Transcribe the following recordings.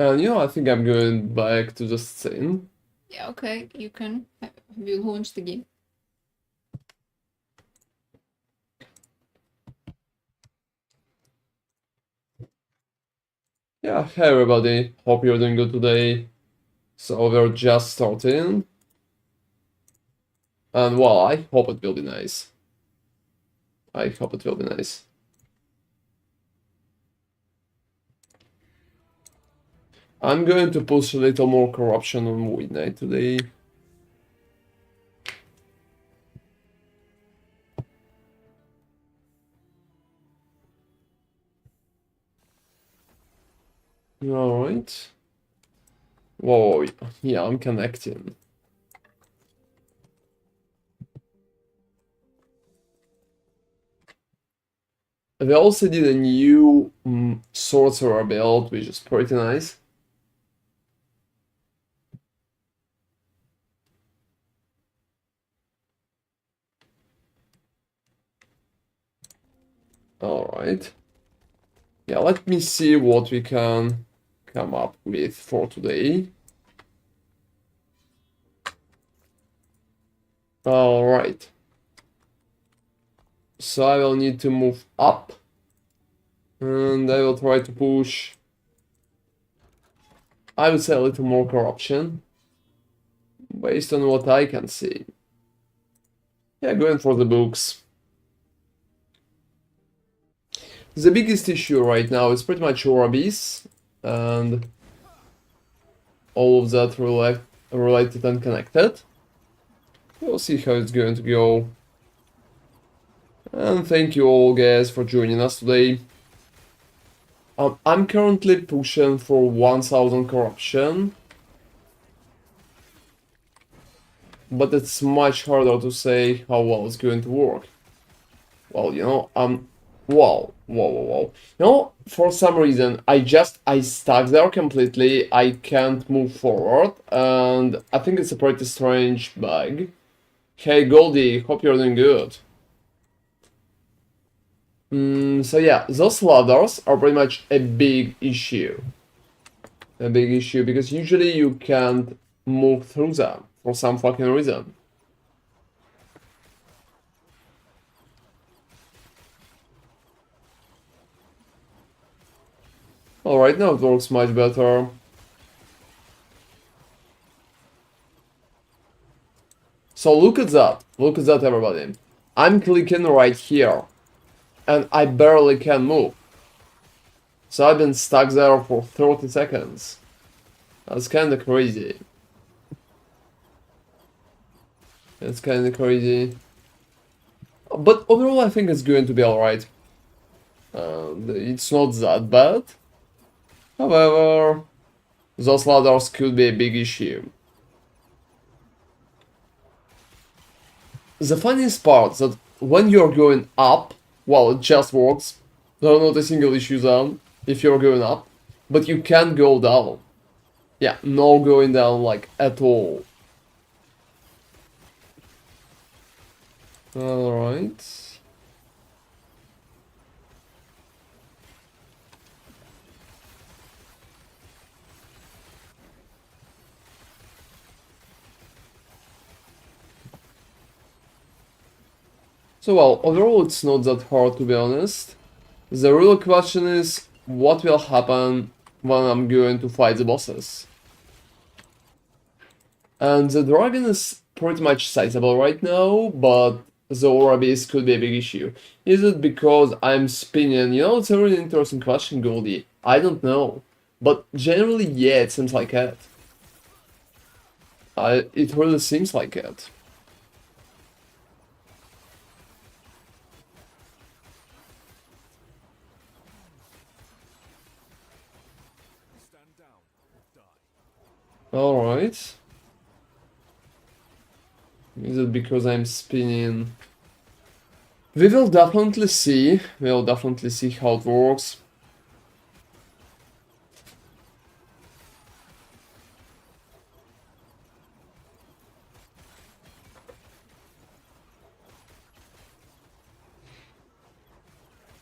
And I think I'm going back to the scene. Yeah, okay, you can. Have you launched the game? Yeah, hey everybody, hope you're doing good today. So we're just starting. And well, I hope it will be nice. I hope it will be nice. I'm going to push a little more corruption on Midnight today. Alright. Whoa, yeah, I'm connecting. They also did a new sorcerer build, which is pretty nice. Alright. Yeah, let me see what we can come up with for today. Alright. So I will need to move up. And I will try to push, I would say, a little more corruption. Based on what I can see. Yeah, going for the books. The biggest issue right now is pretty much Orabis and all of that related and connected. We'll see how it's going to go. And thank you all guys for joining us today. I'm currently pushing for 1000 corruption. But it's much harder to say how well it's going to work. Well, whoa. For some reason, I stuck there completely. I can't move forward, and I think it's a pretty strange bug. Hey, Goldie, hope you're doing good. So yeah, those ladders are pretty much a big issue. A big issue, because usually you can't move through them for some fucking reason. Alright, now it works much better. So look at that everybody. I'm clicking right here, and I barely can move. So I've been stuck there for 30 seconds. That's kinda crazy. It's kinda crazy. But overall I think it's going to be alright. It's not that bad. However, those ladders could be a big issue. The funniest part is that when you're going up, well, it just works. There are not a single issue there if you're going up, but you can't go down. Yeah, no going down like at all. Alright. So well, overall it's not that hard to be honest. The real question is what will happen when I'm going to fight the bosses. And the dragon is pretty much sizable right now, but the aura base could be a big issue. Is it because I'm spinning? It's a really interesting question, Goldie. I don't know. But generally, yeah, it seems like it. It really seems like it. Alright. Is it because I'm spinning? We will definitely see. We'll definitely see how it works.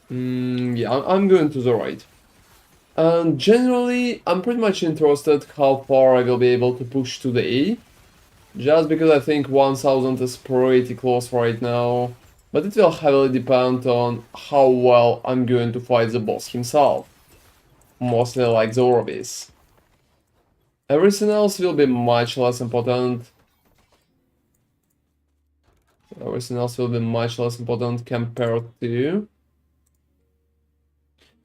Yeah, I'm going to the right. And generally, I'm pretty much interested how far I will be able to push to the A. Just because I think 1000 is pretty close right now. But it will heavily depend on how well I'm going to fight the boss himself. Mostly like the Orbis. Everything else will be much less important. Everything else will be much less important compared to...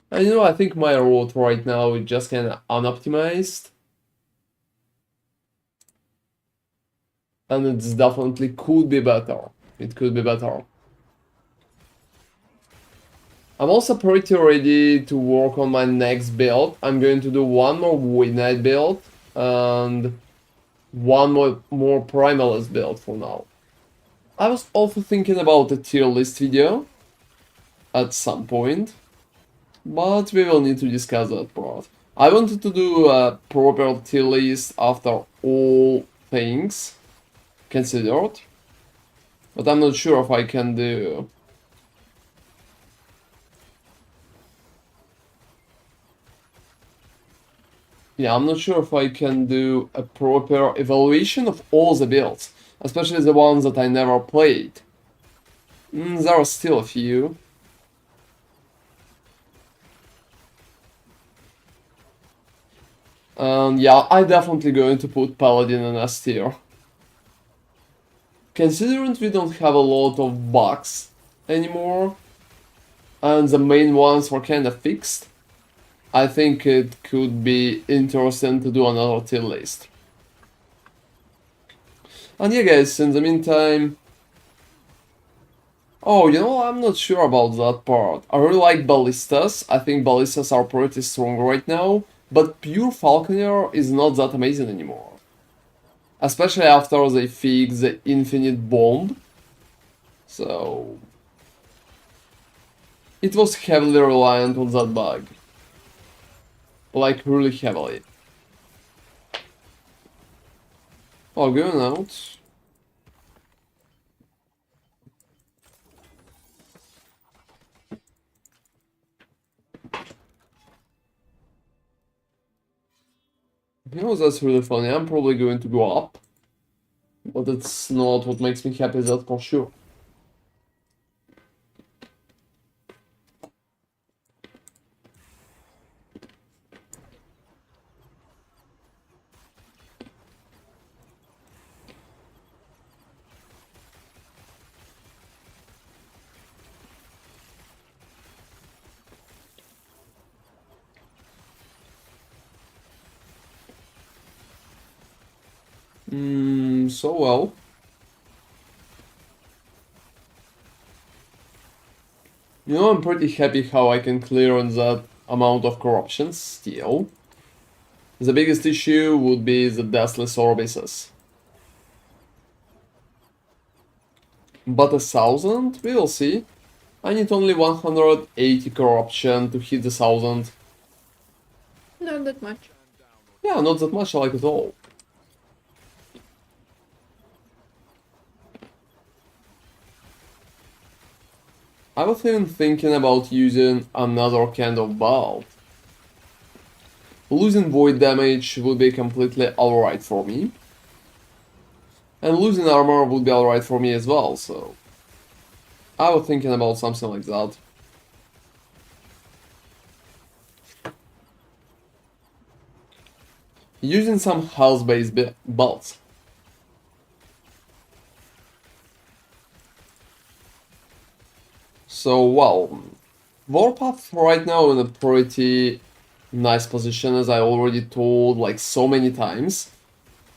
And you know, I think my route right now is just kinda unoptimized. And it's definitely could be better. It could be better. I'm also pretty ready to work on my next build. I'm going to do one more Void Knight build and one more Primalist build for now. I was also thinking about a tier list video at some point, but we will need to discuss that part. I wanted to do a proper tier list after all things considered, but I'm not sure if I can do. Yeah, I'm not sure if I can do a proper evaluation of all the builds, especially the ones that I never played. There are still a few. And yeah, I'm definitely going to put Paladin in S tier. Considering we don't have a lot of bugs anymore, and the main ones were kinda fixed, I think it could be interesting to do another tier list. And yeah guys, in the meantime... Oh, you know, I'm not sure about that part. I really like ballistas. I think ballistas are pretty strong right now, but pure falconer is not that amazing anymore. Especially after they fix the infinite bomb. So... It was heavily reliant on that bug. Like, really heavily. Oh, going out. You know, that's really funny. I'm probably going to go up. But it's not what makes me happy, that's for sure. So well. You know, I'm pretty happy how I can clear on that amount of corruption still. The biggest issue would be the deathless orbises. But 1000? We will see. I need only 180 corruption to hit the 1000. Not that much. Yeah, not that much, I like it all. I was even thinking about using another kind of build. Losing void damage would be completely alright for me. And losing armor would be alright for me as well, so... I was thinking about something like that. Using some health-based builds. So, well, Warpath right now in a pretty nice position, as I already told like so many times.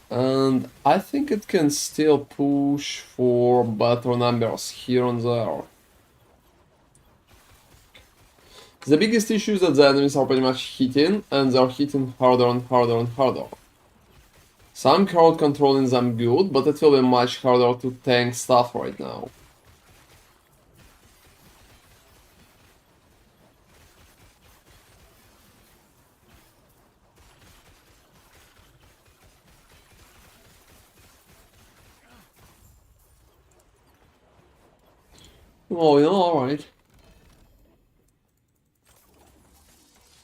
And I think it can still push for better numbers here and there. The biggest issue is that the enemies are pretty much hitting, and they're hitting harder and harder and harder. Some crowd controlling them good, but it will be much harder to tank stuff right now. Oh, you know, alright.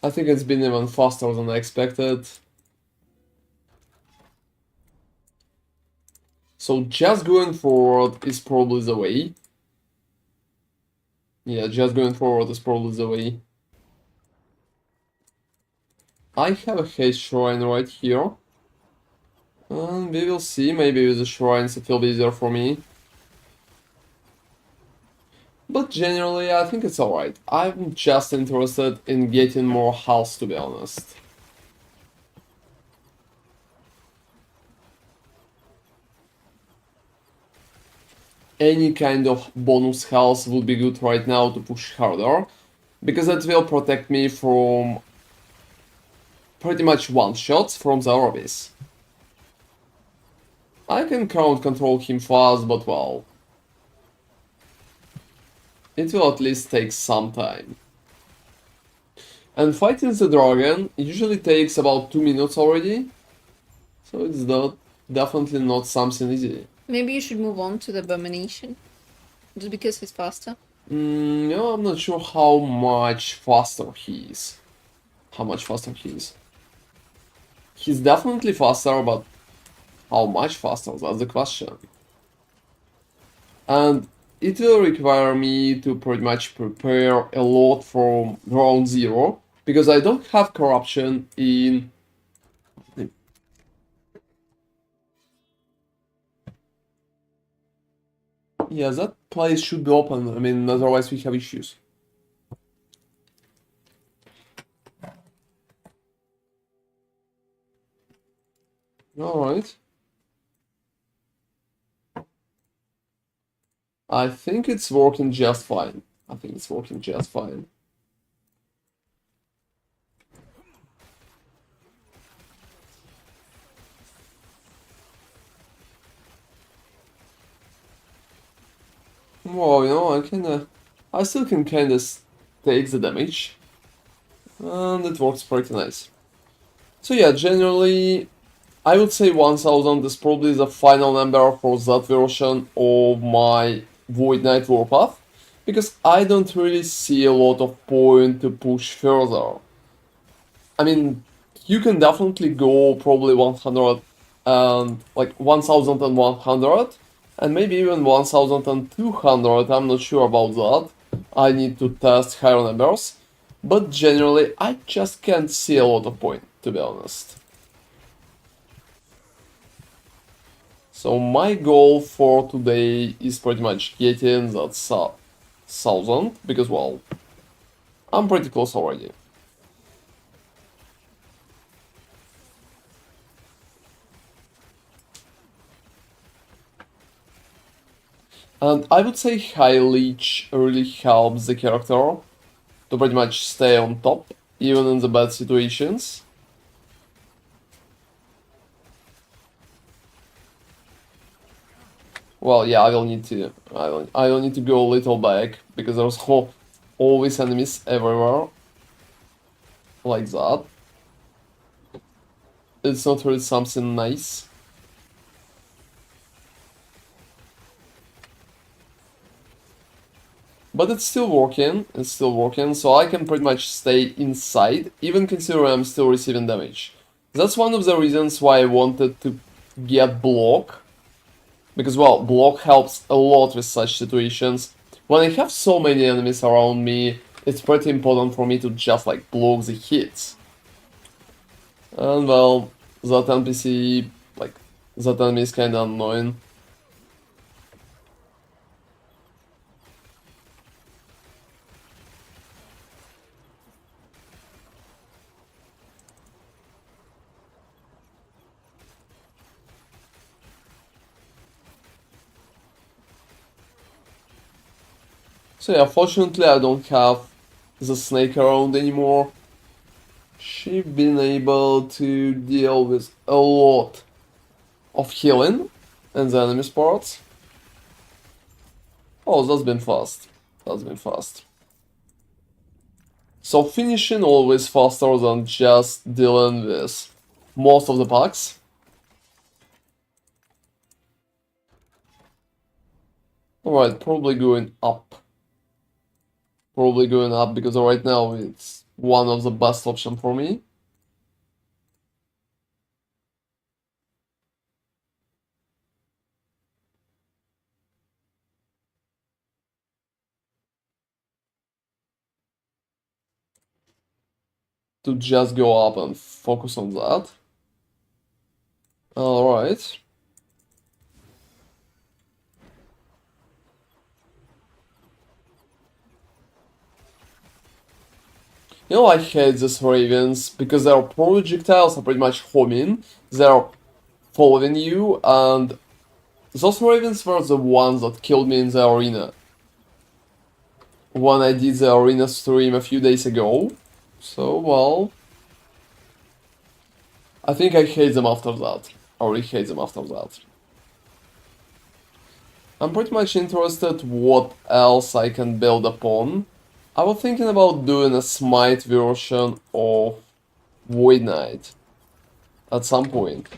I think it's been even faster than I expected. So just going forward is probably the way. Yeah, just going forward is probably the way. I have a haste shrine right here. And we will see, maybe with the shrines it will be easier for me. But generally, I think it's alright. I'm just interested in getting more health, to be honest. Any kind of bonus health would be good right now to push harder, because it will protect me from pretty much one-shots from the Orbis. I can crowd control him fast, but well, it will at least take some time. And fighting the dragon usually takes about 2 minutes already, so it's definitely not something easy. Maybe you should move on to the abomination. Just because he's faster. No, I'm not sure how much faster he is. How much faster he is. He's definitely faster, but how much faster? That's the question. And it will require me to pretty much prepare a lot from ground zero, because I don't have corruption in... Yeah, that place should be open, I mean, otherwise we have issues. Alright. I think it's working just fine. I think it's working just fine. Well, you know, I still can kinda take the damage. And it works pretty nice. So yeah, generally, I would say 1000 is probably the final number for that version of my Void Knight Warpath, because I don't really see a lot of point to push further. I mean, you can definitely go probably 100 and like 1100 and maybe even 1200, I'm not sure about that. I need to test higher numbers, but generally I just can't see a lot of point, to be honest. So my goal for today is pretty much getting that 1000, because well, I'm pretty close already. And I would say High Leech really helps the character to pretty much stay on top, even in the bad situations. Well, yeah, I will need to go a little back, because there's always enemies everywhere. Like that. It's not really something nice. But it's still working, so I can pretty much stay inside, even considering I'm still receiving damage. That's one of the reasons why I wanted to get block, because well, block helps a lot with such situations. When I have so many enemies around me, it's pretty important for me to just like block the hits. And well, that NPC, like, that enemy is kinda annoying. So yeah, fortunately I don't have the snake around anymore. She's been able to deal with a lot of healing in the enemy spots. Oh, that's been fast. That's been fast. So finishing always faster than just dealing with most of the packs. Alright, probably going up. Probably going up, because right now it's one of the best options for me. To just go up and focus on that. Alright. You know, I hate these ravens because their projectiles are pretty much homing. They're following you, and those ravens were the ones that killed me in the arena. When I did the arena stream a few days ago. So, well, I think I hate them after that. I really hate them after that. I'm pretty much interested what else I can build upon. I was thinking about doing a Smite version of Void Knight at some point.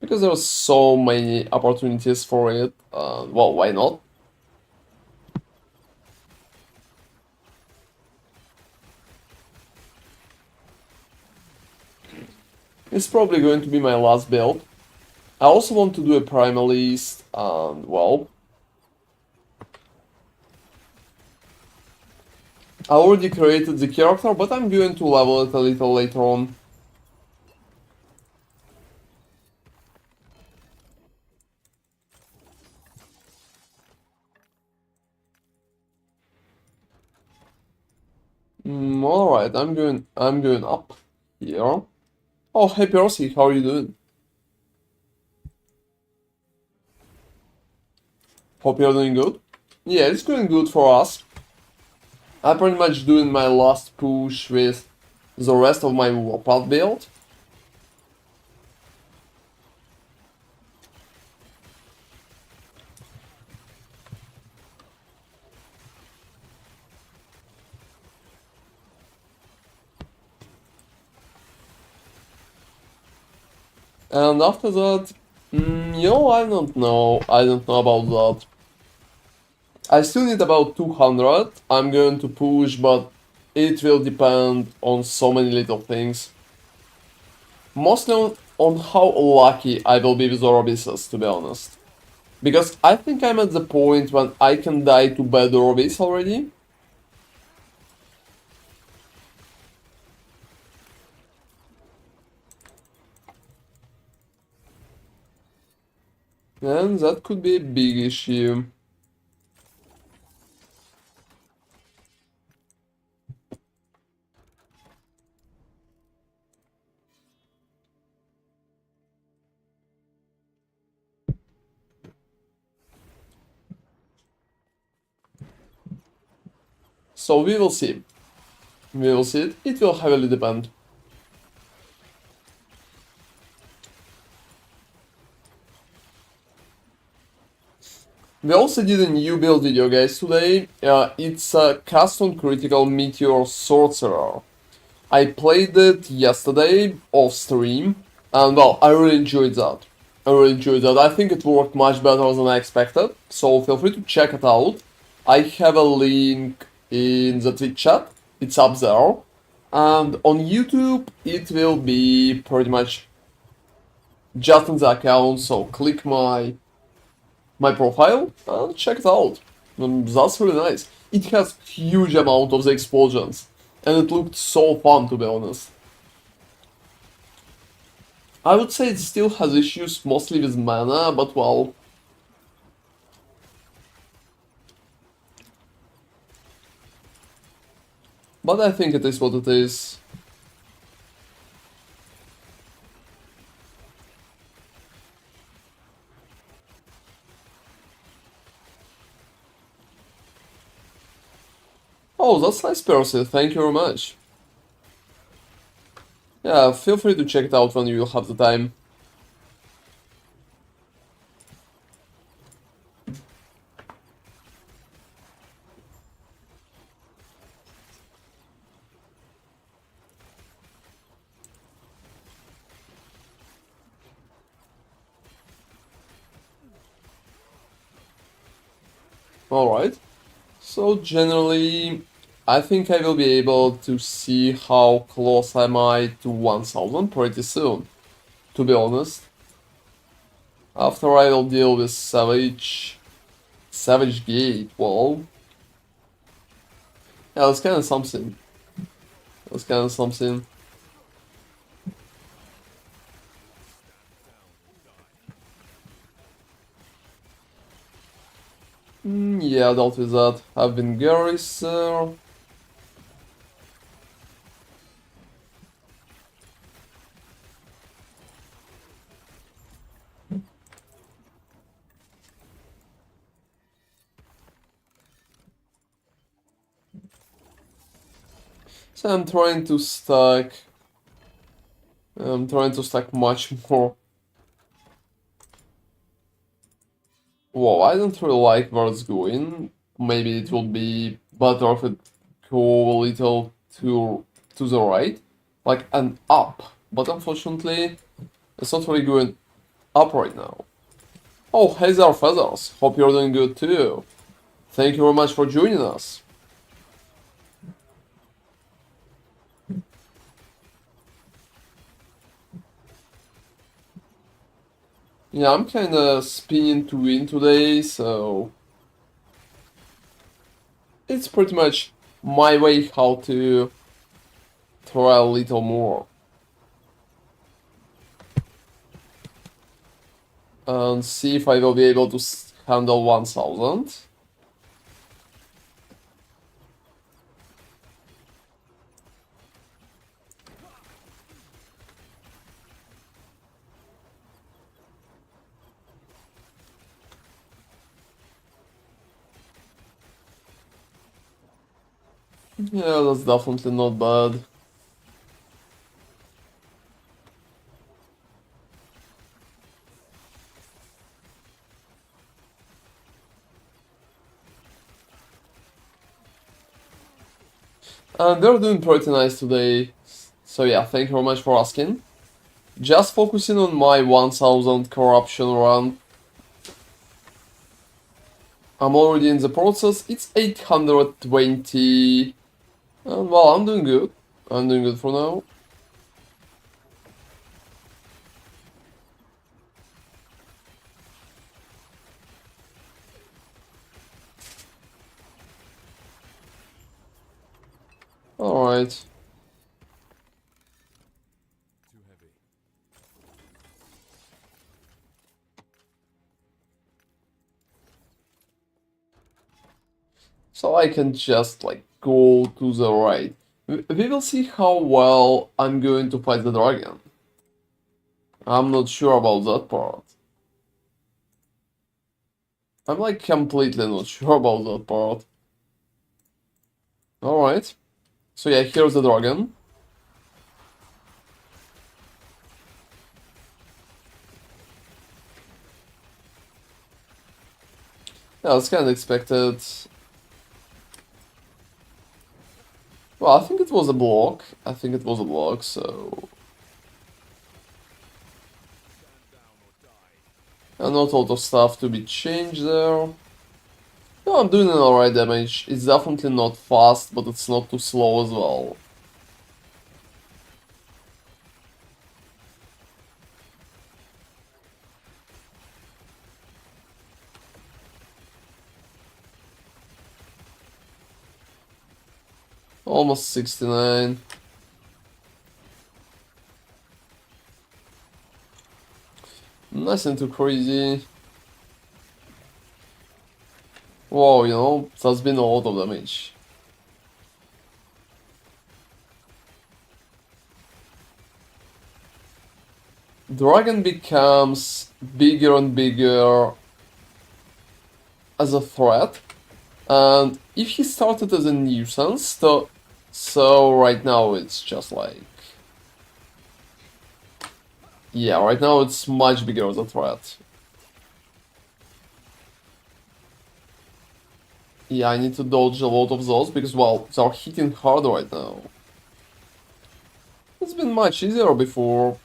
Because there are so many opportunities for it, well, why not? It's probably going to be my last build. I also want to do a Primalist, and well, I already created the character, but I'm going to level it a little later on. Alright, I'm going up here. Oh, hey Percy, how are you doing? Hope you're doing good. Yeah, it's going good for us. I'm pretty much doing my last push with the rest of my Warpath build. And after that, I don't know. I don't know about that. I still need about 200. I'm going to push, but it will depend on so many little things. Mostly on how lucky I will be with Orobisas, to be honest. Because I think I'm at the point when I can die to bad Orobis already. And that could be a big issue. So we will see. We will see it. It will heavily depend. We also did a new build video, guys, today. It's a custom critical meteor sorcerer. I played it yesterday off stream, and well, I really enjoyed that. I think it worked much better than I expected, so feel free to check it out. I have a link in the Twitch chat, it's up there. And on YouTube, it will be pretty much just in the account, so click my profile and check it out. That's really nice. It has huge amount of the explosions, and it looked so fun, to be honest. I would say it still has issues mostly with mana, but well. But I think it is what it is. Oh, that's nice, Percy. Thank you very much. Yeah, feel free to check it out when you have the time. Alright. So generally, I think I will be able to see how close am I to 1000 pretty soon, to be honest. After I will deal with Savage Gate, well... Yeah, that's kinda something. That's kinda something. Yeah, I dealt with that. I've been Gary, sir. So I'm trying to stack... I'm trying to stack much more. Whoa, I don't really like where it's going. Maybe it will be better if it go a little to the right. Like an up. But unfortunately, it's not really going up right now. Oh, hey there, Feathers. Hope you're doing good too. Thank you very much for joining us. Yeah, I'm kinda spinning to win today, so... It's pretty much my way how to try a little more. And see if I will be able to handle 1000. Yeah, that's definitely not bad. And they're doing pretty nice today. So yeah, thank you very much for asking. Just focusing on my 1000 corruption run. I'm already in the process. It's 820. And well, I'm doing good. I'm doing good for now. Alright. So I can just like go to the right. We will see how well I'm going to fight the dragon. I'm not sure about that part. I'm like completely not sure about that part. Alright. So yeah, here's the dragon. Yeah, that's kind of expected. Well, I think it was a block. I think it was a block, so... And not a lot of stuff to be changed there. No, I'm doing an alright damage. It's definitely not fast, but it's not too slow as well. Almost 69. Nothing too crazy. Whoa, you know, that's been a lot of damage. Dragon becomes bigger and bigger as a threat. And if he started as a nuisance, so right now it's just like... Yeah, right now it's much bigger as a threat. Yeah, I need to dodge a lot of those because, well, they're hitting hard right now. It's been much easier before.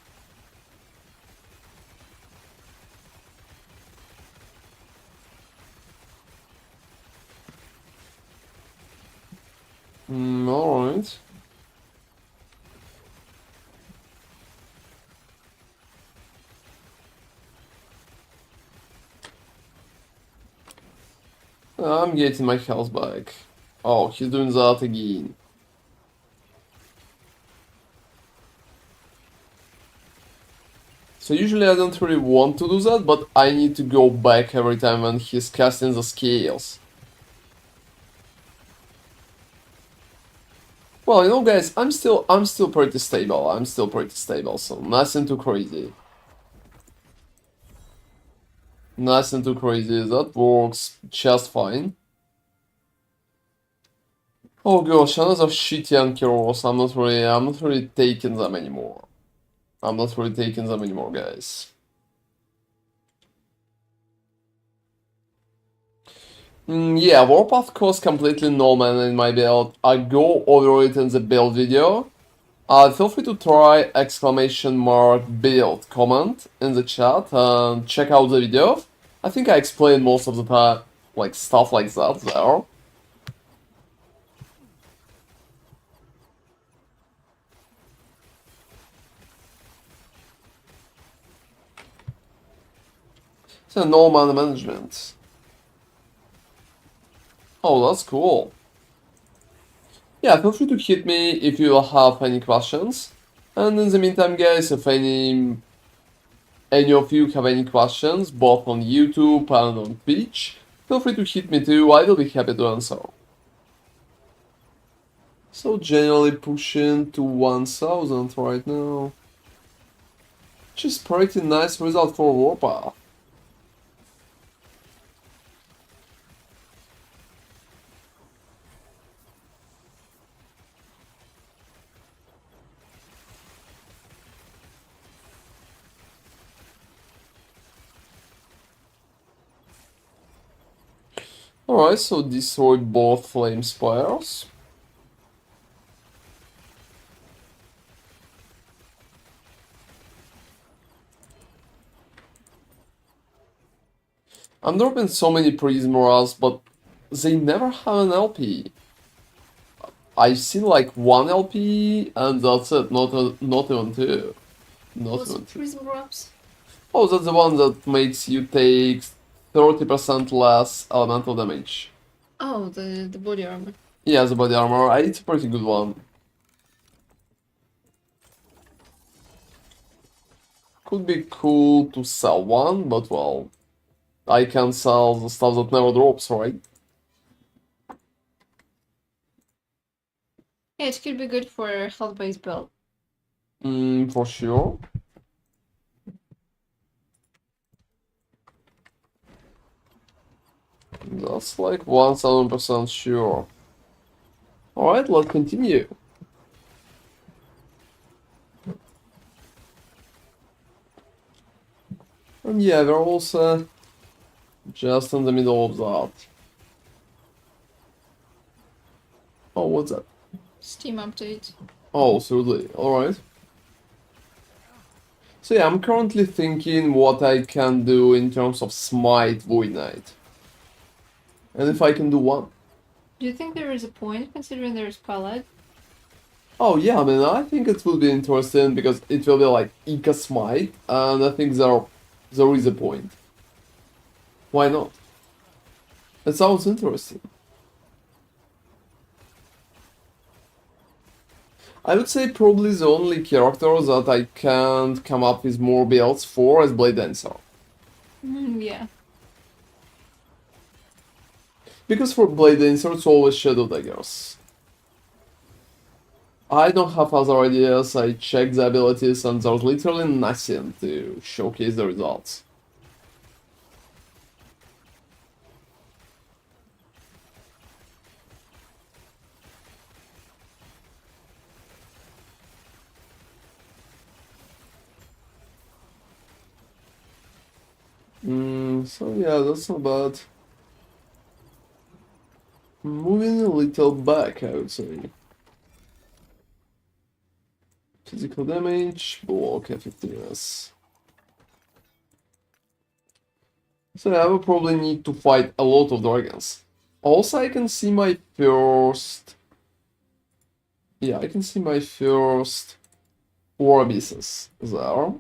Alright. I'm getting my health back. Oh, he's doing that again. So usually I don't really want to do that, but I need to go back every time when he's casting the scales. Well, you know, guys, I'm still pretty stable. I'm still pretty stable, so nothing too crazy. Nothing too crazy. That works just fine. Oh gosh, another shitty anchor rolls. I'm not really taking them anymore. I'm not really taking them anymore, guys. Yeah, Warpath costs completely no mana in my build. I go over it in the build video. Feel free to try !build comment in the chat and check out the video. I think I explained most of the time, like stuff like that there. So no mana management. Oh, that's cool. Yeah, feel free to hit me if you have any questions. And in the meantime, guys, if any of you have any questions, both on YouTube and on Twitch, feel free to hit me too, I will be happy to answer. So generally pushing to 1000 right now. Which is pretty nice result for Warpath. Alright, so destroy both flame spires. I'm dropping so many Prismoras, but they never have an LP. I've seen like one LP and that's it, not even two. Not What's even two. prism drops? Oh, that's the one that makes you take 30% less elemental damage. Oh, the body armor. Yeah, the body armor, it's a pretty good one. Could be cool to sell one, but well, I can sell the stuff that never drops, right? Yeah, it could be good for health-based build. For sure. That's like 1000% sure. Alright, let's continue. And yeah, we're also just in the middle of that. Oh, what's that? Steam update. Oh, certainly. Alright. So yeah, I'm currently thinking what I can do in terms of Smite Void Knight. And if I can do one. Do you think there is a point, considering there's palette? Oh yeah, I mean, I think it will be interesting because it will be like Ika Smite, and I think there is a point. Why not? It sounds interesting. I would say probably the only character that I can't come up with more builds for is Blade Dancer. Yeah. Because for Blade Dancer it's always Shadow Daggers. I don't have other ideas, I check the abilities and there's literally nothing to showcase the results. So yeah, that's not bad. Moving a little back, I would say. Physical damage, block effectiveness. So yeah, I will probably need to fight a lot of dragons. Also, I can see my first Yeah, I can see my first war abysses there.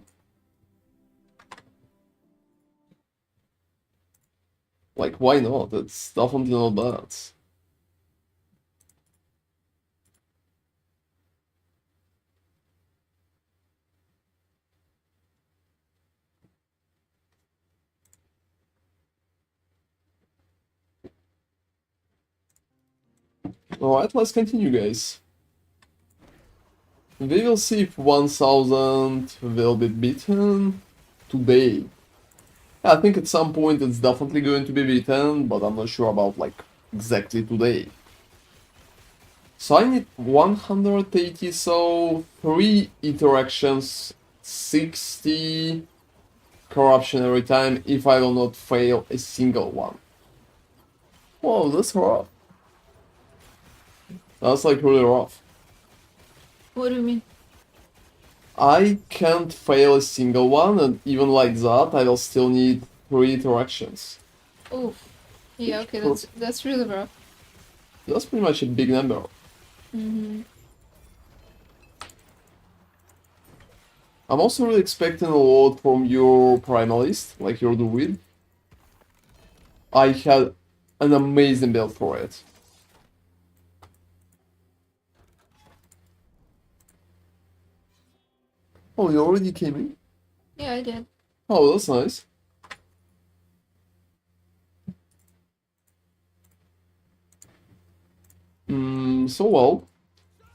Like, why not? It's definitely not bad. Alright, let's continue, guys. We will see if 1000 will be beaten today. I think at some point it's definitely going to be beaten, but I'm not sure about, like, exactly today. So I need 180, so 3 interactions, 60 corruption every time if I will not fail a single one. Whoa, that's rough. That's like really rough. What do you mean? I can't fail a single one, and even like that, I will still need 3 interactions. Oh, yeah. Okay, that's really rough. That's pretty much a big number. Mm-hmm. I'm also really expecting a lot from your primalist, like your druid. I had an amazing build for it. Oh, you already came in? Yeah, I did. Oh, that's nice. So well,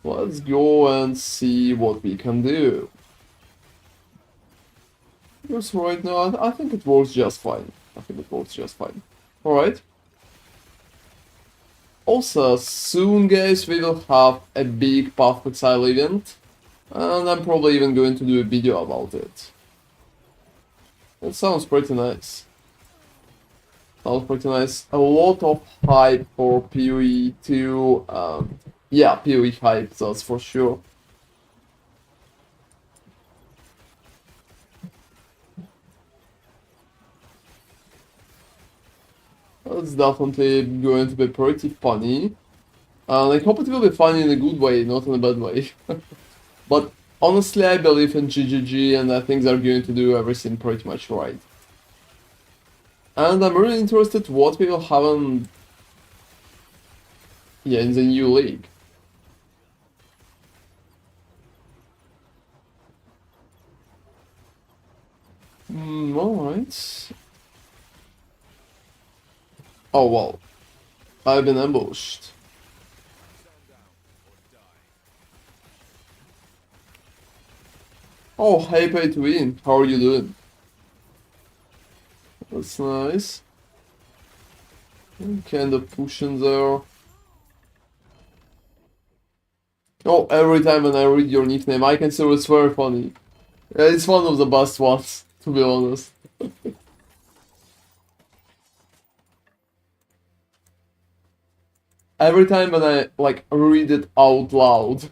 let's go and see what we can do. Because right now, I think it works just fine. I think it works just fine. Alright. Also, soon, guys, we will have a big Path to Exile event. And I'm probably even going to do a video about it. It sounds pretty nice. Sounds pretty nice. A lot of hype for PoE 2. Yeah, PoE hype, that's for sure. It's definitely going to be pretty funny. And I hope it will be funny in a good way, not in a bad way. But honestly, I believe in GGG and I think they're going to do everything pretty much right. And I'm really interested what we will have in, yeah, in the new league. Alright. Oh well, I've been ambushed. Oh, hey pay to win, how are you doing? That's nice. Kind of pushing there. Oh, every time when I read your nickname, I consider it's very funny. It's one of the best ones, to be honest. Every time when I, like, read it out loud.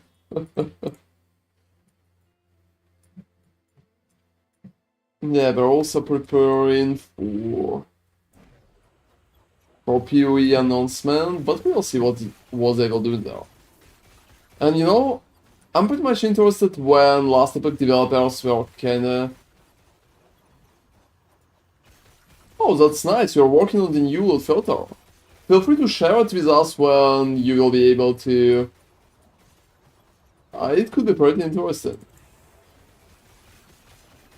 Yeah, we're also preparing for PoE announcement, but we'll see what they will do there. And you know, I'm pretty much interested when Last Epoch developers were kinda... Oh, that's nice, you're working on the new loot filter. Feel free to share it with us when you will be able to... it could be pretty interesting.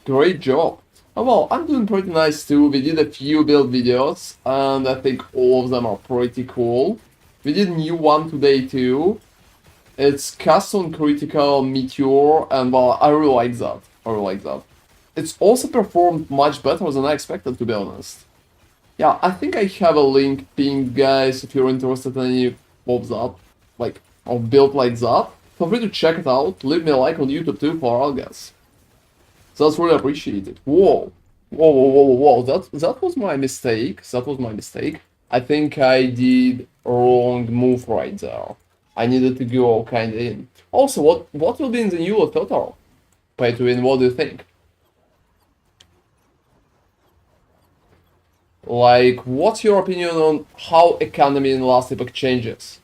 Great job. Oh, well, I'm doing pretty nice too. We did a few build videos, and I think all of them are pretty cool. We did a new one today too. It's cast on critical meteor, and well, I really like that. I really like that. It's also performed much better than I expected, to be honest. Yeah, I think I have a link pinned, guys, if you're interested in any of that, like, of build like that. Feel free to check it out. Leave me a like on YouTube too for all, guys. That's really appreciated. Whoa. Whoa, whoa, whoa, whoa. That was my mistake. That was my mistake. I think I did a wrong move right there. I needed to go kinda in. Also, what will be in the new total? Pay to win, what do you think? Like, what's your opinion on how economy in Last Epoch changes?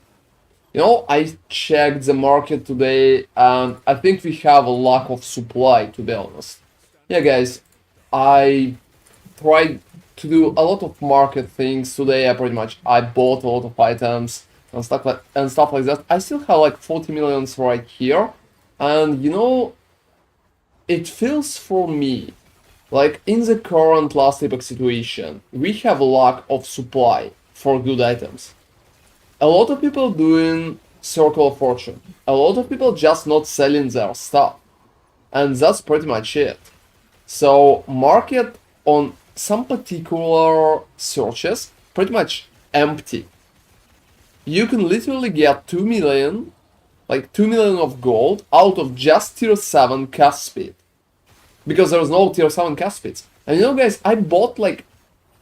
You know, I checked the market today and I think we have a lack of supply, to be honest. Yeah, guys, I tried to do a lot of market things today. I bought a lot of items and stuff like that. I still have like 40 millions right here. And you know, it feels for me like in the current last epoch situation, we have a lack of supply for good items. A lot of people doing Circle of Fortune. A lot of people just not selling their stuff. And that's pretty much it. So market on some particular searches pretty much empty. You can literally get 2 million, like 2 million of gold out of just tier 7 cast speed. Because there's no tier 7 cast speeds. And you know guys, I bought like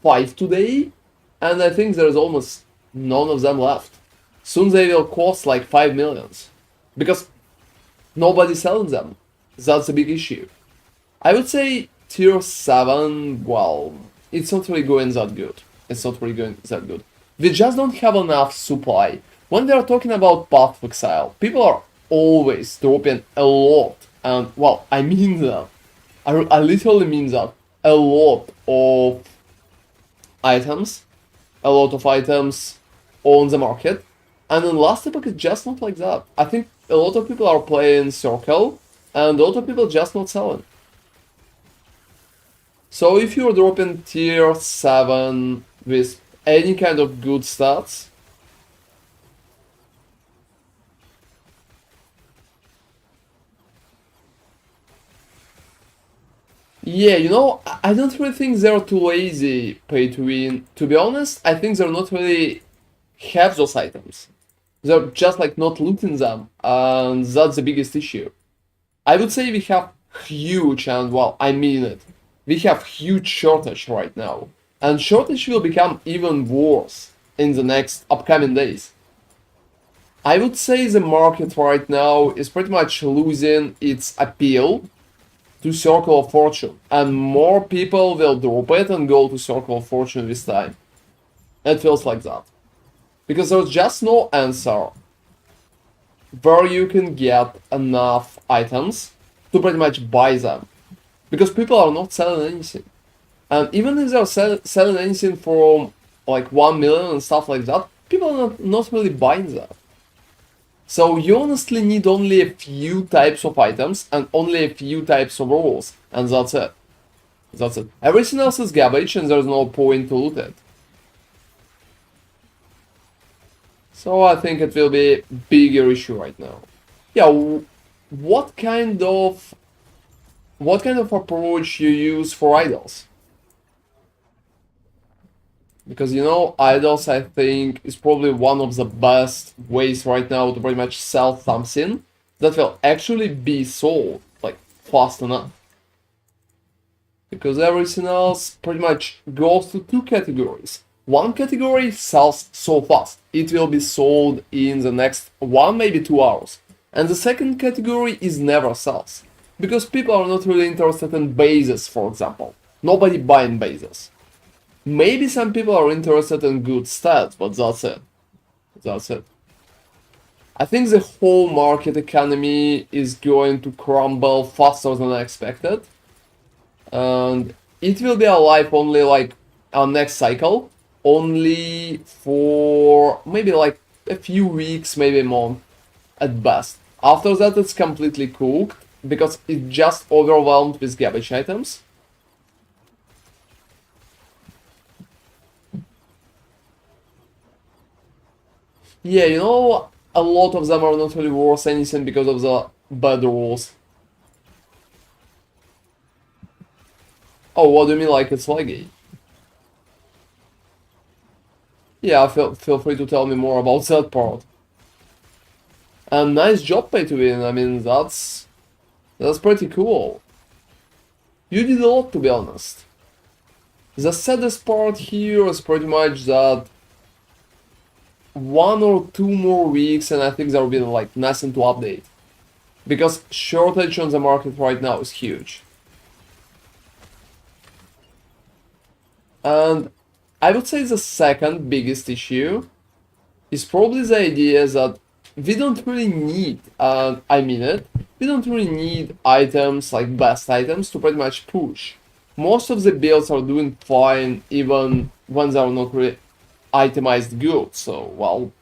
5 today and I think there's almost none of them left. Soon they will cost like 5 millions. Because nobody's selling them. That's a big issue. I would say tier 7, well, it's not really going that good. It's not really going that good. We just don't have enough supply. When they are talking about Path of Exile, people are always dropping a lot. And, well, I mean that. I literally mean that. A lot of items. A lot of items on the market. And in last epoch, it's just not like that. I think a lot of people are playing Circle, and a lot of people just not selling. So if you're dropping tier 7 with any kind of good stats, yeah, you know, I don't really think they're too lazy pay to win. To be honest, I think they're not really have those items. They're just like not looting them, and that's the biggest issue. I would say we have huge, and well, I mean it, we have huge shortage right now. And shortage will become even worse in the next upcoming days. I would say the market right now is pretty much losing its appeal to Circle of Fortune, and more people will drop it and go to Circle of Fortune this time. It feels like that. Because there's just no answer where you can get enough items to pretty much buy them. Because people are not selling anything. And even if they're selling anything for like 1 million and stuff like that, people are not really buying that. So you honestly need only a few types of items and only a few types of rules, and that's it. That's it. Everything else is garbage and there's no point to loot it. So I think it will be a bigger issue right now. Yeah, what kind of approach you use for idols? Because you know, idols I think is probably one of the best ways right now to pretty much sell something that will actually be sold like fast enough. Because everything else pretty much goes to two categories. One category sells so fast, it will be sold in the next 1 maybe 2 hours. And the second category is never sells. Because people are not really interested in bases, for example. Nobody buying bases. Maybe some people are interested in good stats, but that's it. That's it. I think the whole market economy is going to crumble faster than I expected. And it will be alive only like our next cycle. Only for maybe like a few weeks, maybe a month at best. After that it's completely cooked because it's just overwhelmed with garbage items. Yeah, you know, a lot of them are not really worth anything because of the bad rules. Oh, what do you mean like it's laggy? Yeah, feel free to tell me more about that part. And nice job pay to win, I mean that's pretty cool. You did a lot to be honest. The saddest part here is pretty much that 1 or 2 more weeks and I think there will be like nothing to update. Because shortage on the market right now is huge. And I would say the second biggest issue is probably the idea that we don't really need, and I mean it, we don't really need items like best items to pretty much push. Most of the builds are doing fine even when they are not really itemized good, so well,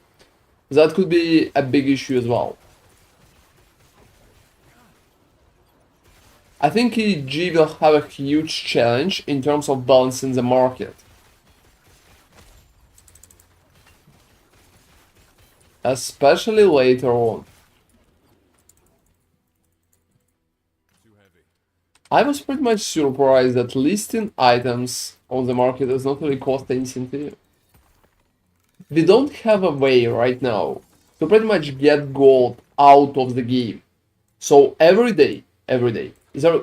that could be a big issue as well. I think EG will have a huge challenge in terms of balancing the market. Especially later on. I was pretty much surprised that listing items on the market does not really cost anything to you. We don't have a way right now to pretty much get gold out of the game. So every day, there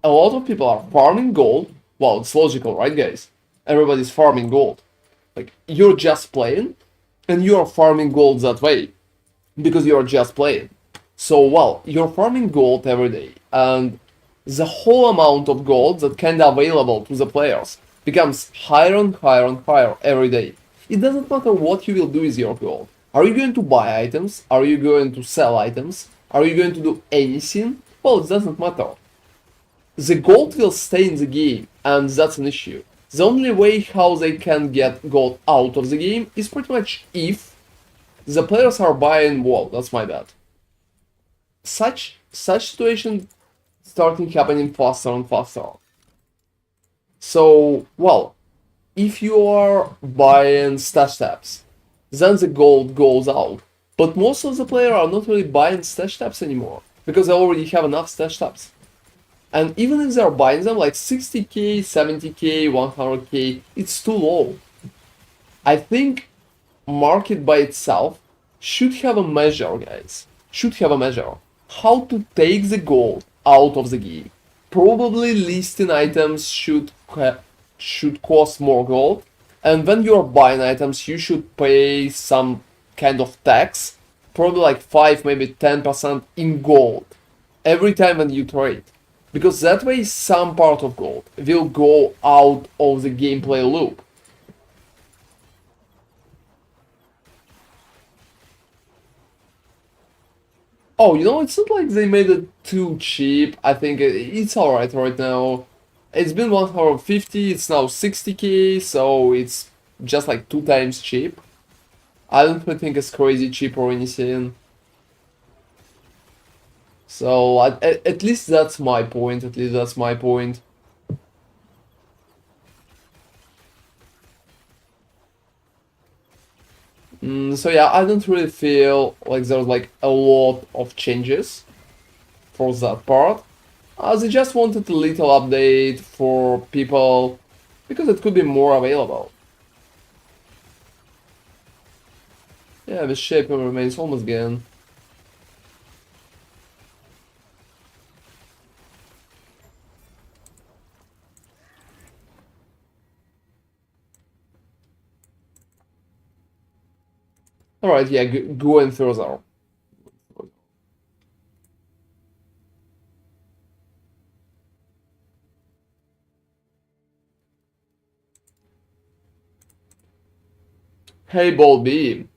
a lot of people are farming gold. Well, it's logical, right, guys? Everybody's farming gold. Like, you're just playing, and you're farming gold that way because you're just playing. So, well, you're farming gold every day, and the whole amount of gold that can be available to the players becomes higher and higher and higher every day. It doesn't matter what you will do with your gold. Are you going to buy items? Are you going to sell items? Are you going to do anything? Well, it doesn't matter. The gold will stay in the game, and that's an issue. The only way how they can get gold out of the game is pretty much if the players are buying wall. That's my bad. Such situation starting happening faster and faster. So, well, if you are buying stash tabs, then the gold goes out. But most of the players are not really buying stash tabs anymore because they already have enough stash tabs. And even if they're buying them like 60k, 70k, 100k, it's too low. I think market by itself should have a measure, guys. Should have a measure. How to take the gold out of the game. Probably listing items should cost more gold. And when you're buying items, you should pay some kind of tax. Probably like 5, maybe 10% in gold. Every time when you trade. Because that way some part of gold will go out of the gameplay loop. Oh, you know, it's not like they made it too cheap. I think it's alright right now. It's been 150, it's now 60k, so it's just like 2 times cheap. I don't really think it's crazy cheap or anything. So at least that's my point. At least that's my point. So yeah, I don't really feel like there's like a lot of changes for that part. They just wanted a little update for people because it could be more available. Yeah, the shape remains almost gone. Alright, yeah, going further. Hey, Ball Beam.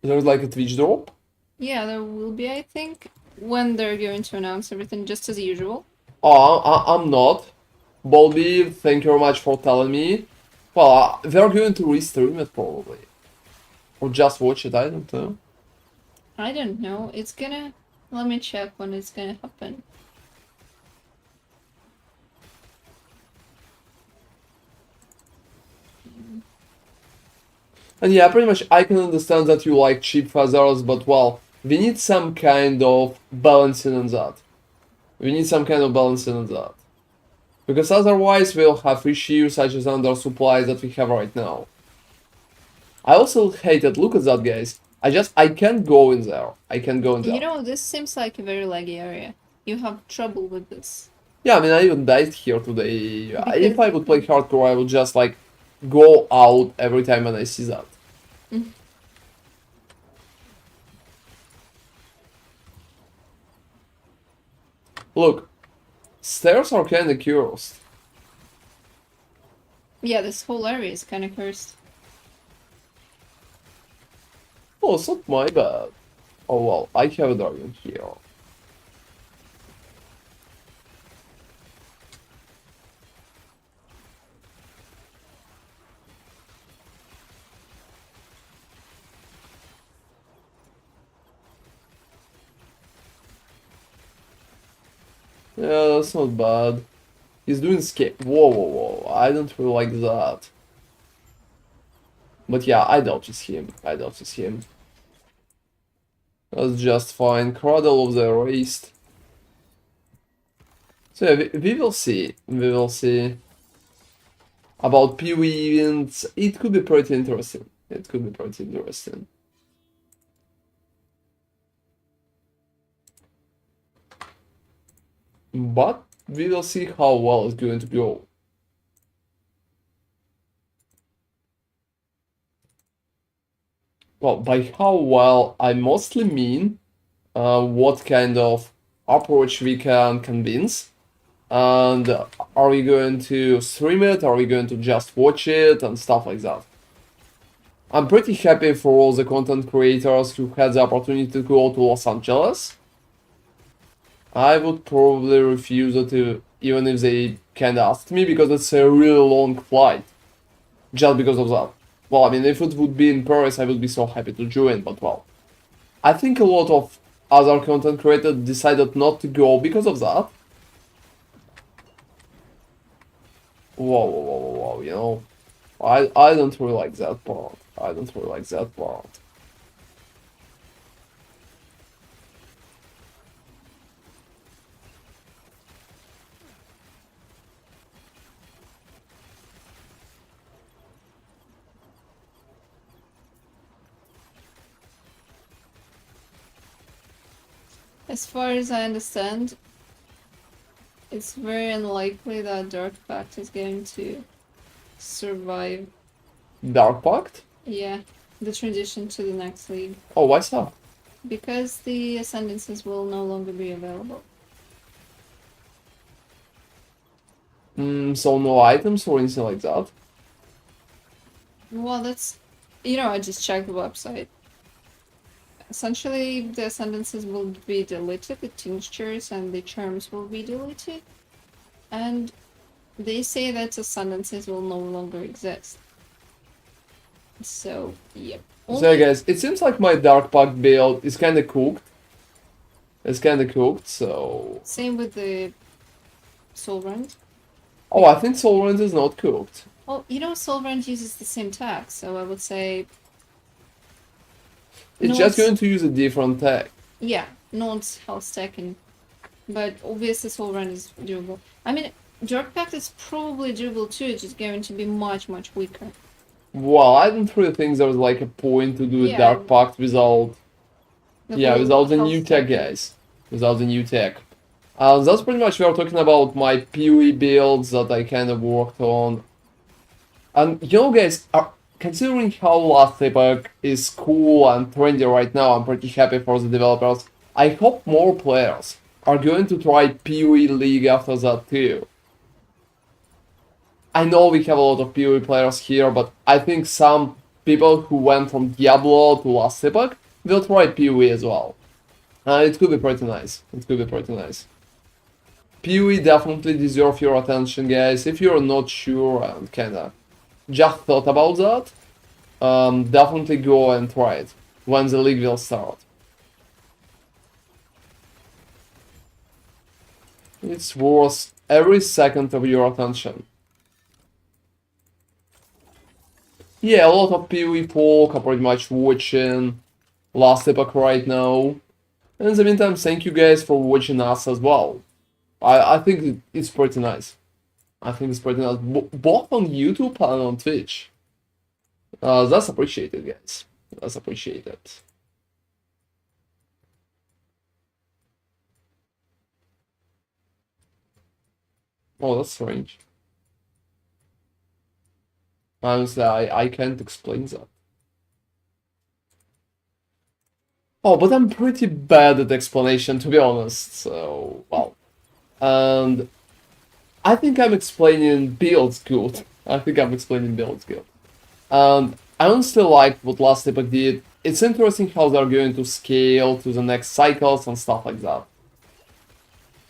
There's like a Twitch drop? Yeah, there will be, I think, when they're going to announce everything just as usual. Oh, I'm not. Ball Beam, thank you very much for telling me. Well, they're going to restream it probably. Or just watch it, I don't know. I don't know. It's gonna... Let me check when it's gonna happen. And yeah, pretty much I can understand that you like cheap feathers, but well, we need some kind of balancing on that. We need some kind of balancing on that. Because otherwise we'll have issues such as undersupply that we have right now. I also hate it, look at that guys. I can't go in there. I can't go in there. You know, this seems like a very laggy area. You have trouble with this. Yeah, I mean I even died here today. Because... If I would play hardcore I would just like go out every time when I see that. Look, stairs are kinda cursed. Yeah, this whole area is kind of cursed. Oh, it's not my bad. Oh well, I have a dragon here. Yeah, that's not bad. He's doing escape. Whoa, whoa, whoa. I don't really like that. But yeah, I doubt it's him. I doubt it's him. That's just fine. Cradle of the Erased. So yeah, we will see. We will see. About PoE events, it could be pretty interesting. It could be pretty interesting. But we will see how well it's going to go. Well, by how well, I mostly mean what kind of approach we can convince. And are we going to stream it? Are we going to just watch it? And stuff like that. I'm pretty happy for all the content creators who had the opportunity to go to Los Angeles. I would probably refuse it even if they kinda asked me, because it's a really long flight. Just because of that. Well, I mean, if it would be in Paris, I would be so happy to join, but well. I think a lot of other content creators decided not to go because of that. Whoa, whoa, whoa, whoa, whoa, you know. I don't really like that part. I don't really like that part. As far as I understand, it's very unlikely that Dark Pact is going to survive. Dark Pact? Yeah, the transition to the next league. Oh, why so? Because the ascendancies will no longer be available. So no items or anything like that? Well, that's... You know, I just checked the website. Essentially, the ascendancies will be deleted, the tinctures and the charms will be deleted. And they say that ascendancies will no longer exist. So, yep. So guys, it seems like my Dark Pact build is kinda cooked. It's kinda cooked, so... Same with the Soulrend. Oh, I think Soulrend is not cooked. Well, you know, Soulrend uses the same tag, so I would say... It's just going to use a different tag. Yeah, not health stacking. But obviously Soulrend is durable. I mean, Dark Pact is probably durable too, it's just going to be much, much weaker. Well, I don't really think there's like a point to do a Yeah. Dark Pact without... Yeah, without the new tag, stacking. guys. Without the new tag. That's pretty much we are talking about my PoE builds that I kind of worked on. And you know, guys, considering how Last Epoch is cool and trendy right now, I'm pretty happy for the developers. I hope more players are going to try PoE League after that too. I know we have a lot of PoE players here, but I think some people who went from Diablo to Last Epoch will try PoE as well. It could be pretty nice. It could be pretty nice. PoE definitely deserve your attention, guys. If you're not sure and kinda just thought about that, definitely go and try it when the league will start. It's worth every second of your attention. Yeah, a lot of PoE folk are pretty much watching Last Epoch right now. In the meantime, thank you guys for watching us as well. I think it's pretty nice. I think it's pretty nice, both on YouTube and on Twitch. That's appreciated, guys. That's appreciated. Oh, that's strange. Honestly, I can't explain that. Oh, but I'm pretty bad at explanation, to be honest, so, well. And I think I'm explaining builds good. I think I'm explaining builds good. And I honestly like what Last Epoch did. it's interesting how they're going to scale to the next cycles and stuff like that.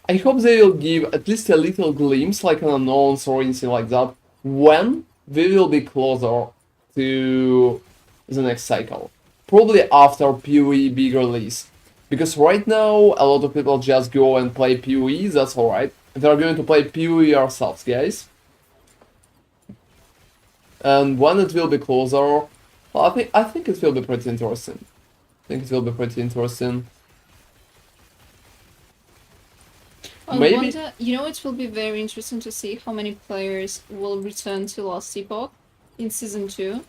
I hope they will give at least a little glimpse, like an announce or anything like that, when we will be closer to the next cycle. Probably after PoE big release. Because right now, a lot of people just go and play PoE, that's alright. They're going to play PoE ourselves, guys. And when it will be closer, well, I think it will be pretty interesting. I Maybe wonder, you know, it will be very interesting to see how many players will return to Lost Epoch in Season 2.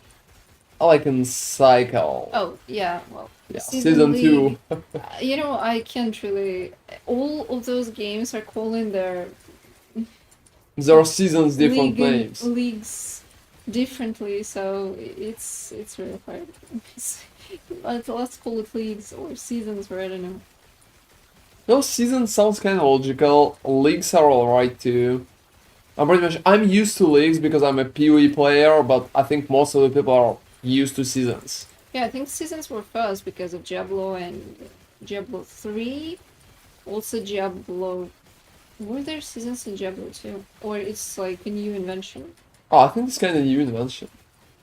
like in cycle. Oh, yeah, well, Yeah, Season season League. 2. You know, I can't really. All of those games are calling their There are seasons, different names. leagues differently, so it's really hard. Let's call it leagues or seasons, or I don't know. No, season sounds kind of logical. Leagues are alright too. I'm used to leagues because I'm a PoE player, but I think most of the people are used to seasons. Yeah, I think seasons were first because of Diablo and Diablo 3. Also Diablo. Were there seasons in Diablo 2? Or it's like a new invention? Oh, I think it's kind of new invention.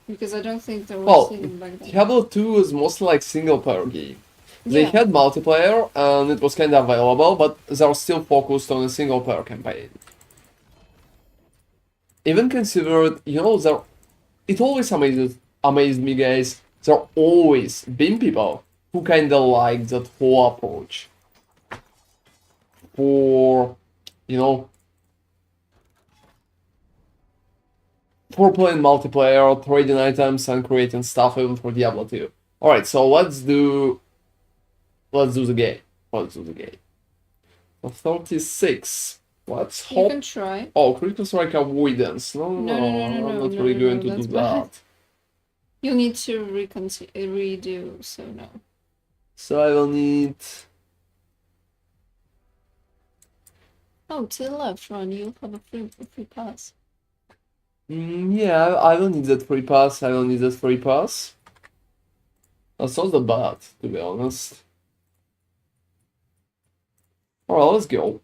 Because I don't think there was Well, season back then. Diablo 2 is mostly like single player game. They Yeah. had multiplayer and it was kind of available, but they're still focused on a single player campaign. Even considered, you know, it always amazed me, guys. There always been people who kind of like that whole approach for, you know, for playing multiplayer, trading items, and creating stuff even for Diablo 2. All right, so let's do the game. Let's do the game. 36. Let's You hope. can try. Oh, critical strike avoidance. No, No, I'm not really going to do that's that. bad. You'll need to redo, so no. So I will need. Oh, to the left, Ron, you'll have a free pass. Yeah, I will need that free pass. That's not that bad, to be honest. Alright, let's go.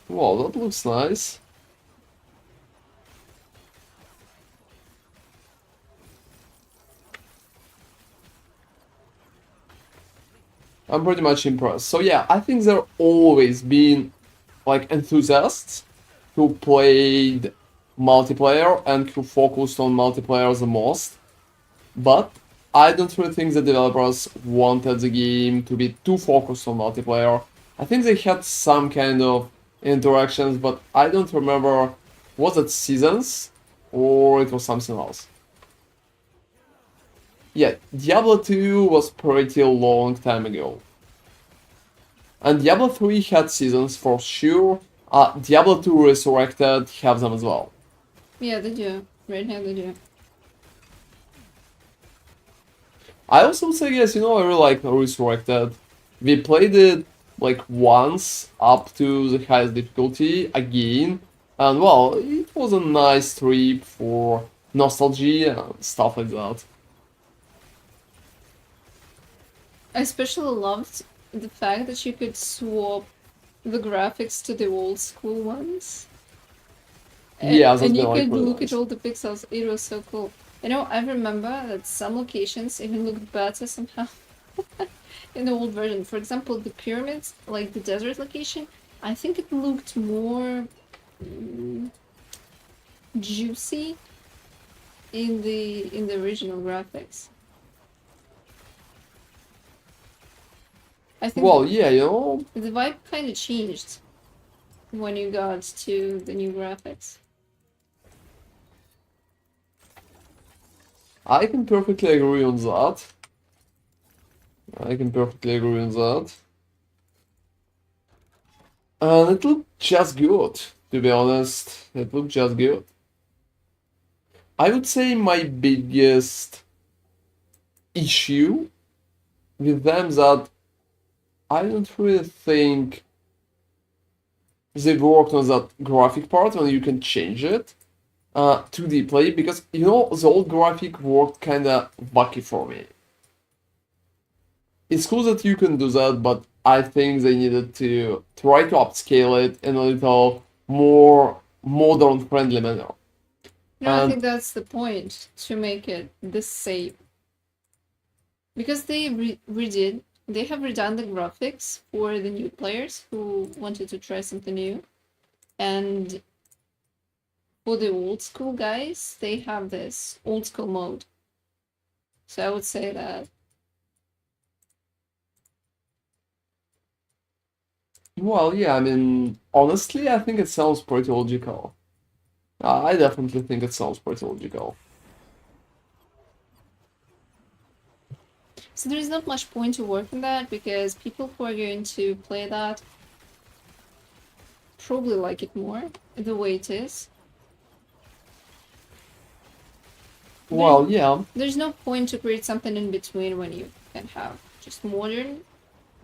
Wow, that looks nice. I'm pretty much impressed. So yeah, I think there always been like enthusiasts who played multiplayer and who focused on multiplayer the most. But I don't really think the developers wanted the game to be too focused on multiplayer. I think they had some kind of interactions, but I don't remember, was it seasons or it was something else? Yeah, Diablo 2 was pretty long time ago. And Diablo 3 had seasons for sure. Diablo 2 Resurrected have them as well. Yeah, they do. Right now they do. I also would say, yes, you know, I really like Resurrected. We played it like once up to the highest difficulty again, and well, it was a nice trip for nostalgia and stuff like that. I especially loved the fact that you could swap the graphics to the old school ones. Yeah, that's And been you like could really look nice. at all the pixels. It was so cool. You know, I remember that some locations even looked better somehow in the old version. For example, the pyramids, like the desert location, I think it looked more juicy in the original graphics. I think Well, yeah, you know, the vibe kind of changed when you got to the new graphics. I can perfectly agree on that. I can perfectly agree on that. And it looked just good, to be honest. It looked just good. I would say my biggest issue with them that I don't really think they worked on that graphic part when you can change it too deeply, because you know the old graphic worked kinda wacky for me. It's cool that you can do that, but I think they needed to try to upscale it in a little more modern friendly manner. No, I And think that's the point, to make it the same. Because they they have redone the graphics for the new players who wanted to try something new. And for the old school guys, they have this old school mode. So I would say that. well, yeah, I mean, honestly, I think it sounds pretty logical. I definitely think it sounds pretty logical. So there is not much point to work on that, because people who are going to play that probably like it more the way it is. Well, yeah. There's no point to create something in between when you can have just modern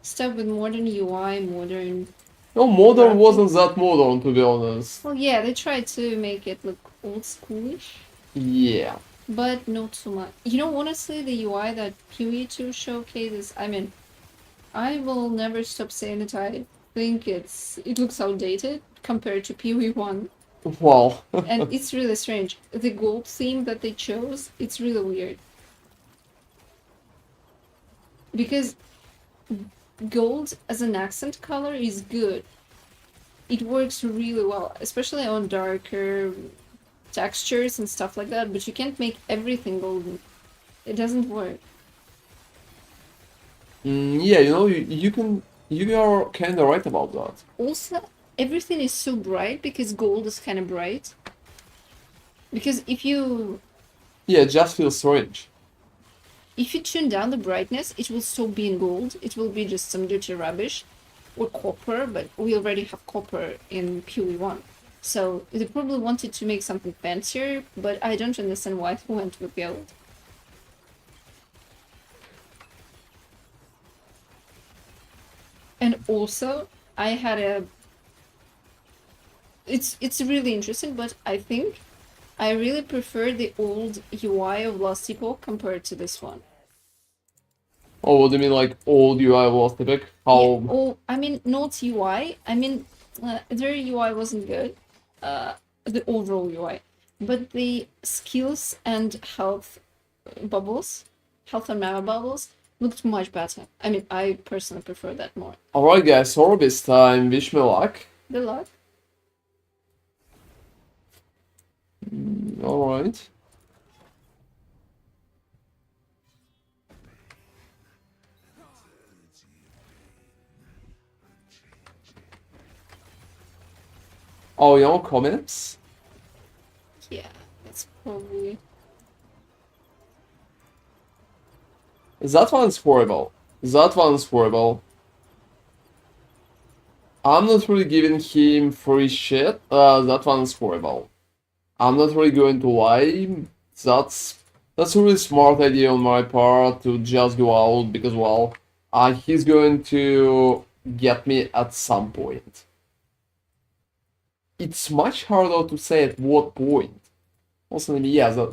stuff with modern UI, modern. No, modern graphics. wasn't that modern, to be honest. Well, yeah, they tried to make it look old schoolish, Yeah. but not so much. You know, honestly, the UI that PoE2 showcases, I mean, I will never stop saying that I think it looks outdated compared to PoE1. Well. And it's really strange. The gold theme that they chose, it's really weird. Because gold as an accent color is good. It works really well, especially on darker textures and stuff like that, but you can't make everything golden. It doesn't work. Yeah, you know, you are kinda right about that. Also, everything is so bright because gold is kind of bright. Because if you Yeah, it just feels strange. tune down the brightness, it will still be in gold. It will be just some dirty rubbish. Or copper, but we already have copper in PoE1. So they probably wanted to make something fancier, but I don't understand why they went with gold. And also, I had a... It's really interesting, but I think I really prefer the old UI of Last Epoch compared to this one. Oh, what do you mean, like old UI was Epic? How? Yeah, oh, I mean, not UI. I mean, their UI wasn't good, the overall UI, but the skills and health and mana bubbles, looked much better. I mean, I personally prefer that more. Alright, guys, Orbis time. Wish me luck. Good luck. Alright. Oh, you know, comments? Yeah, it's probably... That one's horrible. That one's horrible. I'm not really giving him free shit. That one's horrible. I'm not really going to lie. That's a really smart idea on my part to just go out because, well, he's going to get me at some point. It's much harder to say at what point. Also, yeah,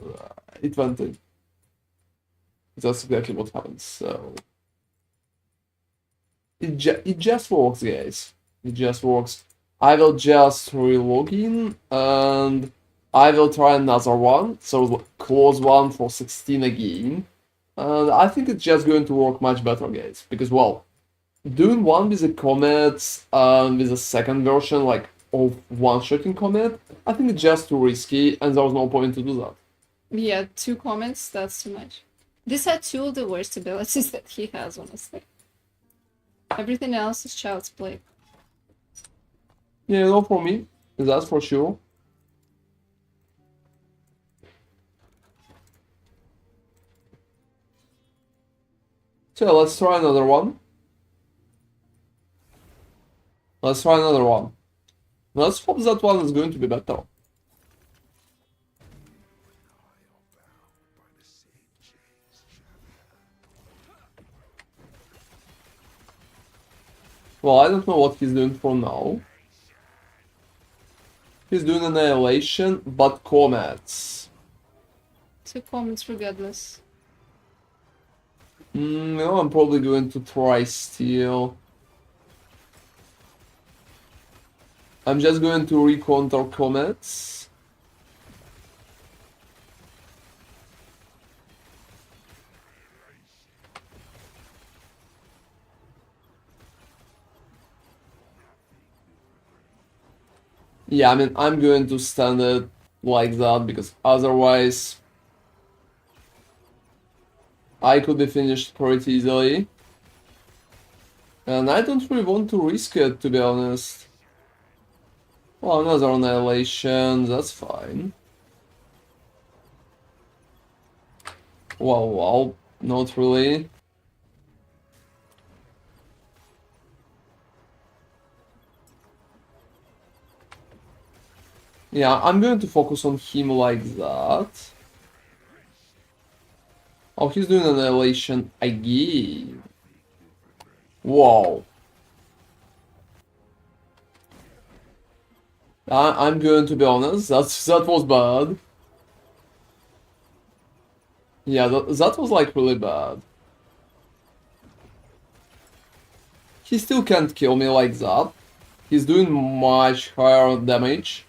it went in. That's exactly what happens. So it just works, guys. It just works. I will just relog in and I will try another one. So close one for 16 again. And I think it's just going to work much better, guys. Because, well, doing one with the comets and with the second version, like of one-shotting comet, I think it's just too risky and there's no point to do that. Yeah, 2 comments, that's too much. This had 2 of the worst abilities that he has, honestly. Everything else is child's play. Yeah, no, for me, that's for sure. So let's try another one. Let's try another one. Let's hope that one is going to be better. Well, I don't know what he's doing for now. He's doing annihilation, but comets. 2 comments regardless. No, I'm probably going to try steal. I'm just going to re-counter comets. Yeah, I mean, I'm going to stand it like that because otherwise I could be finished pretty easily. And I don't really want to risk it, to be honest. Well, another annihilation, that's fine. Wow, not really. Yeah, I'm going to focus on him like that. Oh, he's doing annihilation again. Wow. I'm going to be honest, that was bad. Yeah, that was like really bad. He still can't kill me like that. He's doing much higher damage,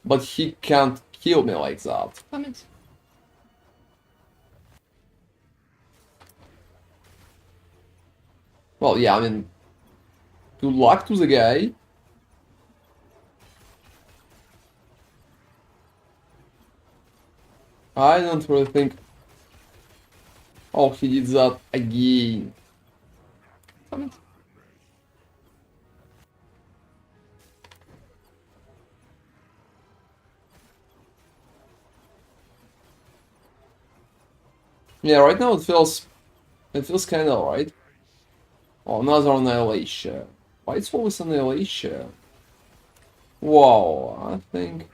but he can't kill me like that. Comment. Well, yeah, I mean, good luck to the guy. I don't really think... Oh, he did that again. Comment. Yeah, right now it feels kinda alright. Oh, another annihilation. Why it's always annihilation? Wow, I think...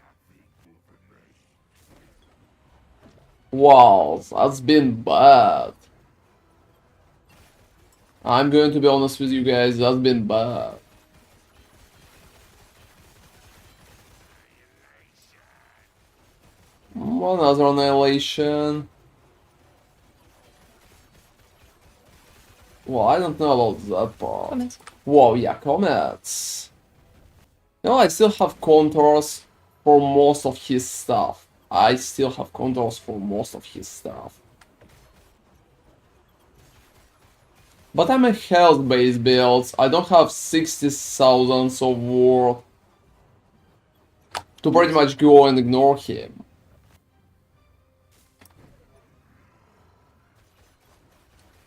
Wow, that's been bad. I'm going to be honest with you guys, that's been bad. Another annihilation. Well, I don't know about that part. Comment. Whoa, yeah, comets. You know, I still have contours for most of his stuff. I still have contours for most of his stuff. But I'm a health-based build. I don't have 60,000 of worth to pretty much go and ignore him.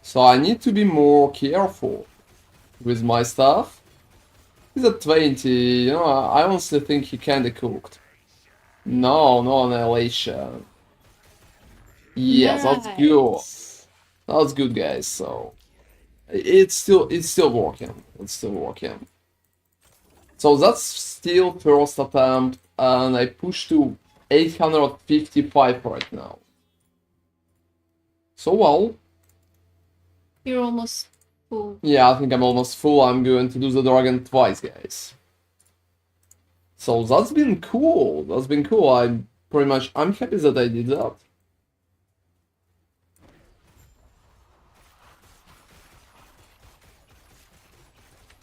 So I need to be more careful with my stuff. He's at 20, you know, I honestly think he kinda cooked. No annihilation. Yes, that's good. That's good, guys, so... It's still working. It's still working. So that's still first attempt, and I push to 855 right now. So well. You're almost full. Yeah, I think I'm almost full. I'm going to do the dragon twice, guys. So that's been cool. That's been cool. I'm happy that I did that.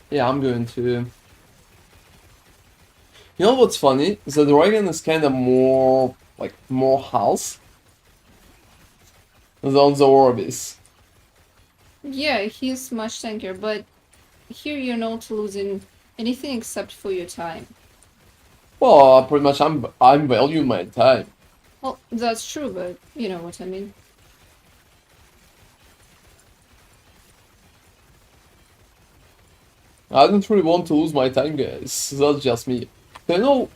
Yeah, I'm going to... You know what's funny? The dragon is kinda more, like, more health than the Orbis. Yeah, he's much tankier, but here you're not losing anything except for your time. Well, pretty much I'm valuing my time. Well, that's true, but you know what I mean. I don't really want to lose my time, guys. That's just me. You know,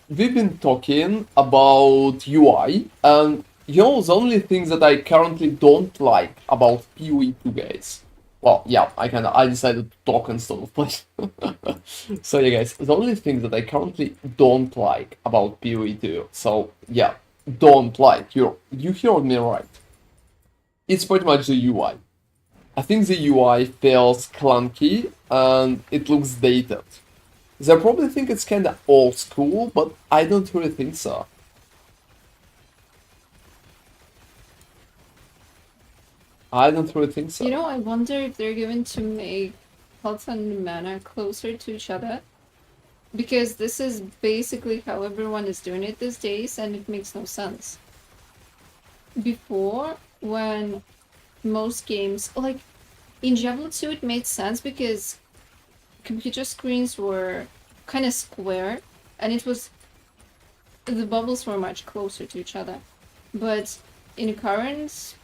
we've been talking about UI, and you know the only thing that I currently don't like about PoE 2, guys. Well, yeah, I decided to talk instead of play. So yeah, guys, the only thing that I currently don't like about PoE 2. So yeah, don't like. You heard me right. It's pretty much the UI. I think the UI feels clunky and it looks dated. They probably think it's kinda old school, but I don't really think so. I don't really think so. You know, I wonder if they're going to make health and mana closer to each other. Because this is basically how everyone is doing it these days, and it makes no sense. Before, when most games, like in Diablo 2, it made sense because computer screens were kind of square, and it was the bubbles were much closer to each other. But in current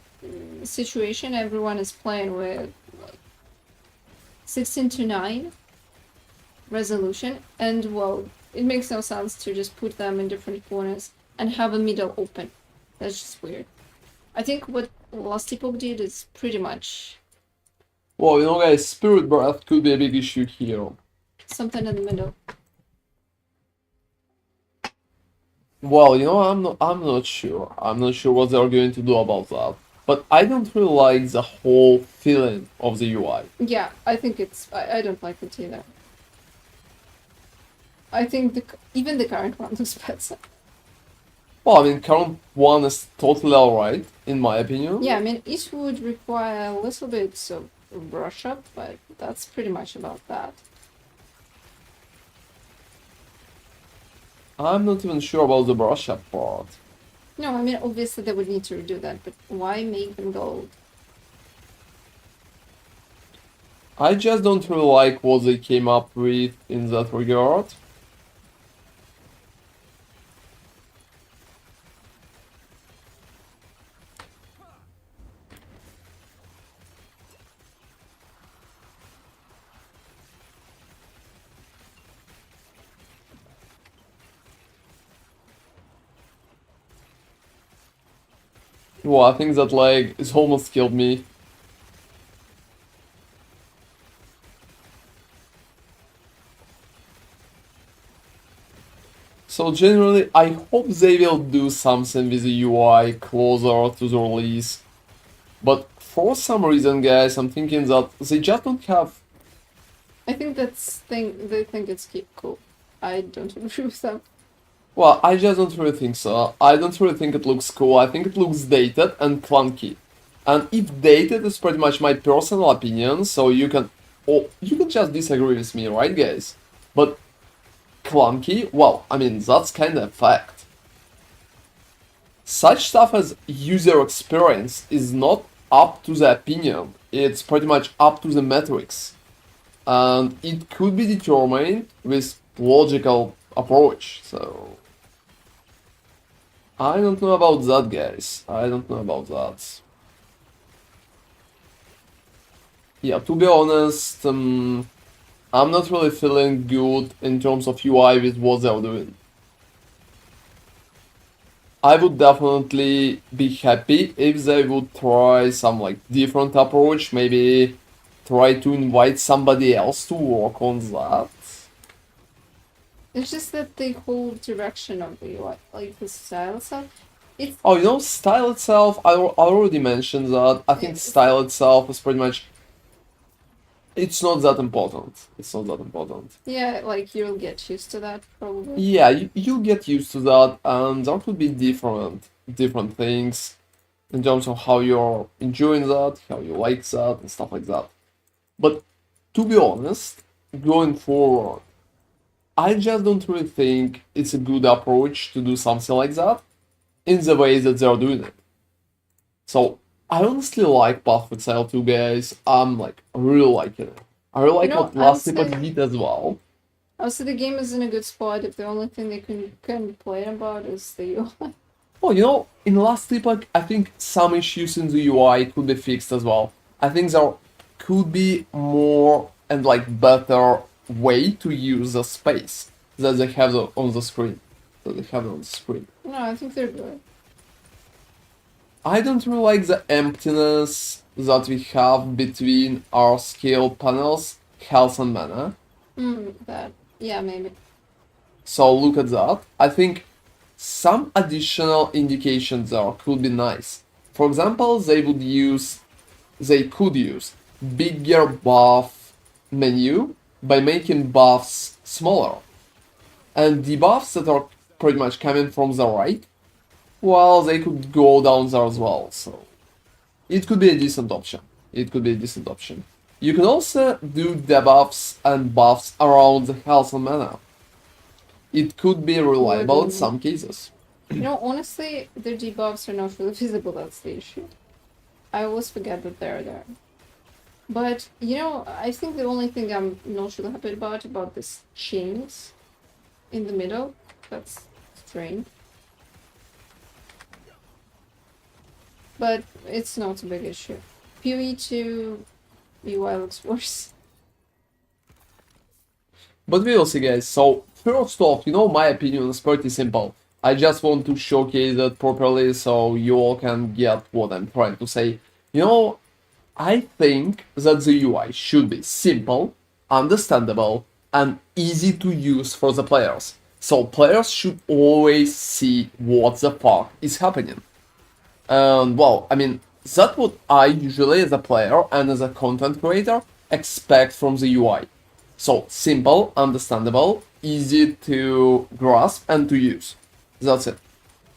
situation, everyone is playing with like 16:9 resolution, and well, it makes no sense to just put them in different corners and have a middle open. That's just weird. I think what Last Epoch did is pretty much Well, you know, guys, Spirit Breath could be a big issue here. something in the middle. Well, you know, I'm not sure. I'm not sure what they're going to do about that. But I don't really like the whole feeling of the UI. Yeah, I think I don't like it either. I think even the current one looks better. Well, I mean, current one is totally alright, in my opinion. Yeah, I mean, it would require a little bit of brush up, but that's pretty much about that. I'm not even sure about the brush up part. No, I mean, obviously they would need to redo that, but why make them gold? I just don't really like what they came up with in that regard. Well, I think that leg is almost killed me. So generally, I hope they will do something with the UI closer to the release. But for some reason, guys, I'm thinking that they just don't have... I think they think it's cool. I don't agree with them. Well, I just don't really think so. I don't really think it looks cool. I think it looks dated and clunky. And if dated is pretty much my personal opinion, so you can... Oh, you can just disagree with me, right, guys? But clunky, well, I mean, that's kinda a fact. Such stuff as user experience is not up to the opinion, it's pretty much up to the metrics. And it could be determined with logical approach, so... I don't know about that, guys. I don't know about that. Yeah, to be honest, I'm not really feeling good in terms of UI with what they're doing. I would definitely be happy if they would try some like different approach, maybe try to invite somebody else to work on that. It's just that the whole direction of the UI, like the style itself, it's Oh, you know, style itself, I already mentioned that. I think style itself is pretty much... It's not that important. It's not that important. yeah, like you'll get used to that probably. Yeah, you'll get used to that, and that would be different things in terms of how you're enjoying that, how you like that, and stuff like that. But to be honest, going forward, I just don't really think it's a good approach to do something like that in the way that they're doing it. So I honestly like Path of Exile 2, guys. I'm like really liking it. I really like You know, what Last I would Epoch say- did as well. Also, the game is in a good spot if the only thing they can complain about is the UI. Well, you know, in Last Epoch, I think some issues in the UI could be fixed as well. I think there could be more and like better way to use the space that they have on the screen. That they have on the screen. No, I think they're good. I don't really like the emptiness that we have between our skill panels, health and mana. That. Yeah, maybe. So look at that. I think some additional indications there could be nice. For example, they could use bigger buff menu by making buffs smaller. And debuffs that are pretty much coming from the right, well, they could go down there as well, so it could be a decent option. It could be a decent option. You can also do debuffs and buffs around the health and mana. It could be reliable in some cases. You know, honestly, the debuffs are not really visible, that's the issue. I always forget that they're there. But, you know, I think the only thing I'm not really happy about this chains in the middle, that's strange. But it's not a big issue. PoE2 UI looks worse. But we will see, guys. So, first off, you know, my opinion is pretty simple. I just want to showcase it properly so you all can get what I'm trying to say. You know, I think that the UI should be simple, understandable, and easy to use for the players. So players should always see what the fuck is happening. And well, I mean, that's what I usually as a player and as a content creator expect from the UI. So simple, understandable, easy to grasp and to use. That's it.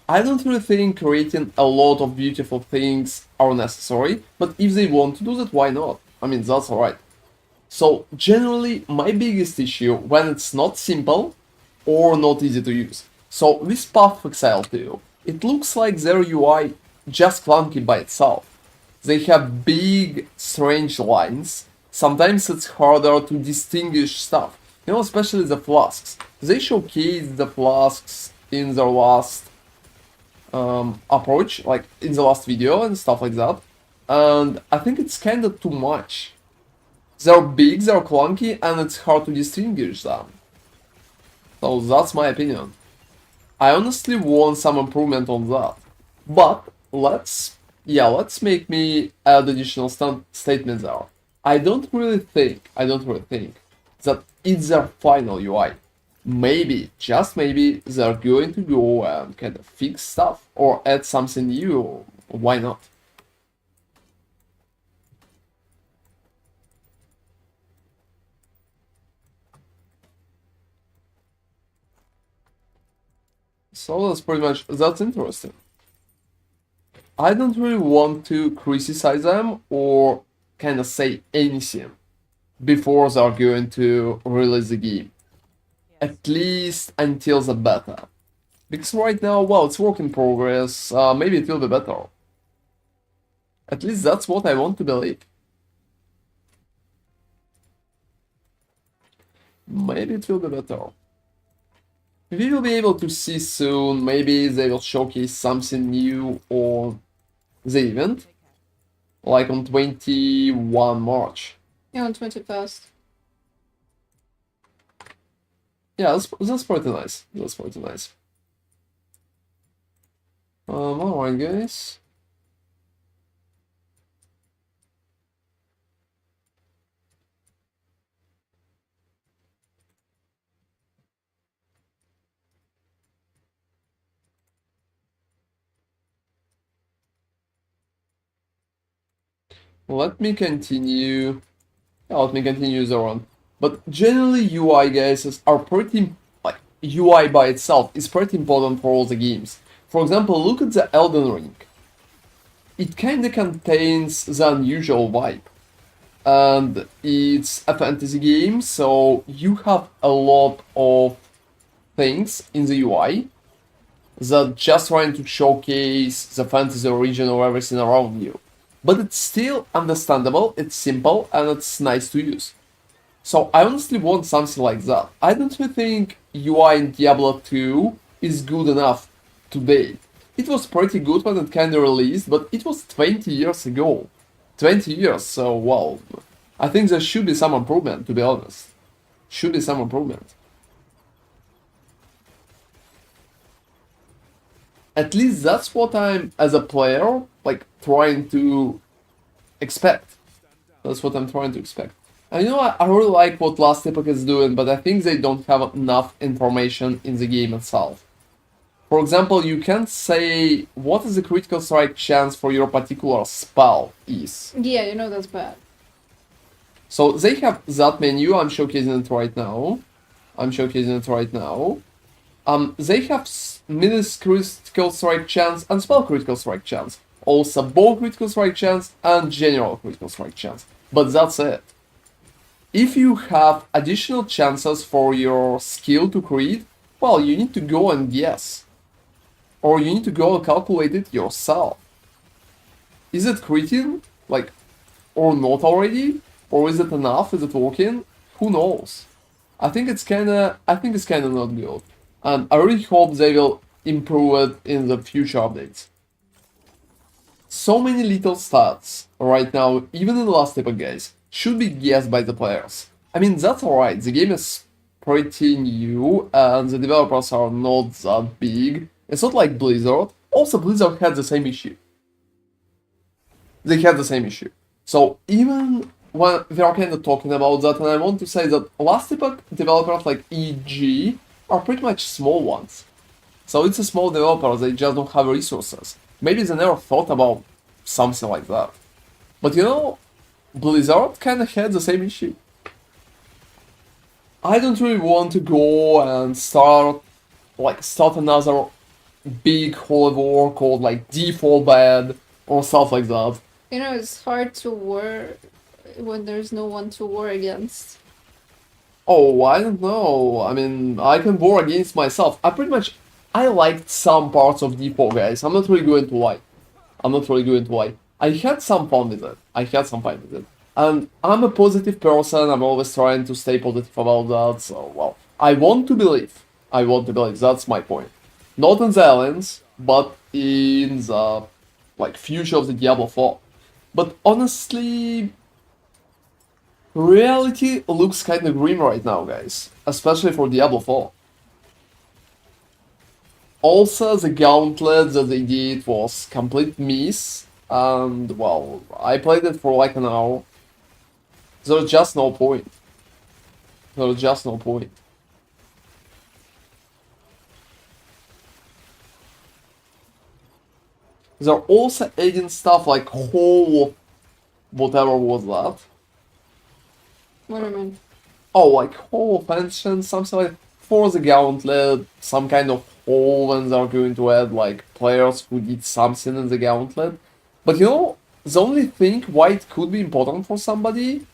I don't really think creating a lot of beautiful things are necessary, but if they want to do that, why not? I mean, that's alright. So generally, my biggest issue when it's not simple or not easy to use. So with Path of Exile 2, it looks like their UI just clunky by itself. They have big, strange lines. Sometimes it's harder to distinguish stuff. You know, especially the flasks. They showcased the flasks in their last approach, like in the last video and stuff like that. And I think it's kinda too much. They're big, they're clunky, and it's hard to distinguish them. So that's my opinion. I honestly want some improvement on that. But let's make me add additional statements there. I don't really think that it's their final UI. Maybe, just maybe, they're going to go and kind of fix stuff or add something new. Why not? So that's interesting. I don't really want to criticize them or kind of say anything before they're going to release the game. At least until the beta. Because right now, well, it's work in progress, maybe it will be better. At least that's what I want to believe. Maybe it will be better. We will be able to see soon, maybe they will showcase something new on the event. Like on 21 March. Yeah, on 21st. Yeah, that's pretty nice. That's pretty nice. Alright, guys. Let me continue. Yeah, let me continue the run. But generally, UI guys are pretty like UI by itself is pretty important for all the games. For example, look at the Elden Ring. It kinda contains the unusual vibe. And it's a fantasy game, so you have a lot of things in the UI that just trying to showcase the fantasy origin or everything around you. But it's still understandable, it's simple, and it's nice to use. So I honestly want something like that. I don't really think UI in Diablo 2 is good enough today. It was pretty good when it kinda released, but it was 20 years ago. 20 years, so well, I think there should be some improvement, to be honest. Should be some improvement. At least that's what I'm, as a player, like, trying to expect. That's what I'm trying to expect. And you know, I really like what Last Epoch is doing, but I think they don't have enough information in the game itself. For example, you can't say what is the critical strike chance for your particular spell is. Yeah, you know that's bad. So they have that menu, I'm showcasing it right now. I'm showcasing it right now. They have minus critical strike chance and spell critical strike chance. Also bow critical strike chance and general critical strike chance. But that's it. If you have additional chances for your skill to crit, well, you need to go and guess. Or you need to go and calculate it yourself. Is it critting? Like, or not already? Or is it enough? Is it working? Who knows? I think it's kinda not good. And I really hope they will improve it in the future updates. So many little stats right now, even in the last Epoch, guys, should be guessed by the players. I mean, that's alright, the game is pretty new and the developers are not that big. It's not like Blizzard. Also, Blizzard had the same issue. They had the same issue. So even when we are kind of talking about that, and I want to say that last Epoch developers like EG are pretty much small ones. So it's a small developer, they just don't have resources. Maybe they never thought about something like that. But you know, Blizzard kinda had the same issue. I don't really want to go and start another big holy war called like default bad or stuff like that. You know, it's hard to war when there's no one to war against. Oh, I don't know. I mean, I can war against myself. I liked some parts of default, guys. I'm not really going to lie. I had some fun with it. And I'm a positive person. I'm always trying to stay positive about that. So, well, I want to believe. That's my point. Not in the aliens, but in the future of the Diablo 4. But honestly, reality looks kind of grim right now, guys. Especially for Diablo 4. Also, the gauntlet that they did was complete miss. And, well, I played it for like an hour. There's just no point. They're also adding stuff like whole... whatever was that. What do you mean? Oh, like whole pension, something like for the gauntlet, some kind of hole when they're going to add like players who did something in the gauntlet. But you know, the only thing why it could be important for somebody,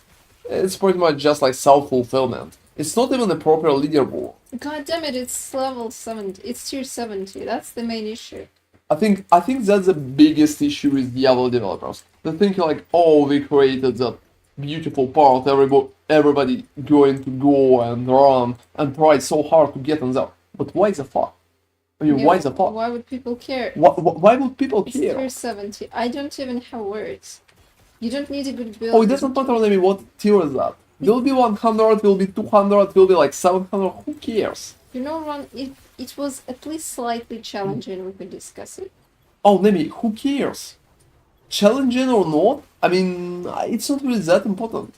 it's pretty much just like self-fulfillment. It's not even a proper leaderboard. God damn it, it's level 70. It's tier 70. That's the main issue. I think that's the biggest issue with Diablo developers. They think like, oh, we created that beautiful part, everybody going to go and run and try so hard to get on there. But why the fuck? I mean, Yeah, why the fuck? Why would people care? Why would people It's care? tier 70. I don't even have words. You don't need a good build. Oh, it doesn't matter on me what tier is that. Will be 100, will be 200, will be like 700, who cares? You know, Ron, if it was at least slightly challenging, we could discuss it. Oh, Nemi, who cares? Challenging or not, I mean, it's not really that important.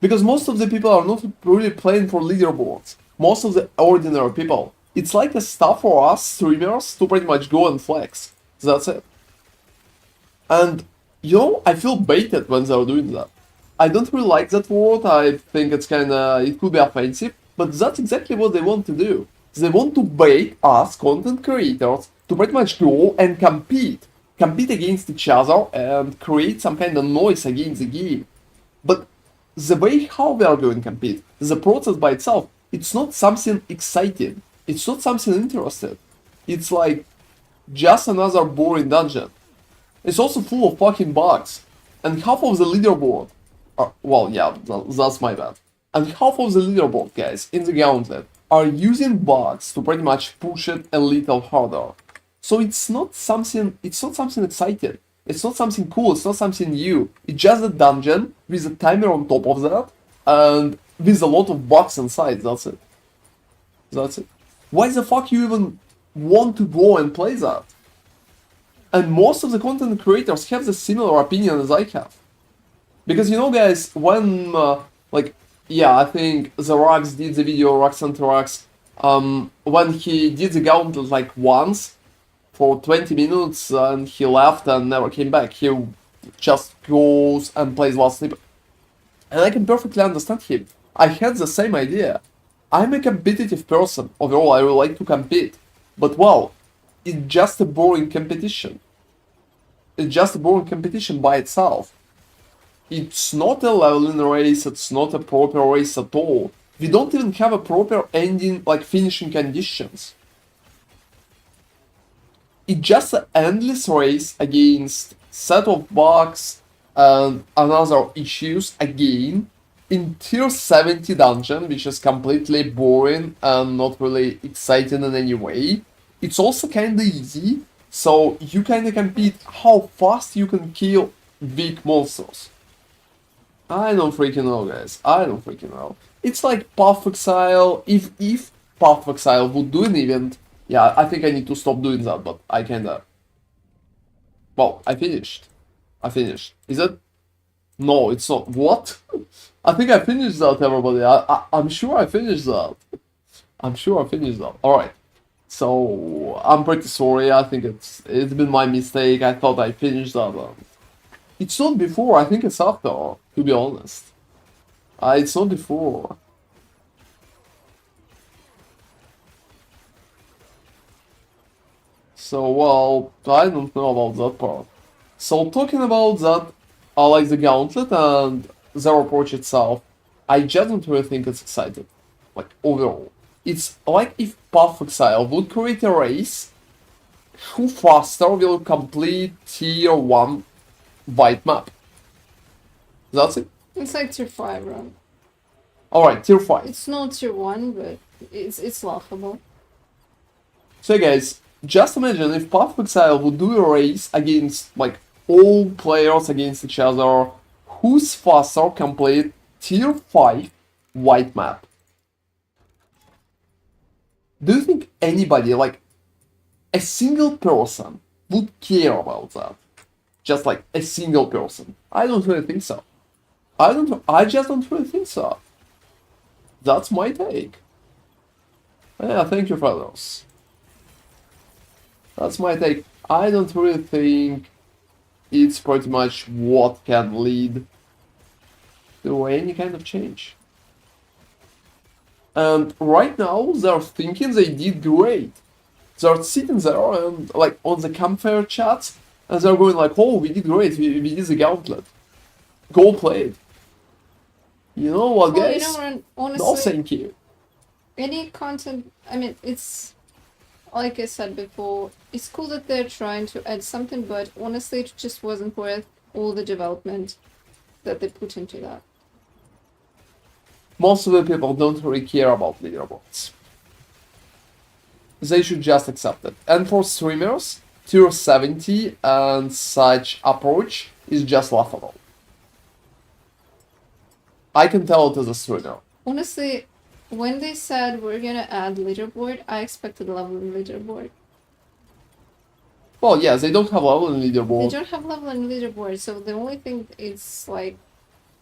Because most of the people are not really playing for leaderboards. Most of the ordinary people. It's like a stuff for us streamers to pretty much go and flex. That's it. And, you know, I feel baited when they're doing that. I don't really like that word, I think it could be offensive, but that's exactly what they want to do. They want to bait us, content creators, to pretty much go and compete against each other and create some kind of noise against the game. But the way how we are going to compete, the process by itself, it's not something exciting. It's not something interesting. It's like just another boring dungeon. It's also full of fucking bugs. And half of the leaderboard, well, yeah, that's my bad. And half of the leaderboard guys in the gauntlet are using bugs to pretty much push it a little harder. So it's not something exciting. It's not something cool, it's not something new. It's just a dungeon with a timer on top of that and with a lot of bugs inside, that's it. Why the fuck you even want to go and play that? And most of the content creators have the similar opinion as I have. Because you know guys, when I think the Rax did the video, Rax and Rax, when he did the gauntlet like once, for 20 minutes and he left and never came back. He just goes and plays while sleeping. And I can perfectly understand him. I had the same idea. I'm a competitive person. Overall, I would like to compete. But well, it's just a boring competition. It's just a boring competition by itself. It's not a leveling race, it's not a proper race at all. We don't even have a proper ending, like finishing conditions. It's just an endless race against set of bugs and another issues again in tier 70 dungeon, which is completely boring and not really exciting in any way. It's also kinda easy, so you kinda compete how fast you can kill weak monsters. I don't freaking know, guys. I don't freaking know. It's like Path of Exile. If Path of Exile would do an event, yeah, I think I need to stop doing that. But I kinda. Well, I finished. I finished. Is it? No, it's not. What? I think I finished that, everybody. I'm sure I finished that. I'm sure I finished that. All right. So I'm pretty sorry. I think it's been my mistake. I thought I finished that. It's not before. I think it's after. To be honest, it's not before. So well, I don't know about that part. So talking about that, I like the gauntlet and the approach itself. I just don't really think it's exciting. Like overall, it's like if Path of Exile would create a race, who faster will complete tier 1 white map. That's it. It's like tier 5 run. Alright, tier 5. It's not tier 1, but it's laughable. So guys, just imagine if Path of Exile would do a race against like all players against each other, who's faster complete tier 5 white map. Do you think anybody, like a single person, would care about that? Just like a single person? I don't really think so. I just don't really think so. That's my take. Yeah, thank you, fellows. That's my take. I don't really think it's pretty much what can lead to any kind of change. And right now, they're thinking they did great. They're sitting there and like on the campfire chats, and they're going like, "Oh, we did great. We did the gauntlet. Go play it." You know what, Well, guys? you know, honestly, No, thank you. any content, I mean, it's like I said before, it's cool that they're trying to add something, but honestly, it just wasn't worth all the development that they put into that. Most of the people don't really care about leaderboards. They should just accept it. And for streamers, tier 70 and such approach is just laughable. I can tell it as a streamer. Honestly, when they said we're gonna add leaderboard, I expected leveling leaderboard. Well, yes, they don't have level in They leaderboard. don't have leveling leaderboard, so the only thing is like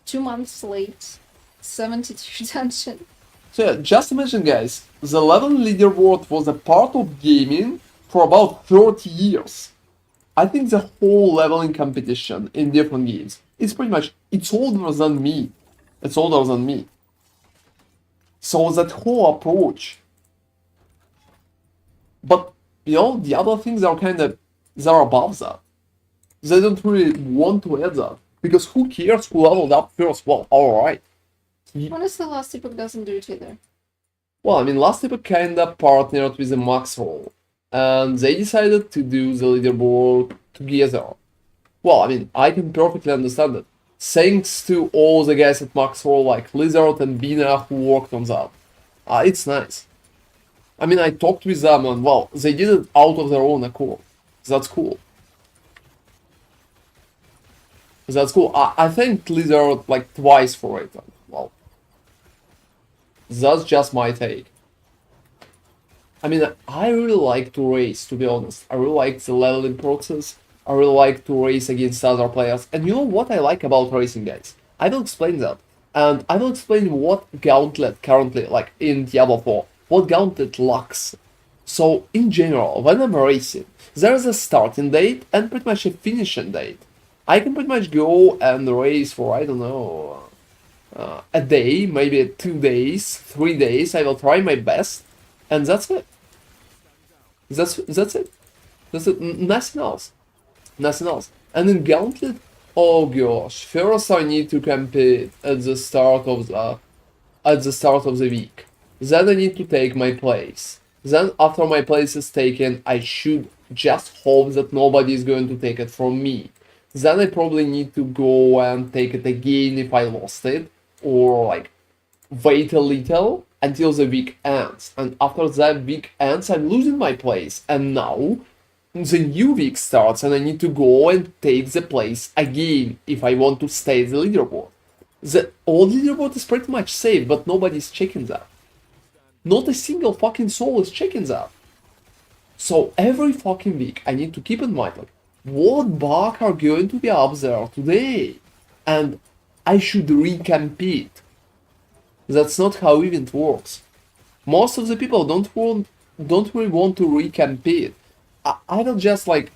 2 months late, 72 dungeon. So yeah, just imagine, guys, the level leaderboard was a part of gaming for about 30 years. I think the whole leveling competition in different games is pretty much, it's older than me. It's older than me. So that whole approach. But, you know, the other things are kind of, they're above that. They don't really want to add that. Because who cares who leveled up first? Well, alright. Honestly, Last Epoch doesn't do it either. Well, I mean, Last Epoch kinda partnered with the Maxwell, and they decided to do the leaderboard together. Well, I mean, I can perfectly understand it. Thanks to all the guys at Maxwell, like Lizard and Bina, who worked on that. It's nice. I mean, I talked with them, and well, they did it out of their own accord. That's cool. That's cool. I thanked Lizard like twice for it. Well, that's just my take. I mean, I really like to race, to be honest. I really like the leveling process. I really like to race against other players. And you know what I like about racing, guys? I will explain that. And I will explain what Gauntlet currently, like in Diablo 4, what Gauntlet lacks. So, in general, when I'm racing, there is a starting date and pretty much a finishing date. I can pretty much go and race for, I don't know, a day, maybe 2 days, 3 days. I will try my best, and that's it. That's it. That's it. Nothing else. Nothing else. And in Gauntlet, oh gosh, first I need to compete at the start of the week. Then I need to take my place. Then after my place is taken, I should just hope that nobody is going to take it from me. Then I probably need to go and take it again if I lost it, or like wait a little until the week ends. And after that week ends, I'm losing my place. And now the new week starts and I need to go and take the place again if I want to stay the leaderboard. The old leaderboard is pretty much safe, but nobody's checking that. Not a single fucking soul is checking that. So every fucking week I need to keep in mind, like, what bug are going to be up there today? And I should recompete. That's not how event works. Most of the people don't really want to recompete. I will just like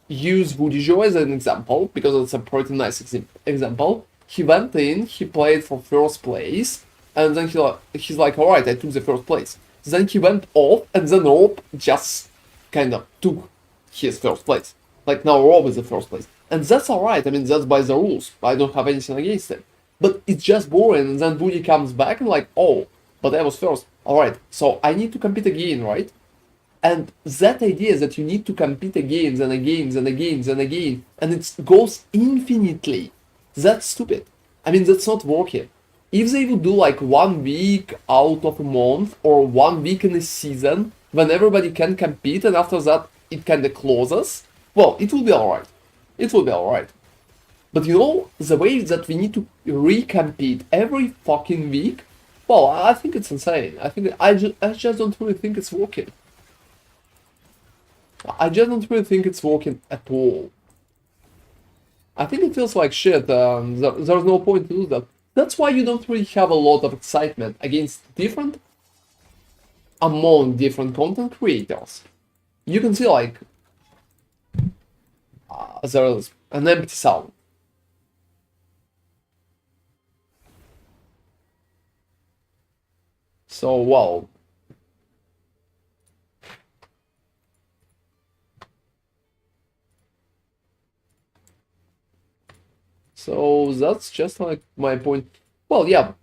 use Woody Joe as an example because it's a pretty nice example. He went in, he played for first place, and then he's like, all right, I took the first place. Then he went off, and then Rob just kind of took his first place. Like now Rob is the first place, and that's all right. I mean that's by the rules. I don't have anything against it. But it's just boring, and then Woody comes back and like, oh, but I was first. All right, so I need to compete again, right? And that idea that you need to compete again and again and again and again, and it goes infinitely, that's stupid. I mean, that's not working. If they would do like 1 week out of a month or 1 week in a season when everybody can compete and after that it kind of closes, well, it will be alright. It will be alright. But you know, the way that we need to recompete every fucking week, well, I think it's insane. I just don't really think it's working. I just don't really think it's working at all. I think it feels like shit, there's no point to do that. That's why you don't really have a lot of excitement among different content creators. You can see like, there's an empty sound. So, well, so that's just like my point. Well, yeah,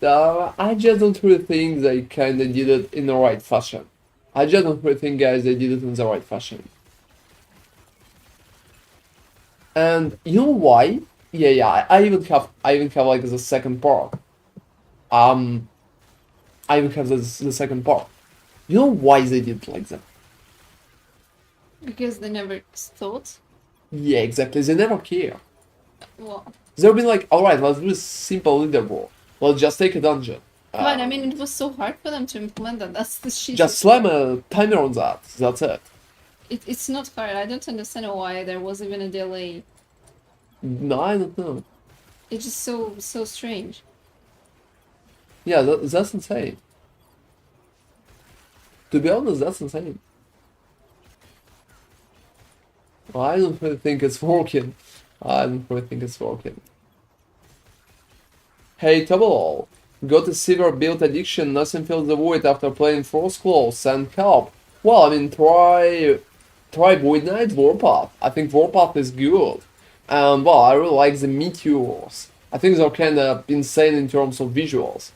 I just don't really think they kind of did it in the right fashion. I just don't really think, guys, they did it in the right fashion. And you know why? Yeah, I even have like the second part. I even have the second part. You know why they did it like that? Because they never thought. Yeah, exactly. They never care. Well, They've been like, alright, let's do a simple leaderboard. Let's just take a dungeon. but I mean, it was so hard for them to implement that. That's the shit. Just slam a timer on that. That's it. It's not hard. I don't understand why there was even a delay. No, I don't know. It's just so strange. Yeah, that's insane. To be honest, that's insane. I don't really think it's working. I don't really think it's working. Hey, Tubble, got a severe build addiction, nothing fills the void after playing Force Claw, send help. Well, I mean, try Void Knight Warpath. I think Warpath is good. And, well, I really like the meteors. I think they're kind of insane in terms of visuals.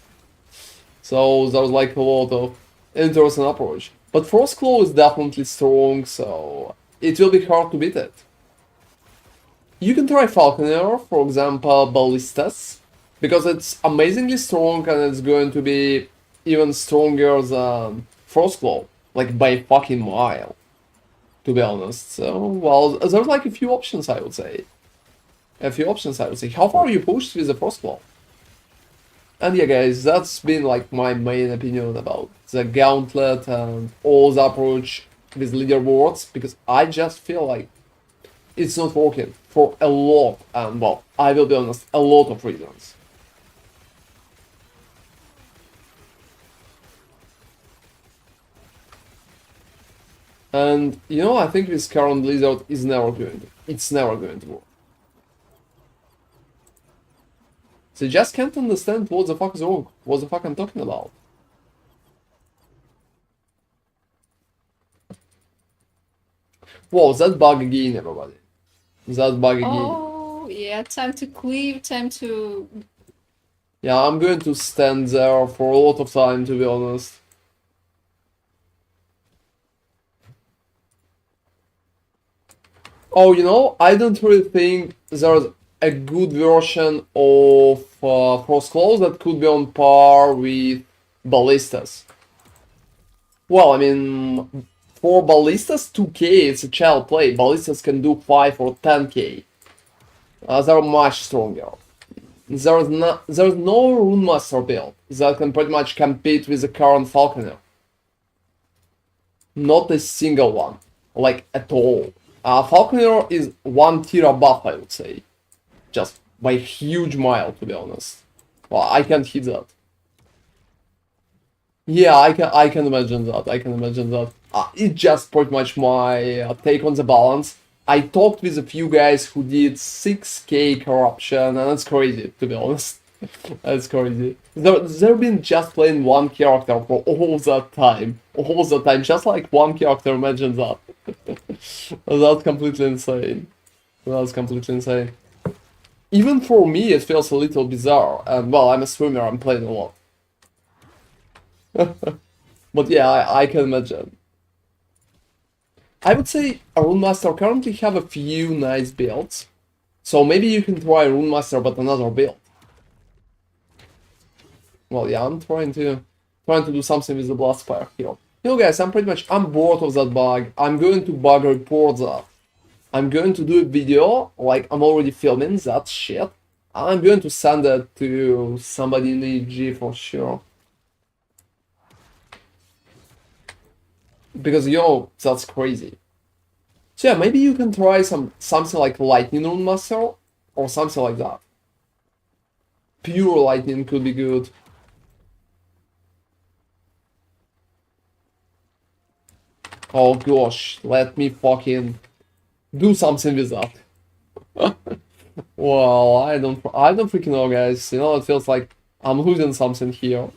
So there's like a lot of interesting approach. But Force Claw is definitely strong, so it will be hard to beat it. You can try Falconer, for example, Ballistas, because it's amazingly strong and it's going to be even stronger than Force Claw, like by fucking mile, to be honest. So, well, there's like a few options, I would say. How far are you pushed with the Force Claw? And yeah, guys, that's been like my main opinion about the Gauntlet and all the approach with leaderboards, because I just feel like it's not working for a lot, and well, I will be honest, a lot of reasons. And you know, I think this current Blizzard it's never going to work. They just can't understand what the fuck is wrong, what the fuck I'm talking about. Whoa, that bug again, everybody. That bug again. Oh, yeah, time to cleave, time to... Yeah, I'm going to stand there for a lot of time, to be honest. Oh, you know, I don't really think there's a good version of Frost Claws that could be on par with Ballistas. Well, I mean, for Ballistas, 2k it's a child play. Ballistas can do 5 or 10k. They're much stronger. There's no Rune Master build that can pretty much compete with the current Falconer. Not a single one. Like, at all. Falconer is 1 tier above, I would say. Just by a huge mile, to be honest. Well, I can't hit that. Yeah, I can imagine that. I can imagine that. It's just pretty much my take on the balance. I talked with a few guys who did 6k corruption, and that's crazy, to be honest. That's crazy. They've been just playing one character for all that time. All the time, just like one character, imagine that. That's completely insane. That's completely insane. Even for me, it feels a little bizarre. And well, I'm a swimmer, I'm playing a lot. But yeah, I can imagine. I would say a Rune Master currently have a few nice builds. So maybe you can try Rune Master but another build. Well, yeah, I'm trying to do something with the Blast Spire here. You know, guys, I'm bored of that bug. I'm going to bug report that. I'm going to do a video, like I'm already filming that shit. I'm going to send it to somebody in EG for sure. Because, yo, that's crazy. So yeah, maybe you can try something like Lightning Rune Master, or something like that. Pure Lightning could be good. Oh gosh, let me fucking do something with that. Well, I don't freaking know, guys. You know, it feels like I'm losing something here.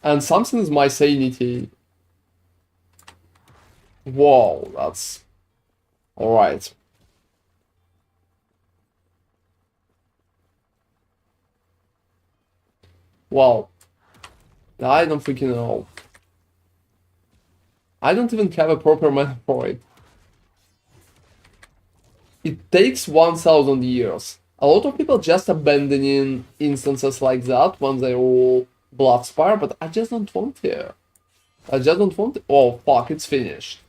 And something is my sanity. Whoa, that's... Alright. Well, I don't freaking know. I don't even have a proper mana for it. It takes 1000 years. A lot of people just abandoning instances like that when they're all Bloodspire, but I just don't want to. I just don't want to. Oh fuck, it's finished.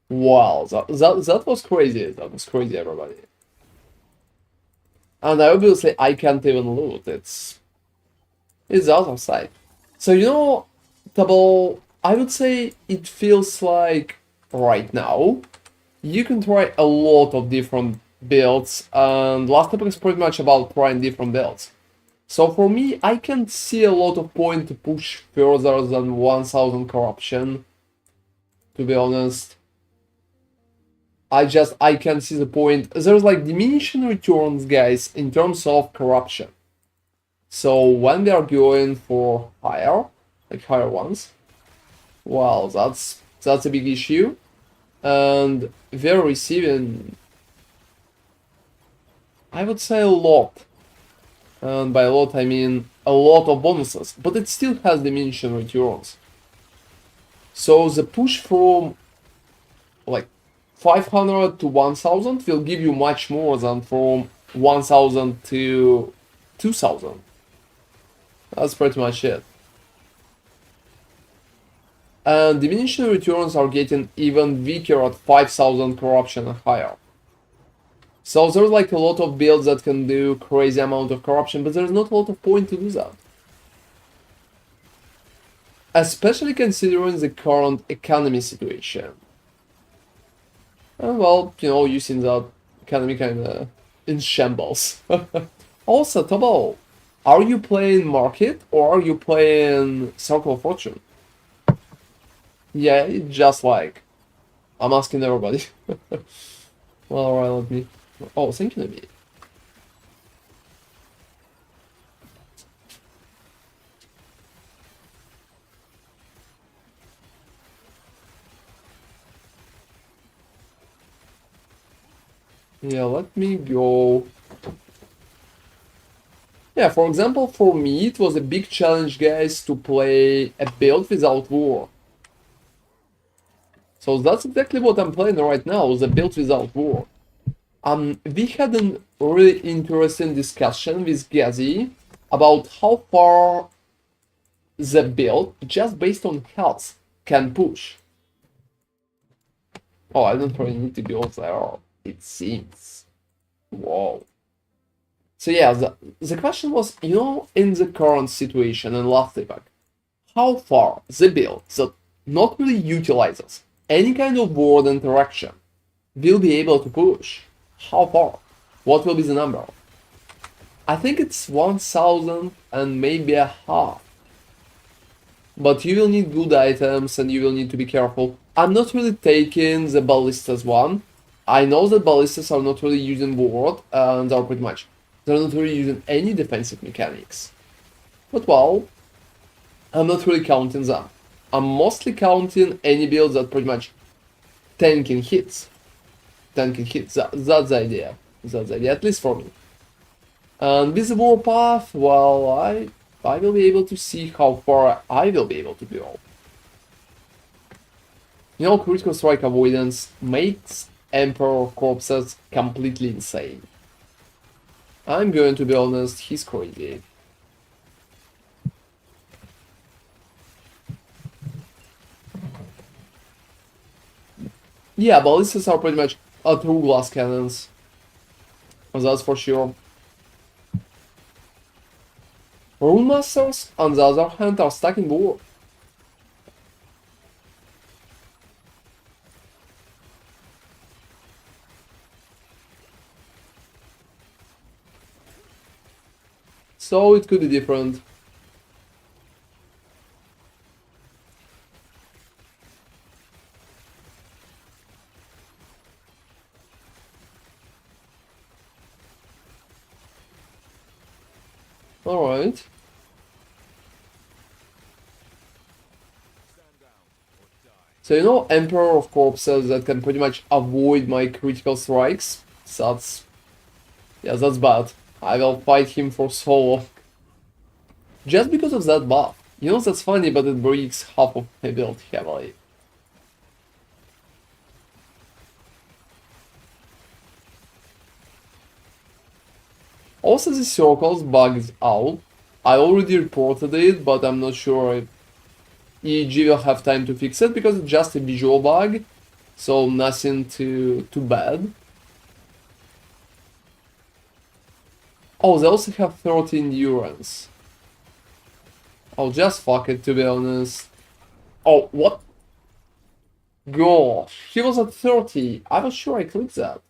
Wow, that was crazy. That was crazy, everybody. And obviously I can't even loot. It's the other side. So you know, Double, I would say it feels like right now you can try a lot of different builds, and last topic is pretty much about trying different builds. So for me, I can't see a lot of point to push further than 1000 corruption, to be honest. I can't see the point. There's like diminishing returns, guys, in terms of corruption. So when we are going for higher, like higher ones, well, that's a big issue. And they're receiving, I would say, a lot. And by a lot, I mean a lot of bonuses. But it still has diminishing returns. So the push from like 500 to 1000 will give you much more than from 1000 to 2000. That's pretty much it. And diminishing returns are getting even weaker at 5000 corruption and higher. So there's like a lot of builds that can do crazy amount of corruption, but there's not a lot of point to do that. Especially considering the current economy situation. And well, you know, you seen that economy kinda in shambles. Also, Tobo, are you playing Market or are you playing Circle of Fortune? Yeah, it's just like, I'm asking everybody. Well, alright, let me... Oh, thank you, Nabi. Yeah, let me go. Yeah, for example, for me, it was a big challenge, guys, to play a build without war. So that's exactly what I'm playing right now, the build without war. We had a really interesting discussion with Gazi about how far the build, just based on health, can push. Oh, I don't really need to go there, it seems. Whoa. So yeah, the question was, in the current situation in last epoch, how far the build that not really utilizes any kind of word interaction will be able to push? How far? What will be the number? I think it's 1000 and maybe a half. But you will need good items and you will need to be careful. I'm not really taking the ballistas one. I know that ballistas are not really using ward and are pretty much. They're not really using any defensive mechanics. But well, I'm not really counting them. I'm mostly counting any builds that pretty much tanking hits. Tanking hits, that's the idea. That's the idea, at least for me. And with the warpath, well, I will be able to see how far I will be able to go. Critical strike avoidance makes Emperor corpses completely insane. I'm going to be honest, he's crazy. Yeah, ballistas are pretty much true glass cannons. That's for sure. Rune Masters, on the other hand, are stacking war. So it could be different. Alright. So Emperor of Corpses that can pretty much avoid my critical strikes. That's bad. I will fight him for so long. Just because of that buff. That's funny, but it breaks half of my build heavily. Also, the circles bug is out. I already reported it, but I'm not sure if EG will have time to fix it because it's just a visual bug, so nothing too bad. Oh, they also have 30 endurance. I'll just fuck it, to be honest. Oh, what? Gosh, he was at 30. I was sure I clicked that.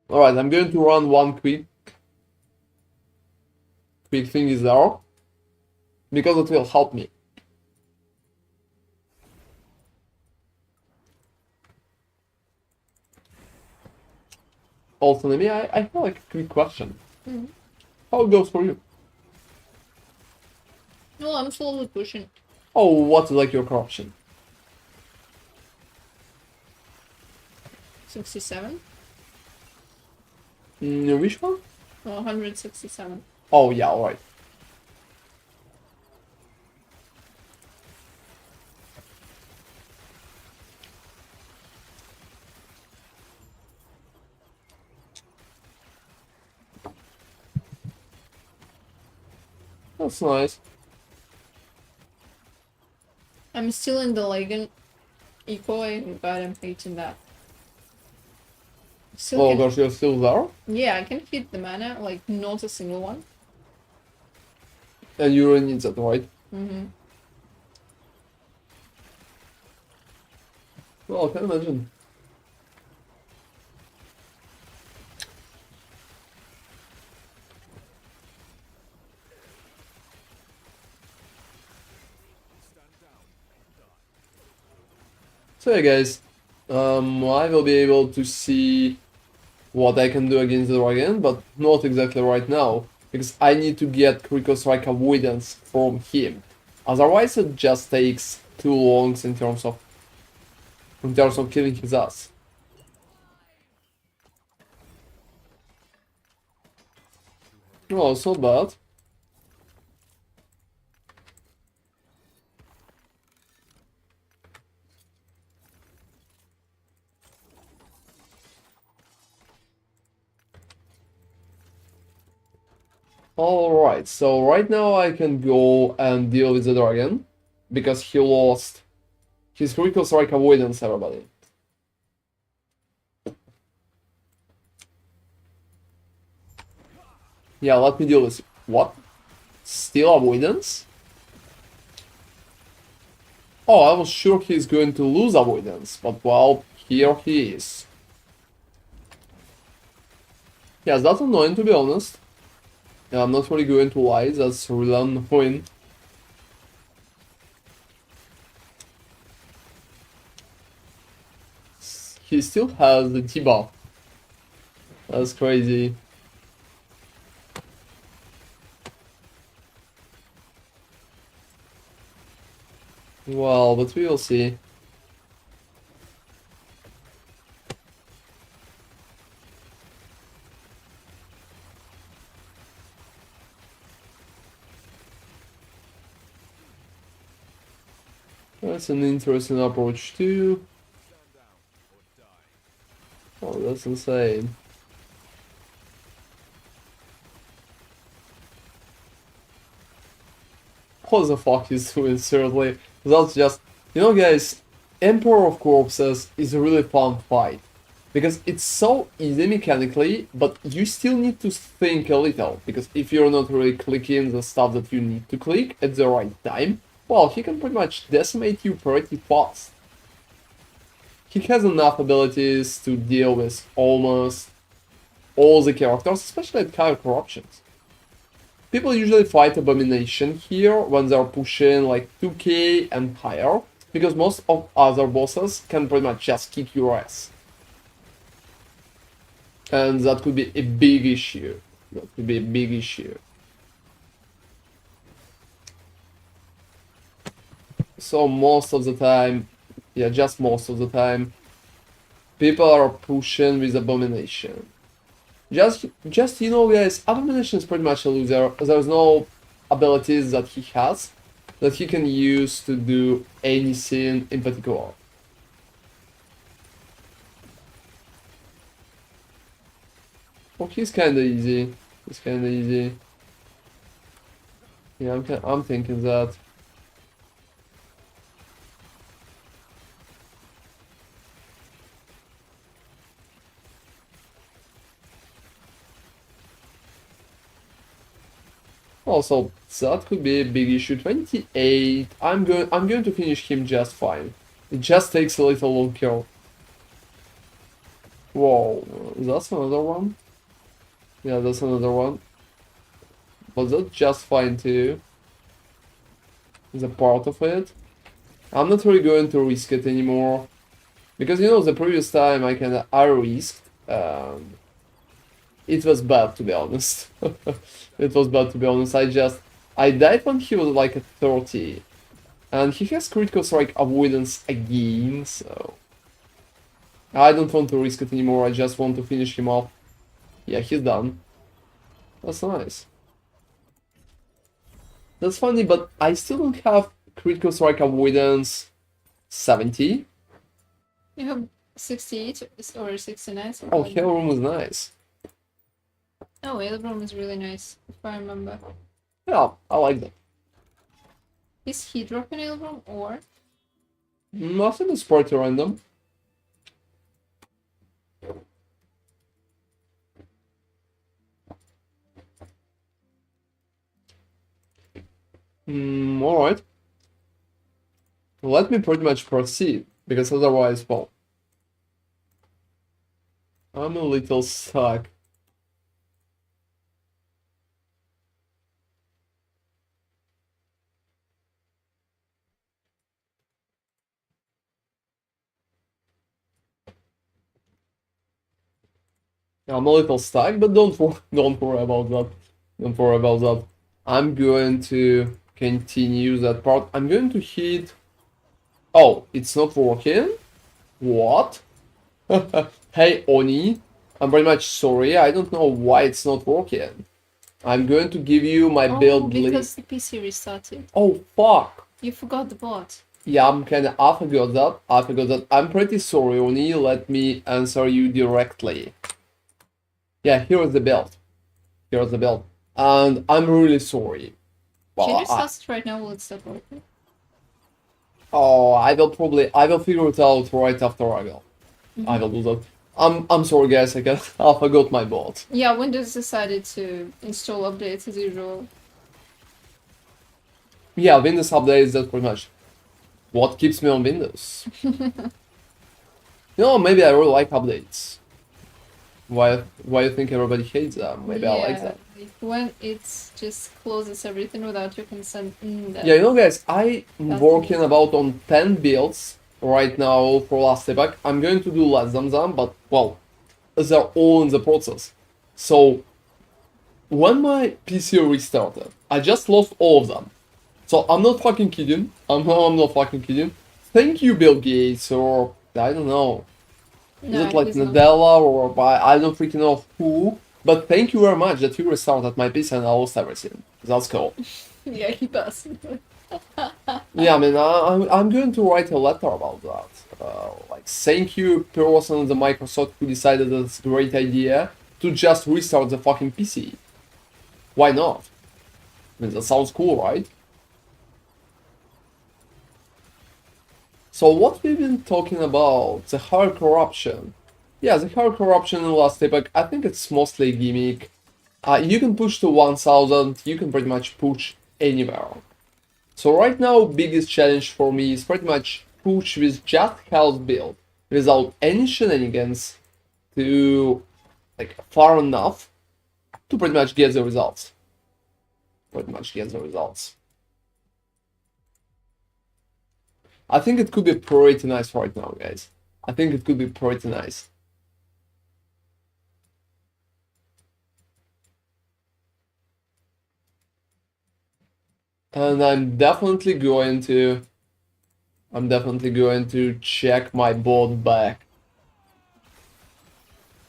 Alright, I'm going to run one quick thing is there. Because it will help me. Also, Nemi, I have like a quick question. How it goes for you? No, I'm slowly pushing. Oh, what's like your corruption? 67? Which one? 167. Oh, yeah, alright. That's nice. I'm still in the Legan Eco, but I'm hating that. Still Oh can... gosh, you're still there? Yeah, I can hit the mana, like not a single one. And you really need that, right? Well, I can imagine. So yeah, guys, I will be able to see what I can do against the dragon, but not exactly right now, because I need to get critical strike avoidance from him. Otherwise, it just takes too long in terms of killing his ass. Oh, it's not bad. Alright, so right now I can go and deal with the dragon, because he lost his critical strike avoidance, everybody. Yeah, let me deal with... What? Still avoidance? Oh, I was sure he's going to lose avoidance, but well, here he is. Yes, that's annoying, to be honest. Yeah, I'm not really going to lie, that's really annoying. He still has the debuff. That's crazy. Well, but we will see. That's an interesting approach too. Oh, that's insane. What the fuck is doing, seriously? That's just... You know, guys, Emperor of Corpses is a really fun fight. Because it's so easy mechanically, but you still need to think a little. Because if you're not really clicking the stuff that you need to click at the right time, well, he can pretty much decimate you pretty fast. He has enough abilities to deal with almost all the characters, especially at higher corruptions. People usually fight Abomination here when they're pushing like 2k and higher, because most of other bosses can pretty much just kick your ass. And that could be a big issue. That could be a big issue. So most of the time, yeah, just most of the time, people are pushing with Abomination. Just you know, guys, Abomination is pretty much a loser. There's no abilities that he has that he can use to do anything in particular. Oh, he's kinda easy. He's kinda easy. Yeah, I'm thinking that. Also, that could be a big issue. 28. I'm going to finish him just fine. It just takes a little longer. Whoa, that's another one. Yeah, that's another one. But that's just fine too. It's a part of it. I'm not really going to risk it anymore. Because you know, the previous time I risked. It was bad, to be honest. It was bad, to be honest. I died when he was like at 30. And he has critical strike avoidance again, so... I don't want to risk it anymore, I just want to finish him off. Yeah, he's done. That's nice. That's funny, but I still don't have critical strike avoidance 70. You have 68 or 69, something Oh, like that. Hellroom is nice. Oh, Edelbrom is really nice, if I remember. Yeah, I like that. Is he dropping Edelbrom or? I think it's pretty random. Alright. Let me pretty much proceed, because otherwise, well, I'm a little stuck. I'm a little stuck, but don't worry about that. Don't worry about that. I'm going to continue that part. I'm going to hit. Oh, it's not working. What? Hey Oni, I'm very much sorry. I don't know why it's not working. I'm going to give you my Oh, build because the PC restarted. Oh fuck. You forgot the bot. Yeah, I forgot that. I forgot that. I'm pretty sorry, Oni. Let me answer you directly. Yeah, here's the build. Here's the build. And I'm really sorry. Can you Well, restart it right now? Will it stop working? oh, I will figure it out right after I will. I will do that. I'm sorry guys, I forgot my bot. Yeah, Windows decided to install updates as usual. Yeah, Windows updates, that's pretty much what keeps me on Windows. Maybe I really like updates. Why you think everybody hates them? Maybe I like them. Like when it just closes everything without your consent. Yeah, guys, I'm That's working amazing. about on 10 builds right now for last epoch. I'm going to do less than them, but well, they're all in the process. So when my PC restarted, I just lost all of them. So I'm not fucking kidding. I'm not fucking kidding. Thank you, Bill Gates, or I don't know. Is No, it like he's not. Nadella or by I don't freaking know who? But thank you very much that you restarted my PC and I lost everything. That's cool. Yeah, he passed. Yeah, I mean, I'm going to write a letter about that. Like, thank you, person in the Microsoft who decided that it's a great idea to just restart the fucking PC. Why not? I mean, that sounds cool, right? So what we've been talking about, the hard corruption. Yeah, the hard corruption in last epoch, I think it's mostly a gimmick. You can push to 1000, you can pretty much push anywhere. So right now, biggest challenge for me is pretty much push with just health build, without any shenanigans, to like far enough to pretty much get the results. Pretty much get the results. I think it could be pretty nice right now, guys. I think it could be pretty nice. And I'm definitely going to check my board back.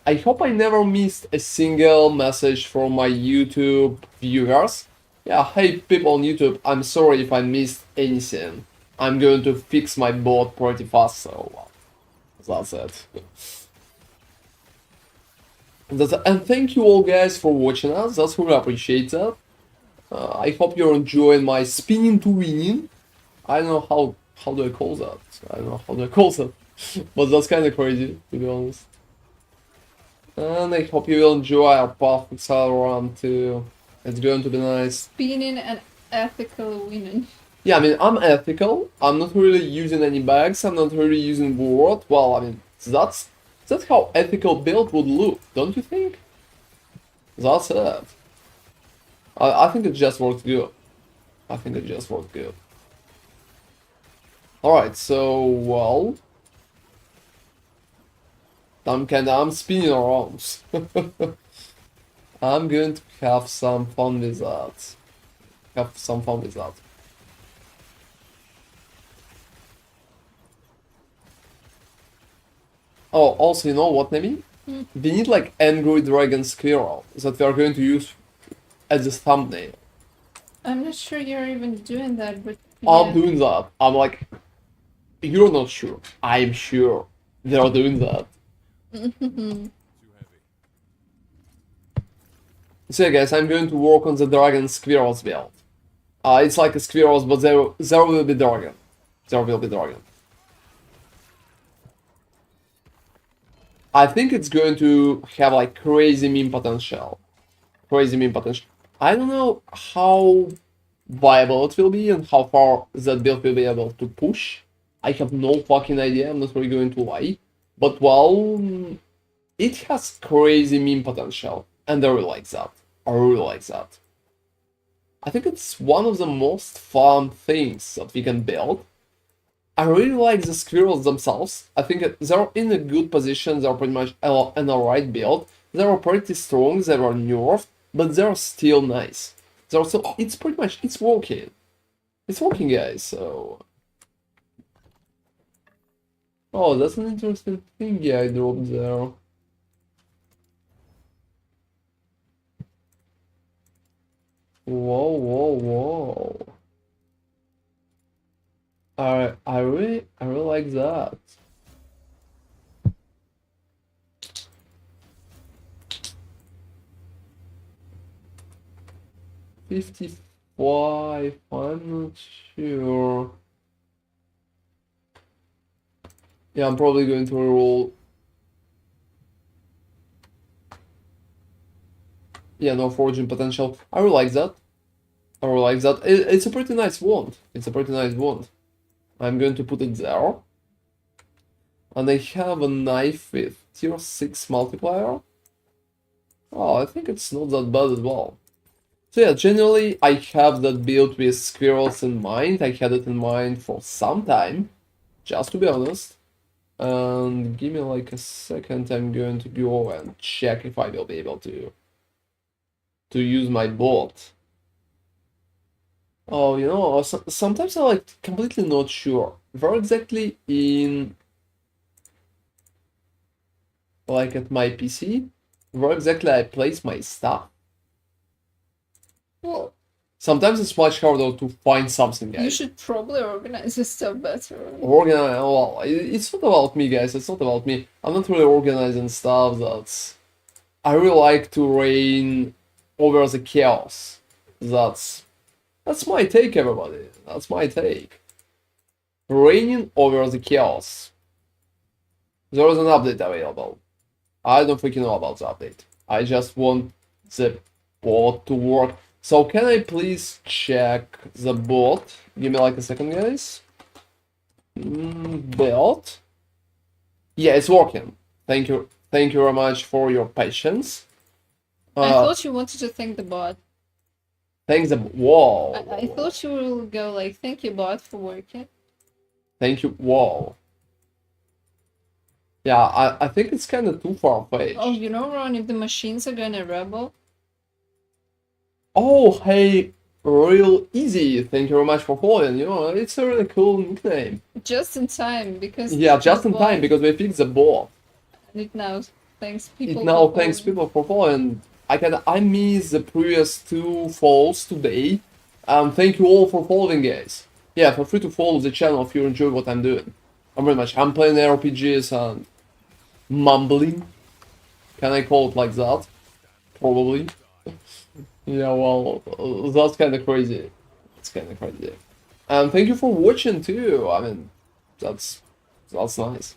I hope I never missed a single message from my YouTube viewers. Yeah, hey people on YouTube, I'm sorry if I missed anything. I'm going to fix my board pretty fast, so that's it. And thank you all guys for watching us, that's really appreciate that. I hope you're enjoying my spinning to winning. I don't know how do I call that? I don't know how do I call that, but that's kind of crazy to be honest. And I hope you will enjoy our path with Sauron too. It's going to be nice. Spinning and ethical winning. Yeah, I mean, I'm ethical. I'm not really using any bags. I'm not really using word. Well, I mean, that's how ethical build would look, don't you think? That's it. I think it just worked good. I think it just worked good. Alright, so, well... I'm spinning around. I'm going to have some fun with that. Oh, also, you know what, Nemi? We need like angry dragon squirrel that we are going to use as a thumbnail. I'm not sure you're even doing that, but I'm doing that. I'm like, you're not sure. I'm sure they're doing that. So yeah, guys, I'm going to work on the dragon squirrels build. It's like a squirrels, but there will be dragon. There will be dragon. I think it's going to have like crazy meme potential. I don't know how viable it will be and how far that build will be able to push. I have no fucking idea, I'm not really going to lie. But well, it has crazy meme potential, and I really like that. I think it's one of the most fun things that we can build. I really like the squirrels themselves. I think they're in a good position, they're pretty much an alright build. They are pretty strong, they are nerfed, but they're still nice. They're still, it's pretty much, it's working. It's working, guys, so... Oh, that's an interesting thing, yeah, I dropped there. Whoa, whoa, whoa. I really like that. $55, I'm not sure. Yeah, I'm probably going to roll. Yeah, no forging potential. I really like that. I really like that. It's a pretty nice wand. It's a pretty nice wand. I'm going to put it there. And I have a knife with tier 6 multiplier. Oh, I think it's not that bad as well. So yeah, generally I have that build with squirrels in mind. I had it in mind for some time, just to be honest. And give me like a second, I'm going to go and check if I will be able to use my bot. Oh, you know, sometimes I'm like completely not sure where exactly in like at my PC, where exactly I place my stuff. Well, sometimes it's much harder to find something, guys. you should probably organize your stuff better. Organize, well, it's not about me, guys. It's not about me. I'm not really organizing stuff. I really like to reign over the chaos. That's my take, everybody. That's my take. Reigning over the chaos. There is an update available. I don't freaking know about the update. I just want the bot to work. So can I please check the bot? Give me like a second, guys. Bot. Yeah, it's working. Thank you very much for your patience. I thought you wanted to thank the bot. Thanks the whoa. I thought you will go like, thank you bot for working. Thank you. Whoa. Yeah, I think it's kind of too far-fetched. Oh, you know, Ron, if the machines are gonna rebel. Oh, hey, real easy. Thank you very much for following. You know, it's a really cool nickname. Just in time, because Yeah, just in time because we fixed the bot. It now thanks people. It now thanks people for following. I missed the previous 2 follows today. Thank you all for following, guys. Yeah, feel free to follow the channel if you enjoy what I'm doing. I'm playing RPGs and mumbling. Can I call it like that? Probably. Yeah, well, that's kind of crazy. It's kind of crazy. And thank you for watching too. I mean, that's nice.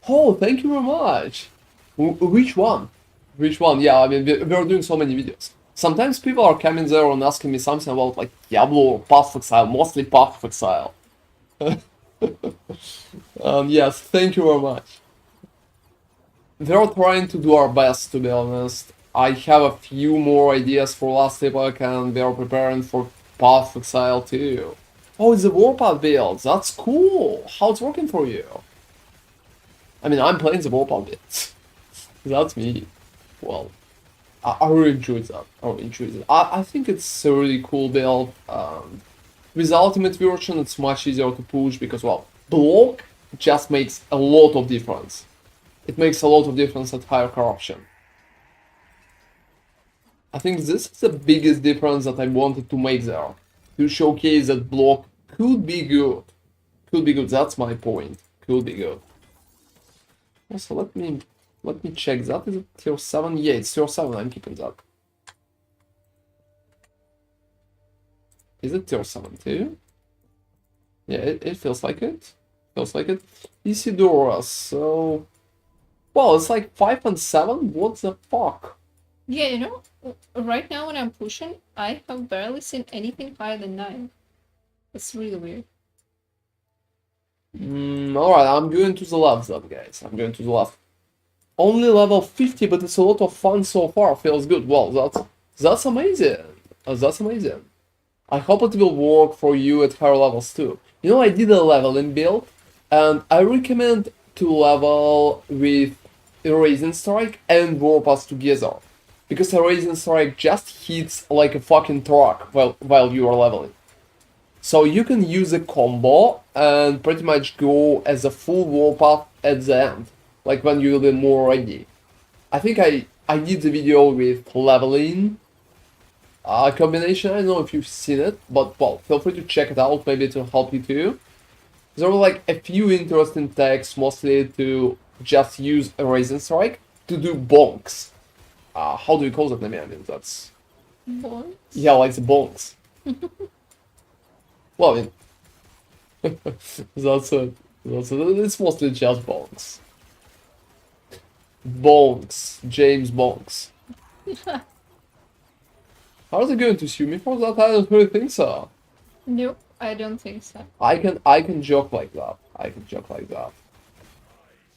Oh, thank you very much. Which one? Which one? Yeah, I mean, we're doing so many videos. Sometimes people are coming there and asking me something about like Diablo or Path of Exile, mostly Path of Exile. Yes, thank you very much. We're trying to do our best, to be honest. I have a few more ideas for Last Epoch and we're preparing for Path of Exile too. Oh, it's a Warpath build. That's cool. How it's working for you? I mean, I'm playing the Warpath build. That's me. Well, I really enjoyed that. I really enjoyed it. I think it's a really cool build. With the ultimate version, it's much easier to push because, well, block just makes a lot of difference. It makes a lot of difference at higher corruption. I think this is the biggest difference that I wanted to make there. To showcase that block could be good. Could be good, that's my point. Could be good. Also, let me check that. Is it tier 7? Yeah, it's tier 7, I'm keeping that. Is it tier 7 too? Yeah, it feels like it. Feels like it. Isidora, so... Well, it's like 5 and 7? What the fuck? Yeah, you know, right now when I'm pushing, I have barely seen anything higher than 9. It's really weird. Alright, I'm going to the left then, guys. I'm going to the left. Only level 50, but it's a lot of fun so far. Feels good. Well, that's amazing. That's amazing. I hope it will work for you at higher levels too. You know, I did a leveling build, and I recommend to level with Erasing Strike and Warpath together. Because Erasing Strike just hits like a fucking truck while you are leveling. So you can use a combo and pretty much go as a full Warpath at the end. Like when you'll be more ready. I think I did the video with leveling combination. I don't know if you've seen it, but well, feel free to check it out. Maybe it will help you too. There were like a few interesting techs, mostly to just use Erasing Strike to do bonks. How do you call that? I mean, that's Bonks? yeah, like the bonks. Well, I mean, that's it. That's it. It's mostly just bonks. Bonks, James Bonks. Are they going to sue me for that? I don't really think so. Nope, I don't think so. I can joke like that. I can joke like that.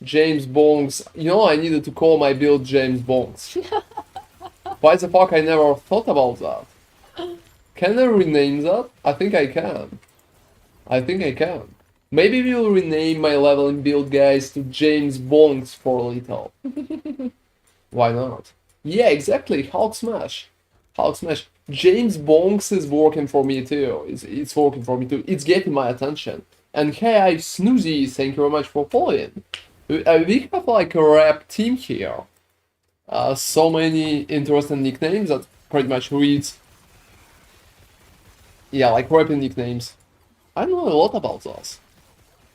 James Bonks. You know, I needed to call my build James Bonks. Why the fuck I never thought about that? Can I rename that? I think I can. I think I can. Maybe we'll rename my leveling build, guys, to James Bonks for a little. Why not? Yeah, exactly. Hulk Smash. Hulk Smash. James Bonks is working for me too. It's working for me too. It's getting my attention. And hey, Snoozy, thank you very much for following. We have like a rap team here. So many interesting nicknames that pretty much reads. Yeah, like rapping nicknames. I know a lot about those.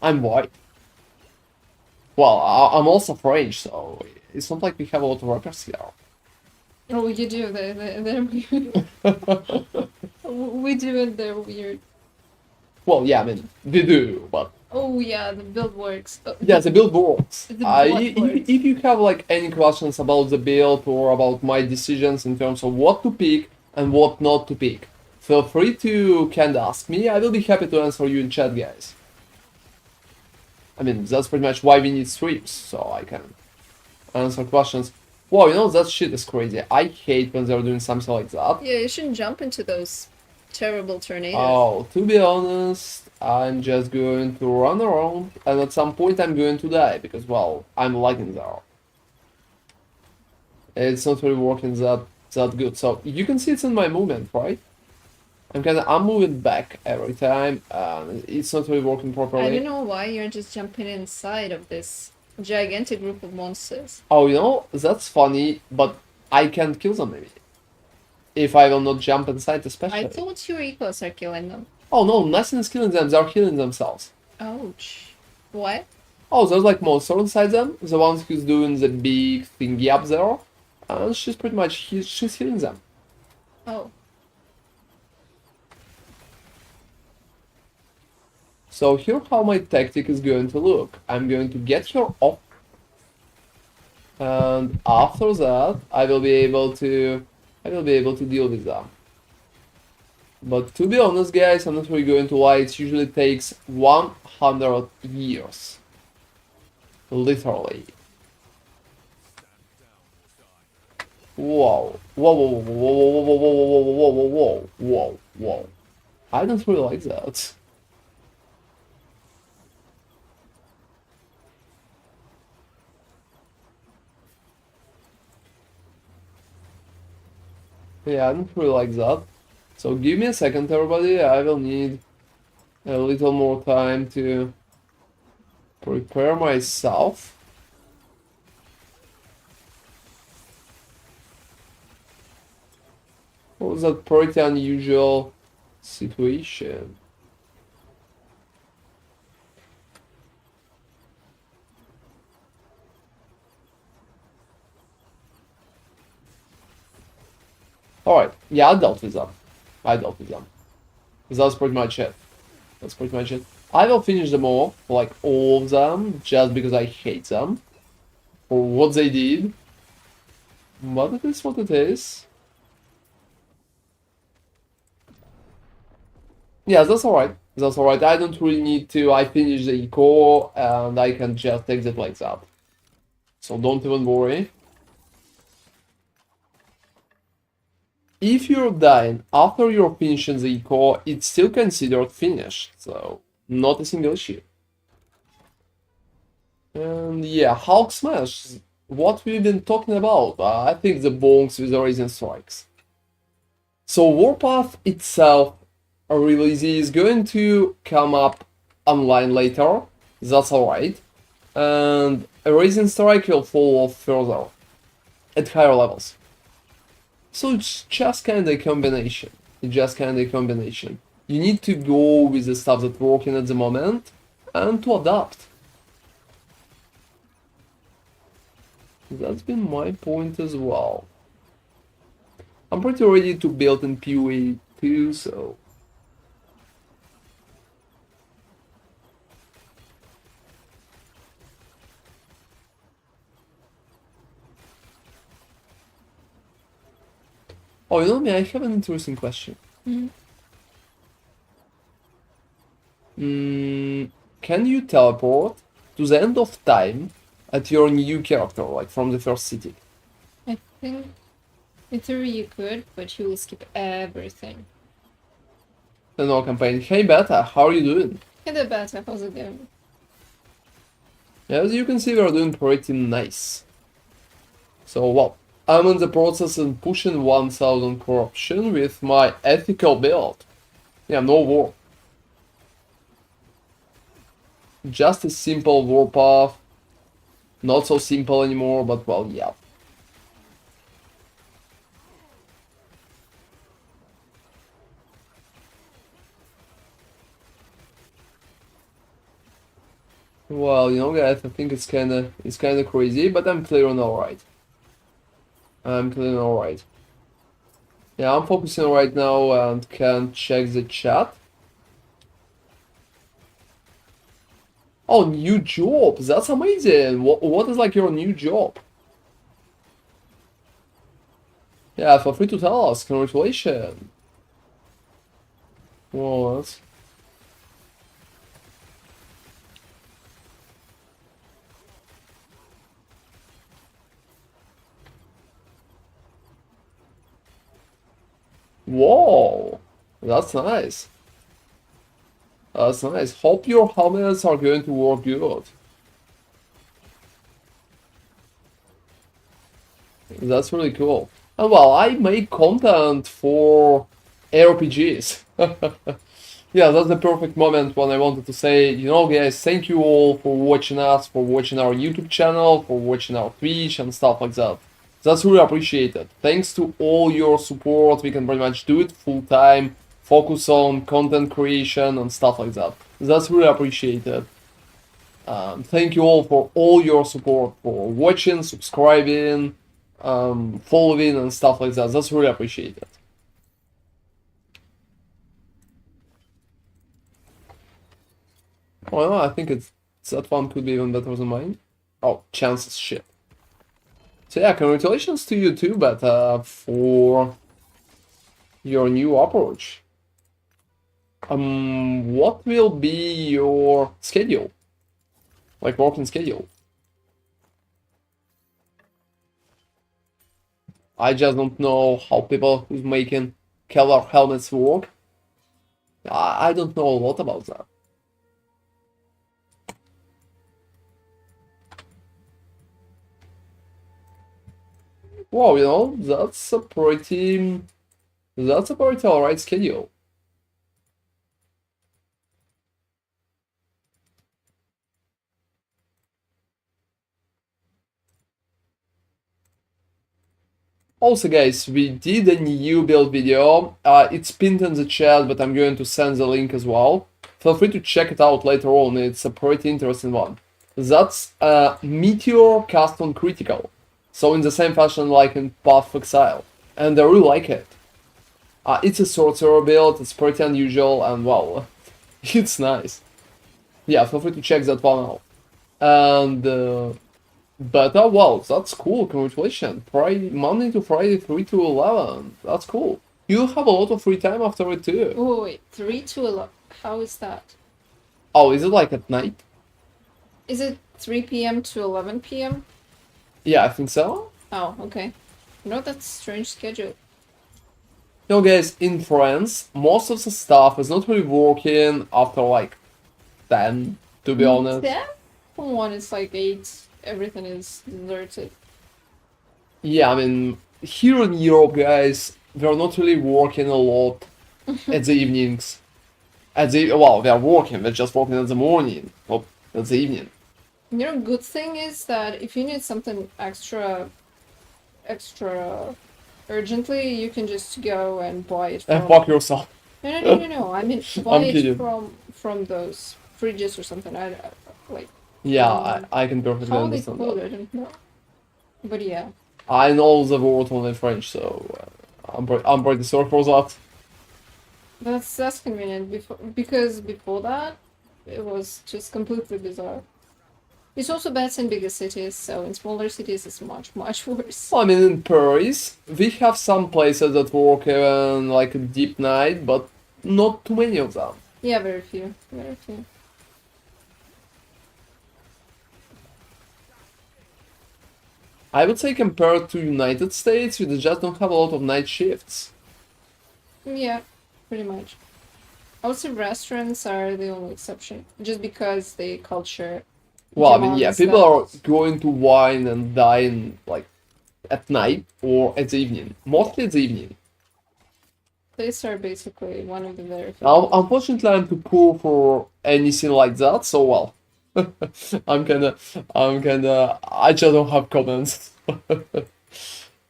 I'm white. Well, I'm also French, so it's not like we have a lot of rappers here. Oh, you do. They're weird. We do it. They're weird. Well, yeah, I mean, we do, but Oh yeah, the build works. yeah, the build works. The build works. If you have like any questions about the build or about my decisions in terms of what to pick and what not to pick, feel free to kind of ask me. I will be happy to answer you in chat, guys. I mean, that's pretty much why we need streams, so I can answer questions. Wow, you know, that shit is crazy. I hate when they're doing something like that. Yeah, you shouldn't jump into those terrible tornadoes. Oh, to be honest, I'm just going to run around, and at some point I'm going to die, because, well, I'm lagging there. It's not really working that good. So, you can see it's in my movement, right? I'm moving back every time, and it's not really working properly. I don't know why you're just jumping inside of this gigantic group of monsters. Oh, you know, that's funny, but I can't kill them, maybe. If I will not jump inside, especially. I thought your equals are killing them. Oh no, nothing is killing them, they're healing themselves. Ouch. What? Oh, there's like monster inside them, the ones who's doing the big thingy up there, and she's pretty much, she's healing them. Oh. So here how my tactic is going to look. I'm going to get her off, and after that I will be able to deal with them. But to be honest, guys, I'm not really going to lie, it usually takes 100 years. Literally. Whoa. Whoa, whoa, whoa, whoa, whoa, whoa, whoa, whoa, whoa, whoa, whoa, whoa. I don't really like that. Yeah, I don't really like that. So give me a second, everybody. I will need a little more time to prepare myself. What was that pretty unusual situation? Alright, yeah, I dealt with them. That's pretty much it. I will finish them all, like all of them, just because I hate them. For what they did. But it is what it is. Yeah, that's alright. I don't really need to. I finish the eco and I can just exit like that. So don't even worry. If you're dying after you're finishing the eco, it's still considered finished, so not a single issue. And yeah, Hulk Smash. what we've been talking about. I think the bonks with the Raisin Strikes. So Warpath itself release is going to come up online later. That's alright. And a Raisin Strike will follow further at higher levels. So it's just kinda a combination. It's just kinda a combination. You need to go with the stuff that's working at the moment and to adapt. That's been my point as well. I'm pretty ready to build in PoE too, so... Oh, you know me, I have an interesting question. Can you teleport to the end of time at your new character, like from the first city? I think in theory you could, but you will skip everything. The no campaign. Hey Beta, how are you doing? Hey there, Beta, how's it going? As you can see, we're doing pretty nice. So, well, I'm in the process of pushing 1000 corruption with my ethical build. Yeah, no war. Just a simple warpath. Not so simple anymore, but well, yeah. Well, you know, guys, I think it's kinda crazy, but I'm clearing alright. I'm clearing alright. Yeah, I'm focusing right now and can check the chat. Oh, new job! That's amazing! What is like your new job? Yeah, feel free to tell us. Congratulations. What? Whoa! That's nice. That's nice. Hope your helmets are going to work good. That's really cool. And well, I make content for RPGs. Yeah, that's the perfect moment when I wanted to say, you know, guys, thank you all for watching us, for watching our YouTube channel, for watching our Twitch and stuff like that. That's really appreciated. Thanks to all your support, we can pretty much do it full time, focus on content creation and stuff like that. That's really appreciated. Thank you all for all your support, for watching, subscribing, following and stuff like that. That's really appreciated. Well, I think that one could be even better than mine. Oh, chances shit. So yeah, congratulations to you too, but for your new approach. What will be your schedule? Like working schedule? I just don't know how people who's making killer helmets work. I don't know a lot about that. Wow, you know, that's a pretty alright schedule. Also guys, we did a new build video, it's pinned in the chat, but I'm going to send the link as well. Feel free to check it out later on, it's a pretty interesting one. That's Meteor Custom Critical, so in the same fashion like in Path of Exile, and I really like it. It's a sorcerer build, it's pretty unusual, and well, it's nice. Yeah, feel free to check that one out. And but well, that's cool. Congratulations. Friday, Monday to Friday, 3 to 11. That's cool. You have a lot of free time after it too. Oh wait, 3 to 11. How is that? Oh, is it like at night? Is it 3 p.m. to 11 p.m.? Yeah, I think so. Oh, okay. No, that's a strange schedule. You know, guys, in France, most of the stuff is not really working after like 10, to be honest. 10? Come on, it's like 8. Everything is deserted. Yeah, I mean, here in Europe, guys, they're not really working a lot at the evenings. Well, they're working, they're just working in the morning, not at the evening. You know, good thing is that if you need something extra urgently, you can just go and buy it And from. fuck yourself. No. I mean, buy I'm it kidding. from those fridges or something. Like Yeah, from I can perfectly how they understand call that. it. I don't know. But yeah, I know the word only French, so I'm pretty sorry for that. that's convenient. Because before that, it was just completely bizarre. It's also bad in bigger cities, so in smaller cities it's much worse. I mean, in Paris, we have some places that work even like a deep night, but not too many of them. Yeah, very few, very few. I would say compared to United States, we just don't have a lot of night shifts. Yeah, pretty much. I would say restaurants are the only exception, just because the culture Well, I mean, yeah, demands people that. are going to wine and dine like at night or at the evening. Mostly at the evening. These are basically one of the very few things. Unfortunately, I'm too poor for anything like that, so well. I just don't have comments.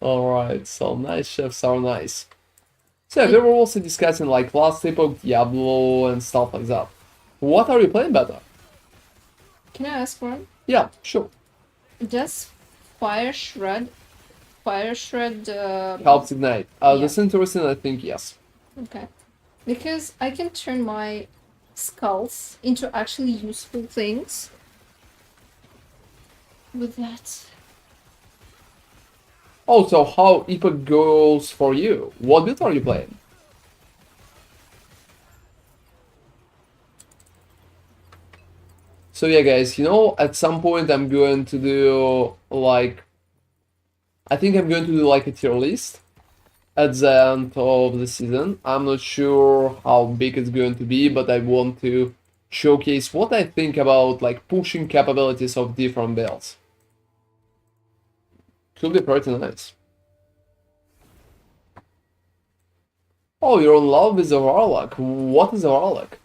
Alright, so night chefs are nice. So yeah, we It, were also discussing like last Epoch, Diablo, and stuff like that. What are you playing better? can I ask one? Yeah, sure. Does Fire Shred, Fire Shred, Helps ignite. yeah, That's interesting, I think, yes. okay. Because I can turn my skulls into actually useful things with that. Also, how Epoch goes for you? What build are you playing? So yeah, guys, at some point I'm going to do like I think I'm going to do like a tier list at the end of the season. I'm not sure how big it's going to be, but I want to showcase what I think about like pushing capabilities of different builds. Could be pretty nice. Oh, you're in love with the Warlock. What is a Warlock?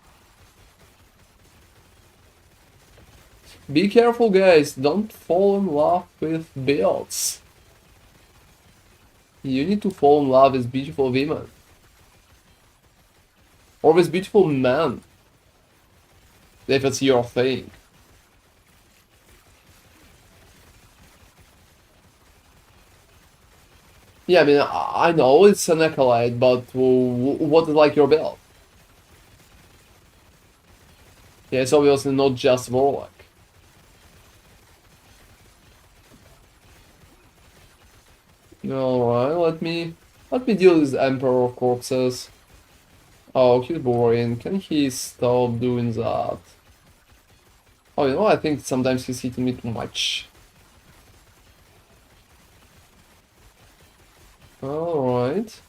Be careful, guys. Don't fall in love with builds. You need to fall in love with beautiful women. Or with beautiful men, if it's your thing. Yeah, I mean, I know it's an acolyte, but what is like your build? Yeah, it's obviously not just Warlock. Alright, let me deal with Emperor of Corpses. Oh, he's boring. Can he stop doing that? Oh, I think sometimes he's hitting me too much. Alright.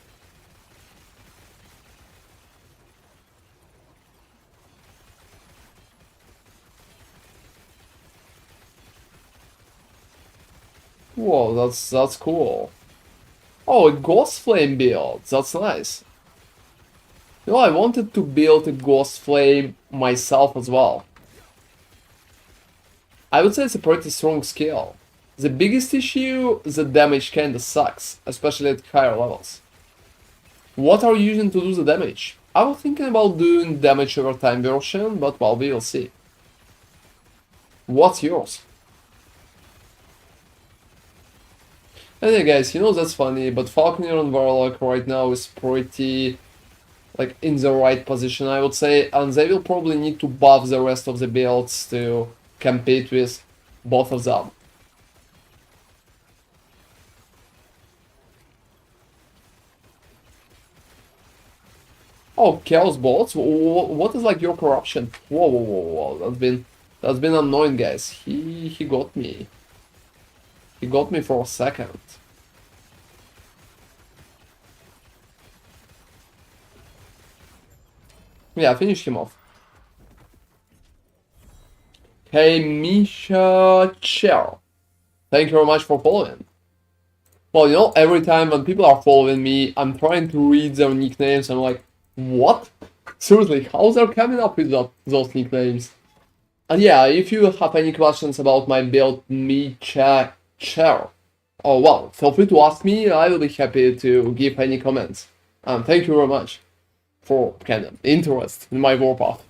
Whoa, that's cool. Oh, a Ghost Flame build. That's nice. I wanted to build a Ghost Flame myself as well. I would say it's a pretty strong skill. The biggest issue, the damage kinda sucks, especially at higher levels. What are you using to do the damage? I was thinking about doing damage over time version, but well, we will see. What's yours? And yeah, guys, that's funny, but Falconer and Warlock right now is pretty, like, in the right position, I would say, and they will probably need to buff the rest of the builds to compete with both of them. Oh, Chaos Bolts? What is like your corruption? Whoa, whoa, whoa, whoa! That's been annoying, guys. He got me. He got me for a second. Yeah, finish him off. Hey, Misha Chair. Thank you very much for following. Well, you know, every time when people are following me, I'm trying to read their nicknames. I'm like, what? Seriously, how they're coming up with those nicknames? And yeah, if you have any questions about my build, me share. Oh well, feel free to ask me. I will be happy to give any comments. Thank you very much for kind of interest in my warpath.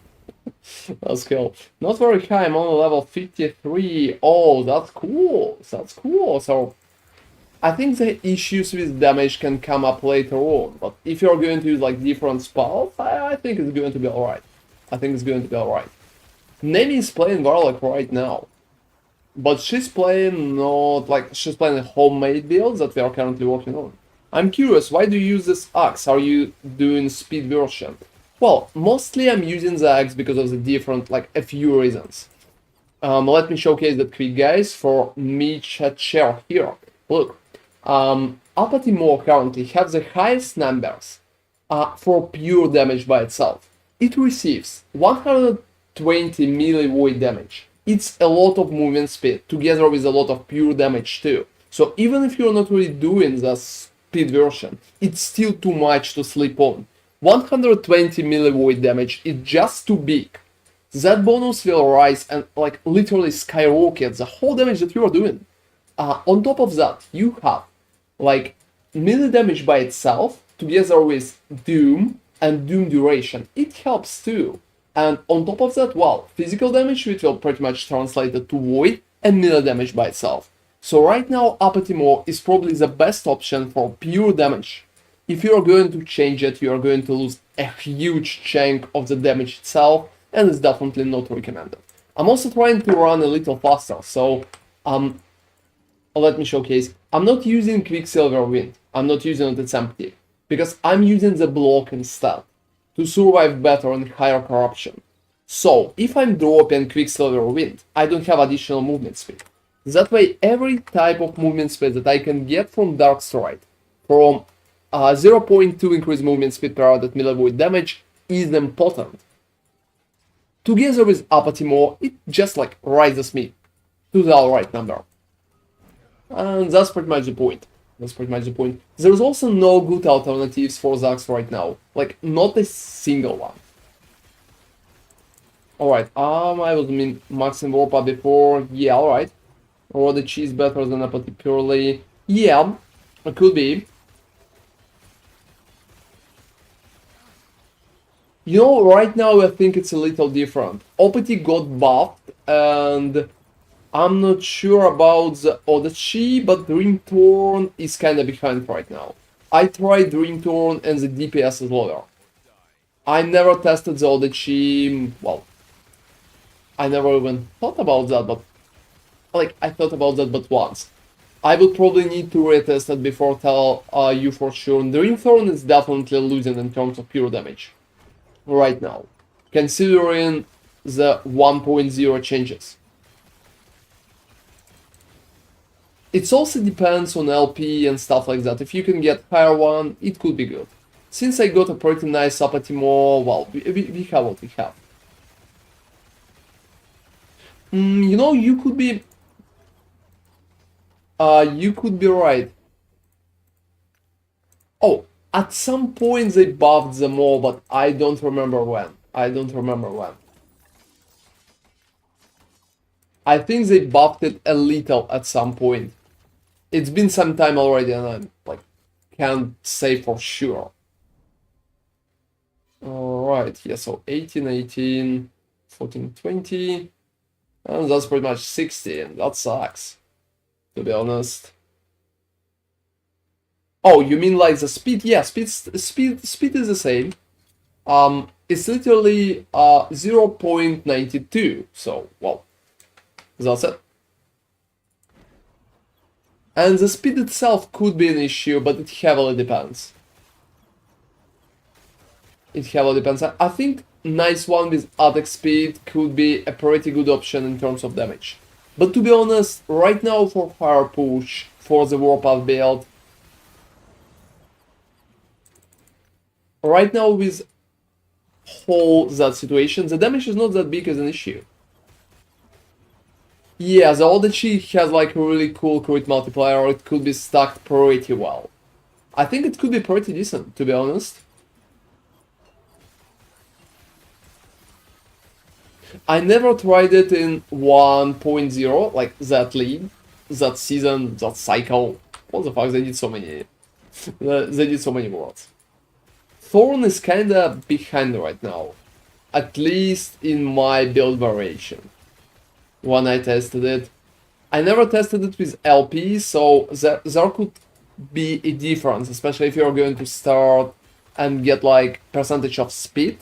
That's cool. Not very high. I'm on level 53. Oh, that's cool. That's cool. So I think the issues with damage can come up later on. But if you're going to use like different spells, I think it's going to be alright. I think it's going to be alright. Nemi is playing Warlock right now. But she's playing not like she's playing a homemade build that we are currently working on. I'm curious, why do you use this axe? Are you doing speed version? Well, mostly I'm using the axe because of the different, like a few reasons. Let me showcase that quick, guys, for me chair here. Look, Apathy Maw currently has the highest numbers for pure damage by itself. It receives 120 melee void damage. It's a lot of movement speed, together with a lot of pure damage too. So even if you're not really doing the speed version, it's still too much to sleep on. 120 melee void damage is just too big. That bonus will rise and like literally skyrocket the whole damage that you are doing. On top of that, you have like melee damage by itself, together with Doom and Doom duration. It helps too. And on top of that, well, physical damage, which will pretty much translate to Void, and melee damage by itself. So right now, Apathy Maw is probably the best option for pure damage. If you are going to change it, you are going to lose a huge chunk of the damage itself, and it's definitely not recommended. I'm also trying to run a little faster, so let me showcase. I'm not using Quicksilver Wind. I'm not using it, it's empty, because I'm using the block instead to survive better in higher corruption. So, if I'm dropping Quicksilver Wind, I don't have additional movement speed. That way, every type of movement speed that I can get from Dark Stride, from 0.2 increased movement speed per hour at melee void damage, is important. Together with Apathy Maw, it just like rises me to the alright number. And that's pretty much the point. That's pretty much the point. There's also no good alternatives for Zax right now. Like, not a single one. Alright, I was maxing Warpath before. Yeah, alright. Or the cheese better than Apathy purely. Yeah, it could be. You know, right now I think it's a little different. Apathy got buffed, and I'm not sure about the Odyssey, but Dreamthorn is kinda behind right now. I tried Dreamthorn and the DPS is lower. I never tested the Odyssey, well, I never even thought about that, but like, I thought about that but once. I would probably need to retest it before tell you for sure. Dreamthorn is definitely losing in terms of pure damage right now, considering the 1.0 changes. It also depends on LP and stuff like that. If you can get higher one, it could be good. Since I got a pretty nice Apathy Maw, well, we have what we have. You know, you could be right. Oh, at some point they buffed them all, but I don't remember when. I don't remember when. I think they buffed it a little at some point. It's been some time already, and I like can't say for sure. Alright, yeah, so 18, 18, 14, 20, and that's pretty much 16. That sucks, to be honest. Oh, you mean like the speed? Yeah, speed is the same. It's literally 0.92. So, well, that's it. And the speed itself could be an issue, but it heavily depends. It heavily depends. I think nice one with attack speed could be a pretty good option in terms of damage. But to be honest, right now for fire push, for the Warpath build, right now with whole that situation, the damage is not that big as an issue. Yeah, the Odyssey has like a really cool crit multiplier. It could be stacked pretty well. I think it could be pretty decent, to be honest. I never tried it in 1.0, like that league, that season, that cycle. What the fuck, they did so many. They did so many words. Thorn is kinda behind right now. At least in my build variation. When I tested it. I never tested it with LP, so there could be a difference, especially if you're going to start and get like percentage of speed.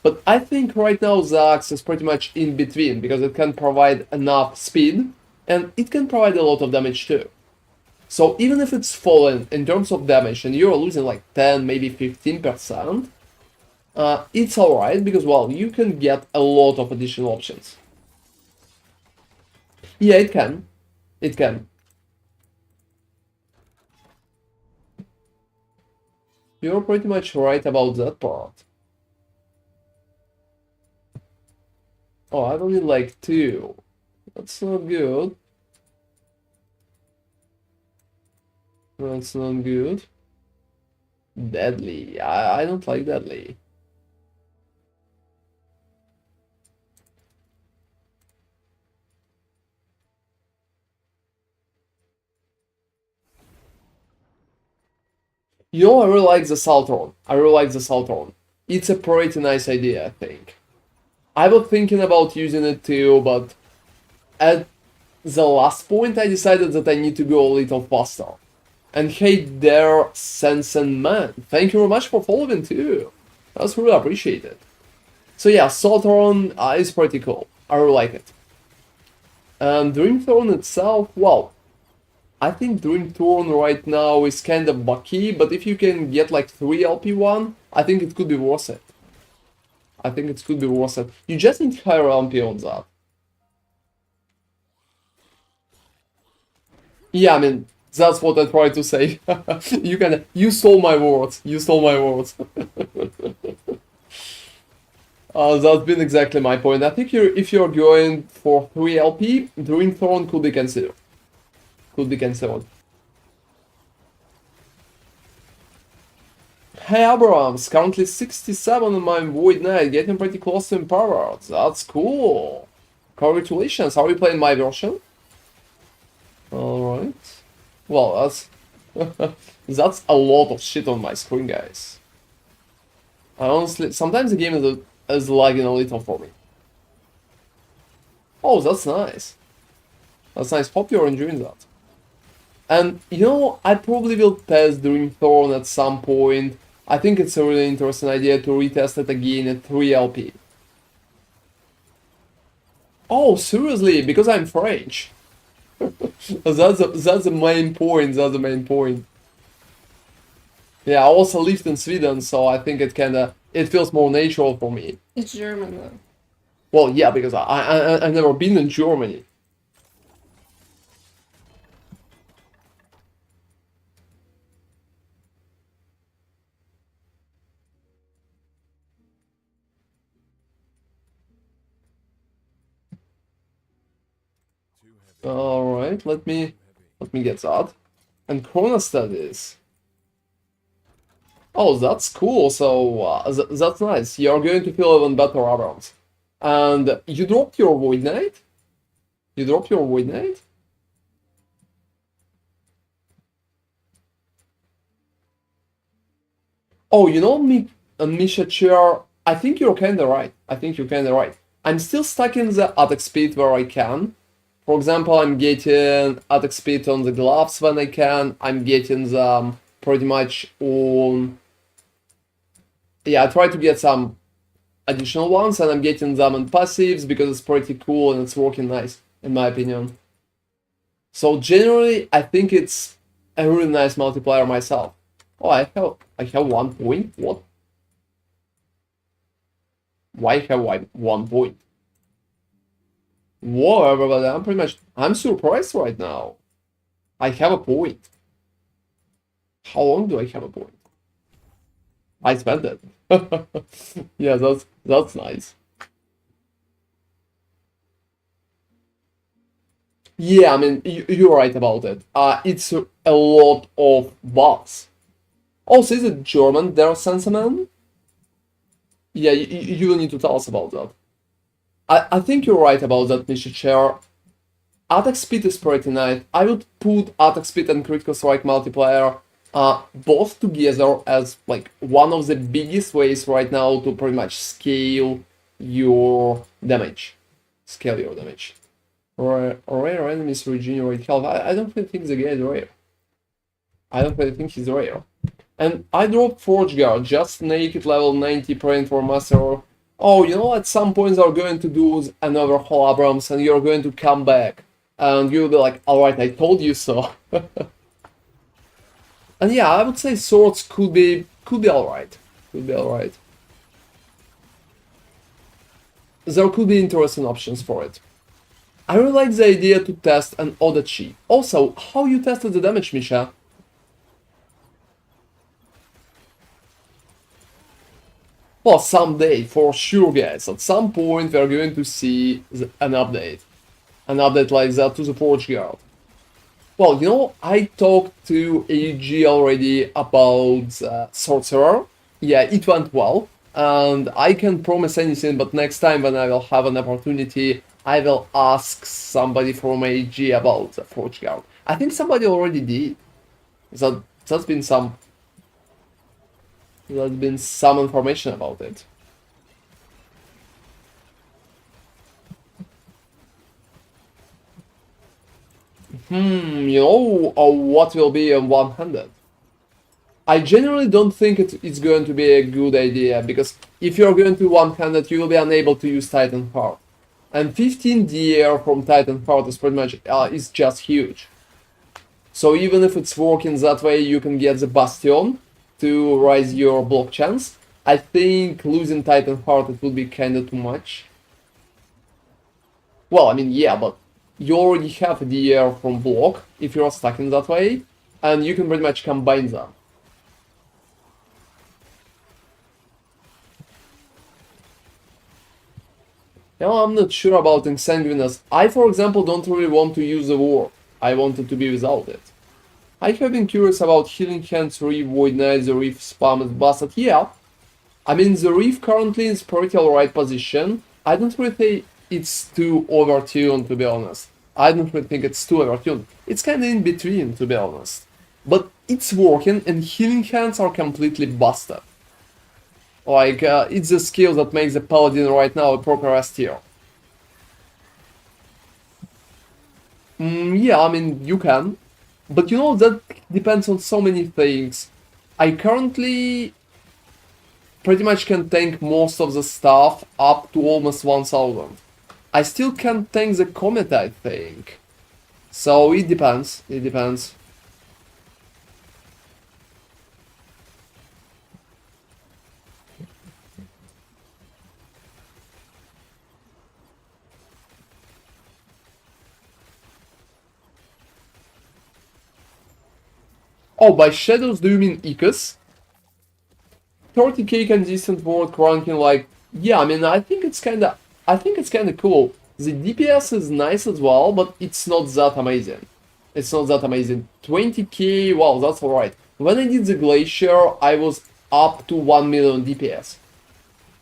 But I think right now the axe is pretty much in between because it can provide enough speed and it can provide a lot of damage too. So even if it's fallen in terms of damage and you're losing like 10, maybe 15%, it's alright because, well, you can get a lot of additional options. Yeah, it can. It can. You're pretty much right about that part. Oh, I don't need like 2. That's not good. That's not good. Deadly. I don't like deadly. You know, I really like the Saltron. I really like the Saltron. It's a pretty nice idea, I think. I was thinking about using it too, but at the last point I decided that I need to go a little faster. And hey there, Sensen Man. Thank you very much for following too. That's really appreciated. So yeah, Saltron is pretty cool. I really like it. And Dreamthorn itself, well, I think Dreamthorn right now is kind of bucky, but if you can get like 3 LP1, I think it could be worth it. I think it could be worth it. You just need higher LP on that. Yeah, I mean, that's what I tried to say. You stole my words. You stole my words. That's been exactly my point. I think if you're going for 3 LP, Dreamthorn could be considered. Could be considered. Hey Abrams, currently 67 on my Void Knight, getting pretty close to Empowered. That's cool. Congratulations, are we playing my version? Alright. Well, that's a lot of shit on my screen, guys. I honestly, sometimes the game is lagging a little for me. Oh, that's nice. That's nice. Hope you're enjoying that. And, you know, I probably will test Dreamthorn at some point. I think it's a really interesting idea to retest it again at 3 LP. Oh, seriously? Because I'm French. That's the main point. That's the main point. Yeah, I also lived in Sweden, so I think it feels more natural for me. It's German though. Well, yeah, because I've never been in Germany. All right, let me get that. And Chrono Studies. Oh, that's cool. So that's nice. You're going to feel even better around. And you dropped your Void Knight? You dropped your Void Knight? Oh, you know me, Misha Chair. I think you're kinda right. I think you're kinda right. I'm still stuck in the attack speed where I can. For example, I'm getting attack speed on the gloves when I can. I'm getting them pretty much on. Yeah, I try to get some additional ones, and I'm getting them on passives because it's pretty cool and it's working nice, in my opinion. So generally, I think it's a really nice multiplier myself. Oh, I have 1 point. What? Why have I 1 point? Whoa, everybody! I'm surprised right now. I have a point. How long do I have a point? I spent it. Yeah, that's nice. Yeah, I mean, you're right about it. It's a lot of bugs. Also, is it German, der Sentinel? Yeah, you will need to tell us about that. I think you're right about that, Mr. Chair. Attack speed is pretty nice. I would put attack speed and critical strike multiplier both together as like one of the biggest ways right now to pretty much scale your damage. Scale your damage. Rare enemies regenerate health. I don't really think the guy is rare. I don't really think he's rare. And I dropped Forge Guard, just naked level 90 praying for Master. Oh, you know, at some point they're going to do another Whole Abrams and you're going to come back. And you'll be like, alright, I told you so. And yeah, I would say swords could be alright. Could be alright. There could be interesting options for it. I really like the idea to test an Odachi. Also, how you tested the damage, Misha? Well, someday, for sure, guys. At some point, we're going to see an update. An update like that to the Forge Guard. Well, you know, I talked to AG already about Sorcerer. Yeah, it went well. And I can't promise anything, but next time when I will have an opportunity, I will ask somebody from AG about the Forge Guard. I think somebody already did. That's been some information about it. You know what will be on one-handed? I generally don't think it's going to be a good idea, because if you're going to one-handed, you will be unable to use Titan Heart. And 15 DR from Titan Heart is pretty much, is just huge. So even if it's working that way, you can get the Bastion to raise your block chance. I think losing Titan Heart, it would be kinda too much. Well, I mean, yeah, but you already have a DR from block, if you're stuck in that way, and you can pretty much combine them. Now, I'm not sure about Insanguinous. I, for example, don't really want to use the War. I wanted to be without it. I have been curious about Healing Hands, Reef, Void Knight, the Reef spam is busted. Yeah, I mean, the Reef currently is pretty alright position. I don't really think it's too overtuned, to be honest. I don't really think it's too overtuned. It's kinda in between, to be honest. But it's working, and Healing Hands are completely busted. Like, it's the skill that makes the Paladin right now a proper S tier. Yeah, I mean, you can. But you know, that depends on so many things. I currently pretty much can tank most of the stuff up to almost 1000. I still can't tank the Comet, I think. So it depends, it depends. Oh, by shadows do you mean Icus? 30k consistent ward cranking, like, yeah, I mean, I think it's kinda cool. The DPS is nice as well, but it's not that amazing. It's not that amazing. 20k, wow, that's alright. When I did the Glacier, I was up to 1 million DPS.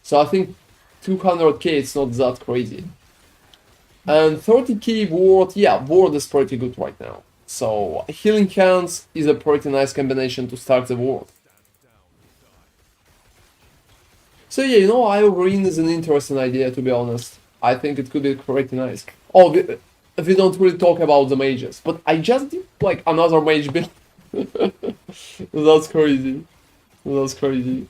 So I think 200k is not that crazy. And 30k ward, yeah, ward is pretty good right now. So Healing Hands is a pretty nice combination to start the ward. So yeah, you know, Iron is an interesting idea, to be honest. I think it could be pretty nice. Oh, we don't really talk about the mages, but I just did like another mage build. That's crazy. That's crazy.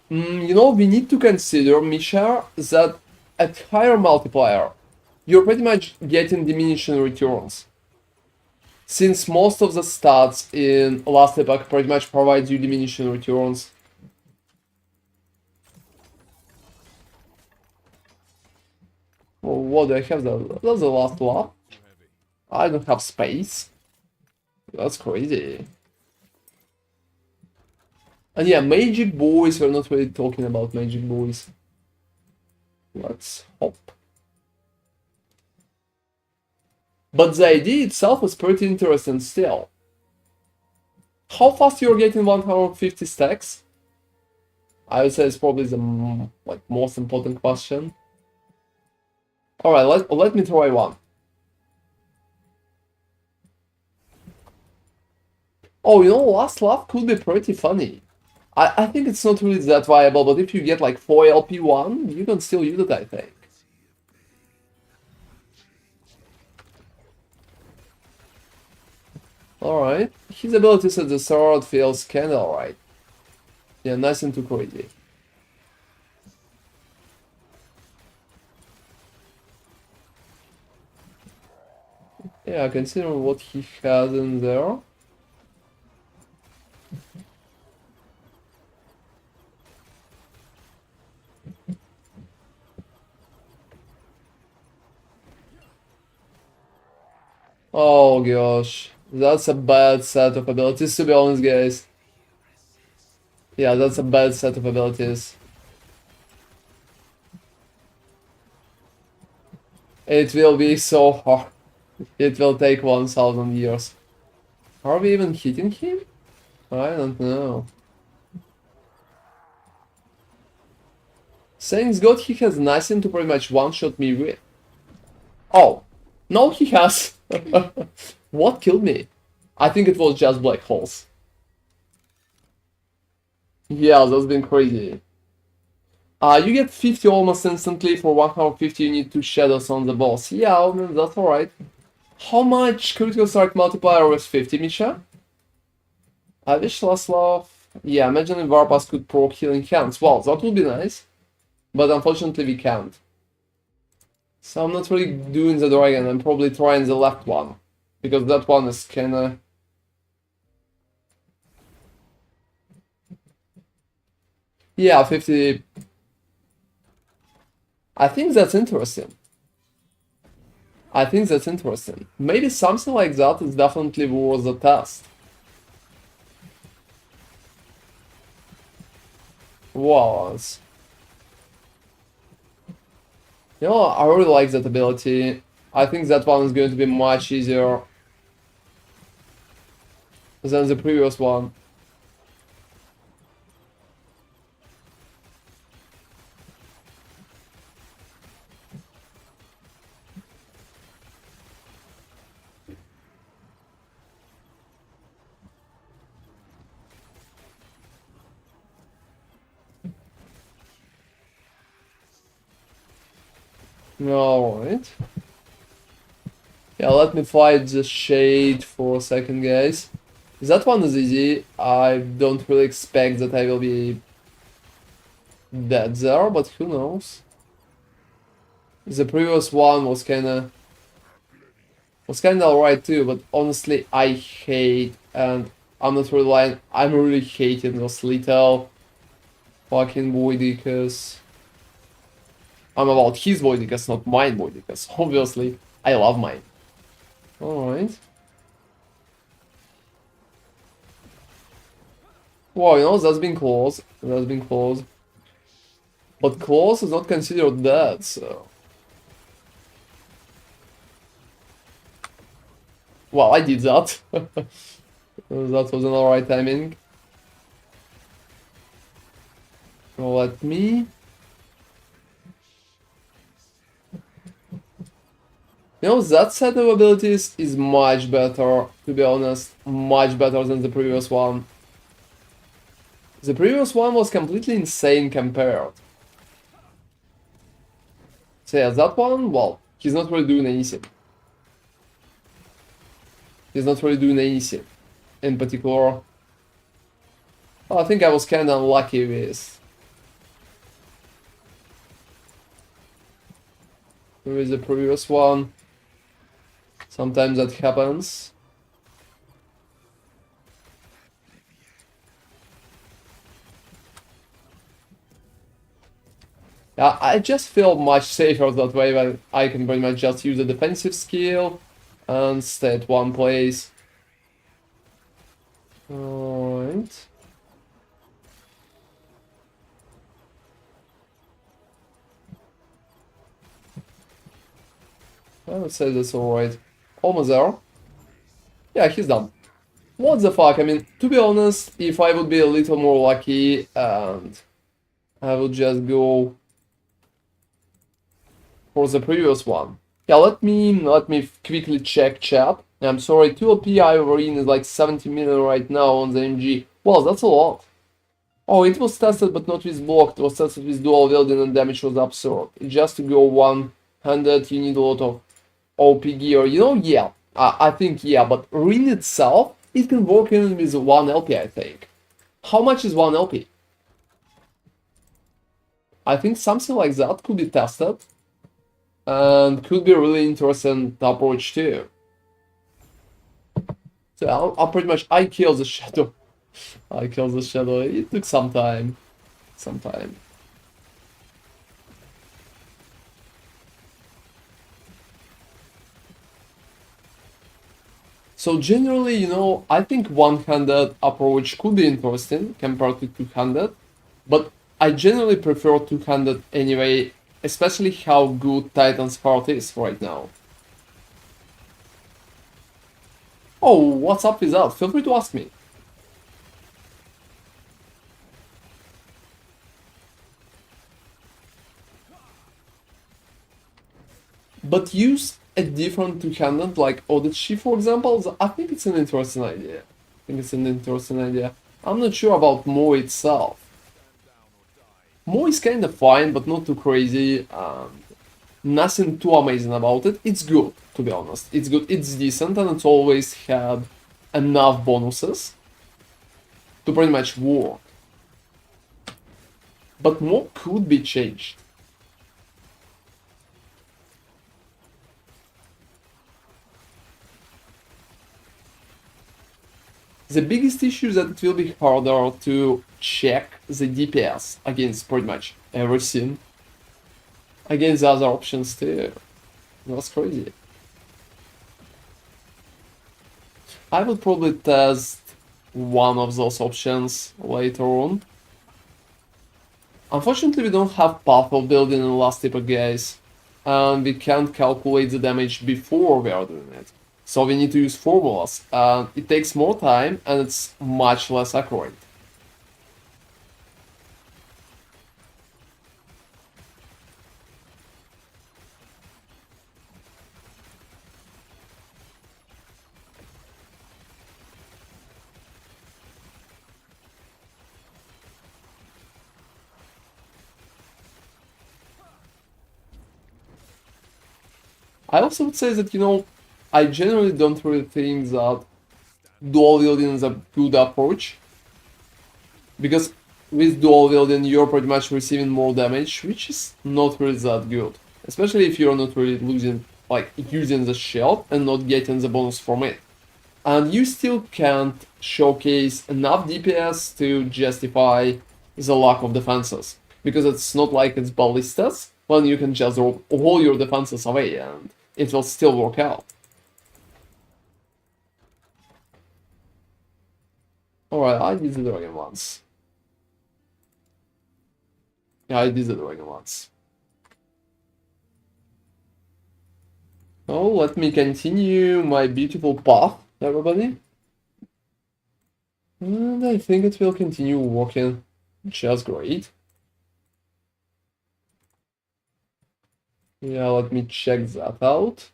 You know, we need to consider, Misha, that at higher multiplier, you're pretty much getting diminishing returns. Since most of the stats in Last Epoch pretty much provides you diminishing returns. Well, what do I have? That's the last lap. I don't have space. That's crazy. And yeah, Magic Boys, we're not really talking about Magic Boys. Let's hop. But the idea itself is pretty interesting still. How fast you're getting 150 stacks? I would say it's probably the most important question. Alright, let me try one. Oh, you know, Last Laugh could be pretty funny. I think it's not really that viable, but if you get like 4 LP1, you can still use it, I think. Alright, his abilities at the start feels kinda alright. Yeah, nothing too crazy. Yeah, considering what he has in there. Oh gosh, that's a bad set of abilities, to be honest, guys. Yeah, that's a bad set of abilities. It will be so hard. It will take 1000 years. Are we even hitting him? I don't know. Thanks God he has nothing to pretty much one-shot me with. Oh, no he has. What killed me? I think it was just black holes. Yeah, that's been crazy. You get 50 almost instantly. For 150 you need 2 shadows on the boss. Yeah, I mean, that's alright. How much critical strike multiplier with 50, Misha? I wish Last Love... Yeah, imagine if Warpath could proc Healing Hands. Well, that would be nice. But unfortunately we can't. So I'm not really doing the dragon, I'm probably trying the left one. Because that one is kinda... Yeah, 50... I think that's interesting. Maybe something like that is definitely worth the test. Wow. You know, I really like that ability. I think that one is going to be much easier than the previous one. Alright. Yeah, let me fight the shade for a second, guys. That one is easy. I don't really expect that I will be dead there, but who knows. The previous one was kinda alright too, but honestly I hate, and I'm not really lying, I'm really hating those little fucking voidicas. I'm about his voidicas, not mine voidicas. Obviously, I love mine. Alright. Wow, you know, that's been close. But close is not considered dead, so... Well, I did that. That was an alright timing. Let me... You know, that set of abilities is much better, to be honest. Much better than the previous one. The previous one was completely insane compared. So yeah, that one, well, he's not really doing anything. In particular. Well, I think I was kinda unlucky with the previous one. Sometimes that happens. Yeah, I just feel much safer that way, when I can pretty much just use a defensive skill and stay at one place. Alright. I would say that's alright. Almost there. Yeah, he's done. What the fuck? I mean, to be honest, if I would be a little more lucky and I would just go for the previous one. Yeah, let me quickly check chat. I'm sorry, 2LP Ivorine is like 70 million right now on the MG. Well, that's a lot. Oh, it was tested but not with blocked. It was tested with dual wielding and damage was absurd. Just to go one-handed, you need a lot of OP gear. You know, yeah. I think, yeah, but Rin itself, it can work in with 1 LP, I think. How much is 1 LP? I think something like that could be tested. And could be a really interesting approach too. So I'll pretty much, I kill the shadow. I kill the shadow. It took some time. Some time. So generally, you know, I think one-handed approach could be interesting compared to two-handed, but I generally prefer two-handed anyway, especially how good Titan's Heart is right now. Oh, what's up with that? Feel free to ask me. But use a different two-handed, like Odachi, for example. I think it's an interesting idea. I'm not sure about Mo itself. Mo is kinda fine, but not too crazy. Nothing too amazing about it. It's good, to be honest. It's good, it's decent, and it's always had enough bonuses to pretty much work. But Mo could be changed. The biggest issue is that it will be harder to check the DPS against pretty much everything. Against the other options too. That's crazy. I would probably test one of those options later on. Unfortunately, we don't have path of building in the last Epoch, guys. And we can't calculate the damage before we are doing it. So we need to use formulas, and it takes more time and it's much less accurate. I also would say that, you know, I generally don't really think that dual wielding is a good approach. Because with dual wielding, you're pretty much receiving more damage, which is not really that good. Especially if you're not really losing, like, using the shield and not getting the bonus from it. And you still can't showcase enough DPS to justify the lack of defenses. Because it's not like it's ballistas, when you can just roll all your defenses away and it will still work out. Alright, I did the dragon once. Yeah, I did the dragon once. Oh, let me continue my beautiful path, everybody. And I think it will continue working just great. Yeah, let me check that out.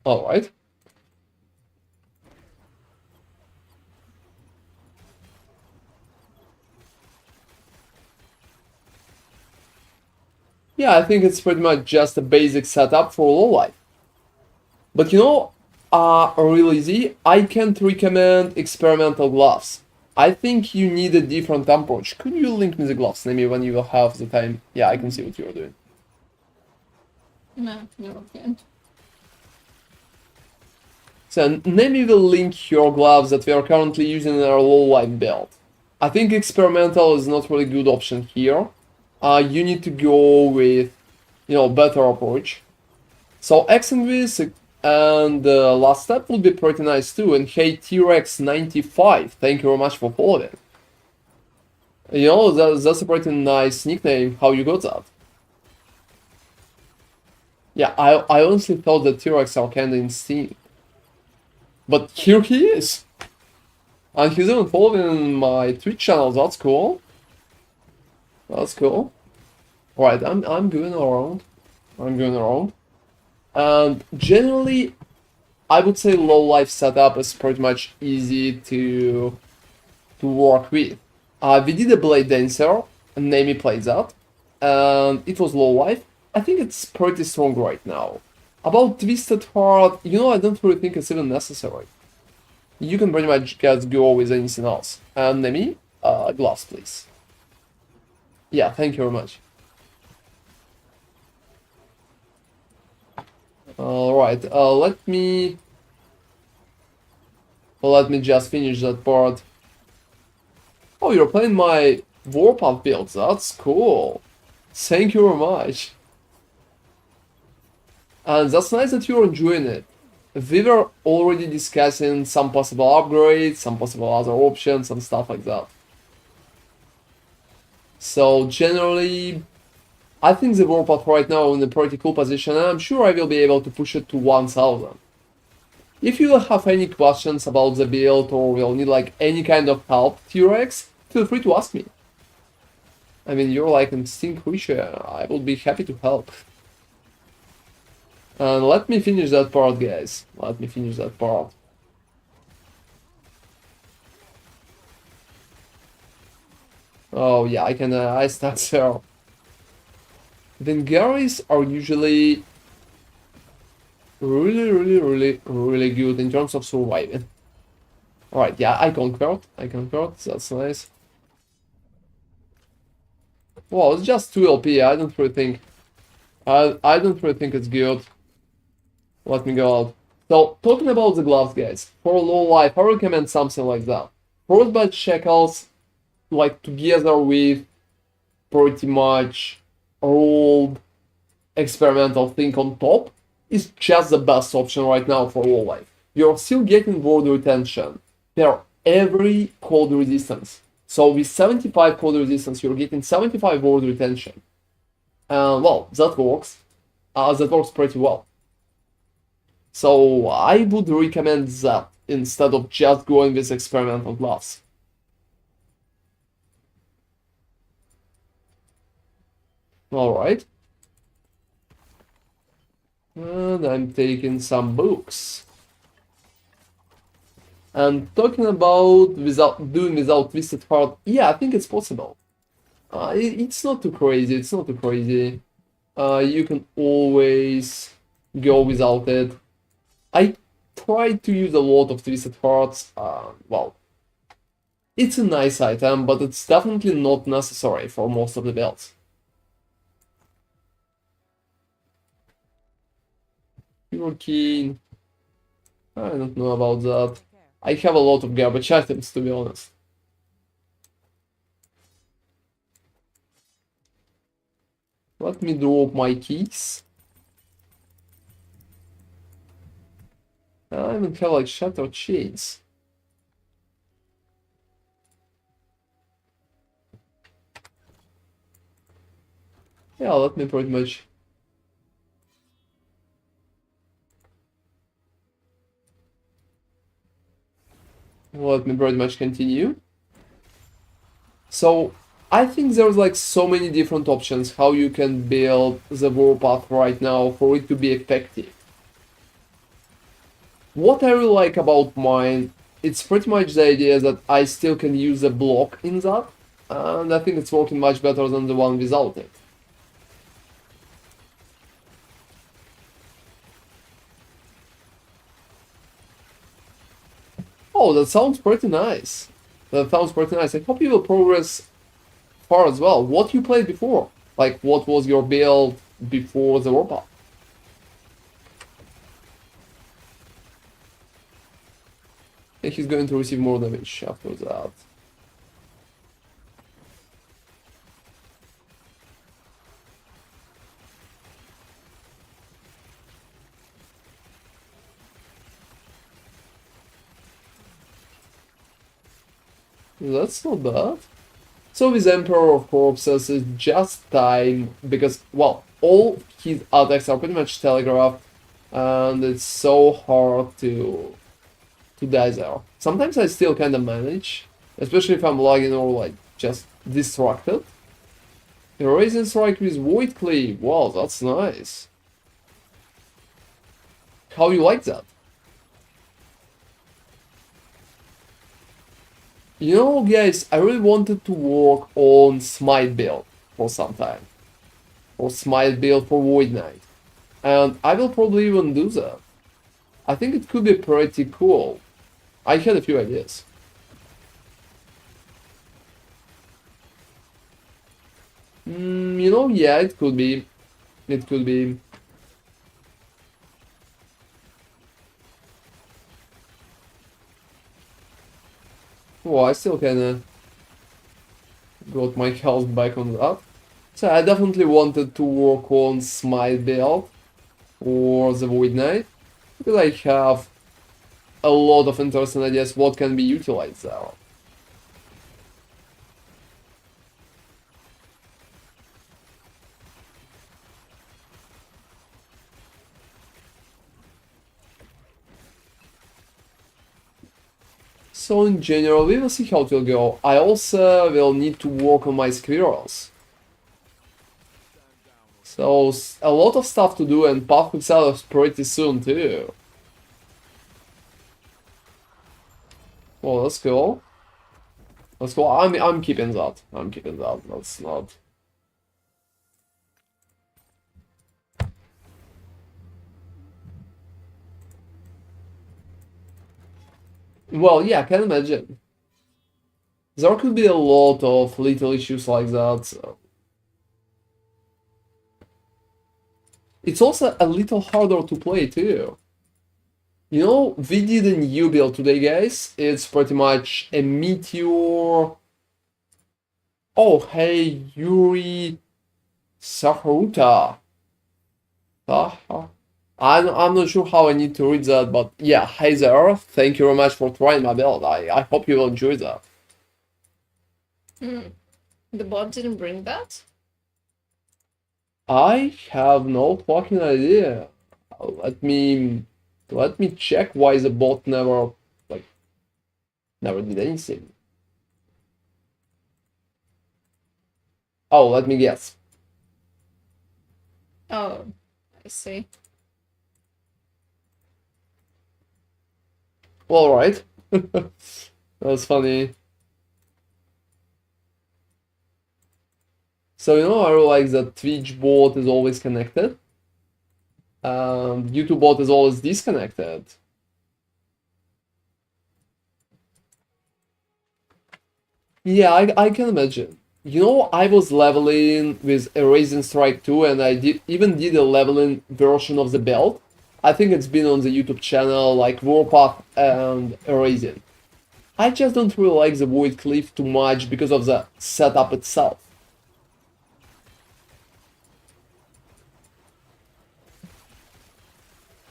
Alright. Yeah, I think it's pretty much just a basic setup for low life. But you know, real easy, I can't recommend experimental gloves. I think you need a different approach. Could you link me the gloves, maybe when you will have the time? Yeah, I can see what you're doing. No, can't. So Nemi will link your gloves that we are currently using in our low life build. I think experimental is not really good option here. You need to go with, you know, better approach. So ascendancies and the last step would be pretty nice too. And hey, T-Rex 95, thank you very much for following. You know, that's a pretty nice nickname. How you got that? Yeah, I honestly thought that T-Rex are kinda insane. But here he is! And he's even following my Twitch channel, that's cool. That's cool. Right, I'm going around. I'm going around. And generally, I would say low life setup is pretty much easy to work with. We did a Blade Dancer, and Nami played that, and it was low life. I think it's pretty strong right now. About Twisted Heart, you know, I don't really think it's even necessary. You can pretty much just go with anything else. And Nami, gloves, please. Yeah, thank you very much. Alright, let me just finish that part. Oh, you're playing my Warpath build, that's cool. Thank you very much. And that's nice that you're enjoying it. We were already discussing some possible upgrades, some possible other options and stuff like that. So generally, I think the Warpath right now in a pretty cool position, and I'm sure I will be able to push it to 1000. If you have any questions about the build or will need like any kind of help, T-Rex, feel free to ask me. I mean, you're like an instinct creature, I will be happy to help. And let me finish that part, guys. Let me finish that part. Oh yeah, I can I start there. Vengaris are usually really good in terms of surviving. Alright, yeah, I conquered. That's nice. Well, it's just 2 LP, I don't really think it's good. Let me go out. So, talking about the gloves, guys, for low life, I recommend something like that. Frostbite Shackles, like together with pretty much old experimental thing on top, is just the best option right now for low life. You're still getting ward retention per every cold resistance. So with 75 cold resistance, you're getting 75 ward retention. Well, that works. That works pretty well. So I would recommend that instead of just going with experimental gloves. Alright. And I'm taking some books. And talking about without Twisted Heart, yeah, I think it's possible. It's not too crazy, you can always go without it. I tried to use a lot of Twisted Hearts, well, it's a nice item, but it's definitely not necessary for most of the builds. You're keen. I don't know about that. I have a lot of garbage items, to be honest. Let me drop my keys. I even have like shattered chains. Yeah, let me pretty much... Let me pretty much continue. So, I think there's like so many different options how you can build the Warpath right now for it to be effective. What I really like about mine, it's pretty much the idea that I still can use a block in that, and I think it's working much better than the one without it. Oh, that sounds pretty nice. I hope you will progress far as well. What you played before? Like, what was your build before the Warpath? And he's going to receive more damage after that. That's not bad. So with Emperor of Corpses, it's just time because, well, all his attacks are pretty much telegraphed, and it's so hard to die there. Sometimes I still kind of manage, especially if I'm lagging or like just distracted. Erasing Strike with Void Cleave, wow, that's nice. How you like that? You know, guys, I really wanted to work on Smite build for some time. Or Smite build for Void Knight. And I will probably even do that. I think it could be pretty cool. I had a few ideas. You know, yeah, it could be. It could be. Well, I still kinda got my health back on that. So I definitely wanted to work on Smite build or the Void Knight, because I have a lot of interesting ideas what can be utilized there. So in general, we will see how it will go. I also will need to work on my squirrels. So a lot of stuff to do, and Path Quicksilver's pretty soon too. Well, let's go. Let's go. I'm keeping that. I'm keeping that. That's not. Well, yeah, I can imagine. There could be a lot of little issues like that. So. It's also a little harder to play too. You know, we did a new build today, guys. It's pretty much a meteor. Oh, hey, Yuri Saharuta. I'm not sure how I need to read that, but yeah, hey there. Thank you very much for trying my build. I hope you will enjoy that. The bot didn't bring that? I have no fucking idea. Let me check why the bot never did anything. Oh, let me guess. Oh, I see. Well, alright. That's funny. So, you know, I realize that Twitch bot is always connected. YouTube bot is always disconnected. Yeah, I can imagine. You know, I was leveling with Erasing Strike 2, and I even did a leveling version of the belt. I think it's been on the YouTube channel, like Warpath and Erasing. I just don't really like the Void Cliff too much because of the setup itself.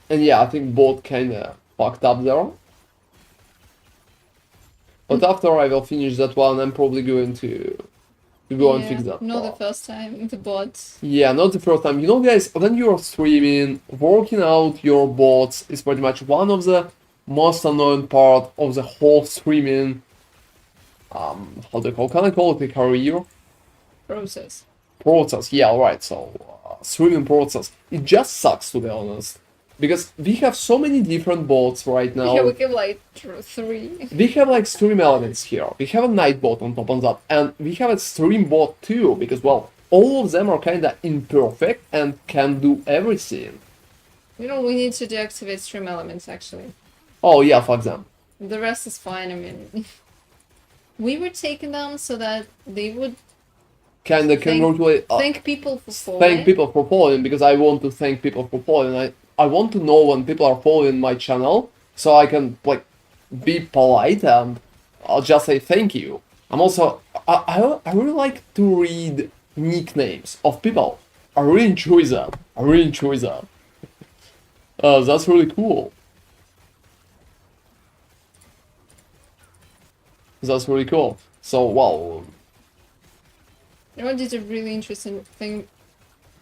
And yeah, I think both kinda fucked up there. But after I will finish that one, I'm probably going to go and fix that not part. the first time, the bot. Yeah, not the first time. You know, guys, when you're streaming, working out your bots is pretty much one of the most annoying part of the whole streaming. How do you call? Can I call it a career? Process. Process. Yeah, right. So, streaming process. It just sucks, to be honest, because we have so many different bots right now. Yeah, we have like 3. We have like stream elements here. We have a night bot on top of that, and we have a stream bot too, because well, all of them are kinda imperfect and can do everything. You know, we need to deactivate stream elements actually. Oh yeah, fuck them. The rest is fine, I mean. We were taking them so that they would Kinda congratulate. thank people for following. Thank people for following, because I want to thank people for following. I want to know when people are following my channel, so I can like be polite and I'll just say thank you. I'm also I really like to read nicknames of people. I really enjoy that. I really enjoy that. That's really cool. That's really cool. So well, You know what is a really interesting thing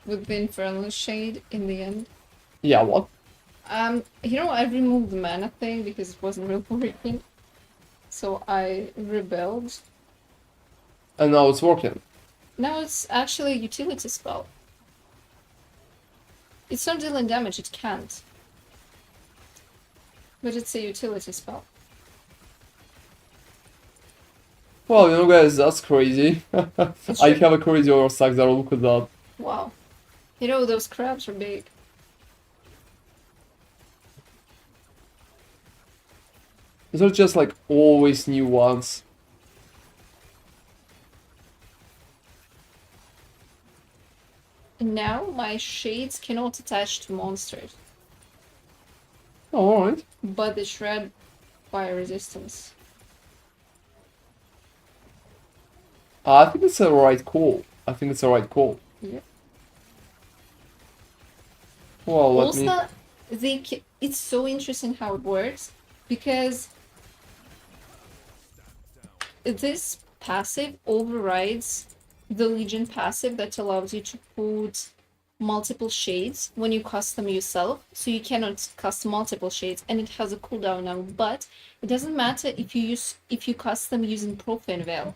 with the Infernal Shade in the end? Yeah, what? I removed the mana thing because it wasn't really working. So I rebelled. And now it's working. Now it's actually a utility spell. It's not dealing damage, it can't. But it's a utility spell. Well, you know, guys, that's crazy. I have a crazy overstack there, look at that. Wow. You know, those crabs are big. They're just like always new ones. And now my shades cannot attach to monsters. Oh, alright. But they shred fire resistance. I think it's a right call. I think it's a right call. Yep. Well, let Also, me... it's so interesting how it works, because this passive overrides the Legion passive that allows you to put multiple shades when you custom yourself, so you cannot custom multiple shades, and it has a cooldown now, but it doesn't matter if you custom using Profane Veil.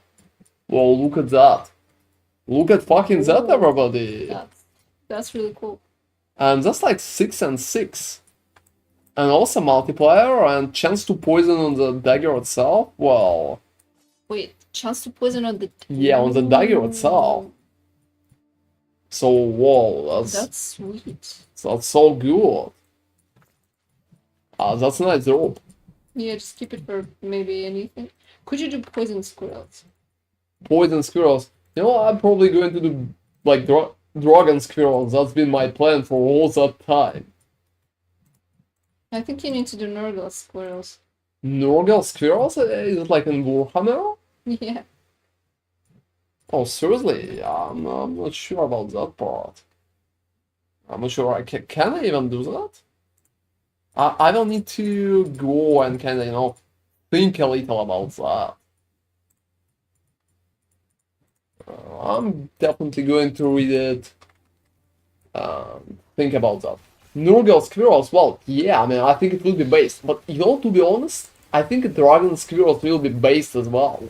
Whoa, look at that. Look at fucking that, Ooh. everybody. That's really cool. And that's like 6 and 6. And also multiplier and chance to poison on the dagger itself. Well, Wait, chance to poison on the... yeah, on the dagger itself. So, whoa, That's sweet. that's so good. That's a nice drop. Yeah, just keep it for maybe anything. Could you do poison squirrels? Poison squirrels. You know, I'm probably going to do like dragon squirrels. That's been my plan for all that time. I think you need to do Nurgle squirrels. Nurgle squirrels? Is it like in Warhammer? Yeah. Oh, seriously? I'm not sure about that part. I'm not sure I can I even do that? I will need to go and kind of, you know, think a little about that. I'm definitely going to read it. Think about that. Nurgle squirrels, well, yeah, I mean, I think it will be based. But, you know, to be honest, I think dragon squirrels will be based as well.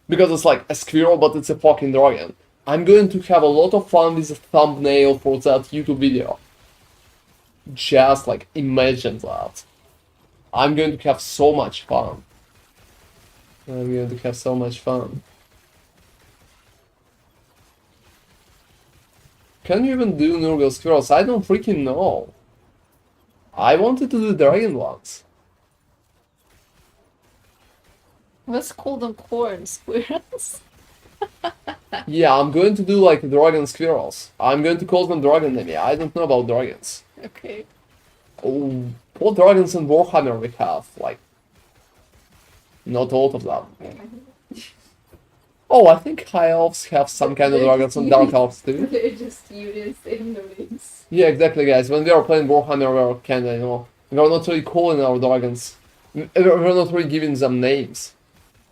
Because it's like a squirrel, but it's a fucking dragon. I'm going to have a lot of fun with the thumbnail for that YouTube video. Just like imagine that. I'm going to have so much fun. I'm going to have so much fun. Can you even do Nurgle squirrels? I don't freaking know. I wanted to do dragon ones. Let's call them corn squirrels. Yeah, I'm going to do like dragon squirrels. I'm going to call them dragon enemy. I don't know about dragons. Okay. Oh, what dragons in Warhammer we have? Like, not all of them. Oh, I think High Elves have some kind of dragons and Dark Elves too. They're just units, they have no names. Yeah, exactly, guys. When we are playing Warhammer, we're kinda, you know, we're not really calling our dragons. We're not really giving them names.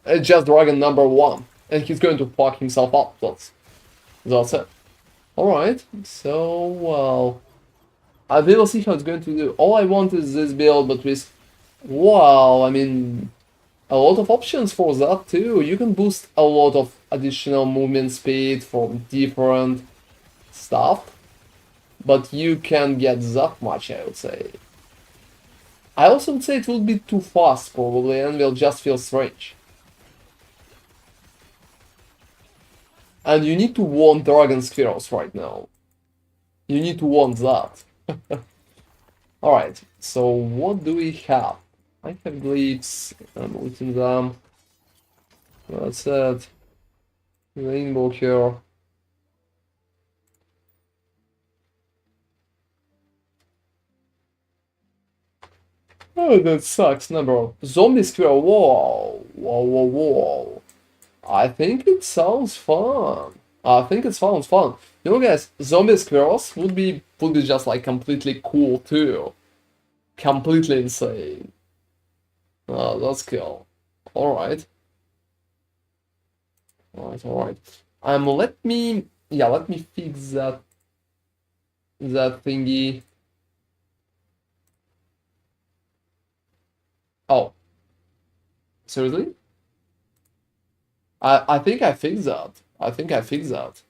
It's just dragon number 1. And he's going to fuck himself up. That's it. Alright, so, well... we will see how it's going to do. All I want is this build, but with... Wow, I mean... A lot of options for that too. You can boost a lot of additional movement speed from different stuff. But you can't get that much, I would say. I also would say it would be too fast, probably, and will just feel strange. And you need to want dragon squirrels right now. You need to want that. Alright, so what do we have? I have glyphs, I'm looting them. That's it. Rainbow here. Oh, that sucks, number. Zombie squirrel, whoa, whoa, whoa, whoa. I think it sounds fun. I think it sounds fun. You know, guys, zombie squirrels would be just like completely cool too. Completely insane. That's cool. Alright. Alright. Let me fix that thingy. Oh, seriously? I think I fixed that. I think I fixed that.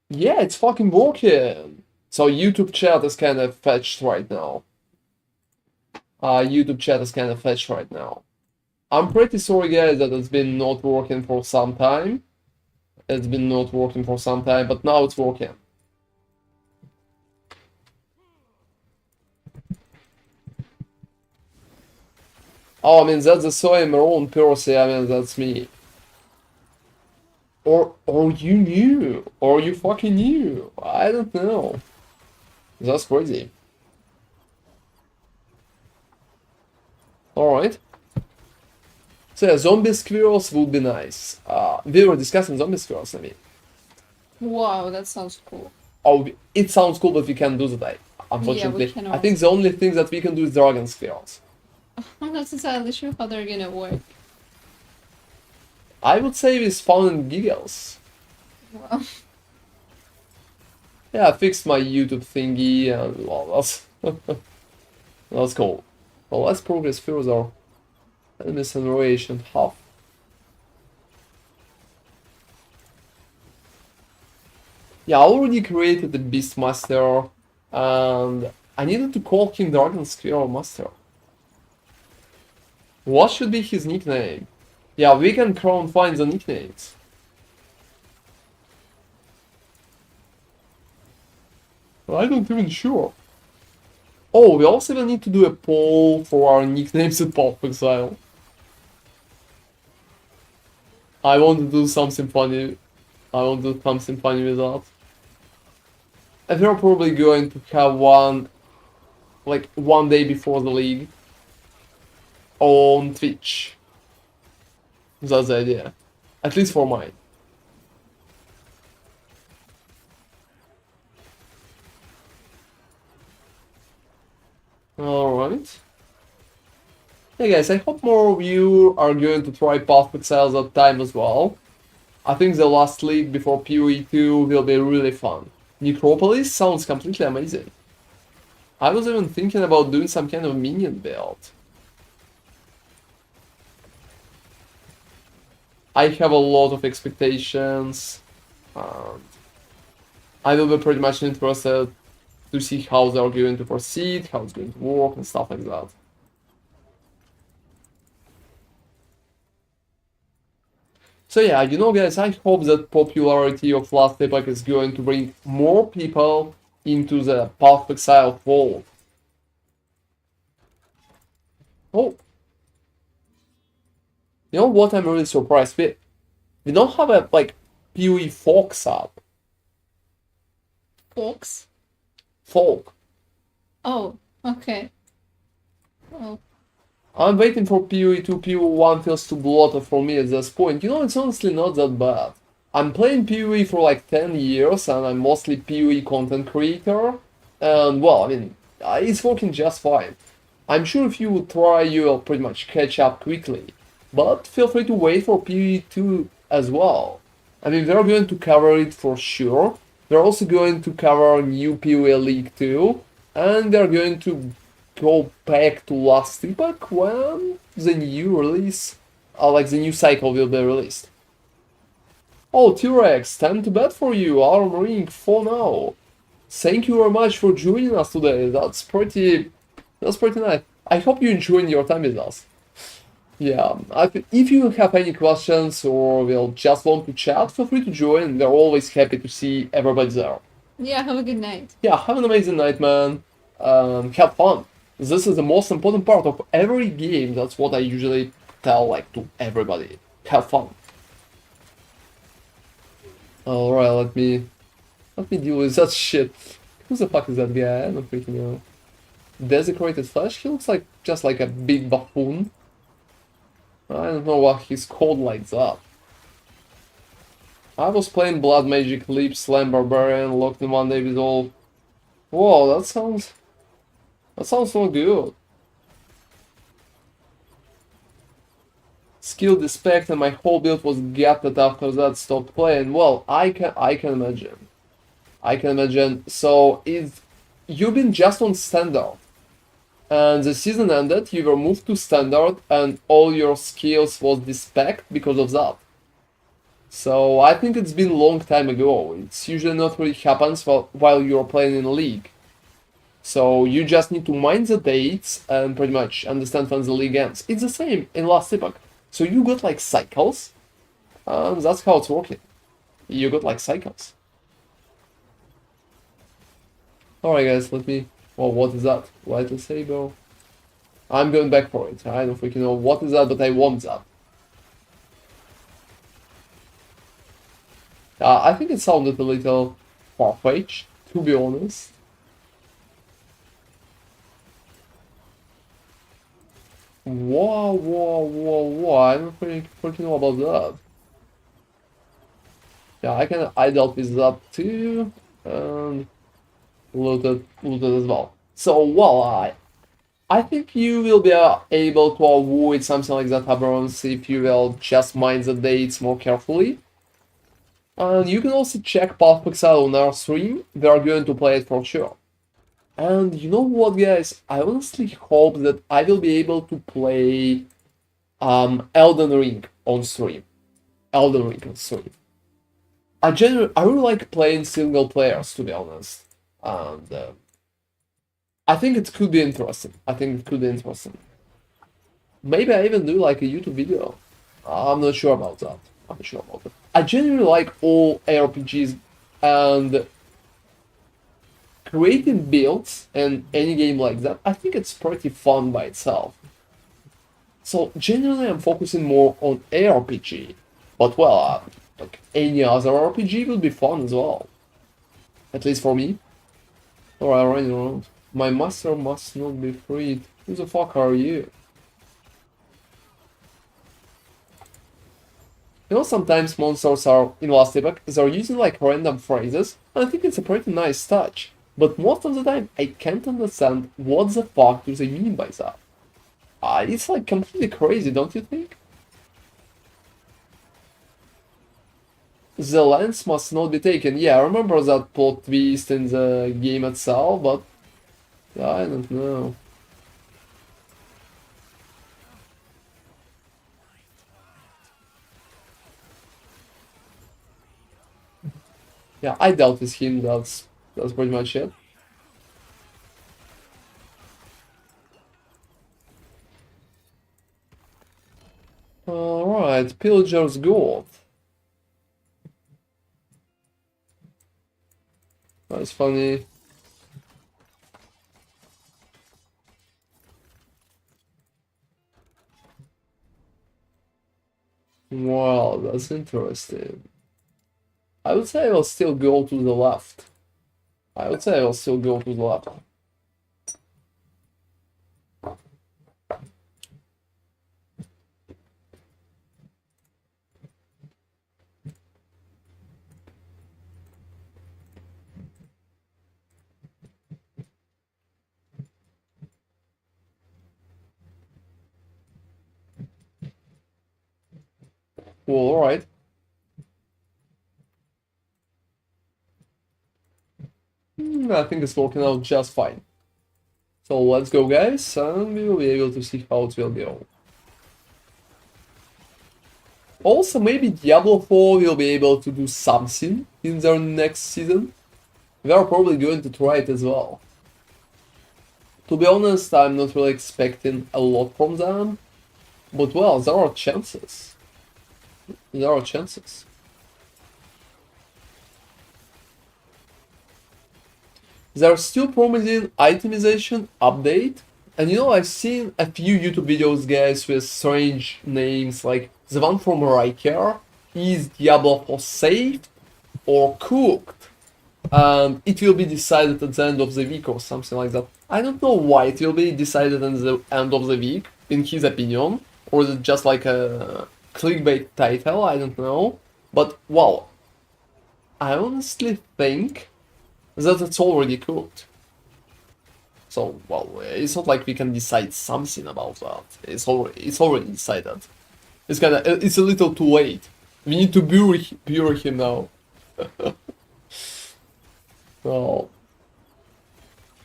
Yeah, it's fucking working. So YouTube chat is kind of fetched right now. YouTube chat is kind of fetched right now. I'm pretty sorry, guys, that it's been not working for some time. It's been not working for some time, but now it's working. Oh, I mean, that's the soy maroon Percy, I mean, that's me. Or you knew, or you fucking knew. I don't know. That's crazy. Alright. So yeah, zombie squirrels would be nice. We were discussing zombie squirrels, I mean. Wow, that sounds cool. Oh, it sounds cool, but we can't do that. Yeah, we Unfortunately, I cannot. think the only thing that we can do is dragon squirrels. I'm not entirely sure how they're gonna work. I would say we spawn giggles. Wow. Yeah, I fixed my YouTube thingy, and well, that's cool. Well, let's progress further. Enemy generation half. Yeah, I already created the Beastmaster, and I needed to call King Dragon Squirrel Master. What should be his nickname? Yeah, we can crown find the nicknames. I don't even sure. Oh, we also will need to do a poll for our nicknames at Path of Exile. I want to do something funny. I want to do something funny with that. And we're probably going to have one, like, one day before the league. On Twitch. That's the idea. At least for mine. Alright. Hey guys, I hope more of you are going to try Path of Exile that time as well. I think the last league before PoE 2 will be really fun. Necropolis sounds completely amazing. I was even thinking about doing some kind of minion build. I have a lot of expectations, and I will be pretty much interested to see how they are going to proceed, how it's going to work, and stuff like that. So yeah, you know guys, I hope that popularity of Last Epoch is going to bring more people into the Path of Exile fold. Oh, you know what I'm really surprised with? We don't have a, like, PoE folk sub. Folks? Folk. Oh, okay. Oh. I'm waiting for PoE 2, PoE 1 feels too bloated for me at this point. You know, it's honestly not that bad. I'm playing PoE for like 10 years and I'm mostly PoE content creator. And well, I mean, it's working just fine. I'm sure if you would try, you'll pretty much catch up quickly. But feel free to wait for PoE 2 as well. I mean, we're going to cover it for sure. We're also going to cover new PoE League 2. And they're going to go back to Last Epoch when the new release, like the new cycle will be released. Oh, T-Rex, time to bed for you, our Marine for now. Thank you very much for joining us today, that's pretty nice. I hope you enjoyed your time with us. Yeah, if you have any questions or will just want to chat, feel free to join, we're always happy to see everybody there. Yeah, have a good night. Yeah, have an amazing night, man. Have fun. This is the most important part of every game. That's what I usually tell, like, to everybody. Have fun. Alright, let me deal with that shit. Who the fuck is that guy? I don't freaking know. Desecrated Flesh? He looks like just like a big buffoon. I don't know why he's called like that. I was playing Blood Magic Leap Slam Barbarian, locked in one day with all. Whoa, that sounds not good. skill dispatched and my whole build was gutted after that stopped playing. Well, I can imagine. I can imagine. So you've been just on standard, and the season ended. You were moved to standard, and all your skills was dispatched because of that. So I think it's been a long time ago. It's usually not really happens while you're playing in a league. So you just need to mind the dates and pretty much understand when the league ends. It's the same in last epoch. So you got like cycles, and that's how it's working. You got like cycles. Alright guys, let me... Well, what is that? Lightly saber. I'm going back for it. I don't freaking know what is that, but I want that. I think it sounded a little far-fetched, to be honest. Whoa, I don't freaking know about that. Yeah, I dealt with that too, and looted as well. So, well, I think you will be able to avoid something like that aberrance if you will just mind the dates more carefully. And you can also check Path Pixel on our stream, we are going to play it for sure. And you know what, guys? I honestly hope that I will be able to play Elden Ring on stream. Elden Ring on stream. I really like playing single players, to be honest. And I think it could be interesting. Maybe I even do like a YouTube video. I'm not sure about that. I genuinely like all RPGs, and creating builds in any game like that, I think it's pretty fun by itself. So generally I'm focusing more on ARPG, but well, like any other RPG would be fun as well. At least for me. Alright, running around. My master must not be freed. Who the fuck are you? You know, sometimes monsters are, in Last Epoch, they're using like random phrases, and I think it's a pretty nice touch. But most of the time, I can't understand what the fuck do they mean by that. It's like completely crazy, don't you think? The lens must not be taken. Yeah, I remember that plot twist in the game itself, but I don't know. Yeah, I dealt with him, that's pretty much it. Alright, Pillager's Gold. That's funny. Wow, that's interesting. I would say I will still go to the left. Well, alright. I think it's working out just fine. So let's go, guys, and we will be able to see how it will go. Also, maybe Diablo 4 will be able to do something in their next season. We are probably going to try it as well. To be honest, I'm not really expecting a lot from them, but well, there are chances. They're still promising itemization update, and you know, I've seen a few YouTube videos, guys, with strange names, like the one from Riker, is Diablo 4 saved or cooked? It will be decided at the end of the week or something like that. I don't know why it will be decided at the end of the week, in his opinion, or is it just like a clickbait title, I don't know. But, well, I honestly think that it's already cooked. So, well, it's not like we can decide something about that. It's already decided. it's a little too late. We need to bury him now. Well,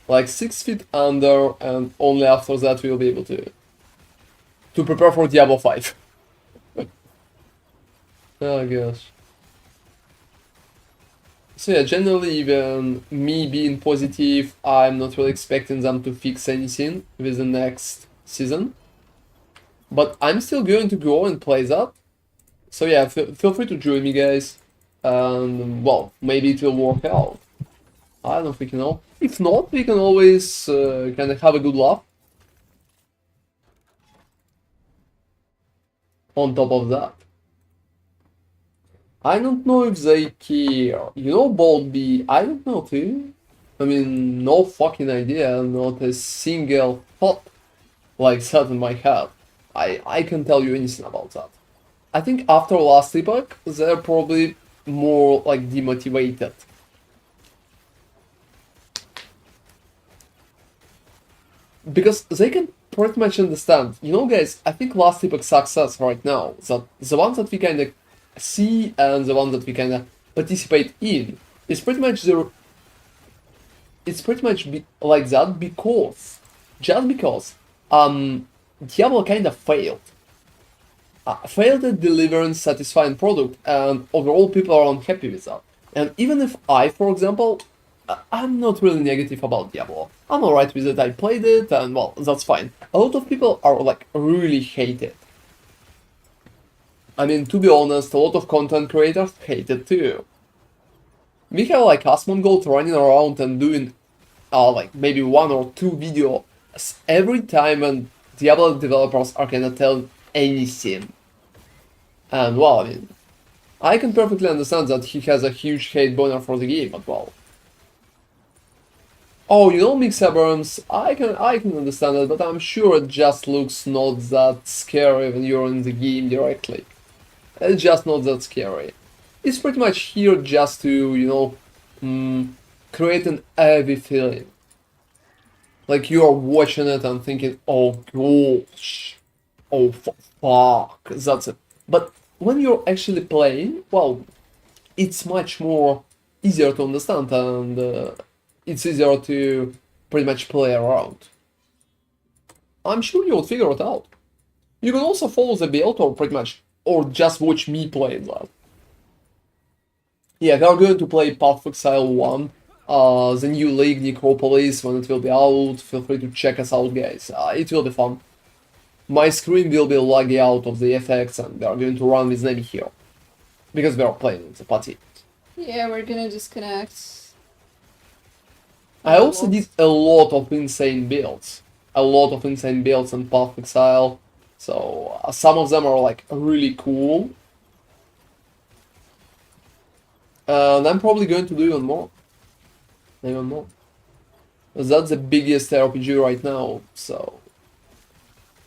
like 6 feet under, and only after that we'll be able to prepare for Diablo 5. Oh gosh. So yeah, generally even me being positive, I'm not really expecting them to fix anything with the next season. But I'm still going to go and play that. So yeah, feel free to join me, guys. And well, maybe it will work out. I don't freaking know. If not, we can always kind of have a good laugh. On top of that, I don't know if they care. You know, Bold B, I don't know too. I mean, no fucking idea, not a single thought like that in my head. I can't tell you anything about that. I think after last epoch, they're probably more like demotivated. Because they can pretty much understand. You know, guys, I think last epoch success right now, that the ones that we kind of see and the ones that we kind of participate in, is pretty much it's pretty much like that because just because Diablo kind of failed. Failed at delivering satisfying product, and overall people are unhappy with that. And even if I, for example, I'm not really negative about Diablo. I'm alright with it, I played it, and well, that's fine. A lot of people are like really hate it. I mean, to be honest, a lot of content creators hate it too. We have like Asmongold running around and doing like maybe 1 or 2 videos every time when Diablo developers are gonna tell anything. And well, I mean, I can perfectly understand that he has a huge hate boner for the game, but well. Oh, you know, Mix Abrams, I can understand it, but I'm sure it just looks not that scary when you're in the game directly. It's just not that scary. It's pretty much here just to, you know, create an heavy feeling. Like you are watching it and thinking, oh gosh, oh fuck, that's it. But when you're actually playing, well, it's much more easier to understand, and it's easier to pretty much play around. I'm sure you'll figure it out. You can also follow the build or pretty much, or just watch me play that. Yeah, we are going to play Path of Exile 1, the new League Necropolis, when it will be out. Feel free to check us out, guys. It will be fun. My screen will be laggy out of the effects, and we are going to run with Nemi here. Because we are playing the party. Yeah, we're gonna disconnect. I also did a lot of insane builds. A lot of insane builds in Path of Exile. So some of them are like really cool. And I'm probably going to do even more. Even more. That's the biggest RPG right now, so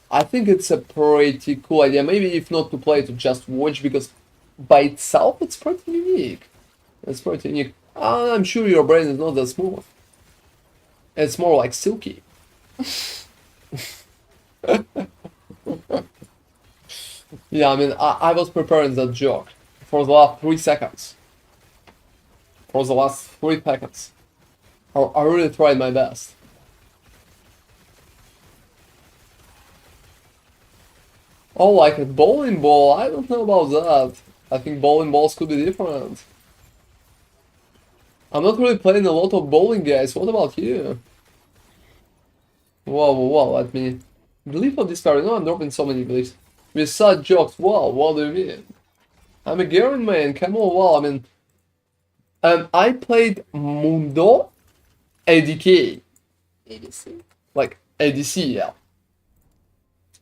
I think it's a pretty cool idea. Maybe if not to play, to just watch, because by itself it's pretty unique. It's pretty unique. I'm sure your brain is not that smooth. It's more like silky. Yeah, I mean, I was preparing that joke for the last 3 seconds. For the last 3 seconds. I really tried my best. Oh, like a bowling ball? I don't know about that. I think bowling balls could be different. I'm not really playing a lot of bowling, guys. What about you? Whoa, whoa, whoa, let me... Believe of despair. No, I'm dropping so many beliefs. With such jokes, wow, what do you mean? I'm a Garen man, come on, wow, I mean... I played Mundo ADK. ADC. Like, ADC, yeah.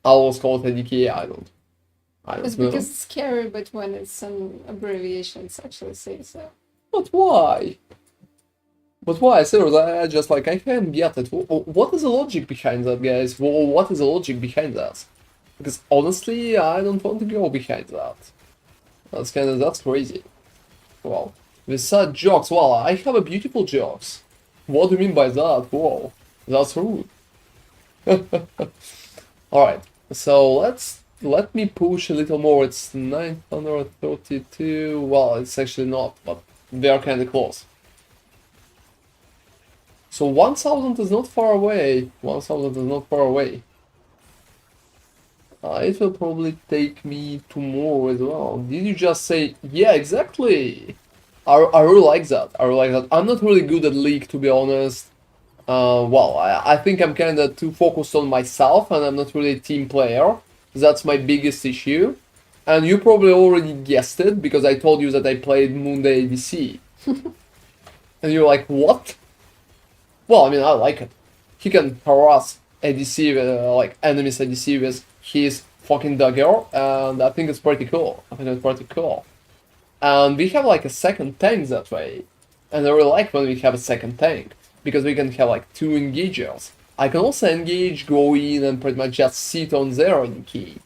I always call it ADK, I don't It's know. because it's scary, but when it's some abbreviation, it's actually saying so. But why? But why? Seriously, I just like, I can't get it. What is the logic behind that, guys? What is the logic behind that? Because honestly, I don't want to go behind that. That's crazy. Wow. With such jokes, wow, I have a beautiful jokes. What do you mean by that? Whoa, that's rude. Alright, so let's let me push a little more. It's 932. Well, it's actually not, but they are kind of close. So 1000 is not far away. 1000 is not far away. It will probably take me tomorrow as well. Did you just say, yeah, exactly? I really like that. I really like that. I'm not really good at League, to be honest. Well, I think I'm kind of too focused on myself and I'm not really a team player. That's my biggest issue. And you probably already guessed it because I told you that I played Moonday ADC. And you're like, what? Well, I mean, I like it. He can harass ADC, like enemies ADC with his fucking dagger, and I think it's pretty cool. And we have like a second tank that way. And I really like when we have a second tank, because we can have like two engagers. I can also engage, go in, and pretty much just sit on there in key.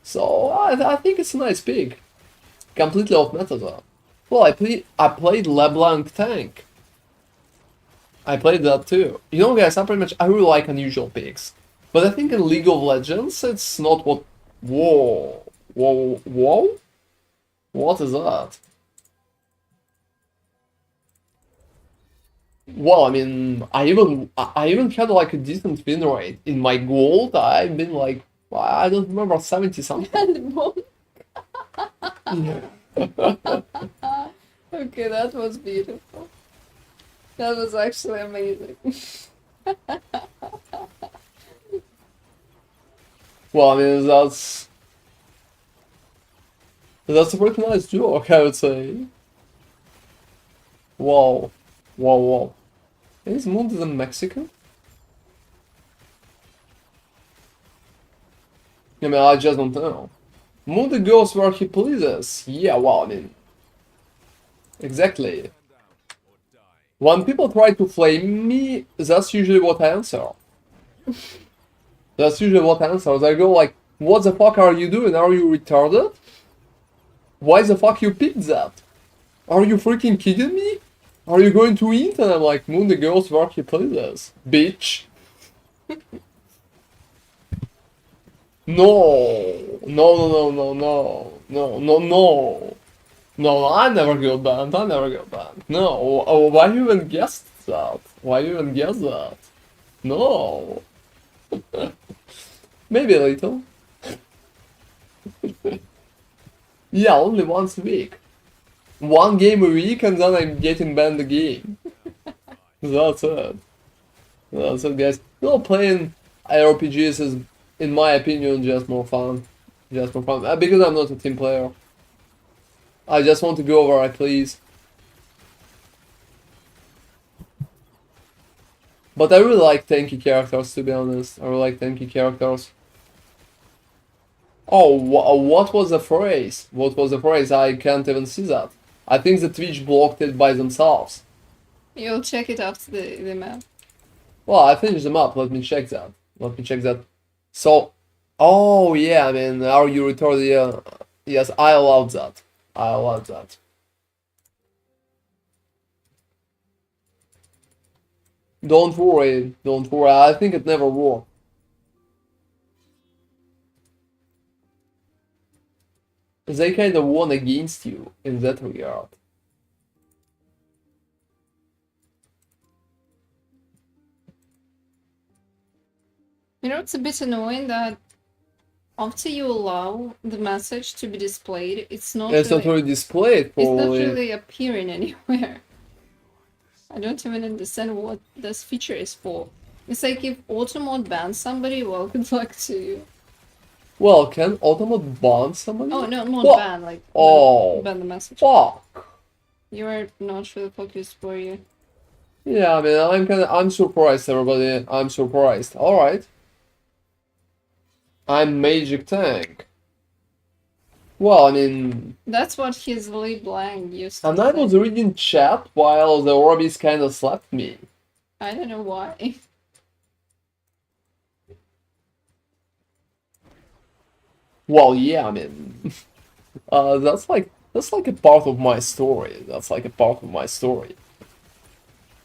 So I think it's a nice pick. Completely off meta though. Well, I played LeBlanc tank. I played that too. You know, guys, I really like unusual picks. But I think in League of Legends, it's not what... Whoa. Whoa. Whoa? What is that? Well, I mean, I even had like a decent win rate. In my gold, I've been like, I don't remember, 70 something. Yeah. Okay, that was beautiful. That was actually amazing. Well, I mean, that's a pretty nice joke, I would say. Wow. Wow. Is Moon in Mexico? I mean, I just don't know. Moon goes where he pleases. Yeah, well, I mean... Exactly. When people try to flame me, that's usually what I answer. That's usually what I answer. I go like, what the fuck are you doing? Are you retarded? Why the fuck you picked that? Are you freaking kidding me? Are you going to eat? And I'm like, Moon the girls where he pleases. Bitch. No. No. No, I never got banned. No. Oh, why you even guessed that? Why you even guess that? No. Maybe a little. Yeah, only once a week. One game a week and then I'm getting banned again. That's it. That's it, guys. You know, playing RPGs is, in my opinion, just more fun. Just more fun. Because I'm not a team player. I just want to go where I please. But I really like tanky characters, to be honest. I really like tanky characters. Oh, what was the phrase? What was the phrase? I can't even see that. I think the Twitch blocked it by themselves. You'll check it after the map. Well, I finished the map. Let me check that. So, oh yeah, I mean, are you retarded? Yeah. Yes, I allowed that. Don't worry. I think it never worked. They kind of won against you in that regard. You know, it's a bit annoying that after you allow the message to be displayed, it's not really displayed, it's not probably. really appearing anywhere. I don't even understand what this feature is for. It's like if Automod bans somebody, well, good luck to you. Well, can Automod ban somebody? Oh, no, not What? ban, like, Oh. ban the message. Fuck. You are not really focused, were you? Yeah, I mean, I'm surprised, everybody. I'm surprised. Alright. I'm Magic Tank. Well, I mean... That's what his LeBlanc used to And I say. was reading chat while the Orbis kind of slapped me. I don't know why. Well, yeah, I mean... that's like a part of my story.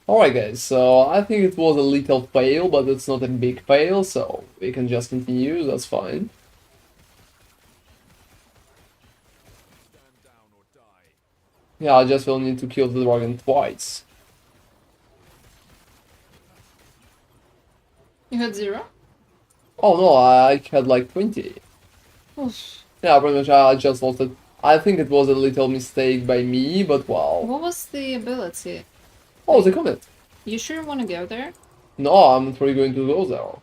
Alright guys, so I think it was a little fail, but it's not a big fail, so we can just continue, that's fine. Yeah, I just will need to kill the dragon twice. You had 0? Oh no, I had like 20. Oof. Yeah, pretty much I just lost it. I think it was a little mistake by me, but wow. What was the ability? Oh, the comet. You sure want to go there? No, I'm not really going to go there.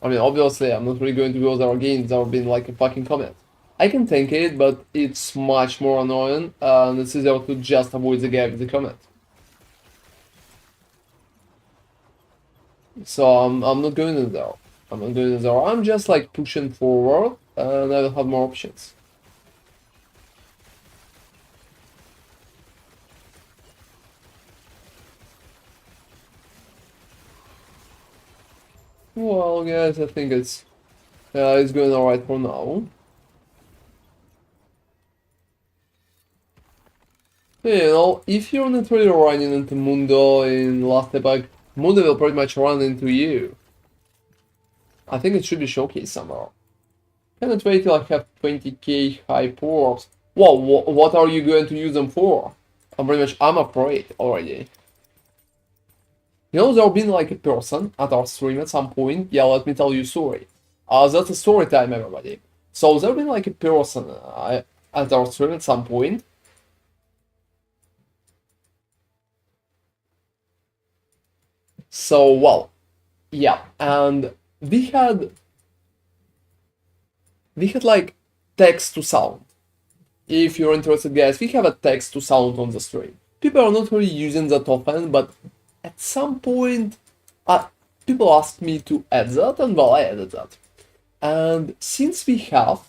I mean, obviously, I'm not really going to go there again. There been like a fucking comet. I can tank it, but it's much more annoying, and it's easier to just avoid the guy with the comet. So I'm not going in there. I'm not going in there. I'm just like pushing forward, and I will have more options. Well, guys, I think it's going alright for now. You know, if you're not really running into Mundo in last epoch, Mundo will pretty much run into you. I think it should be showcased somehow. Cannot wait till I have 20k high power-ups. Whoa, what are you going to use them for? I'm afraid already. You know, there been like a person at our stream at some point. Yeah, let me tell you a story. That's a story time, everybody. So there been like a person at our stream at some point. So, well, yeah, and we had like text to sound. If you're interested, guys, we have a text to sound on the stream. People are not really using that often, but at some point, people asked me to add that, and well, I added that. And since we have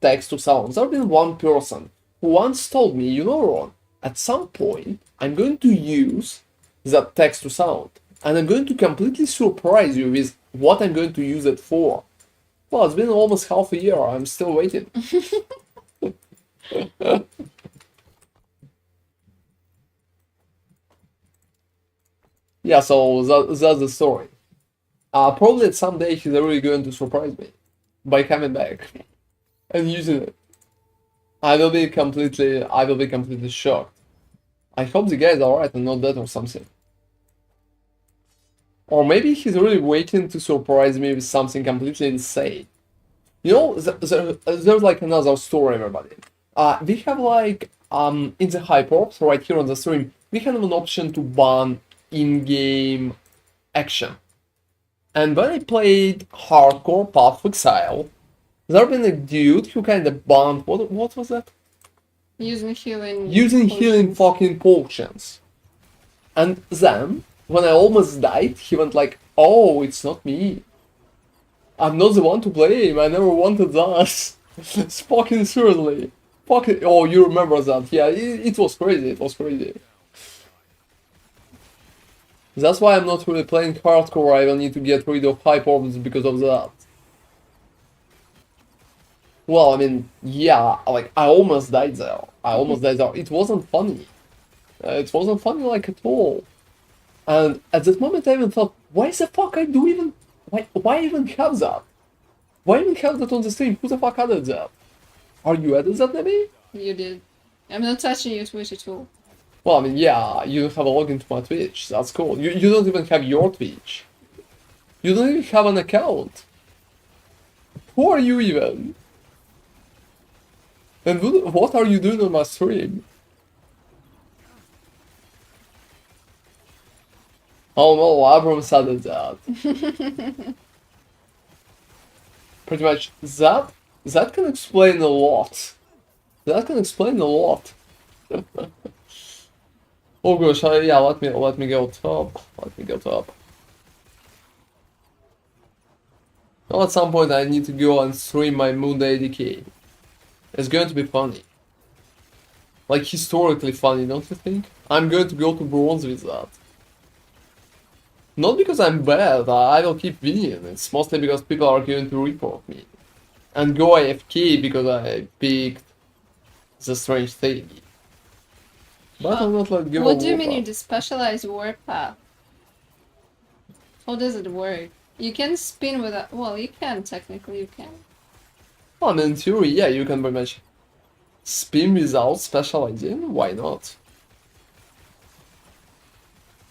text to sound, there's been one person who once told me, you know, Ron, at some point, I'm going to use that text to sound, and I'm going to completely surprise you with what I'm going to use it for. Well, it's been almost half a year, I'm still waiting. Yeah, so that's the story. Probably someday he's really going to surprise me by coming back and using it. I will be completely shocked. I hope the guy's alright and not dead or something. Or maybe he's really waiting to surprise me with something completely insane. You know, there's like another story, everybody. We have like, in the hyperops right here on the stream, we have an option to ban in-game action. And when I played Hardcore Path of Exile, there been a dude who kind of banned, what was that? Using healing. Using healing fucking potions. And then, when I almost died, he went like, oh, it's not me. I'm not the one to blame, I never wanted that. It's fucking seriously. Fucking, oh, you remember that, yeah, it was crazy, it was crazy. That's why I'm not really playing hardcore, I will need to get rid of hype orbs because of that. Well, I mean, yeah, like, I almost died there. It wasn't funny. It wasn't funny, like, at all. And at that moment I even thought, why the fuck I do even... Why even have that? Why even have that on the stream? Who the fuck added that? Are you added that, maybe? You did. I'm not touching your Twitch at all. Well, I mean, yeah, you don't have a login to my Twitch. That's cool. You don't even have your Twitch. You don't even have an account. Who are you even? And what are you doing on my stream? Oh no, Abrams added that. Pretty much, that can explain a lot. That can explain a lot. Oh gosh, yeah, let me go top. Let me go top. Well, at some point I need to go and stream my Moon ADK. It's going to be funny. Like, historically funny, don't you think? I'm going to go to bronze with that. Not because I'm bad, I will keep winning, it's mostly because people are going to report me. And go AFK because I picked the strange thingy. But I'll not let go What of do you mean you Warpath. despecialize warpath? How does it work? You can spin without. Well, you can technically. You can. Well, I mean, in theory, yeah, you can pretty much spin without specializing. Why not?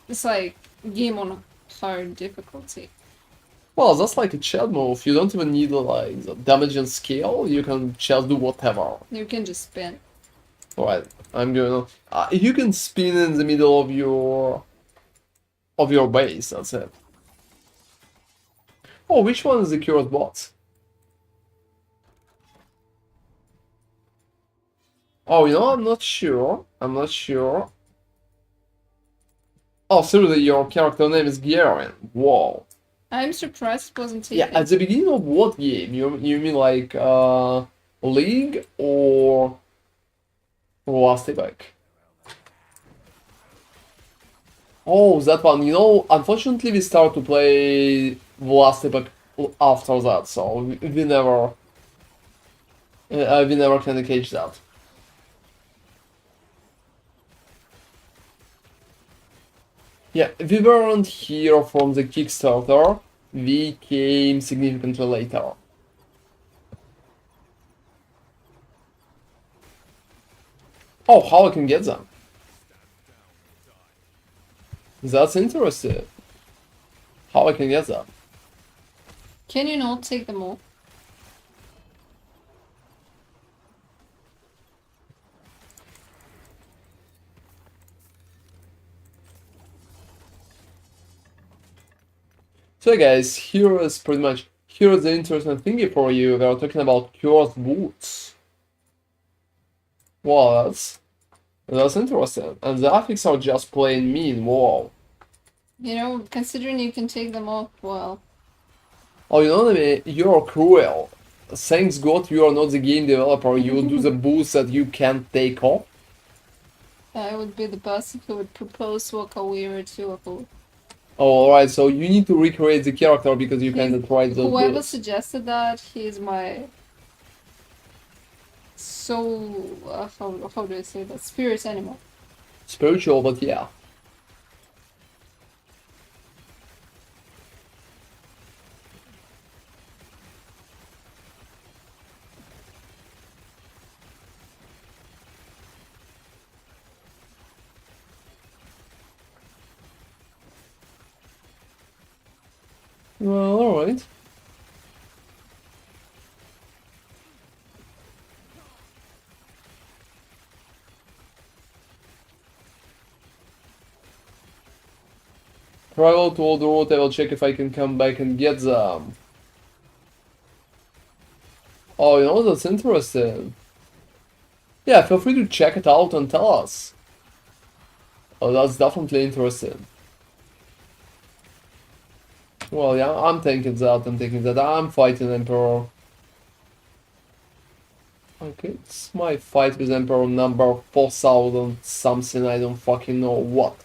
It's like game on hard difficulty. Well, that's like a chat move. You don't even need like the damage and scale. You can just do whatever. You can just spin. Alright, I'm gonna. You can spin in the middle of your base. That's it. Oh, which one is the cured bot? Oh, you know, I'm not sure. I'm not sure. Oh, seriously, your character name is Garen. Whoa. I'm surprised it wasn't Yeah, taken. at the beginning of what game? You mean like League or Last Epoch? Oh, that one. You know, unfortunately, we started to play Last Epoch after that, so we never can catch that. Yeah, we weren't here from the Kickstarter. We came significantly later. Oh, how I can get them? That's interesting. How I can get them? Can you not take them all? So guys, here's the interesting thingy for you. We are talking about cured boots. Wow, that's interesting. And the affix are just plain mean. Wow. You know, considering you can take them off, well. Oh, you know what I mean? You're cruel. Thanks God you are not the game developer. You do the boots that you can't take off. I would be the person who would propose walk away or two. Oh, alright, so you need to recreate the character because you can't write those Whoever boots. suggested that, he's my soul. How do I say that? Spirit animal. Spiritual, but yeah. Well, alright. Travel to all the road, I will check if I can come back and get them. Oh, you know, that's interesting. Yeah, feel free to check it out and tell us. Oh, that's definitely interesting. Well, yeah, I'm taking that. I'm fighting Emperor. Okay, it's my fight with Emperor number 4000 something, I don't fucking know what.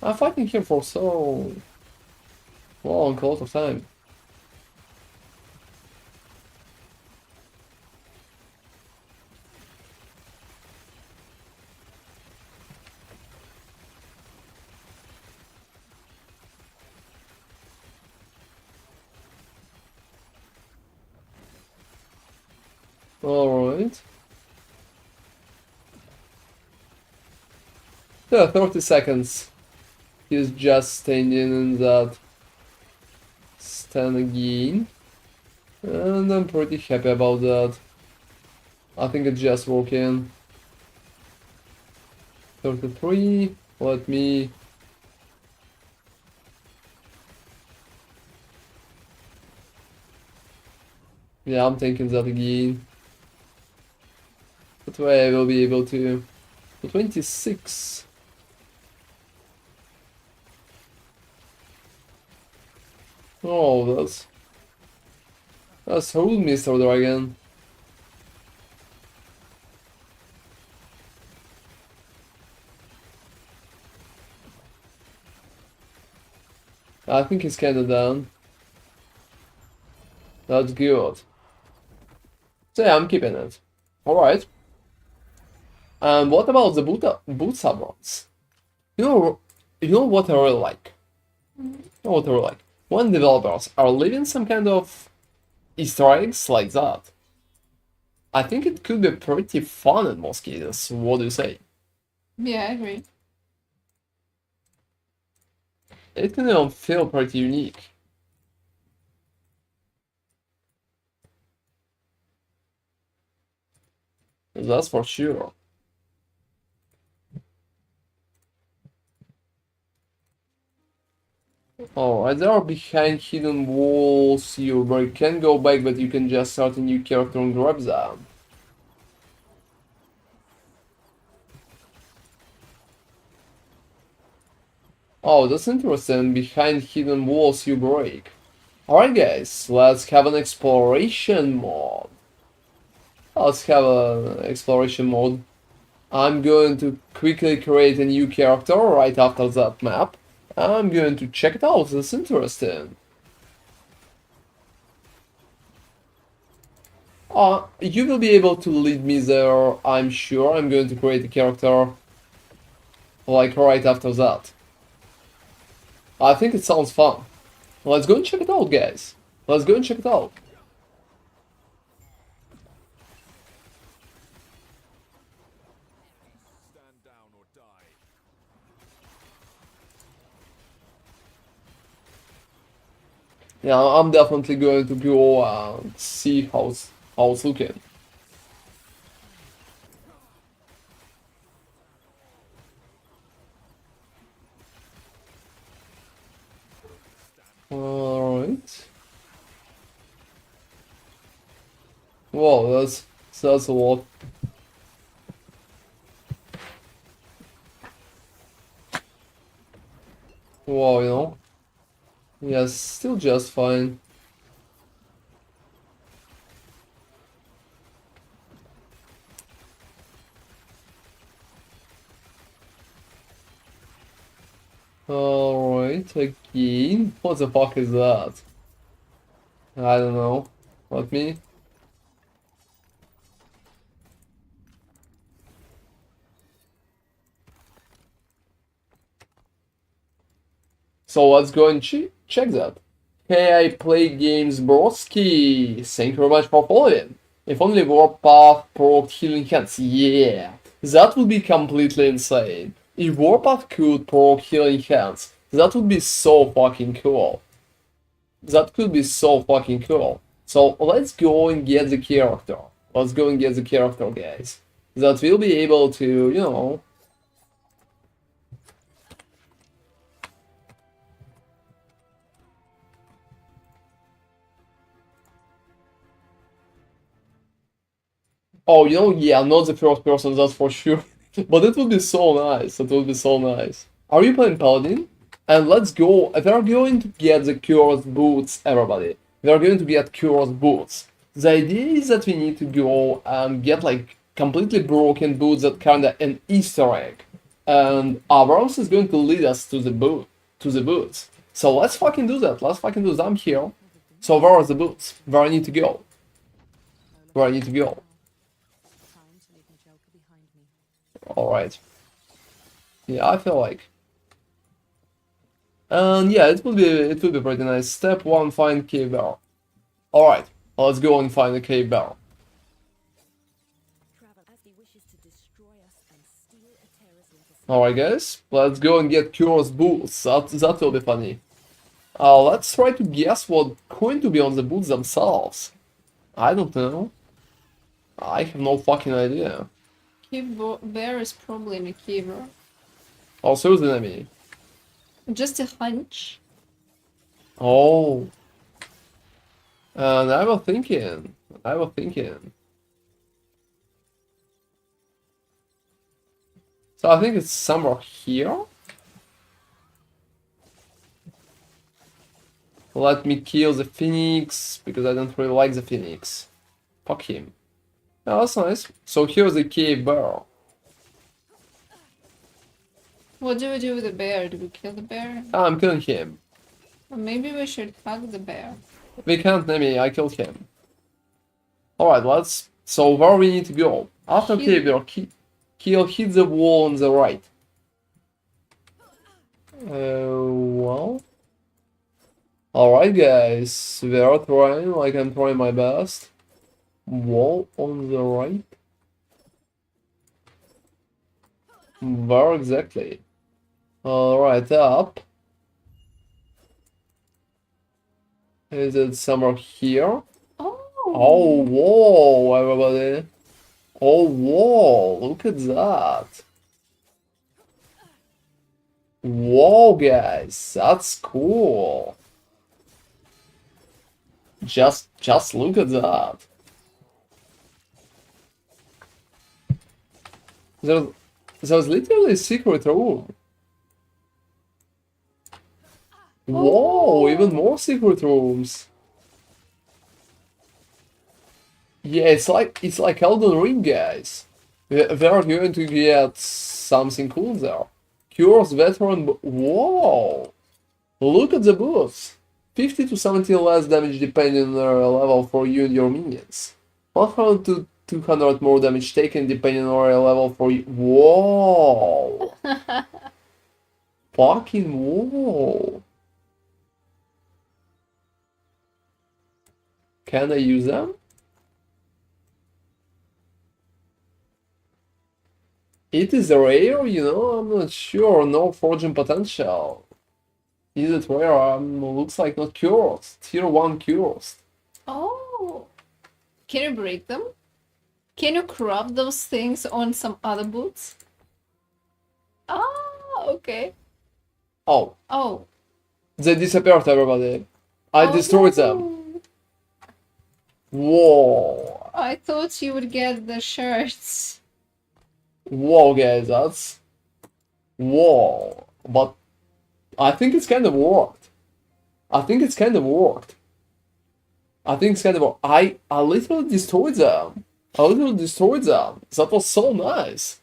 I'm fighting him for so long, a lot of time. Alright. Yeah, 30 seconds. He's just standing in that stand again. And I'm pretty happy about that. I think it's just working. 33. Let me. Yeah, I'm taking that again. That way I will be able to. 26. Oh, that's rude, Mr. Dragon. I think he's kinda down. That's good. So yeah, I'm keeping it. Alright. And what about the boot suburbs? You know what I really like? You know what I really like? When developers are leaving some kind of Easter eggs like that, I think it could be pretty fun in most cases. What do you say? Yeah, I agree. It can even feel pretty unique. That's for sure. Alright, there are behind hidden walls where you can go back, but you can just start a new character and grab them. Oh, that's interesting. Behind hidden walls you break. Alright guys, let's have an exploration mode. Let's have an exploration mode. I'm going to quickly create a new character right after that map. I'm going to check it out, it's interesting. You will be able to lead me there, I'm sure. I'm going to create a character like right after that. I think it sounds fun. Let's go and check it out, guys. Let's go and check it out. Yeah, I'm definitely going to go and see how it's looking. Alright. Whoa, that's a lot. Wow, you know. Yes, still just fine. Alright, again. What the fuck is that? I don't know. Let me. So let's go and check that. Hey, I play games broski. Thank you very much for following. If only Warpath proc healing hands. Yeah, that would be completely insane. If Warpath could proc healing hands, that would be so fucking cool. That could be so fucking cool. So let's go and get the character. Let's go and get the character, guys. That will be able to, you know. Oh, you know, yeah, not the first person, that's for sure. But it would be so nice. It would be so nice. Are you playing Paladin? And let's go. We are going to get the cursed boots, everybody. We are going to get cursed boots. The idea is that we need to go and get like completely broken boots that kinda an Easter egg. And Abrams is going to lead us to the boots. So let's fucking do that. Let's fucking do that. I'm here. So where are the boots? Where I need to go? Where I need to go? Alright. Yeah, I feel like. And yeah, it would be pretty nice. Step 1, find cave barrel. Alright, let's go and find the cave barrel. Alright guys, let's go and get Kuro's boots. That will be funny. Let's try to guess what's going to be on the boots themselves. I don't know. I have no fucking idea. Cave bear is probably in a cave. Oh, so is the enemy. Just a hunch. Oh. And I was thinking. I was thinking. So I think it's somewhere here. Let me kill the phoenix, because I don't really like the phoenix. Fuck him. Oh, that's nice. So here's the cave barrel. What do we do with the bear? Do we kill the bear? I'm killing him. Or maybe we should hug the bear. We can't name me, I killed him. Alright, let's... So where we need to go? After cave barrel, He'll hit the wall on the right. Well. Alright, guys. We are trying, like I'm trying my best. Wall on the right. Where exactly? Alright, up. Is it somewhere here? Oh, whoa, everybody. Oh, whoa, look at that. Whoa, guys, that's cool. Just look at that. There's literally a secret room. Whoa, even more secret rooms. Yeah, it's like Elden Ring, guys. They're going to get something cool there. Cures veteran. Whoa! Look at the boosts. 50 to 70 less damage depending on their level for you and your minions. 100 to 200 more damage taken depending on their level for you. Whoa! Fucking whoa! Can I use them? It is rare, you know, I'm not sure. No forging potential. Is it rare? Looks like not cursed. Tier 1 cursed. Oh. Can you break them? Can you crop those things on some other boots? Ah, okay. Oh, Oh. they disappeared, everybody. I destroyed them. Whoa. I thought you would get the shirts. Whoa, guys, that's... Whoa. But I think it's kind of worked. I think it's kind of worked. I literally destroyed them. That was so nice.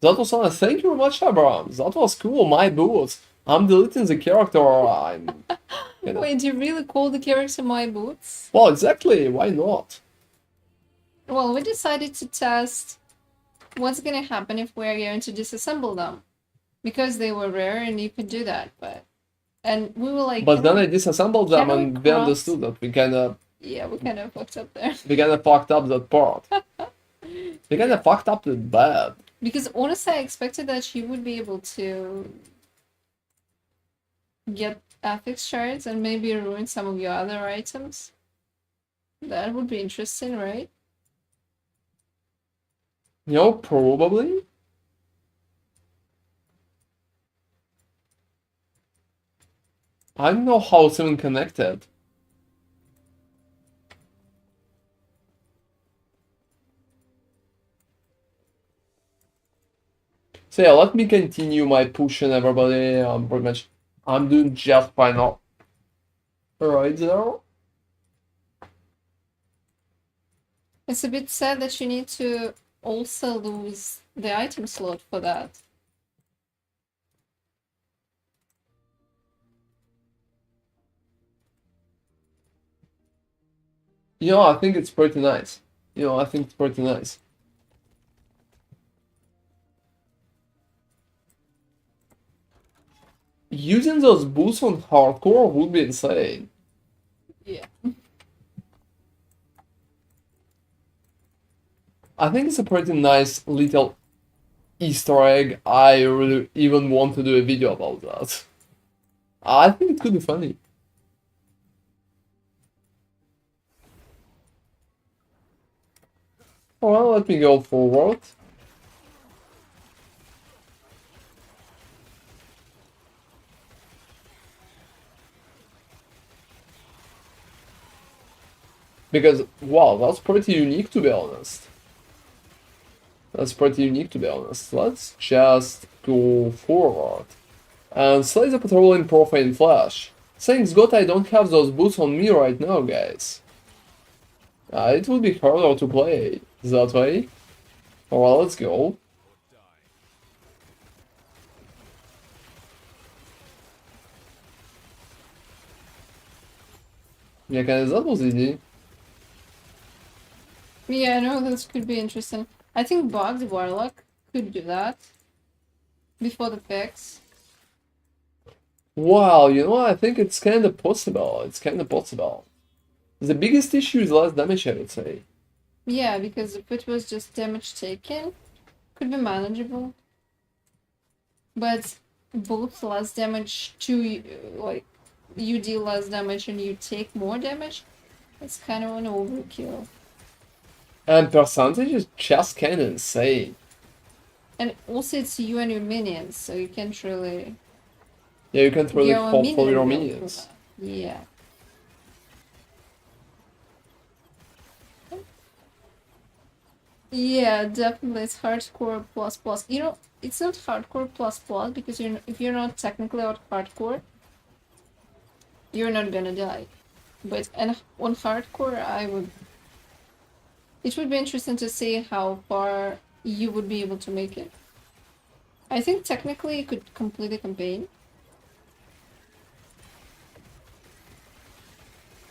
That was so nice. Thank you very much, Abrams. That was cool. My boots. I'm deleting the character. You know. Wait, you really call the character My Boots? Well, exactly. Why not? Well, we decided to test what's gonna happen if we're going to disassemble them. Because they were rare and you could do that, and we were like... But then I disassembled them and we understood that we kinda... Yeah, we kinda fucked up there. We kinda fucked up that part. We kinda fucked up it bad. Because honestly, I expected that she would be able to get affix shards and maybe ruin some of your other items. That would be interesting, right? You know, probably. I don't know how it's even connected. So yeah, let me continue my pushing, everybody. I'm doing just fine now. Right there. It's a bit sad that you need to also lose the item slot for that. You know, I think it's pretty nice. Using those boots on hardcore would be insane. Yeah. I think it's a pretty nice little Easter egg. I really even want to do a video about that. I think it could be funny. Well, let me go forward. Because, wow, that's pretty unique to be honest. Let's just go forward. And slay the patrol in Profane Flash. Thanks God I don't have those boots on me right now, guys. It would be harder to play that way. Well, let's go. Yeah, guys, that was easy. Yeah, no, this could be interesting. I think Bugged Warlock Could do that. Before the picks. Wow, you know, I think it's kind of possible. It's kind of possible. The biggest issue is less damage, I would say. Yeah, because if it was just damage taken, could be manageable. But both less damage to like you deal less damage and you take more damage, it's kind of an overkill. And percentage is just kind of insane. And also it's you and your minions, so you can't really Yeah, you can't really go a call for your minion build for minions. that. Yeah. Yeah, definitely it's hardcore plus plus. You know, it's not hardcore plus plus because if you're not technically out hardcore, you're not gonna die. But and on hardcore, it would be interesting to see how far you would be able to make it. I think technically you could complete the campaign.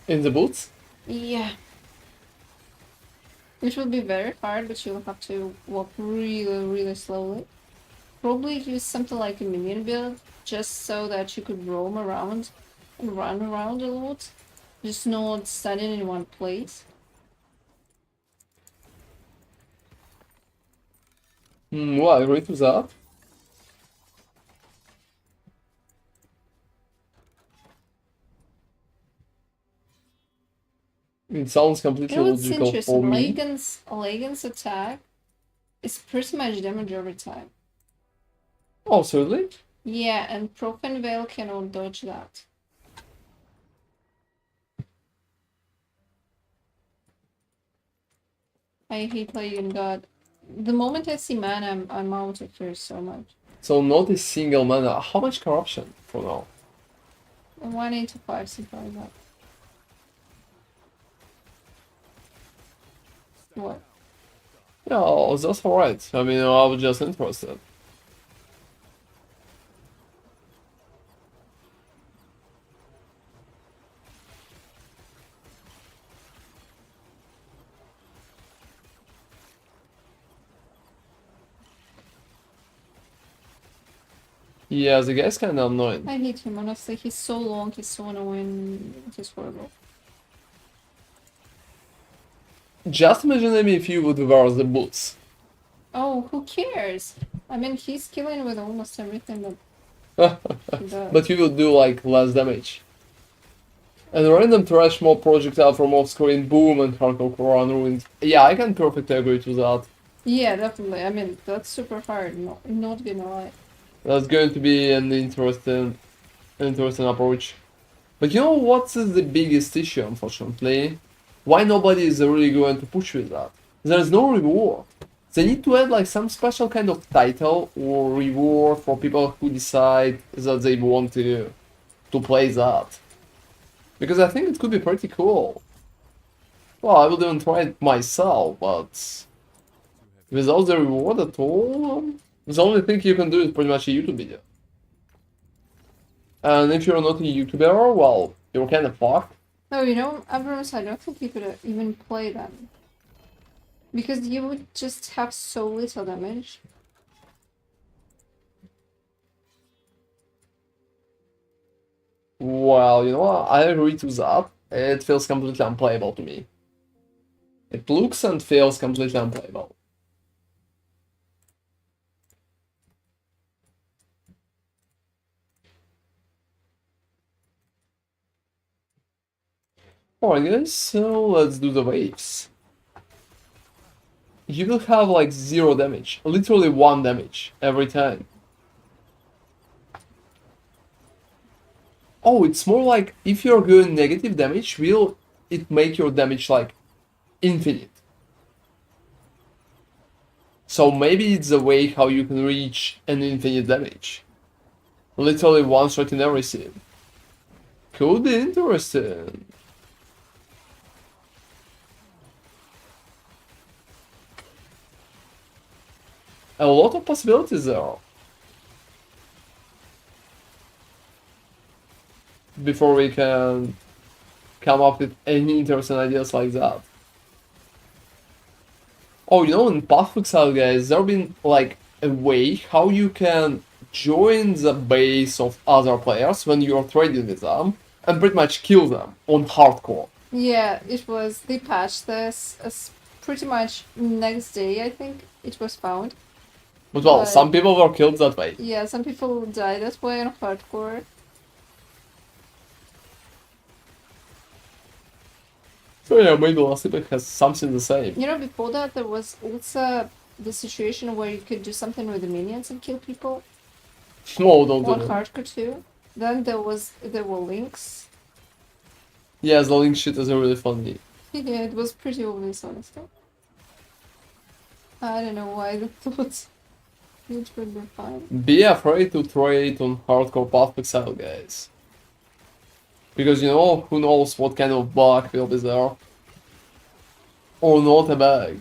In the boots? Yeah. Which will be very hard, but you'll have to walk really, really slowly. Probably use something like a minion build, just so that you could roam around and run around a lot. Just not standing in one place. Well, I agree to that. It sounds completely You know what's logical interesting? for me. Lagan's attack is pretty much damage every time. Oh, certainly? Yeah, and Profane Veil cannot dodge that. I hate Lagan God. The moment I see mana, I'm out of fear so much. So not a single mana. How much corruption for now? 185, something like that. What? Yeah, that's alright. I mean, I was just interested. Yeah, the guy's kinda annoying. I hate him, honestly. He's so long, he's so annoying, he's horrible. Just imagine him if you would wear the boots. Oh, who cares? I mean, he's killing with almost everything that he does. But you would do like less damage. And random trash mob projectile from off screen, boom, and hardcore run ruined. Yeah, I can perfectly agree to that. Yeah, definitely. I mean, that's super hard, not gonna lie. That's going to be an interesting approach. But you know what is the biggest issue, unfortunately? Why nobody is really going to push with that? There's no reward. They need to add like some special kind of title or reward for people who decide that they want to play that. Because I think it could be pretty cool. Well, I would even try it myself, but without the reward at all, the only thing you can do is pretty much a YouTube video. And if you're not a YouTuber, well, you're kind of fucked. No, you know, Abrams, I don't think you could even play them. Because you would just have so little damage. Well, you know what? I agree to that. It feels completely unplayable to me. It looks and feels completely unplayable. Alright guys, so let's do the waves. You will have like 0 damage, literally 1 damage every time. Oh, it's more like if you're doing negative damage, will it make your damage like infinite? So maybe it's a way how you can reach an infinite damage. Literally one shot in everything. Could be interesting. A lot of possibilities there. Before we can come up with any interesting ideas like that. Oh, you know, in Path of Exile, guys, there have been like a way how you can join the base of other players when you're trading with them and pretty much kill them on hardcore. Yeah, it was. They patched this as pretty much next day, I think it was found. But well, But some people were killed that way. yeah, some people died that way on hardcore. So yeah, maybe Last Epoch has something the same. You know, before that there was also the situation where you could do something with the minions and kill people No, don't do on that. hardcore too. Then there were links. Yeah, the link shit is really funny. Yeah, it was pretty obvious, honestly. I don't know why they thought it would be fine. Be afraid to trade on hardcore path pixel, guys. Because you know, who knows what kind of bug will be there. Or not a bug.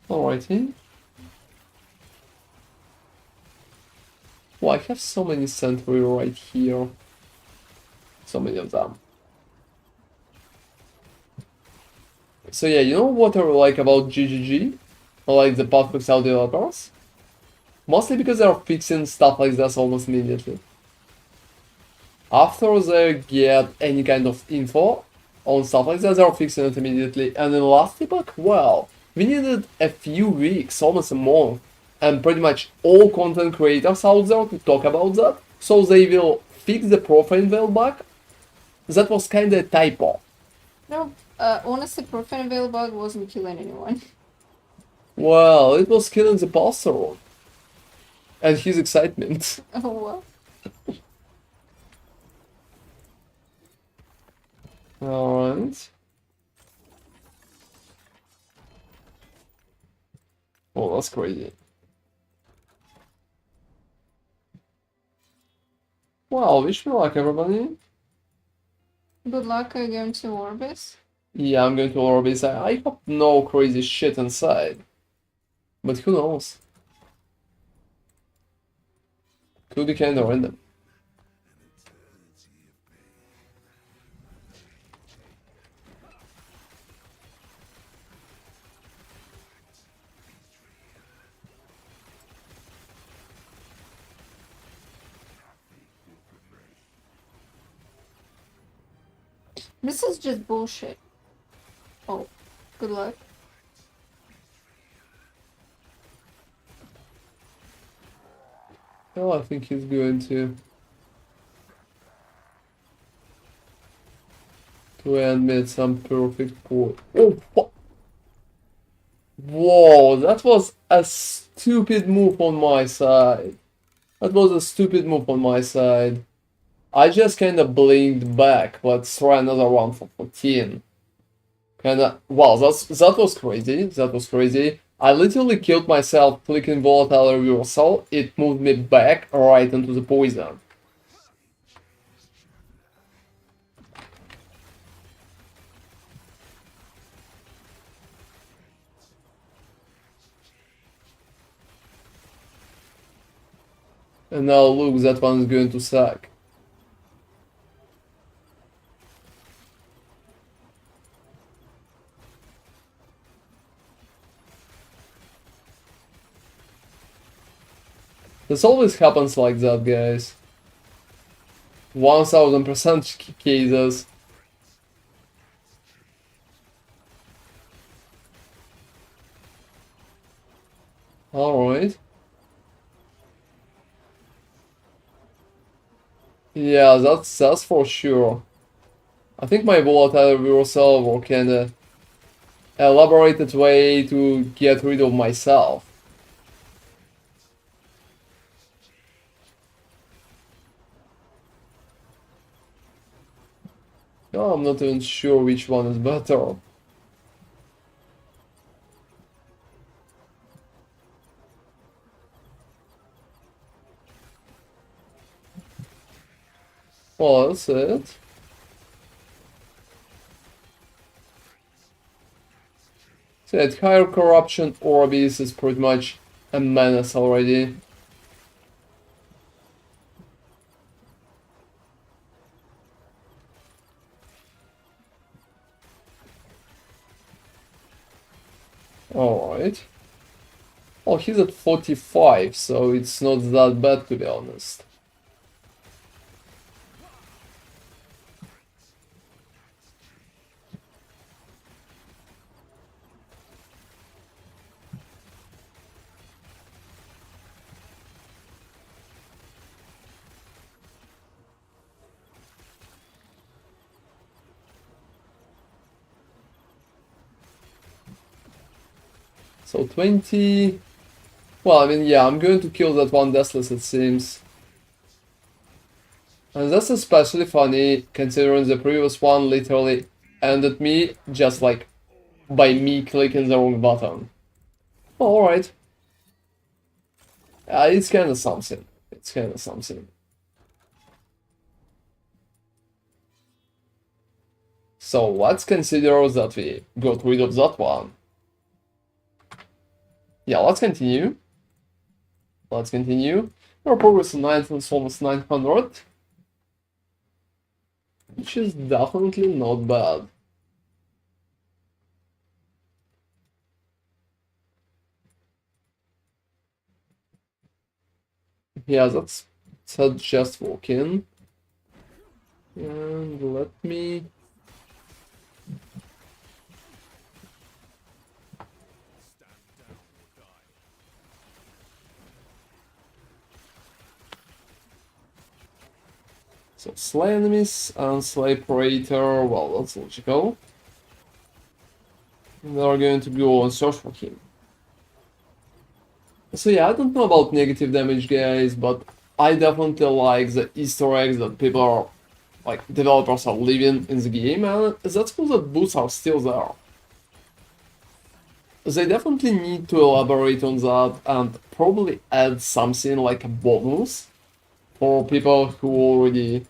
Alrighty. Well, I have so many sentry right here. So many of them. So yeah, you know what I like about GGG? I like the path pixel developers? Mostly because they're fixing stuff like this almost immediately. After they get any kind of info on stuff like that, they're fixing it immediately. And in last epoch, well, we needed a few weeks, almost a month, and pretty much all content creators out there to talk about that, so they will fix the profile veil bug. That was kinda a typo. No, honestly, Profane Veil Bug wasn't killing anyone. Well, it was killing the pastor and his excitement. Oh well. Alright. Oh, that's crazy. Well, wish me luck, everybody. Good luck going to Orbis. Yeah, I'm going to Orbis. I hope no crazy shit inside. But who knows? Could be kinda random. This is just bullshit. Oh, good luck. Well, I think he's going to end me at some perfect point. Oh, what? Whoa, that was a stupid move on my side. That was a stupid move on my side. I just kinda blinked back. Let's try another one for 14. Kinda, wow, that was crazy. That was crazy. I literally killed myself clicking volatile reversal. It moved me back right into the poison. And now look, that one is going to suck. This always happens like that, guys. 1000% cases. Alright. Yeah, that's for sure. I think my volatile reversal will kinda elaborated way to get rid of myself. No, I'm not even sure which one is better. Well, that's it. So at higher corruption, Orbis is pretty much a menace already. Alright. Oh, he's at 45, so it's not that bad to be honest. So 20... Well, I mean, yeah, I'm going to kill that one Deathless, it seems. And that's especially funny, considering the previous one literally ended me just like by me clicking the wrong button. Alright. It's kinda something. It's kinda something. So let's consider that we got rid of that one. Yeah, let's continue. Let's continue. Our progress in 9 is almost 900. Which is definitely not bad. Yeah, that's just walking. And let me... So slay enemies and slay Praetor, well, that's logical. And they're going to go and search for him. So yeah, I don't know about negative damage, guys, but I definitely like the Easter eggs that people are, like, developers are leaving in the game, and that's cool that boosts are still there. They definitely need to elaborate on that and probably add something like a bonus for people who already,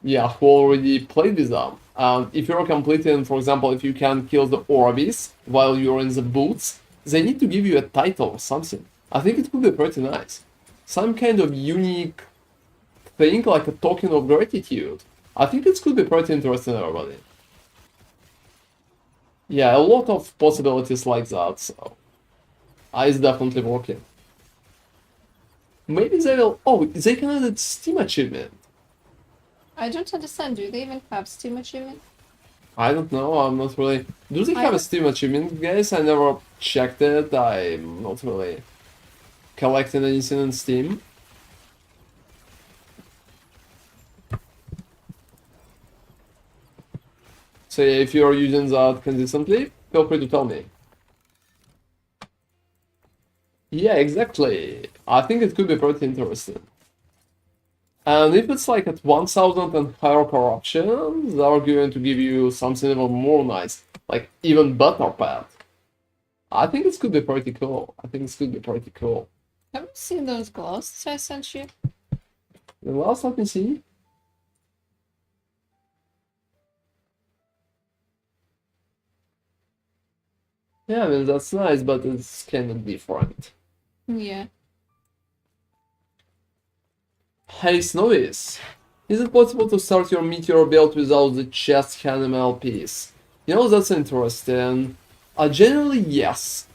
yeah, who already played with them. And if you're completing, for example, if you can kill the Orbis while you're in the boots, they need to give you a title or something. I think it could be pretty nice. Some kind of unique thing, like a token of gratitude. I think it could be pretty interesting, everybody. Yeah, a lot of possibilities like that, so it's definitely working. Maybe they will... Oh, they can add a Steam achievement. I don't understand. Do they even have Steam achievement? I don't know, I'm not really... Do they have a Steam achievement, guys? I never checked it, I'm not really collecting anything on Steam. So yeah, if you're using that consistently, feel free to tell me. Yeah, exactly. I think it could be pretty interesting. And if it's like at 1000 and higher corruption, they're going to give you something even more nice, like even better path. I think it could be pretty cool. I think it could be pretty cool. Have you seen those ghosts I sent you? The last, let me see. Yeah, I mean, that's nice, but it's kind of different. Yeah. Hey, Snowies! Is it possible to start your meteor build without the chest animal piece? You know, that's interesting. Generally, yes.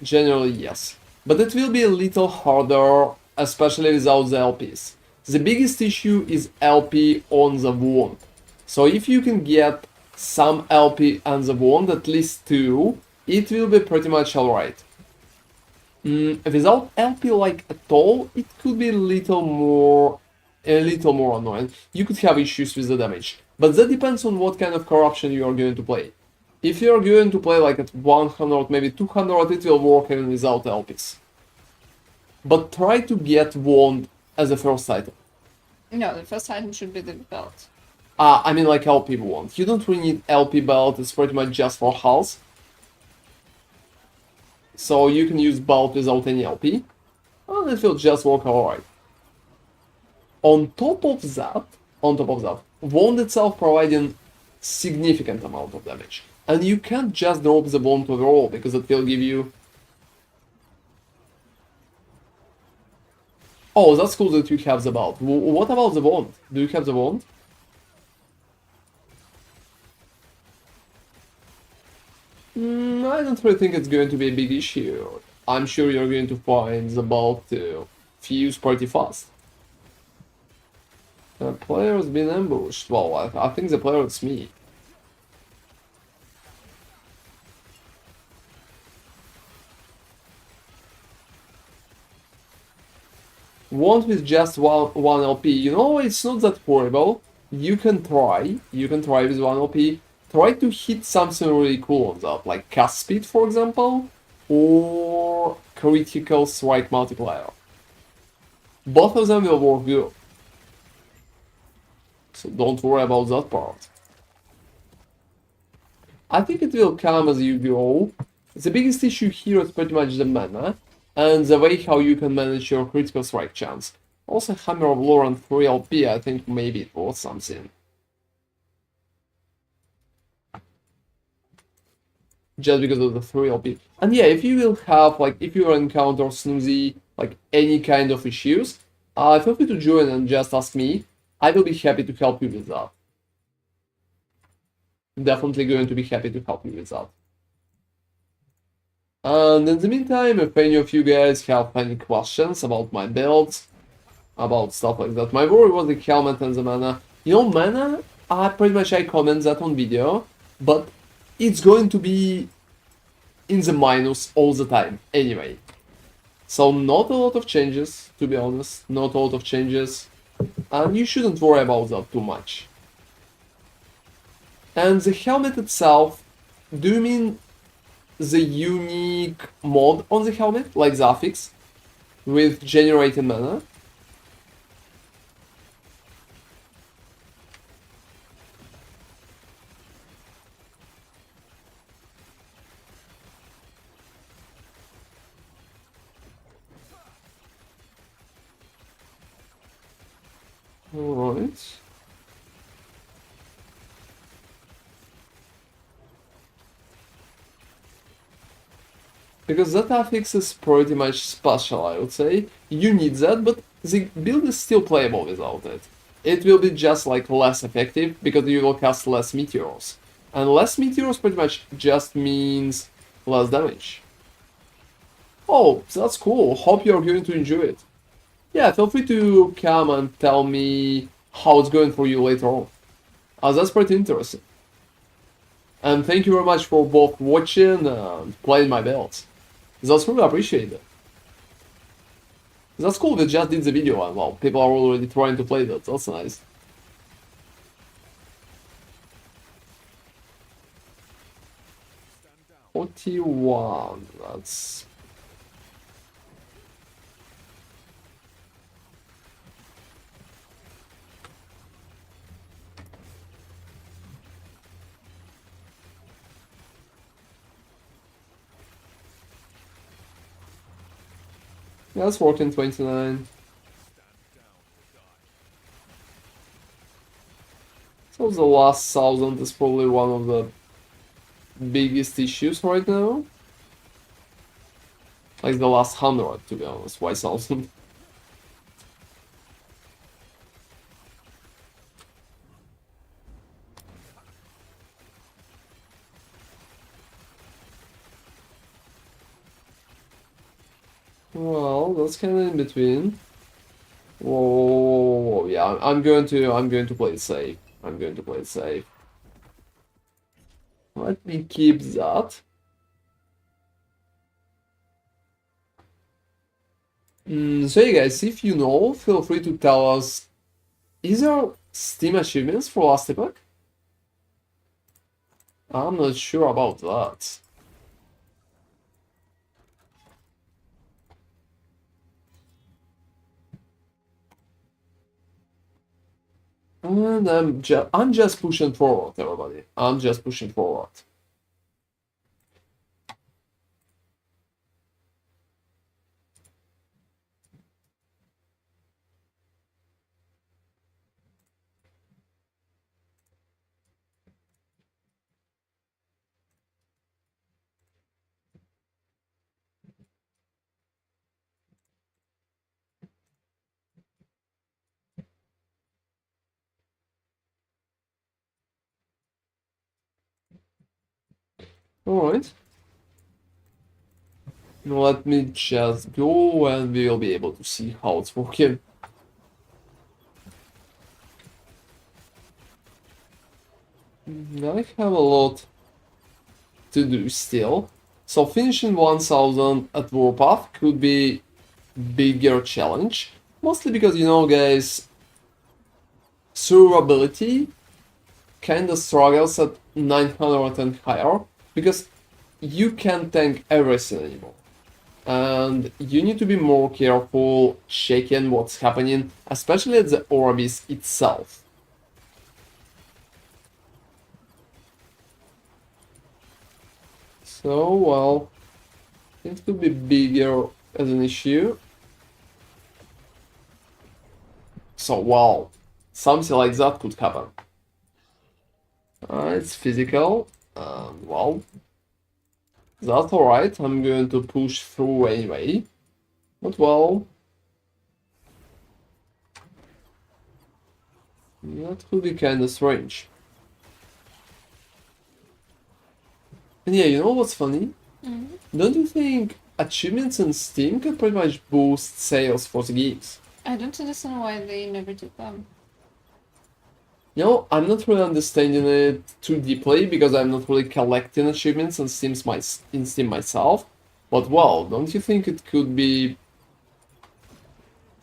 Generally, yes. But it will be a little harder, especially without the LPs. The biggest issue is LP on the wand. So if you can get some LP on the wand, at least 2, it will be pretty much alright. Without LP like at all, it could be a little more annoying. You could have issues with the damage. But that depends on what kind of corruption you are going to play. If you're going to play like at 100, maybe 200, it will work even without LPs. But try to get wand as a first item. No, the first item should be the belt. I mean like LP wand. You don't really need LP belt, it's pretty much just for health. So you can use belt without any LP. And it will just work alright. On top of that, wand itself providing significant amount of damage. And you can't just drop the wand overall, because it will give you... Oh, that's cool that you have the belt. What about the wand? Do you have the wand? I don't really think it's going to be a big issue. I'm sure you're going to find the ball to fuse pretty fast. The player's been ambushed. Well, I think the player is me. Want with just one LP, you know, it's not that horrible. You can try with one LP. Try to hit something really cool on that, like cast speed, for example, or critical strike multiplier. Both of them will work good. So don't worry about that part. I think it will come as you go. The biggest issue here is pretty much the mana, and the way how you can manage your critical strike chance. Also, Hammer of Lore and 3 LP, I think maybe it was something. Just because of the 3 LP. And yeah, if you will have, like, if you encounter Snoozy, like, any kind of issues, feel free to join and just ask me. I will be happy to help you with that. Definitely going to be happy to help you with that. And in the meantime, if any of you guys have any questions about my builds, about stuff like that, my worry was the helmet and the mana. You know, mana, pretty much I comment that on video, but it's going to be in the minus all the time anyway. So not a lot of changes, to be honest, not a lot of changes, and you shouldn't worry about that too much. And the helmet itself, do you mean the unique mod on the helmet, like the affix, with generating mana? Alright. Because that affix is pretty much special, I would say. You need that, but the build is still playable without it. It will be just like less effective because you will cast less meteors. And less meteors pretty much just means less damage. Oh, that's cool. Hope you're going to enjoy it. Yeah, feel free to come and tell me how it's going for you later on. That's pretty interesting. And thank you very much for both watching and playing my builds. That's really appreciated. That's cool, they just did the video and well, people are already trying to play that, that's nice. $41, that's... Yeah, that's 1429. So the last 1000 is probably one of the biggest issues right now. Like the last 100, to be honest, why 1000? Well, that's kind of in between. Whoa, yeah, I'm going to play it safe. I'm going to play it safe. Let me keep that. So yeah guys, if you know, feel free to tell us, is there Steam achievements for last epoch? I'm not sure about that. And I'm just pushing forward, everybody. I'm just pushing forward. Alright. Let me just go and we will be able to see how it's working. I have a lot to do still. So finishing 1000 at Warpath could be bigger challenge. Mostly because, you know, guys, survivability kinda struggles at 900 and higher because you can't tank everything anymore. And you need to be more careful checking what's happening, especially at the Orbis itself. So, well, it could be bigger as an issue. So, well, something like that could happen. It's physical. Well, that's alright. I'm going to push through anyway. But well, that could be kinda strange. And yeah, you know what's funny? Don't you think achievements in Steam can pretty much boost sales for the games? I don't understand why they never did them. You know, I'm not really understanding it too deeply because I'm not really collecting achievements in Steam myself. But well, don't you think it could be?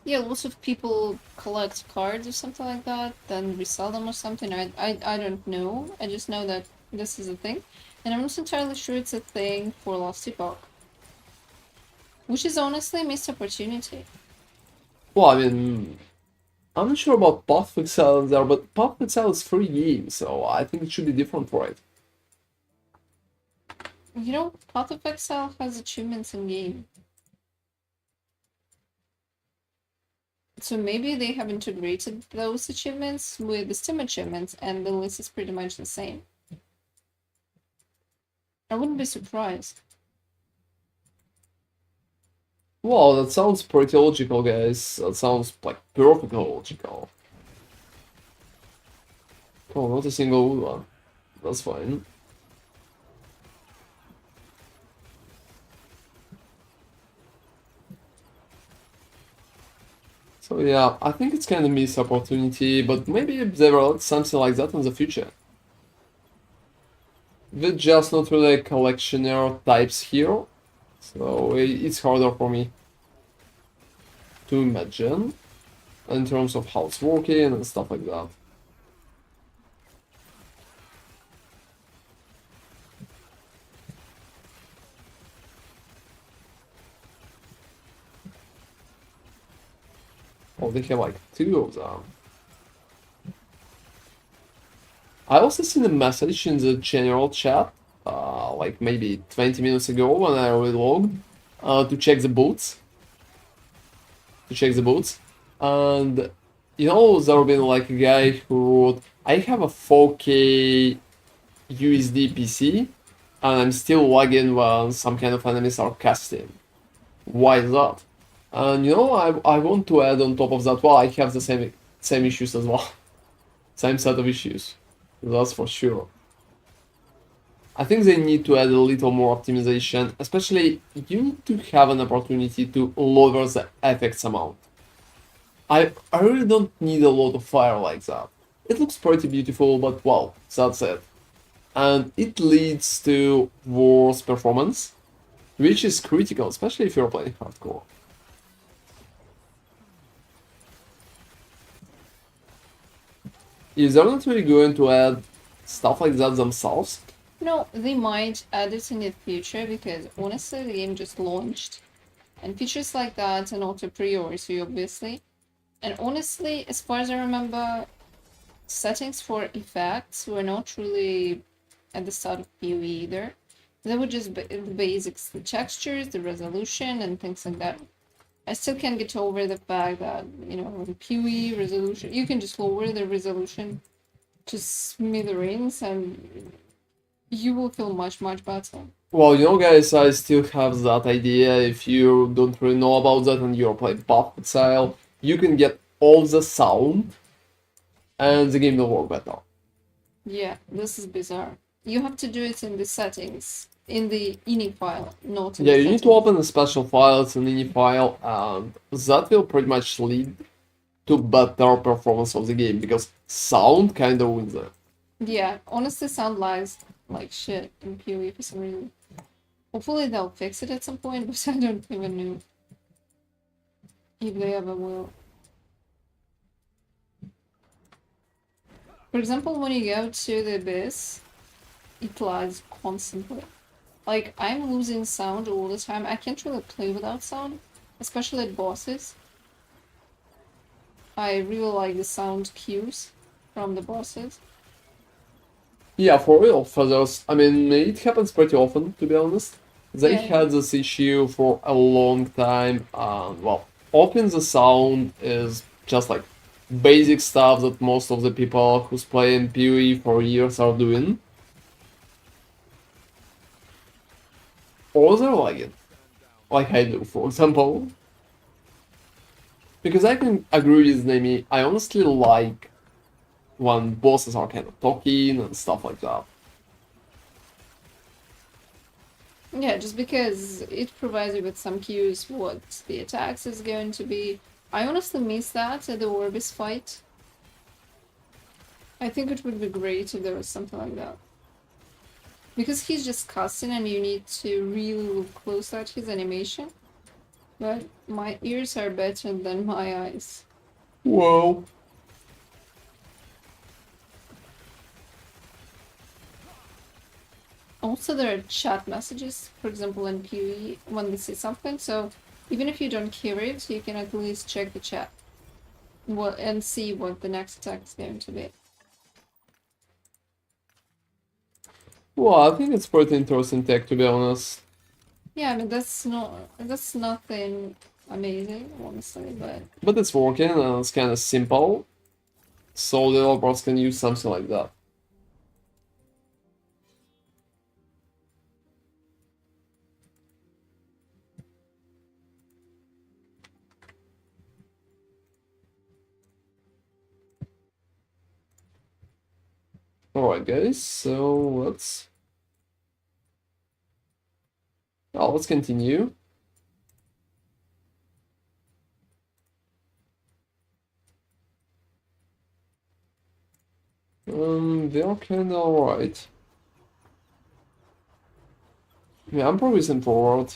Yeah, lots of people collect cards or something like that, then resell them or something. I don't know. I just know that this is a thing. And I'm not entirely sure it's a thing for Lost Epoch. Which is honestly a missed opportunity. Well, I mean, I'm not sure about Path of Exile there, but Path of Exile is free game, so I think it should be different for it. You know, Path of Exile has achievements in game. So maybe they have integrated those achievements with the Steam achievements and the list is pretty much the same. I wouldn't be surprised. Well, that sounds pretty logical, guys. That sounds like perfectly logical. Oh, not a single wood one. That's fine. So yeah, I think it's kind of missed opportunity, but maybe there will something like that in the future. We're just not really collectioner types here, so it's harder for me to imagine in terms of how it's working and stuff like that. Oh, they have like two of them. I also seen a message in the general chat, like maybe 20 minutes ago when I relogged, to check the boots. To check the boots. And, you know, there been like a guy who wrote, I have a 4K USD PC, and I'm still lagging when some kind of enemies are casting. Why is that? And you know, I want to add on top of that, well, I have the same issues as well. Same set of issues. That's for sure. I think they need to add a little more optimization, especially you need to have an opportunity to lower the effects amount. I really don't need a lot of fire like that. It looks pretty beautiful, but well, that's it. And it leads to worse performance, which is critical, especially if you're playing hardcore. Is they're not really going to add stuff like that themselves? No, they might add it in the future because honestly the game just launched. And features like that are not a priority obviously. And honestly, as far as I remember, settings for effects were not really at the start of PoE either. They were just the basics, the textures, the resolution, and things like that. I still can't get over the fact that, you know, the PoE resolution, you can just lower the resolution to smithereens and you will feel much, much better. Well, you know, guys, I still have that idea. If you don't really know about that and you're playing Puppet style, you can get all the sound and the game will work better. Yeah, this is bizarre. You have to do it in the settings in the ini file, not in Yeah, the you need to settings. open a special file, it's an ini file, and that will pretty much lead to better performance of the game, because sound kind of wins it. Yeah, honestly, sound lags like shit in PoE for some reason. Hopefully they'll fix it at some point, but I don't even know if they ever will. For example, when you go to the abyss, it lags constantly. Like, I'm losing sound all the time. I can't really play without sound, especially at bosses. I really like the sound cues from the bosses. Yeah, for real, for those, I mean, it happens pretty often, to be honest. They Yeah, had this issue for a long time, and well, often the sound is just like basic stuff that most of the people who's playing PoE for years are doing. Or they're like I do, for example. Because I can agree with Nemi, I honestly like when bosses are kind of talking and stuff like that. yeah, just because it provides you with some cues what the attacks is going to be. I honestly miss that at the Orbis fight. I think it would be great if there was something like that. Because he's just cussing and you need to really look close at his animation. But my ears are better than my eyes. Whoa. Also, there are chat messages, for example, in PoE when they say something. So even if you don't hear it, you can at least check the chat and see what the next attack is going to be. Well, I think it's pretty interesting tech, to be honest. Yeah, I mean that's nothing amazing, honestly, but But it's working and it's kind of simple, so developers can use something like that. Alright, guys, so let's continue. They're kinda alright. Yeah, I'm progressing forward.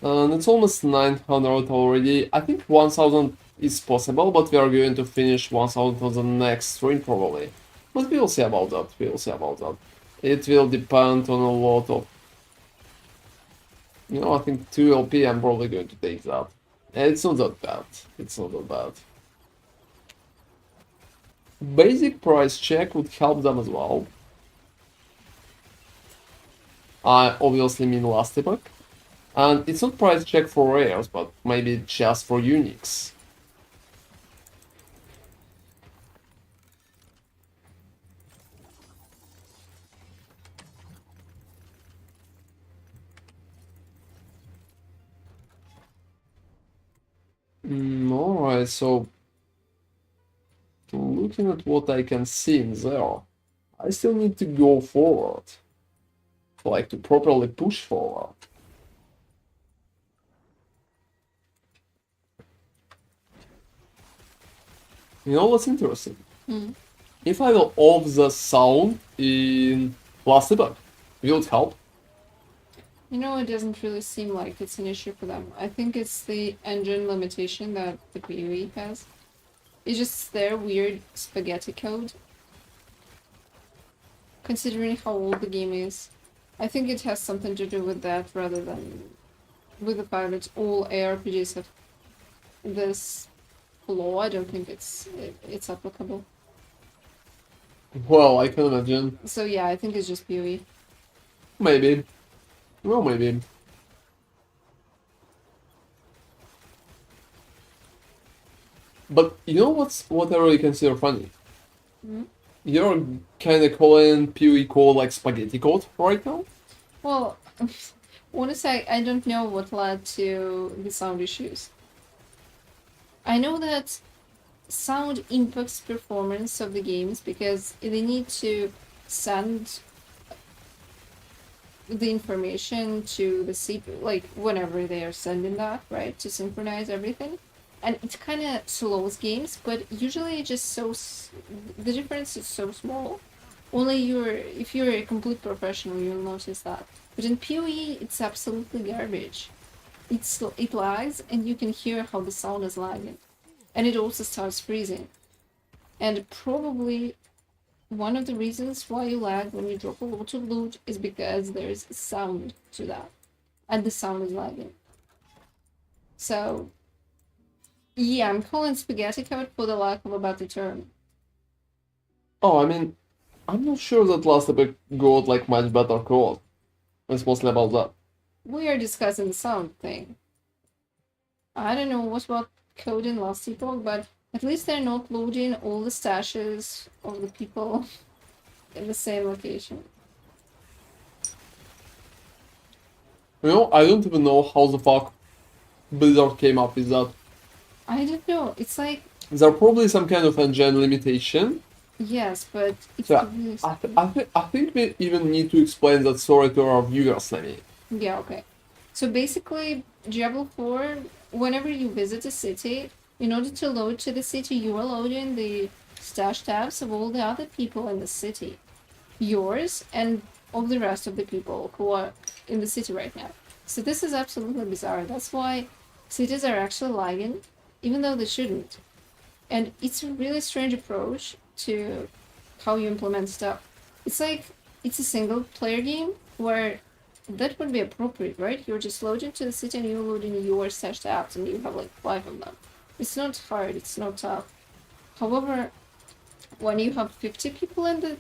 And it's almost 900 already. I think 1000 is possible, but we are going to finish 1000 on the next stream probably. But we'll see about that, we'll see about that. It will depend on a lot of... You know, I think 2 LP I'm probably going to take that. It's not that bad, it's not that bad. Basic price check would help them as well. I obviously mean last epoch. And it's not price check for rares, but maybe just for uniques. Alright, so looking at what I can see in there, I still need to go forward. Like to properly push forward. You know what's interesting? If I will off the sound in last epoch, will it help? you know, it doesn't really seem like it's an issue for them. I think it's the engine limitation that the PoE has. It's just their weird spaghetti code. Considering how old the game is, I think it has something to do with that rather than with the fact that all ARPGs have this flaw. I don't think it's applicable. Well, I can imagine. So yeah, I think it's just PoE. Maybe. Well, maybe. But you know what I really consider funny? You're kinda calling PoE code like spaghetti code right now? Well, honestly, I don't know what led to the sound issues. I know that sound impacts performance of the games because they need to send the information to the CPU, like whenever they are sending that, right, to synchronize everything. And it kind of slows games, but usually it just the difference is so small. Only if you're a complete professional, you'll notice that. But in PoE, it's absolutely garbage. It lags, and you can hear how the sound is lagging, and it also starts freezing. And probably one of the reasons why you lag when you drop a lot of loot is because there's sound to that, and the sound is lagging. So yeah, I'm calling spaghetti code for the lack of a better term. Oh, I mean, I'm not sure that last epic got like much better code. It's mostly about that. We are discussing the sound thing. I don't know what about code in last epoch, but at least they're not loading all the stashes of the people in the same location. You know, I don't even know how the fuck Blizzard came up with that. I don't know. It's like, There's probably some kind of engine limitation. yes, but it's So really I think we even need to explain that story to our viewers, I mean. yeah, okay. So basically, Diablo 4, whenever you visit a city, in order to load to the city, you are loading the stash tabs of all the other people in the city. Yours and of the rest of the people who are in the city right now. So this is absolutely bizarre. That's why cities are actually lagging, even though they shouldn't. And it's a really strange approach to how you implement stuff. It's like it's a single player game where that would be appropriate, right? You're just loading to the city and you're loading your stashed apps and you have like 5 of them. It's not hard, it's not tough. However, when you have 50 people in the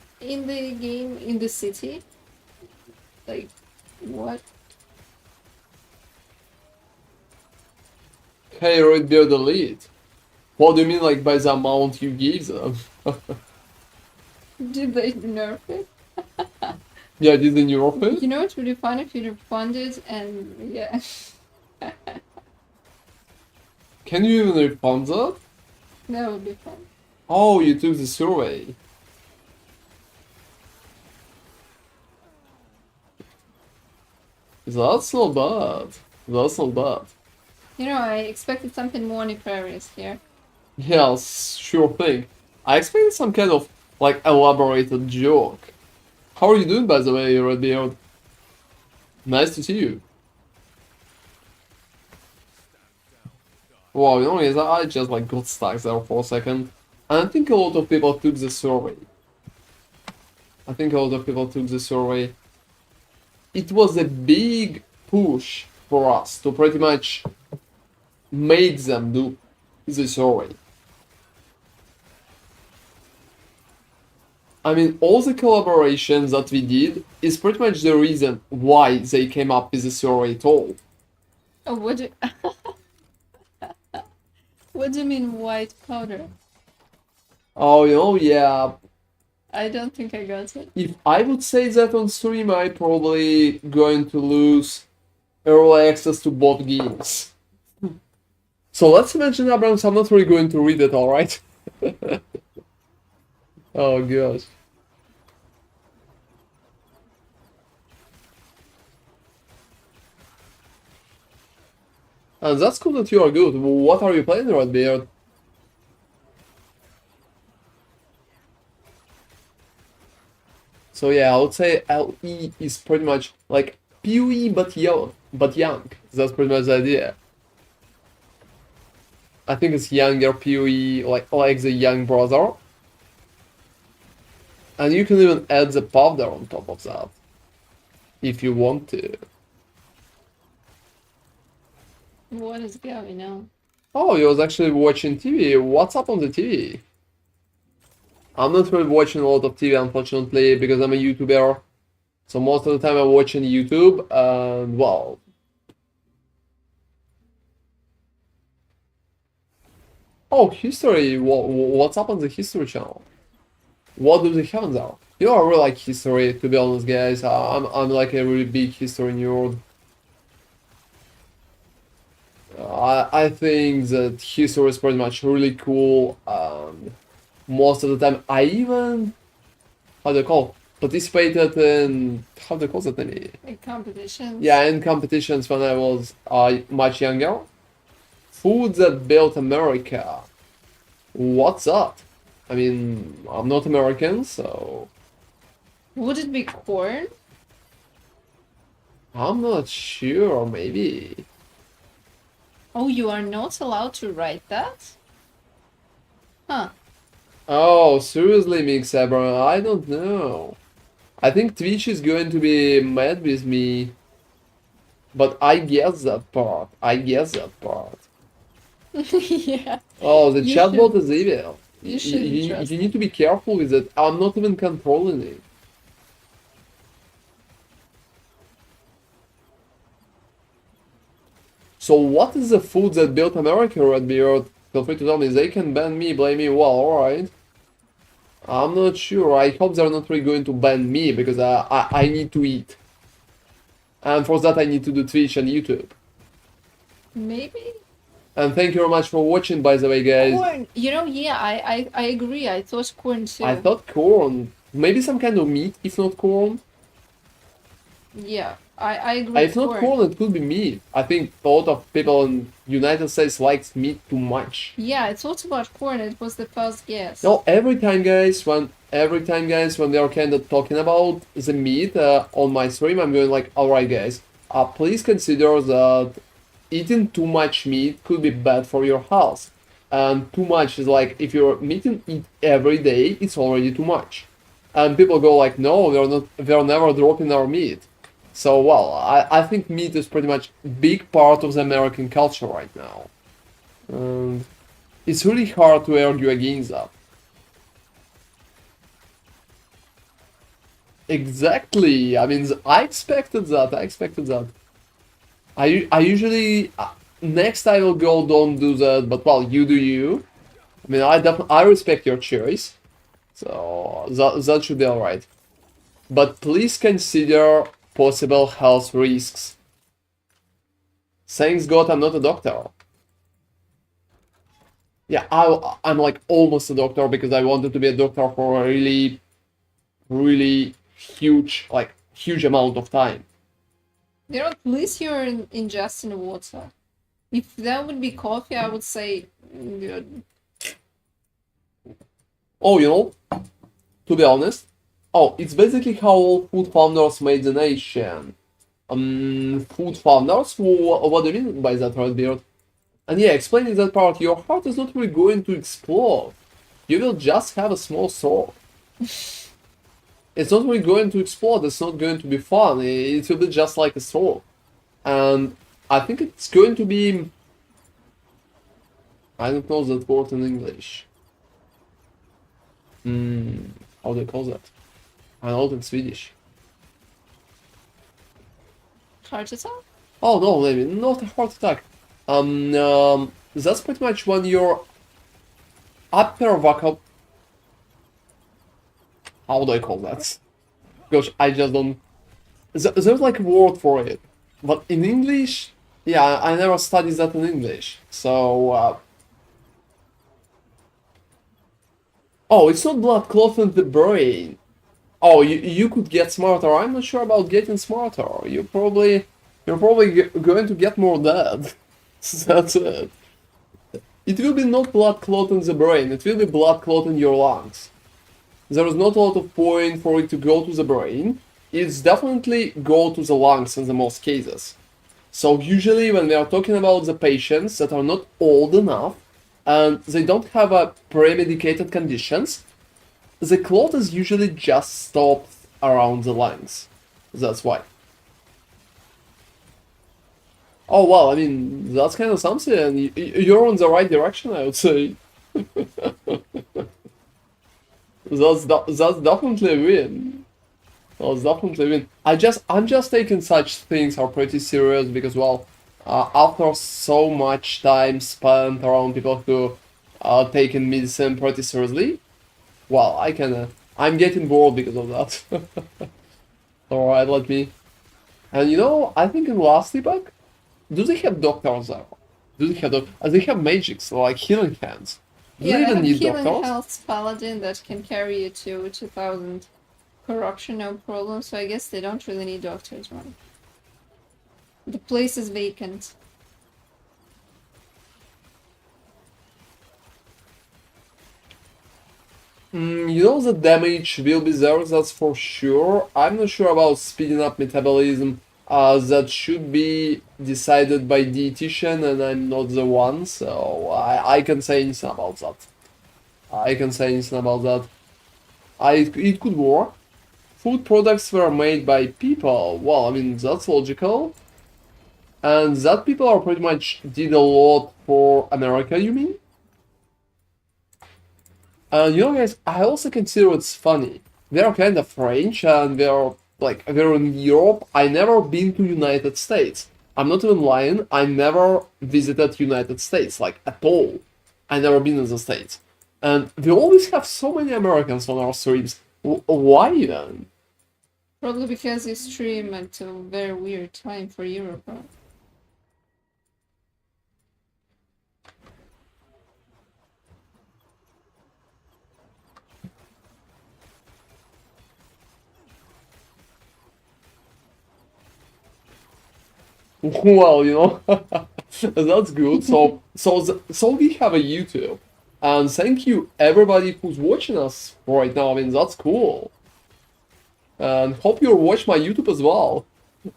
game in the city, like what? Hey, Redbeard Elite. What do you mean, like, by the amount you give them? Did they nerf it? Yeah, didn't you off it? You know, it would be fun if you refund it and yeah. Can you even refund that? That would be fun. Oh, you took the survey. That's not bad. That's not bad. You know, I expected something more nefarious here. Yes, sure thing. I expected some kind of, like, elaborated joke. How are you doing, by the way, Redbeard? Nice to see you. Wow, you know, yes, I just, like, got stuck there for a second. And I think a lot of people took the survey. It was a big push for us to pretty much make them do the survey. I mean, all the collaborations that we did is pretty much the reason why they came up with the survey at all. Oh, what do you mean white powder? Oh, you know, yeah. I don't think I got it. If I would say that on stream, I probably going to lose early access to both games. So let's imagine, Abrams, I'm not really going to read it, alright? Oh gosh. And that's cool that you are good. What are you playing, Redbeard? So yeah, I would say LE is pretty much like PoE but young. That's pretty much the idea. I think it's younger PoE, like the young brother. And you can even add the powder on top of that. If you want to. What is going on? Oh, you was actually watching TV. What's up on the TV? I'm not really watching a lot of TV, unfortunately, because I'm a YouTuber. So most of the time I'm watching YouTube, and well. Oh, history. What's up on the history channel? What do they have there? You know, I really like history, to be honest, guys. I'm like a really big history nerd. I think that history is pretty much really cool. Most of the time, I even, how do you call, participated in, how do you call that? In competitions. Yeah, in competitions when I was much younger. Food that built America. What's up? I mean, I'm not American, so Would it be corn? I'm not sure. Maybe. Oh, you are not allowed to write that? Huh. Oh, seriously, Mixabra, I don't know. I think Twitch is going to be mad with me, but I guess that part. I guess that part. Yeah. Oh, the You chatbot should. is evil. You shouldn't trust You it. need to be careful with it. I'm not even controlling it. So what is the food that built America, Redbeard? Feel free to tell me. They can ban me, blame me. Well, alright. I'm not sure. I hope they're not really going to ban me because I need to eat. And for that I need to do Twitch and YouTube. Maybe? And thank you very much for watching, by the way, guys. Corn. You know, yeah, I agree. I thought corn too. I thought corn. Maybe some kind of meat, if not corn. Yeah, I agree. If not corn, it could be meat. I think a lot of people in United States likes meat too much. Yeah, I thought about corn. It was the first guess. No, every time, guys, when they are kind of talking about the meat on my stream, I'm going like, all right, guys, please consider that eating too much meat could be bad for your health. And too much is like if you're eating it every day, it's already too much. And people go like, no, we're never dropping our meat. So well, I think meat is pretty much big part of the American culture right now. And it's really hard to argue against that. Exactly. I mean, I expected that. I expected that. I usually next I will go don't do that, but well, you do you. I mean, I respect your choice, so that should be alright. But please consider possible health risks. Thanks God I'm not a doctor. Yeah, I'm like almost a doctor because I wanted to be a doctor for a really, really huge amount of time. You know, at least you're ingesting water. If that would be coffee, I would say good. Oh, you know, to be honest, oh, it's basically how all food founders made the nation. Food founders? What do you mean by that, Redbeard? And yeah, explaining that part, your heart is not really going to explode. You will just have a small sword. It's not really going to explode, it's not going to be fun, it will be just like a sword. And I think it's going to be... I don't know that word in English. How do you call that? I know it in Swedish. Heart attack? Oh no, maybe not a heart attack. That's pretty much when your upper vocal... How do I call that? Gosh, I just don't... There's like a word for it. But in English, yeah, I never studied that in English. So, oh, it's not blood clot in the brain. Oh, you could get smarter. I'm not sure about getting smarter. You're probably going to get more dead. That's it. It will be not blood clot in the brain. It will be blood clot in your lungs. There is not a lot of point for it to go to the brain. It's definitely go to the lungs in the most cases. So usually when we are talking about the patients that are not old enough and they don't have a premedicated conditions, the clot is usually just stopped around the lungs. That's why. Oh well, I mean, that's kind of something. You're on the right direction, I would say. That's definitely a win. That's definitely a win. I'm just taking such things are pretty serious because well, after so much time spent around people who are taking medicine pretty seriously, well, I'm getting bored because of that. Alright, let me. And you know, I think in last epoch, do they have doctors there? Do they have they have magics like healing hands? Do Yeah, they I even have need healing doctors? health paladin that can carry you to 2000. Corruption, no problem, so I guess they don't really need doctors, right? The place is vacant. The damage will be there, that's for sure. I'm not sure about speeding up metabolism. That should be decided by dietitian, and I'm not the one, so I can say anything about that. I can say anything about that. It could work. Food products were made by people. Well, I mean, that's logical. And that people are pretty much did a lot for America, you mean? And guys, I also consider it's funny. They're kind of French and they're in Europe. I never been to United States. I'm not even lying. I never visited United States, like at all. I never been in the States. And we always have so many Americans on our streams. Why even? Probably because you stream at a very weird time for Europe, right? Well, that's good. So we have a YouTube, and thank you everybody who's watching us right now. I mean, that's cool, and hope you watch my YouTube as well.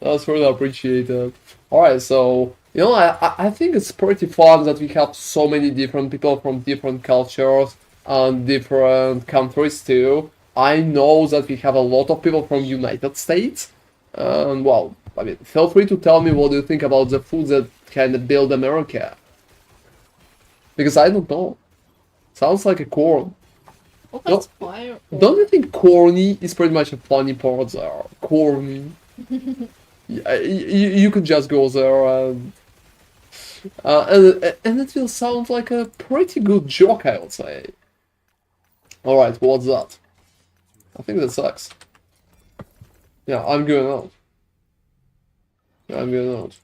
That's really appreciated. All right, so I think it's pretty fun that we have so many different people from different cultures and different countries too. I know that we have a lot of people from United States, and well, I mean, feel free to tell me what you think about the food that kind of build America, because I don't know. Sounds like a corn. Oh, No, that's fire. don't you think corny is pretty much a funny part there? Corny. Yeah, you could just go there and it will sound like a pretty good joke, I would say. All right, what's that? I think that sucks. Yeah, I'm going out. Yeah, I'm going out.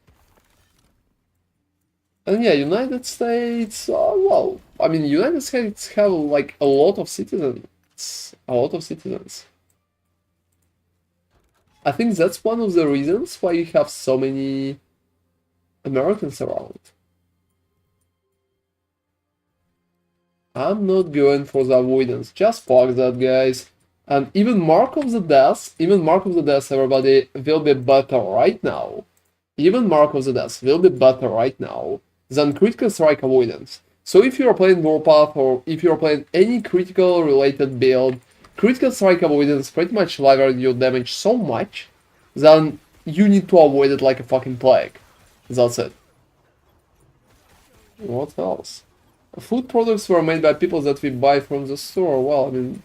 And yeah, United States. Well, I mean, United States have like a lot of citizens. A lot of citizens. I think that's one of the reasons why you have so many Americans around. I'm not going for the avoidance. Just fuck that, guys. And even Mark of the Death, everybody, will be better right now. Even Mark of the Death will be better right now than Critical Strike Avoidance. So if you're playing Warpath or if you're playing any critical related build, Critical Strike Avoidance pretty much levers your damage so much then you need to avoid it like a fucking plague. That's it. What else? Food products were made by people that we buy from the store. Well, I mean,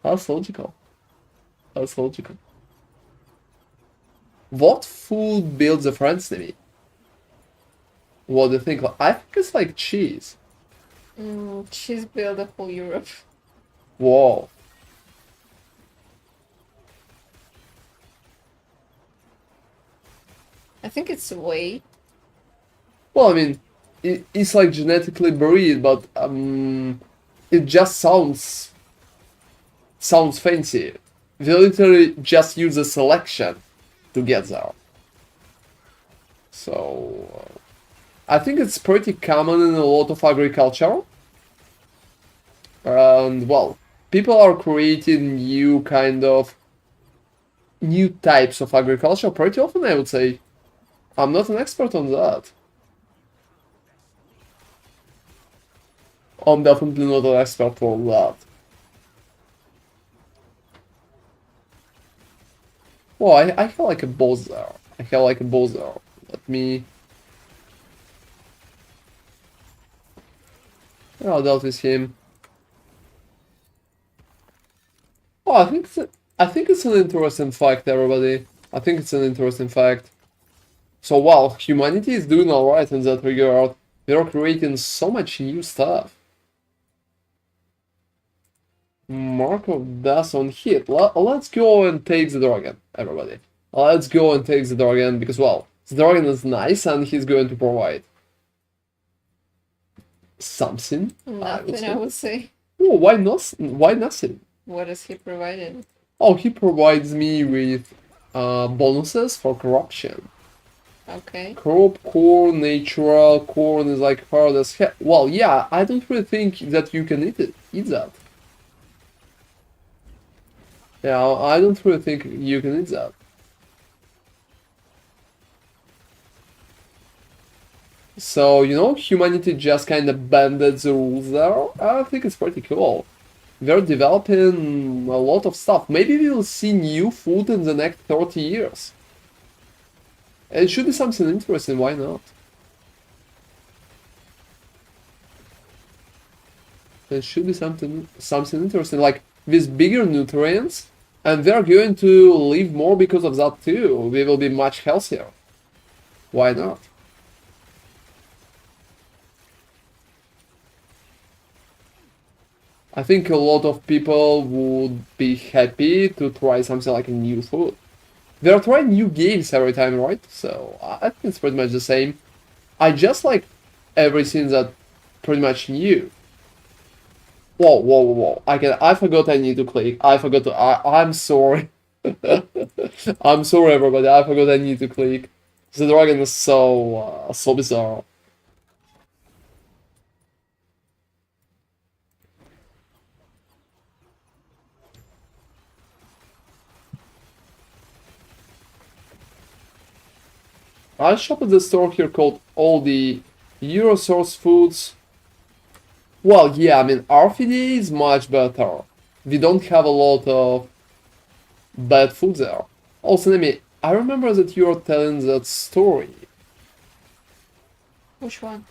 that's logical. That's logical. What food builds a friends to me? What do you think? I think it's like cheese. She's built a whole Europe. Whoa. I think it's whey. Well, I mean, it's like genetically breed, but it just sounds fancy. They literally just use a selection to get there. So I think it's pretty common in a lot of agriculture. And well, people are creating new types of agriculture pretty often, I would say. I'm not an expert on that. I'm definitely not an expert on that. Well, I have like a boss there. Let me... I'll deal with him. Oh, I think it's an interesting fact, everybody. I think it's an interesting fact. So, well, humanity is doing alright in that regard. They're creating so much new stuff. Mark of Death on hit. Let's go and take the dragon, everybody. Let's go and take the dragon, because, well, the dragon is nice and he's going to provide something. Nothing, I would say. Oh, why not? Why nothing? What has he provided? Oh, he provides me with bonuses for corruption. Okay. Crop, corn, natural, corn is like hard as hell. Well, yeah, I don't really think that you can eat that. Yeah, I don't really think you can eat that. So, humanity just kind of bended the rules there. I think it's pretty cool. They're developing a lot of stuff. Maybe we'll see new food in the next 30 years. It should be something interesting, why not? It should be something interesting, like with bigger nutrients, and they're going to live more because of that too. We will be much healthier. Why not? I think a lot of people would be happy to try something like a new food. They're trying new games every time, right? So I think it's pretty much the same. I just like everything that pretty much new. Whoa, whoa, whoa, whoa. I forgot I need to click. I'm sorry. I'm sorry everybody, I forgot I need to click. The dragon is so bizarre. I shop at the store here called all the Eurosource foods. Well, yeah, I mean, RFID is much better. We don't have a lot of bad food there. Also, Nemi, I remember that you were telling that story. Which one?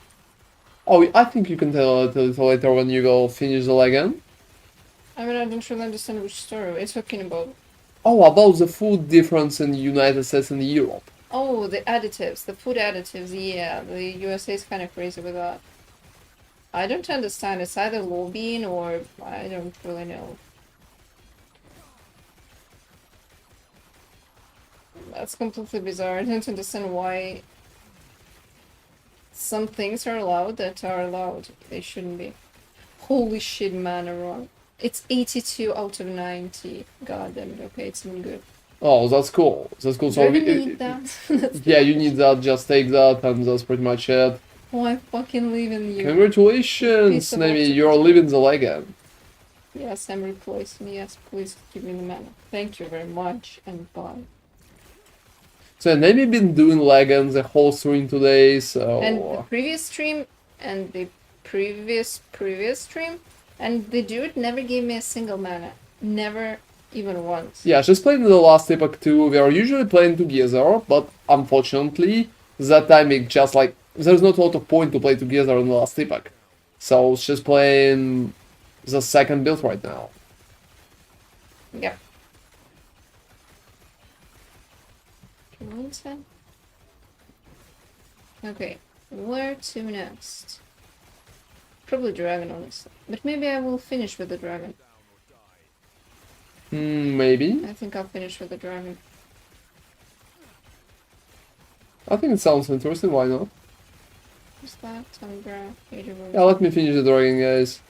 Oh, I think you can tell it a little later when you will finish the legend. I mean, I don't really understand which story it's talking about. Oh, about the food difference in the United States and Europe. Oh, the additives, the food additives. Yeah, the USA is kind of crazy with that. I don't understand. It's either lobbying or I don't really know. That's completely bizarre. I don't understand why some things are allowed that are allowed. They shouldn't be. Holy shit, man, wrong. It's 82 out of 90. God damn it. Okay, it's not good. Oh, that's cool. That's cool. Do So you really need that? yeah, you need that. Just take that, and that's pretty much it. Oh, I fucking live in you. Congratulations, Piece of Nemi. octopus. You're living the legend. Yes, I'm replacing. Yes, please give me the mana. Thank you very much, and bye. So Nemi been doing legends the whole stream today. And the So previous stream, and the previous stream, and the dude never gave me a single mana. Never even once. yeah, she's playing the last Epoch 2. We are usually playing together, but unfortunately, that time it just like there's not a lot of point to play together in the last Epoch. So she's playing the second build right now. Yep. One sec. Okay, where to next? Probably dragon, honestly. But maybe I will finish with the dragon. Maybe. I think I'll finish with the dragon. I think it sounds interesting. Why not? What's that? Umbra, Yeah, let me finish the dragon, guys.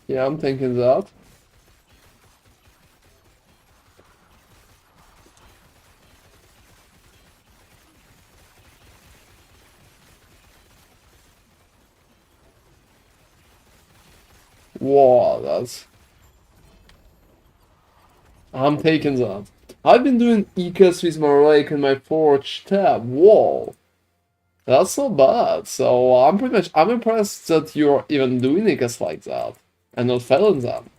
Yeah, I'm thinking that. Wow, that's... I'm taking that. I've been doing ecos with my rake and my forge tab. Whoa. That's not bad. So I'm impressed that you're even doing ecos like that and not failing them.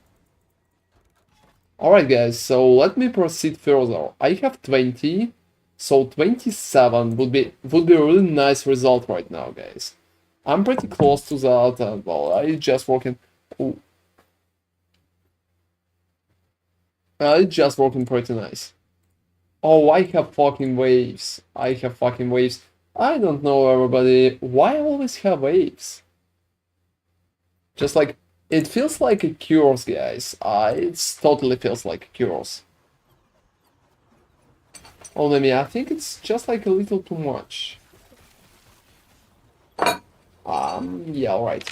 Alright guys, so let me proceed further. I have 20, so 27 would be a really nice result right now, guys. I'm pretty close to that, and well, I just working. Ooh. It's just working pretty nice. Oh, I have fucking waves. I have fucking waves. I don't know, everybody. Why I always have waves? Just like, it feels like a cures, guys. It totally feels like a cures. Oh, I think it's just like a little too much. Yeah, alright.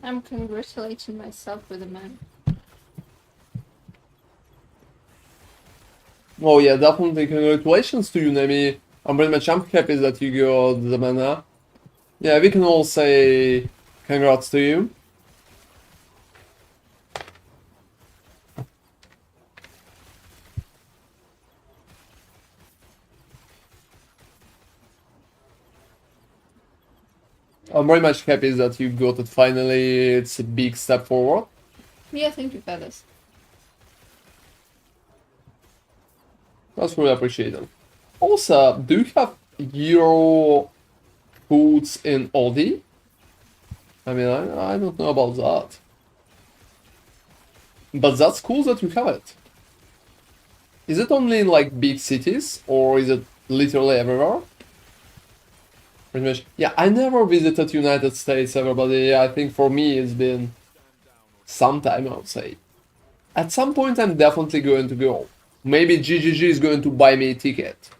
I'm congratulating myself with a man. Oh yeah, definitely congratulations to you, Nemi. I'm pretty much happy that you got the mana. Yeah, we can all say congrats to you. I'm very much happy that you got it finally. It's a big step forward. Yeah, thank you, fellas. That's really appreciated. Also, do you have your boots in Audi? I mean, I don't know about that. But that's cool that you have it. Is it only in like big cities or is it literally everywhere? Pretty much. Yeah, I never visited United States, everybody. I think for me it's been some time, I would say. At some point I'm definitely going to go. Maybe GGG is going to buy me a ticket.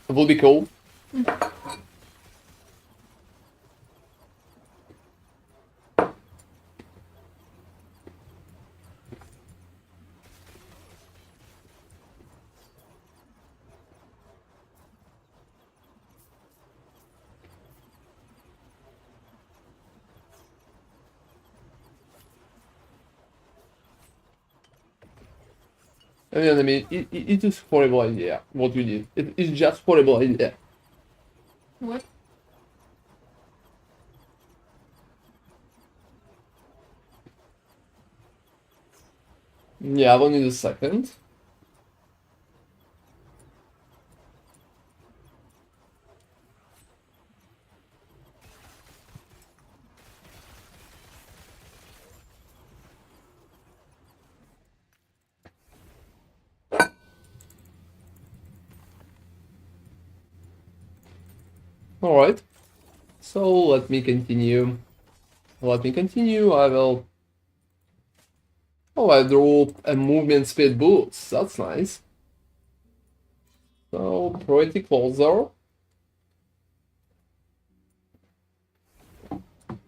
It will be cool. I mean, it is horrible idea what you did. It is just horrible idea. What? Yeah, I will need a second. Alright. So let me continue. I will. Oh, I drew a movement speed boost. That's nice. So pretty closer.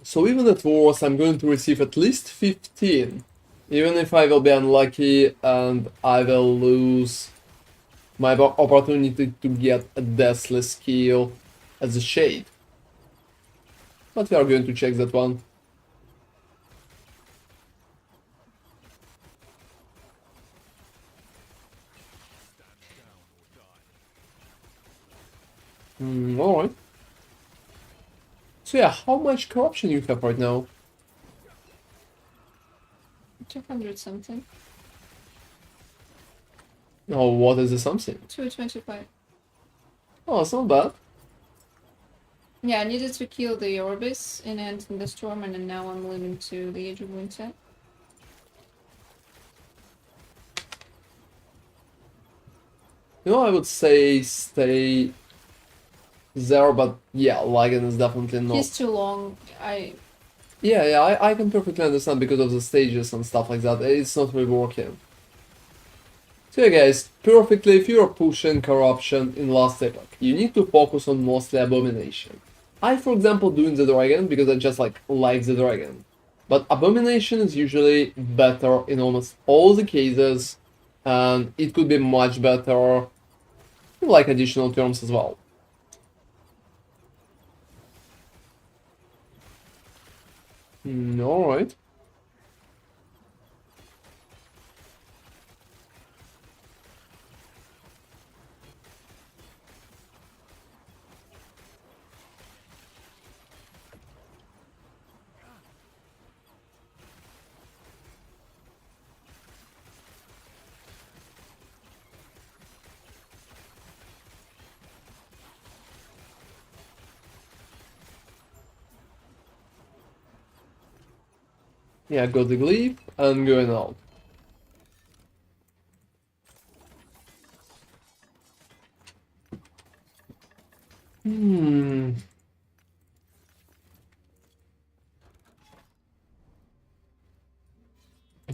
So even at worst, I'm going to receive at least 15. Even if I will be unlucky and I will lose my opportunity to get a deathly skill as a shade. But we are going to check that one. Alright. So yeah, how much corruption you have right now? 200 something. Oh, what is the something? 225. Oh, it's not bad. Yeah, I needed to kill the Orbis in Ant in the Storm, and then now I'm moving to the Age of Winter. I would say stay there, but yeah, Lagan is definitely not. He's too long. Yeah, I can perfectly understand because of the stages and stuff like that. It's not really working. So yeah guys, perfectly if you're pushing corruption in last epoch, you need to focus on mostly abomination. I for example doing the dragon because I just like the dragon. But abomination is usually better in almost all the cases, and it could be much better in like additional terms as well. Alright. Yeah, got the glyph and going out. Hmm.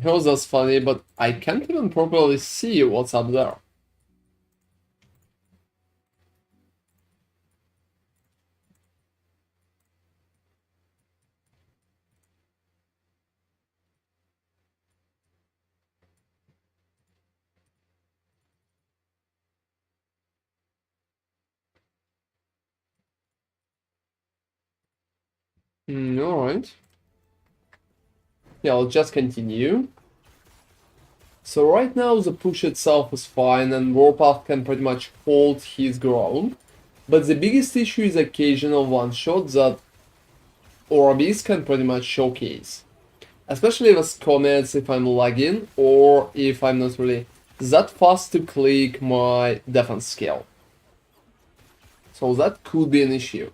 Oh, that's funny, but I can't even properly see what's up there. Alright. Yeah, I'll just continue. So right now the push itself is fine and Warpath can pretty much hold his ground. But the biggest issue is occasional one-shot that Orabis can pretty much showcase. Especially with comments if I'm lagging or if I'm not really that fast to click my defense skill. So that could be an issue.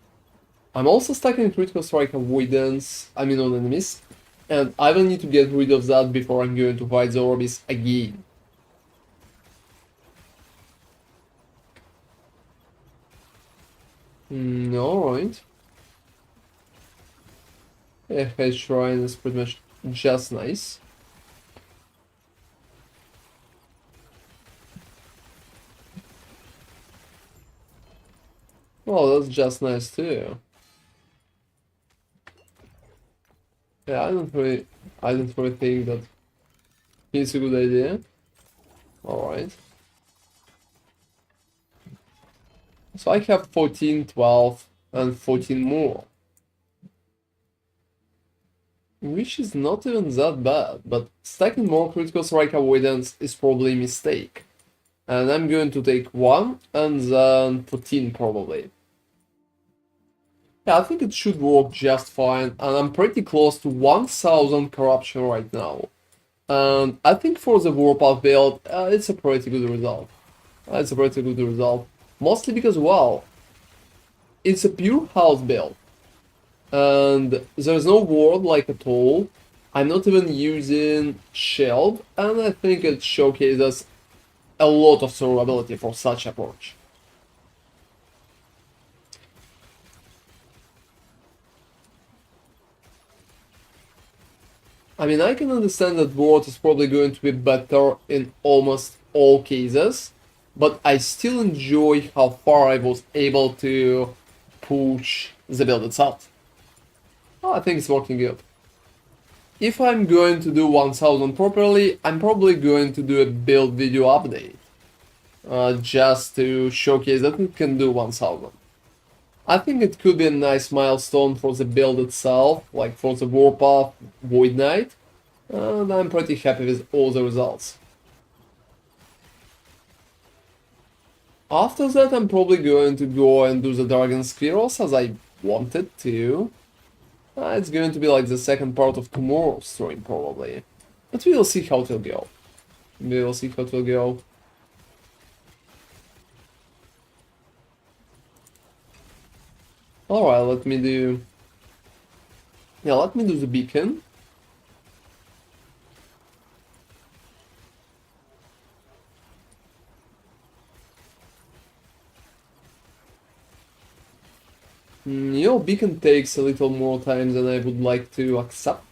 I'm also stuck in critical strike avoidance, I mean on enemies, and I will need to get rid of that before I'm going to fight the Orbis again. Alright. Yeah, Head Shrine is pretty much just nice. Well, that's just nice too. Yeah, I don't really think that it's a good idea. Alright. So I have 14, 12, and 14 more. Which is not even that bad, but stacking more critical strike avoidance is probably a mistake. And I'm going to take 1 and then 14 probably. Yeah, I think it should work just fine, and I'm pretty close to 1000 corruption right now. And I think for the Warpath build, it's a pretty good result. It's a pretty good result. Mostly because, well, it's a pure house build. And there's no ward like at all. I'm not even using shield, and I think it showcases a lot of survivability for such approach. I mean, I can understand that ward is probably going to be better in almost all cases, but I still enjoy how far I was able to push the build itself. Oh, I think it's working good. If I'm going to do 1000 properly, I'm probably going to do a build video update. Just to showcase that it can do 1000. I think it could be a nice milestone for the build itself, like for the Warpath Void Knight, and I'm pretty happy with all the results. After that, I'm probably going to go and do the Dragon Squirrels as I wanted to. It's going to be like the second part of tomorrow's stream, probably. But we will see how it will go. We will see how it will go. Alright, let me do... Yeah, let me do the beacon. Your beacon takes a little more time than I would like to accept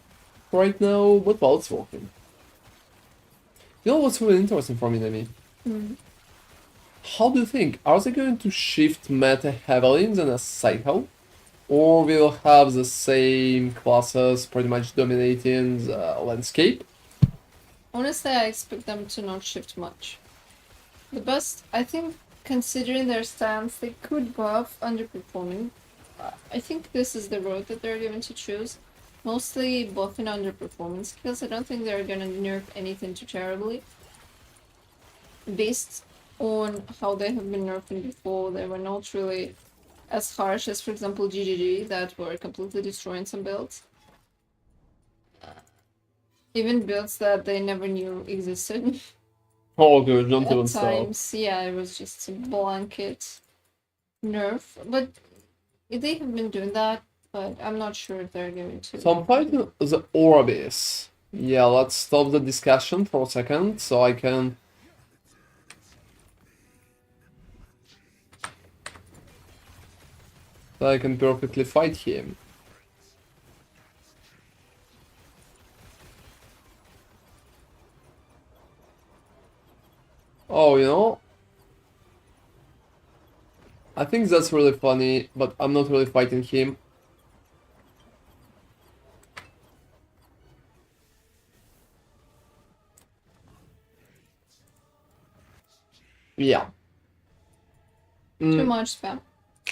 right now, but well, it's working. You know what's really interesting for me, Nemi? How do you think? Are they going to shift meta heavily in the next cycle? Or will have the same classes pretty much dominating the landscape? Honestly, I expect them to not shift much. The best, I think, considering their stance, they could buff underperforming. I think this is the road that they're going to choose. Mostly buffing underperformance skills. I don't think they're gonna nerf anything too terribly. Based on how they have been nerfing before, they were not really as harsh as, for example, GGG, that were completely destroying some builds. Even builds that they never knew existed. Oh good, don't even At start. times, yeah, it was just a blanket nerf. But they have been doing that, but I'm not sure if they're going to. So I'm fighting the Orabis. Yeah, let's stop the discussion for a second so I can... So I can perfectly fight him. Oh, you know, I think that's really funny, but I'm not really fighting him. Yeah. Too Mm. much spam.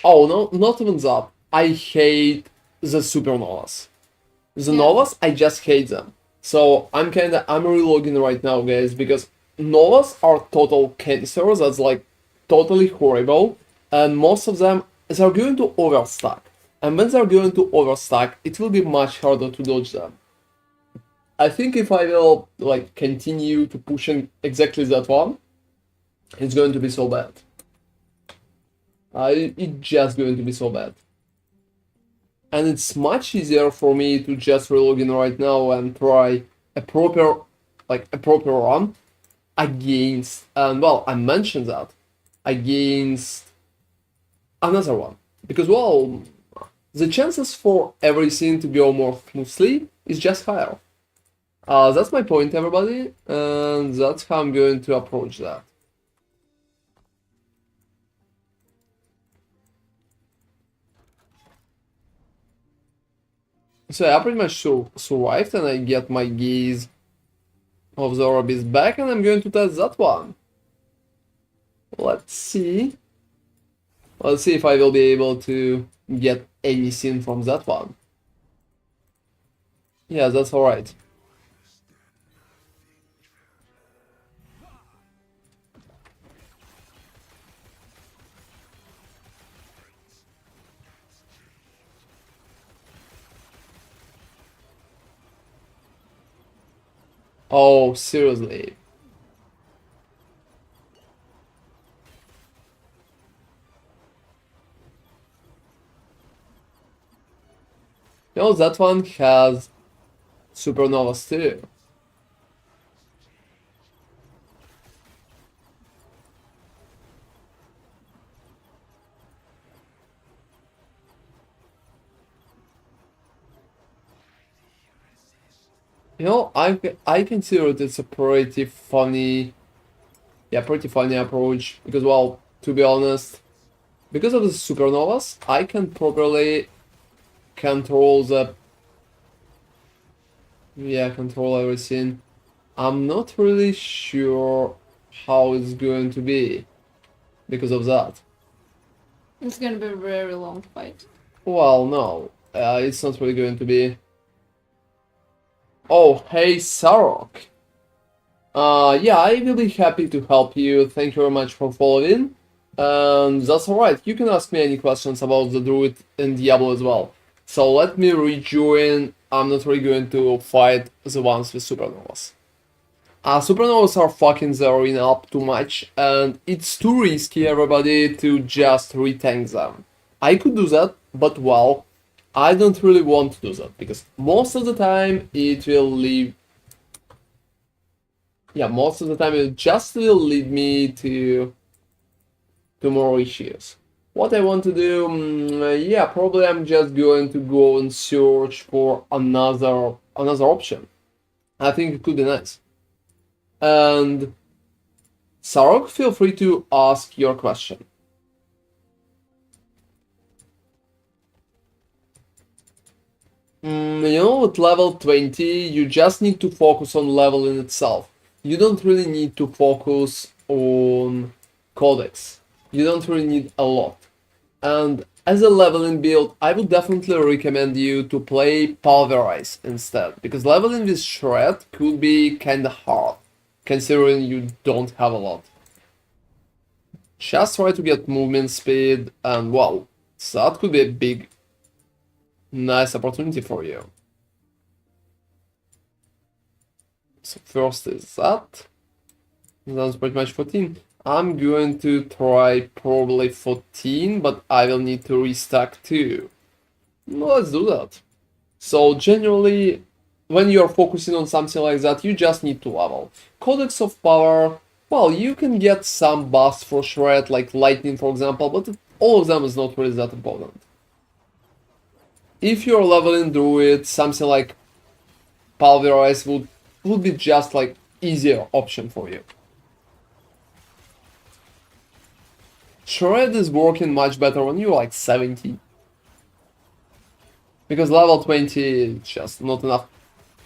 Oh, no, not even that. I hate the supernovas. The Yeah. novas, I just hate them. So I'm relogging right now, guys, because novas are total cancer. That's like totally horrible, and most of them they're going to overstack. And when they're going to overstack, it will be much harder to dodge them. I think if I will like continue to pushing exactly that one, it's going to be so bad. It's just going to be so bad. And it's much easier for me to just relog in right now and try a proper a proper run against, and well, I mentioned that, against another one, because well, the chances for everything to go more smoothly is just higher. That's my point, everybody, and that's how I'm going to approach that. So I pretty much survived, and I get my gaze of the orbis back, and I'm going to test that one. Let's see. Let's see if I will be able to get anything from that one. Yeah, that's alright. Oh, seriously. You know, that one has supernovas too. You know, I consider it's a pretty funny, yeah, pretty funny approach because, well, to be honest, because of the supernovas, I can properly control the, yeah, control everything. I'm not really sure how it's going to be because of that. It's gonna be a very long fight. Well, no, it's not really going to be. Oh, hey, Sarok. Yeah, I will be happy to help you. Thank you very much for following. And that's alright. You can ask me any questions about the Druid and Diablo as well. So let me rejoin. I'm not really going to fight the ones with supernovas. Supernovas are fucking the arena up too much, and it's too risky, everybody, to just retank them. I could do that, but well, I don't really want to do that because most of the time it will leave. Yeah, most of the time it just will lead me to more issues. What I want to do, yeah, probably I'm just going to go and search for another option. I think it could be nice. And Sarok, feel free to ask your question. You know, at level 20, you just need to focus on leveling itself. You don't really need to focus on codex. You don't really need a lot. And as a leveling build, I would definitely recommend you to play Pulverize instead, because leveling with Shred could be kinda hard, considering you don't have a lot. Just try to get movement speed, and well, that could be a big, nice opportunity for you. So first is that. That's pretty much 14. I'm going to try probably 14, but I will need to restack too. Let's do that. So generally, when you're focusing on something like that, you just need to level. Codex of Power, well, you can get some buffs for Shred, like Lightning for example, but all of them is not really that important. If you're leveling Druid, something like Pulverize would be just like easier option for you. Shred is working much better when you're like 70. Because level 20 is just not enough.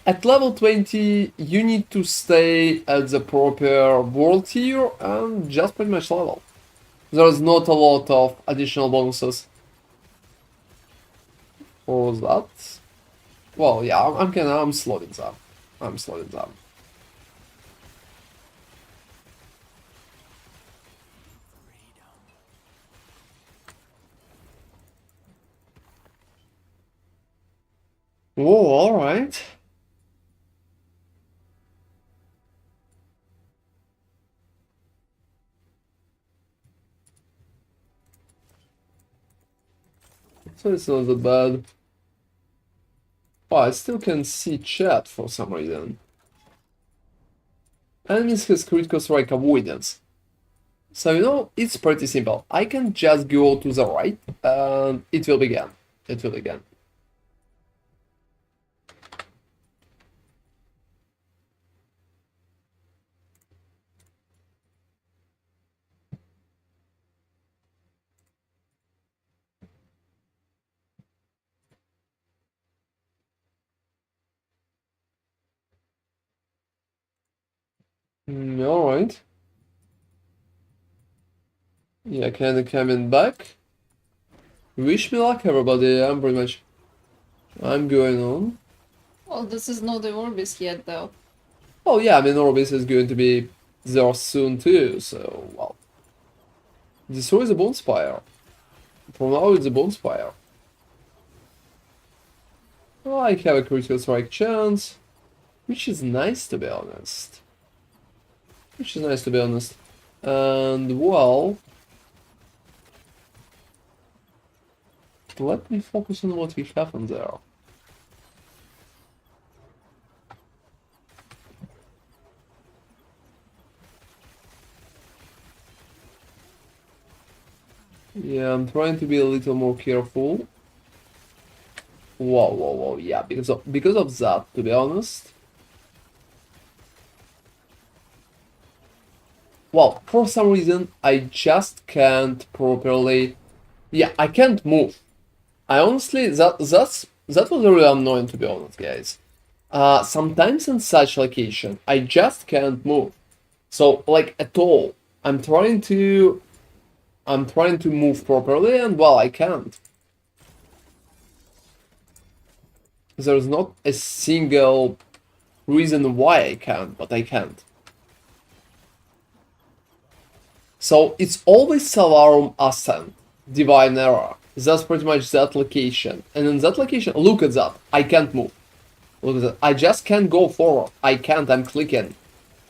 At level 20, you need to stay at the proper world tier and just pretty much level. There's not a lot of additional bonuses for that. Well, yeah, I'm slowing down. I'm slowing down. Whoa, alright. So it's not that bad. Oh, I still can see chat for some reason. Enemies has critical strike avoidance. So, you know, it's pretty simple. I can just go to the right and it will begin. It will begin. Alright. Yeah, kinda coming back. Wish me luck, everybody. I'm pretty much. I'm going on. Well, this is not the Orbis yet, though. Oh, yeah, I mean, Orbis is going to be there soon too, so, well. Destroy the Bone Spire. For now, it's the Bone Spire. Oh, I have a critical strike chance, which is nice to be honest. Which is nice to be honest. And, well. Let me focus on what we have in there. Yeah, I'm trying to be a little more careful. Whoa, whoa, whoa, yeah, because of that, to be honest. Well, for some reason, I just can't properly. Yeah, I can't move. I honestly, that was really annoying, to be honest, guys. Sometimes in such location, I just can't move. So, like, at all. I'm trying to move properly, and well, I can't. There's not a single reason why I can't, but I can't. So it's always Salarum Ascent, Divine Era. That's pretty much that location. And in that location, look at that. I can't move. Look at that. I just can't go forward. I can't. I'm clicking.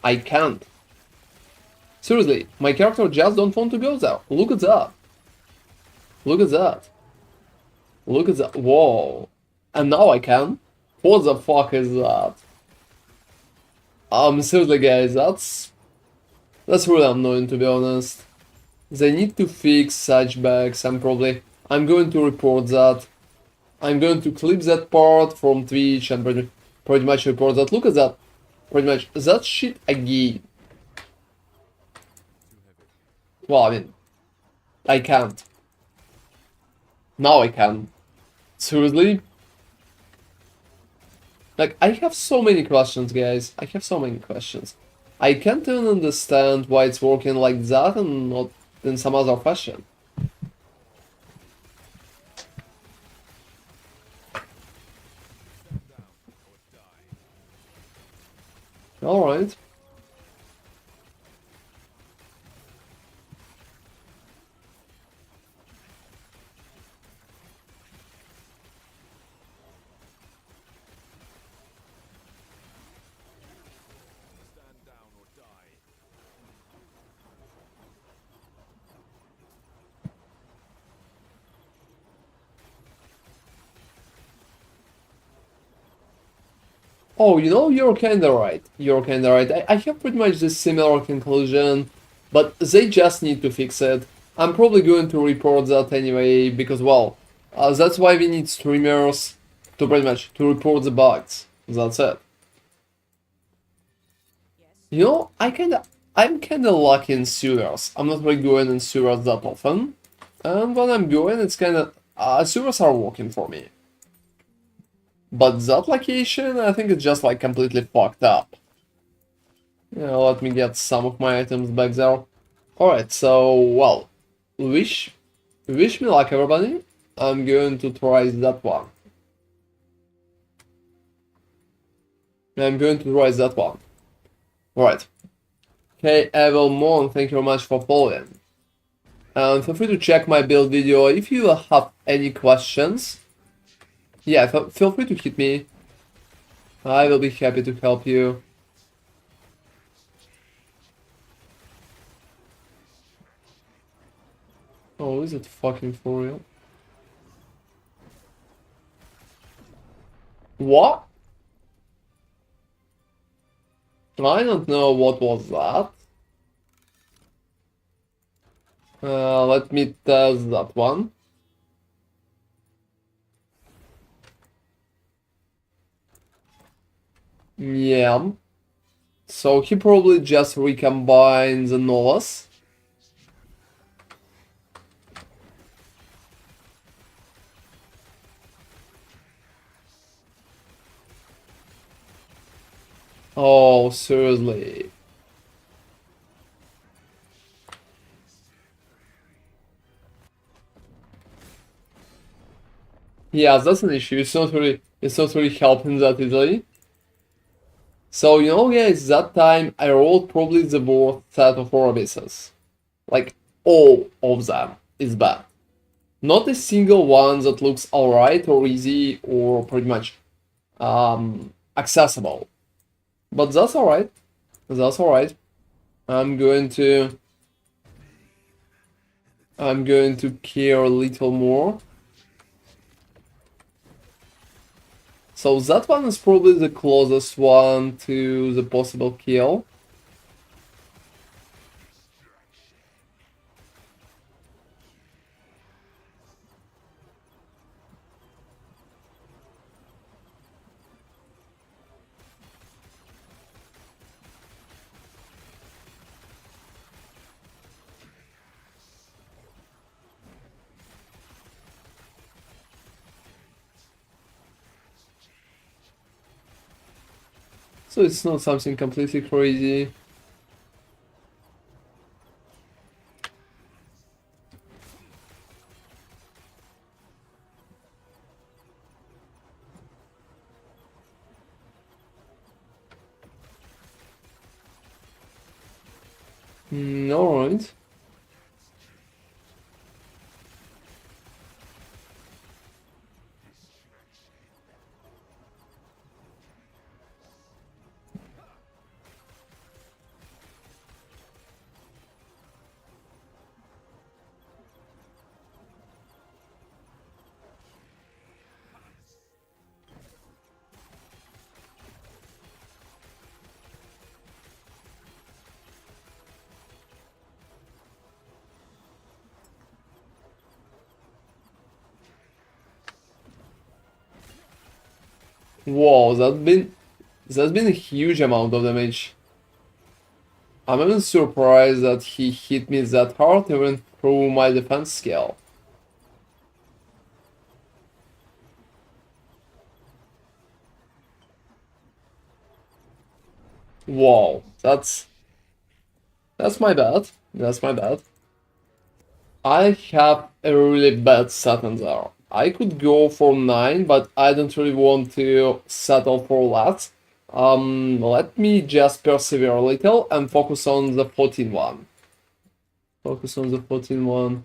I can't. Seriously, my character just don't want to go there. Look at that. Look at that. Look at that. Whoa. And now I can. What the fuck is that? Seriously, guys, that's really annoying, to be honest. They need to fix such bugs. I'm going to report that. I'm going to clip that part from Twitch and pretty much report that. Look at that. Pretty much that shit again. Well, I mean, I can't. Now I can. Seriously? Like, I have so many questions, guys. I have so many questions. I can't even understand why it's working like that and not in some other fashion. Alright. Oh, you know, you're kinda right. You're kinda right. I have pretty much this similar conclusion, but they just need to fix it. I'm probably going to report that anyway, because, well, that's why we need streamers to pretty much to report the bugs. That's it. You know, I'm kinda lucky in sewers. I'm not really going in sewers that often. And when I'm going, it's kinda... sewers are working for me. But that location, I think it's just like completely fucked up. Yeah, let me get some of my items back there. Alright, so, well, wish me luck, everybody. I'm going to try that one. I'm going to try that one. Alright. Okay, Evilmon, thank you very much for following. And feel free to check my build video if you have any questions. Yeah, feel free to hit me. I will be happy to help you. Oh, is it fucking for real? What? I don't know what was that. Let me test that one. Yeah. So he probably just recombined the Novas. Oh, seriously. Yeah, that's an issue. It's not really helping that easily. So, you know, guys, that time I rolled probably the worst set of Orbises. Like, all of them is bad. Not a single one that looks alright or easy or pretty much accessible. But that's alright. That's alright. I'm going to care a little more. So that one is probably the closest one to the possible kill. So it's not something completely crazy. Alright. Whoa, that's been a huge amount of damage. I'm even surprised that he hit me that hard even through my defense skill. Whoa, that's my bad. That's my bad. I have a really bad Saturn there. I could go for 9, but I don't really want to settle for that. Let me just persevere a little and focus on the 14 one. Focus on the 14 one.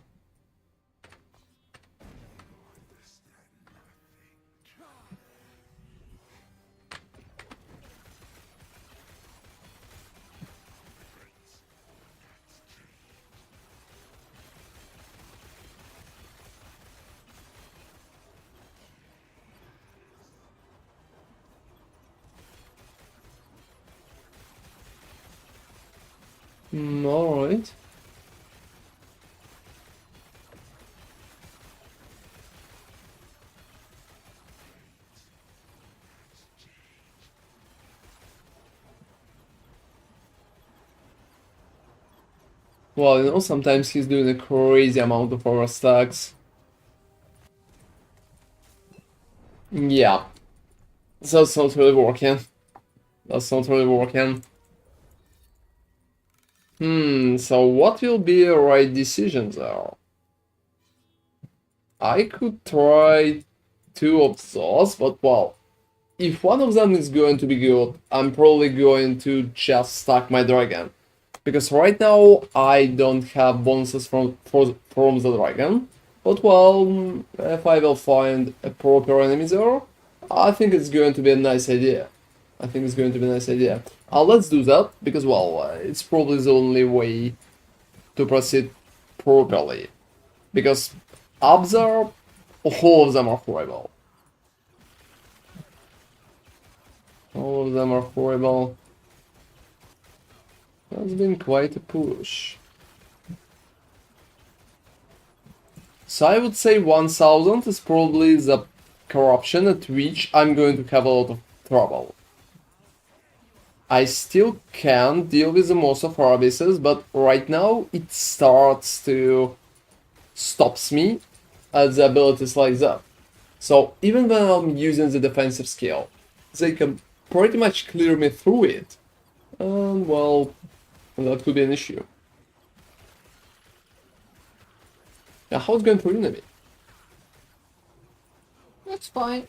Alright. Well, you know, sometimes he's doing a crazy amount of overstacks. Yeah, that's not really working. That's not really working. So what will be a right decision there? I could try two of those, but well, if one of them is going to be good, I'm probably going to just stack my dragon. Because right now I don't have bonuses from the dragon. But well, if I will find a proper enemy there, I think it's going to be a nice idea. I think it's going to be a nice idea. Let's do that, because well, it's probably the only way to proceed properly. Because up there, all of them are horrible. All of them are horrible. That's been quite a push. So I would say 1000 is probably the corruption at which I'm going to have a lot of trouble. I still can deal with the most of our abysses, but right now it starts to stops me at the abilities like that. So even when I'm using the defensive skill, they can pretty much clear me through it. And well, that could be an issue. Now, how's going for enemy? That's fine.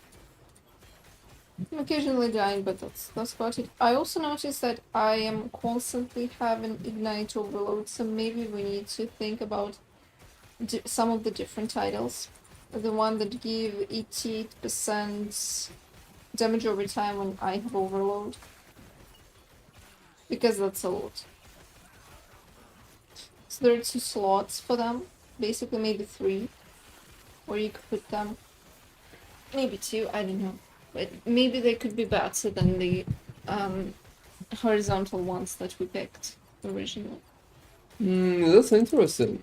I'm occasionally dying, but that's about it. I also noticed that I am constantly having ignite overload, so maybe we need to think about some of the different titles. The one that give 88% damage over time when I have overload. Because that's a lot. So there are 2 slots for them. Basically maybe 3. Or you could put them. Maybe 2, I don't know. But maybe they could be better than the horizontal ones that we picked originally. That's interesting.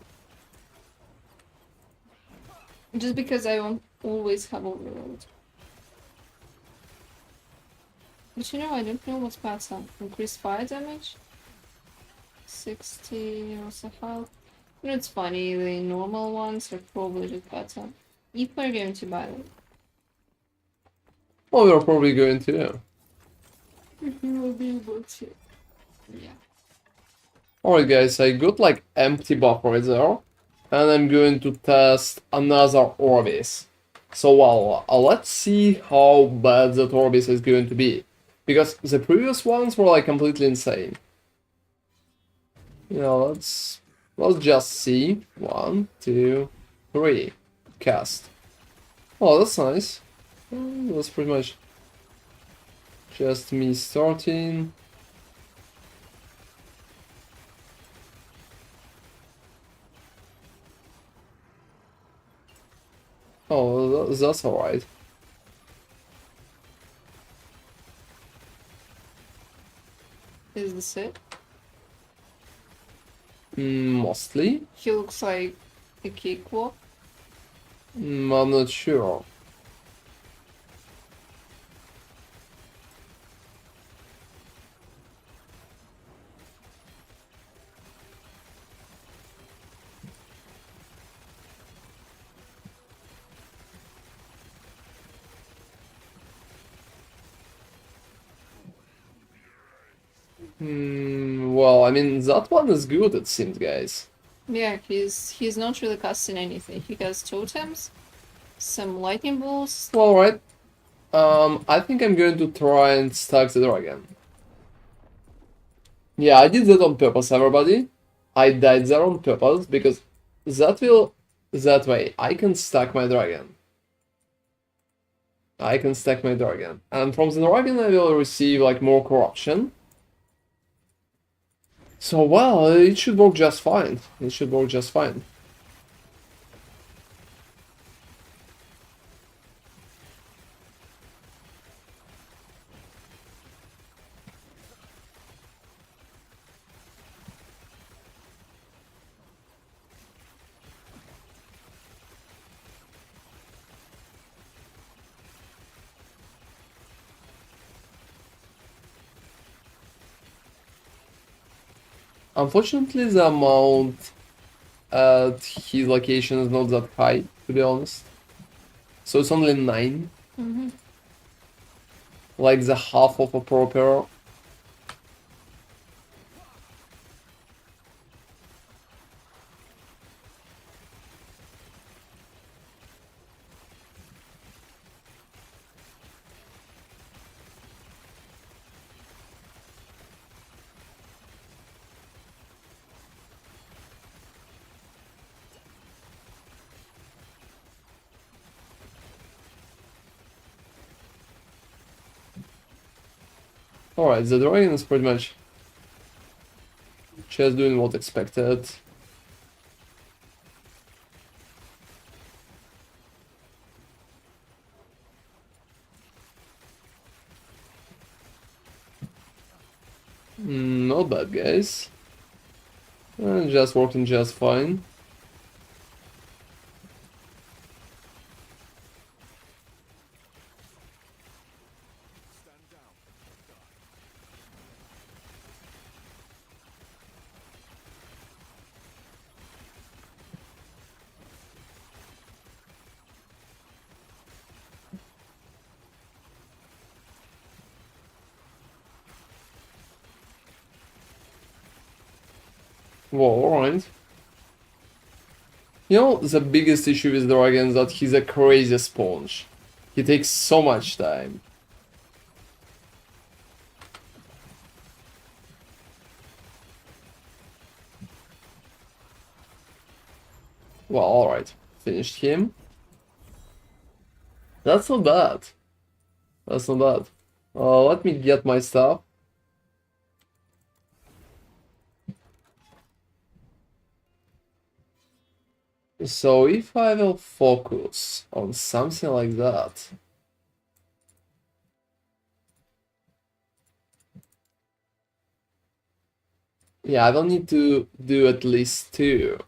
Just because I won't always have overload. But you know, I don't know what's better. Increase fire damage? 60 also health. You know, it's funny, the normal ones are probably just better. If we're going to buy them. Well, we're probably going to. You will be able to. Yeah. Alright guys, I got like empty buffer there. And I'm going to test another Orbis. So well, let's see how bad that Orbis is going to be. Because the previous ones were like completely insane. You know, let's just see. 1, 2, 3. Cast. Oh, that's nice. That's pretty much just me starting. Oh, that's alright. Is this it? Mostly. He looks like a cakewalk. I'm not sure. Well, I mean, that one is good, it seems, guys. Yeah, he's not really casting anything. He has totems, some lightning bolts. Well, alright. I think I'm going to try and stack the dragon. Yeah, I did that on purpose, everybody. I died there on purpose, because that way, I can stack my dragon. I can stack my dragon. And from the dragon, I will receive, like, more corruption. So, well, it should work just fine. It should work just fine. Unfortunately, the amount at his location is not that high, to be honest. So it's only 9. Mm-hmm. Like the half of a proper. Alright, the dragon is pretty much just doing what expected. Not bad, guys. Just working just fine. Whoa, alright. You know, the biggest issue with dragon is that he's a crazy sponge. He takes so much time. Well, alright. Finished him. That's not bad. That's not bad. Let me get my stuff. So if I will focus on something like that, yeah, I will need to do at least 2.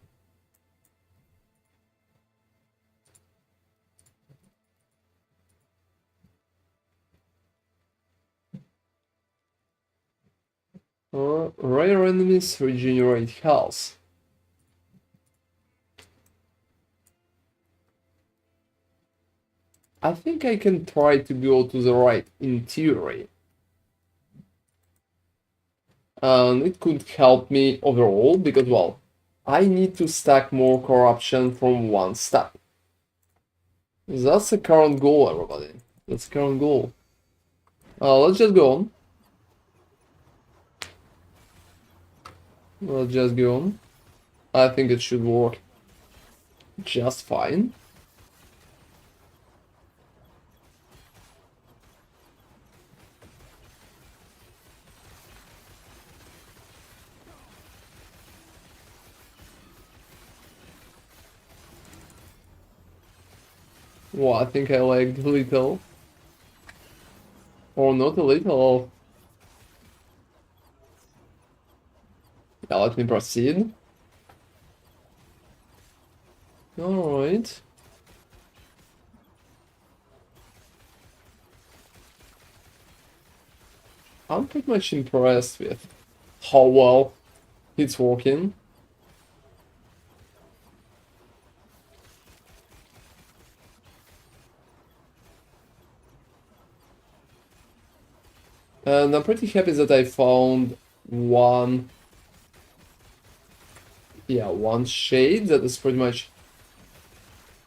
Rare enemies regenerate health. I think I can try to go to the right in theory. And it could help me overall because, well, I need to stack more corruption from one step. That's the current goal, everybody. That's the current goal. Let's just go on. Let's just go on. I think it should work just fine. Well, I think I lagged a little. Or not a little. Yeah, let me proceed. Alright. I'm pretty much impressed with how well it's working. And I'm pretty happy that I found one shade that is pretty much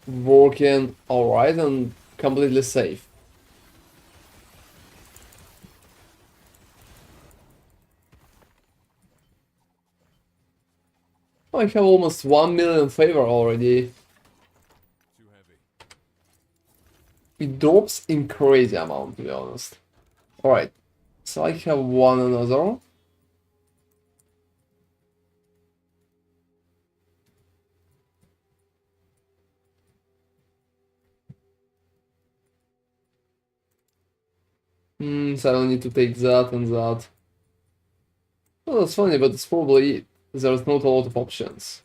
working alright and completely safe. Oh, I have almost 1 million favor already. It drops in crazy amount, to be honest. Alright, so I have one another. So I don't need to take that and that. Well, that's funny, but it's probably it. There's not a lot of options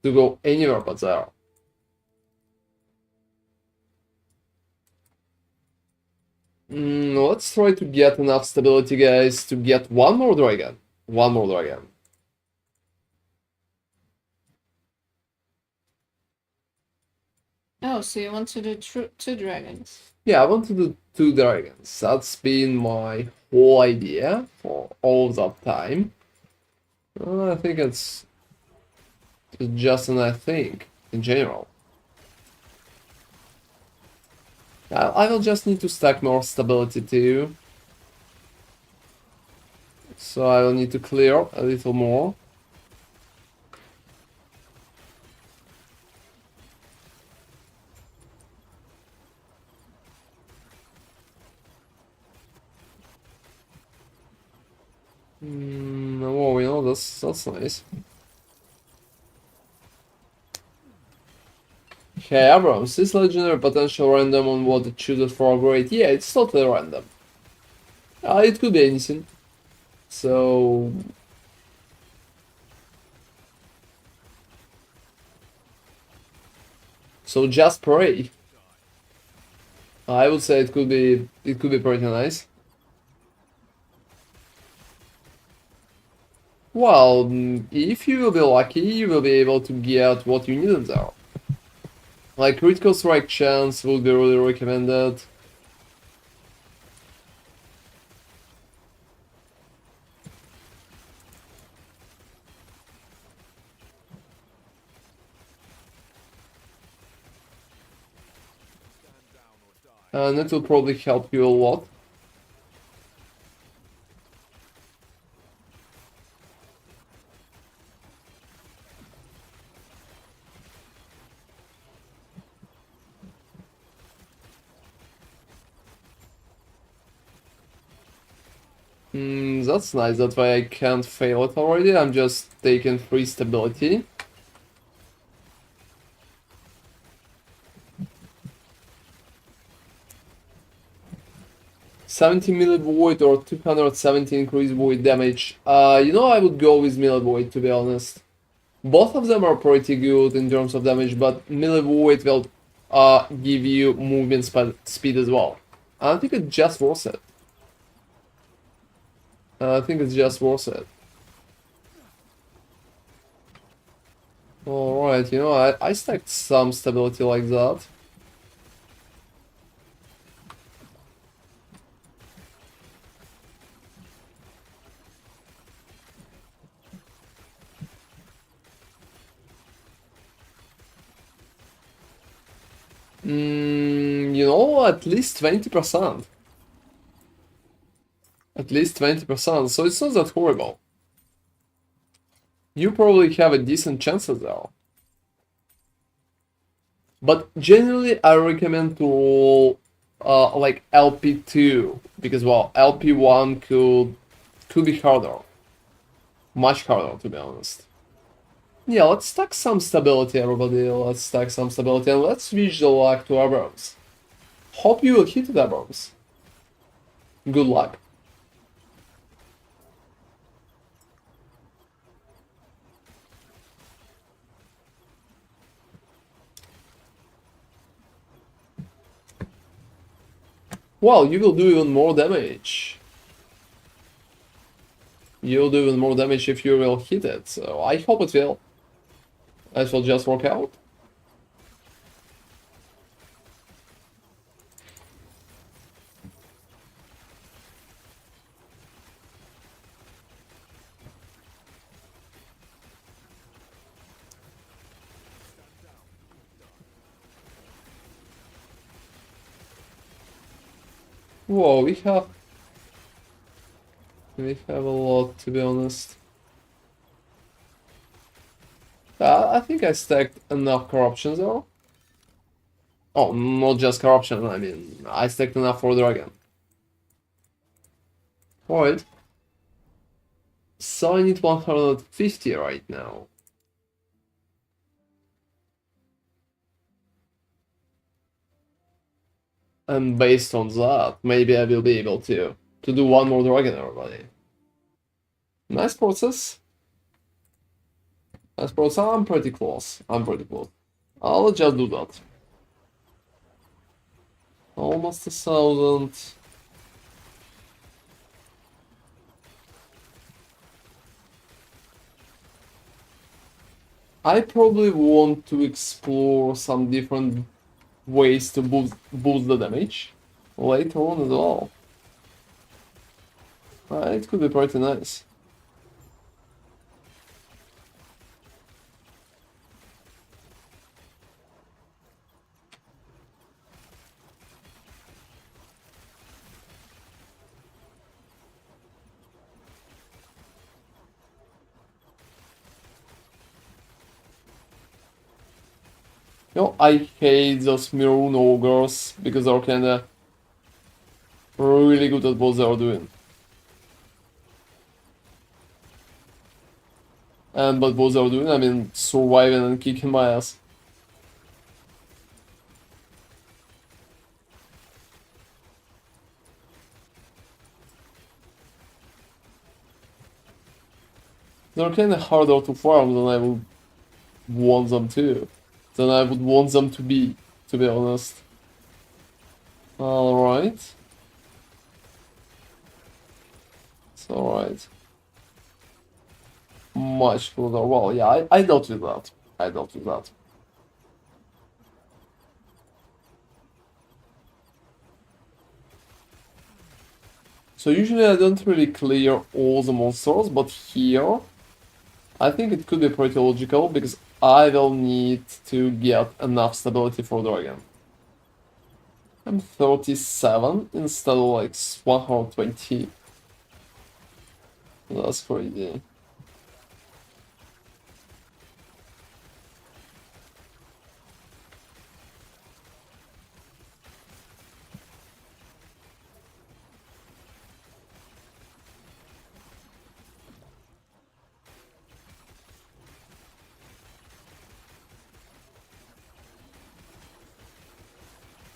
to go anywhere but there. Let's try to get enough stability, guys, to get one more dragon. One more dragon. Oh, so you want to do two dragons? Yeah, I want to do 2 dragons. That's been my whole idea for all that time. I think it's just an I think in general. I will just need to stack more stability too. So I will need to clear a little more. Oh, you know, that's nice. Okay, Abrams, is legendary potential random on what it chooses for upgrade? Yeah, it's totally random. It could be anything. So just pray. I would say it could be pretty nice. Well, if you will be lucky, you will be able to get what you needed there. Like critical strike chance would be really recommended. And it will probably help you a lot. That's nice, that way I can't fail it already, I'm just taking free stability. $70 melee void or 270 increased void damage. I would go with melee void, to be honest. Both of them are pretty good in terms of damage, but melee void will give you movement speed as well. I think it's just worth it. I think it's just worth it. Alright, I stacked some stability like that. At least 20%. At least 20%, so it's not that horrible. You probably have a decent chances there. But generally, I recommend to roll like LP2 because well, LP1 could be harder, much harder to be honest. Yeah, let's stack some stability, everybody. Let's stack some stability and let's switch the luck to Abrams. Hope you will hit it, Abrams. Good luck. Well, you will do even more damage. You'll do even more damage if you will hit it, so I hope it will. It will just work out. Whoa, we have a lot, to be honest. I think I stacked enough corruptions though. Oh, not just corruption, I mean, I stacked enough for dragon. Alright. So I need 150 right now. And based on that, maybe I will be able to do one more dragon, everybody. Nice process. Nice process. I'm pretty close. I'll just do that. Almost 1,000. I probably want to explore some different ways to boost the damage later on as well. It could be pretty nice. You know, I hate those Maroon Ogres because they're kinda really good at what they're doing. And but what they're doing, I mean surviving and kicking my ass. They're kinda harder to farm than I would want them to. Than I would want them to be honest. Alright. It's alright. Much cooler. Well, yeah, I dealt with that. I dealt with that. So usually I don't really clear all the monsters, but here I think it could be pretty logical because I will need to get enough stability for dragon. I'm 37 instead of like 120. That's crazy.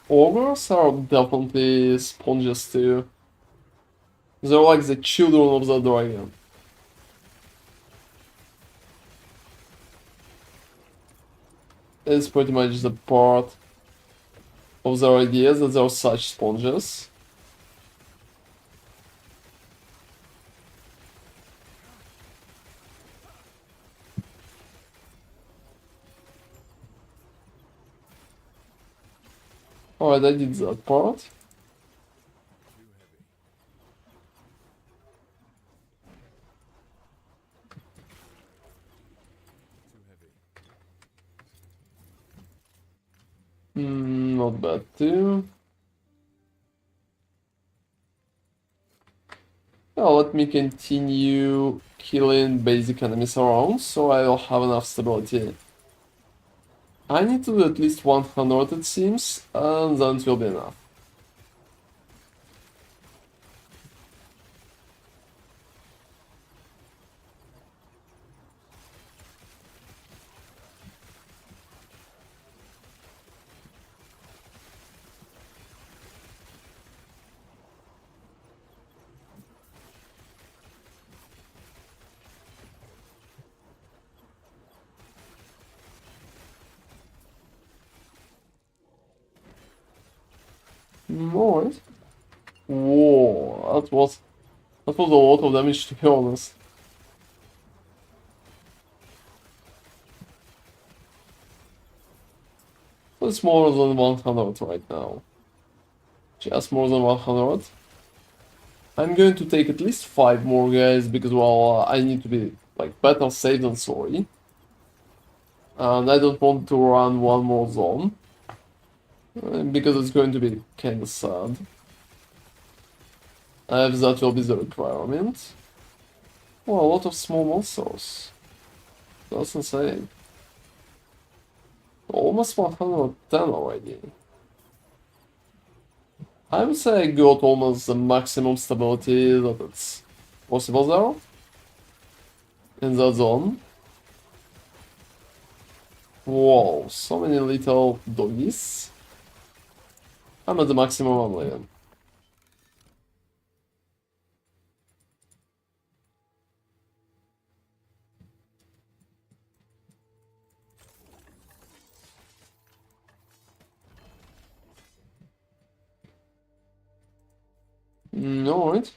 Ogres are definitely sponges too. They're like the children of the dragon. It's pretty much the part of their ideas that they're such sponges. Alright, I did that part. Not bad too. Now let me continue killing basic enemies around so I will have enough stability. I need to do at least 100 it seems, and then it will be enough. Alright. Whoa, that was a lot of damage to be honest. It's more than 100 right now. Just more than 100. I'm going to take at least 5 more guys because, well, I need to be like better safe than sorry. And I don't want to run one more zone. Because it's going to be kinda sad. If that will be the requirement. Well, a lot of small monsters. That's insane. Almost 110 already. I would say I got almost the maximum stability that it's possible there. In that zone. Whoa, so many little doggies. I'm at the maximum I'm living. Alright.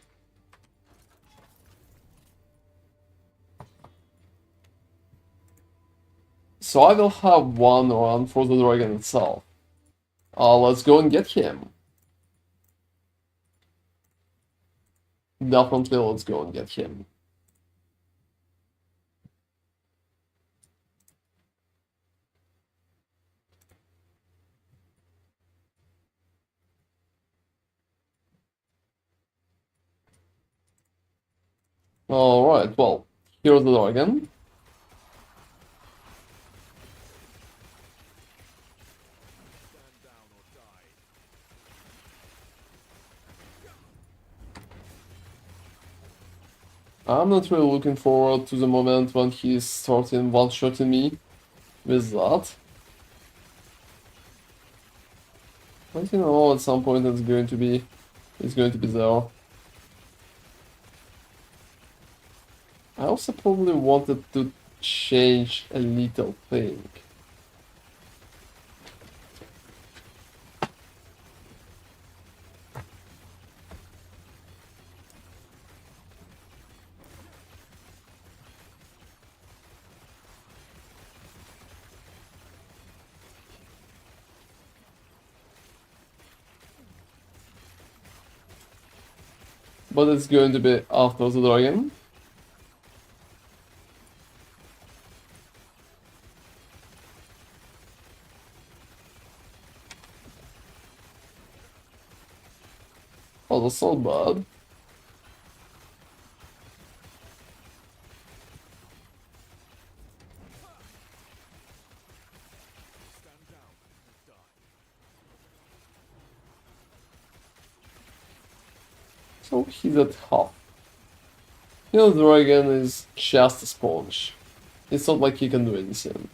So I will have one run for the dragon itself. Let's go and get him. Definitely, let's go and get him. Alright, well, here's the door again. I'm not really looking forward to the moment when he's starting one-shotting me with that. But you know, at some point it's going to be there. I also probably wanted to change a little thing. But it's going to be after the dragon. Oh, that's not bad. So he's at half. You know, the dragon is just a sponge. It's not like he can do anything.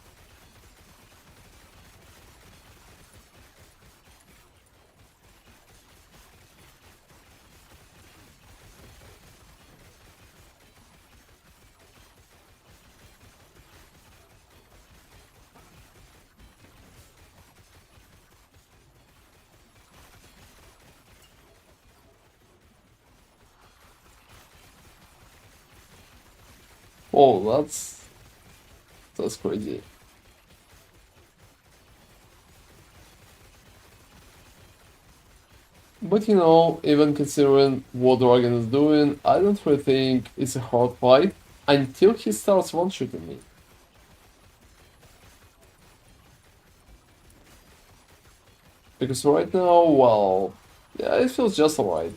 Oh, that's crazy. But you know, even considering what Dragon is doing, I don't really think it's a hard fight until he starts one-shooting me. Because right now, well, yeah, it feels just alright.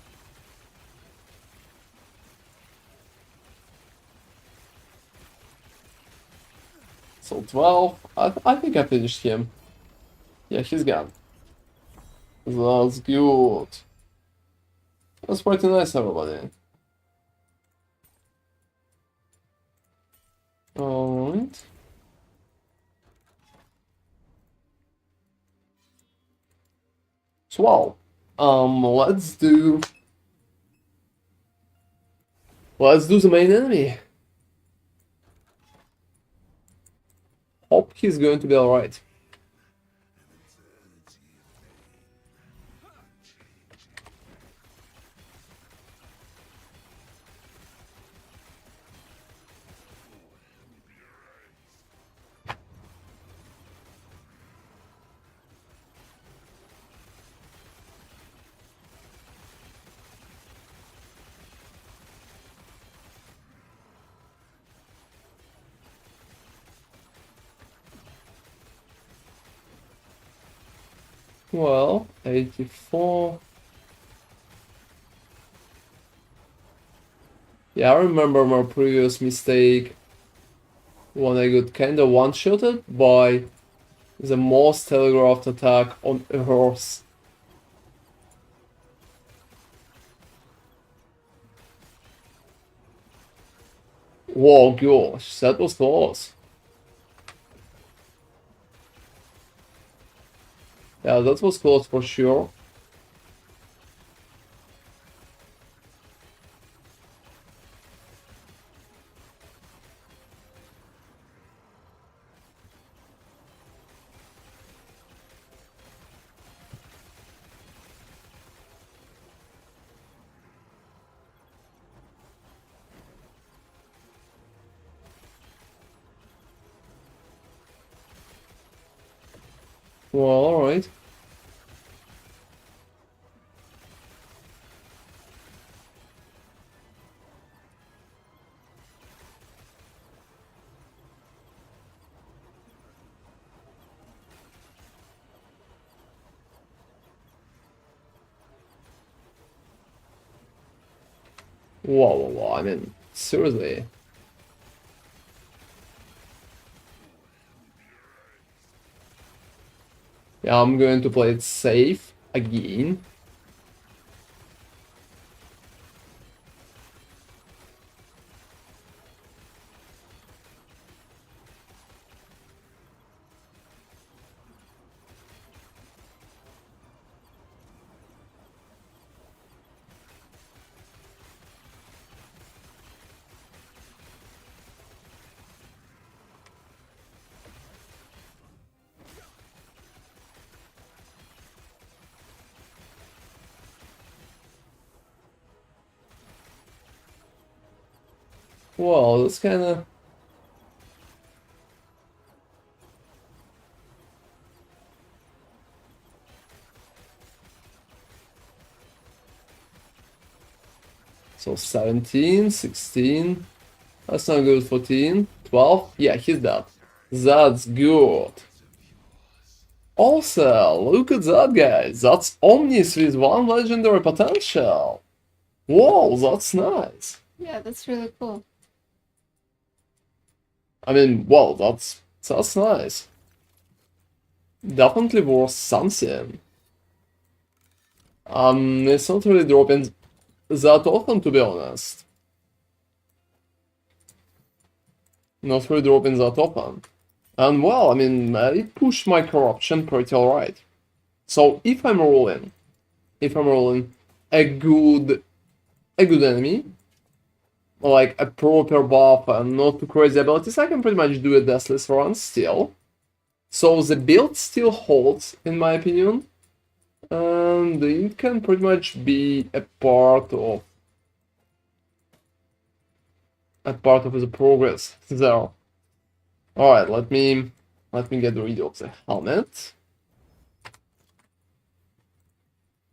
So 12, I think I finished him. Yeah, he's gone. That's good. That's pretty nice, everybody. Alright. So, well, let's do the main enemy. Hope he's going to be alright. Well, 84. Yeah, I remember my previous mistake when I got kinda one-shotted by the most telegraphed attack on Earth. Whoa, gosh, that was close. Yeah, that was close for sure. Well, alright. Whoa, whoa, whoa, I mean, seriously. Yeah, I'm going to play it safe again. Well, that's kind of... So 17, 16, that's not good, 14, 12, yeah, he's dead. That's good. Also, look at that, guys, that's Omnis with 1 legendary potential. Whoa, that's nice. Yeah, that's really cool. I mean, well, that's nice. Definitely worth something. It's not really dropping that often, to be honest. Not really dropping that often. And well, I mean, it pushed my corruption pretty alright. So if I'm rolling a good enemy, like a proper buff and not too crazy abilities, I can pretty much do a deathless run still. So the build still holds, in my opinion, and it can pretty much be a part of the progress there. Alright, let me get rid of the helmet.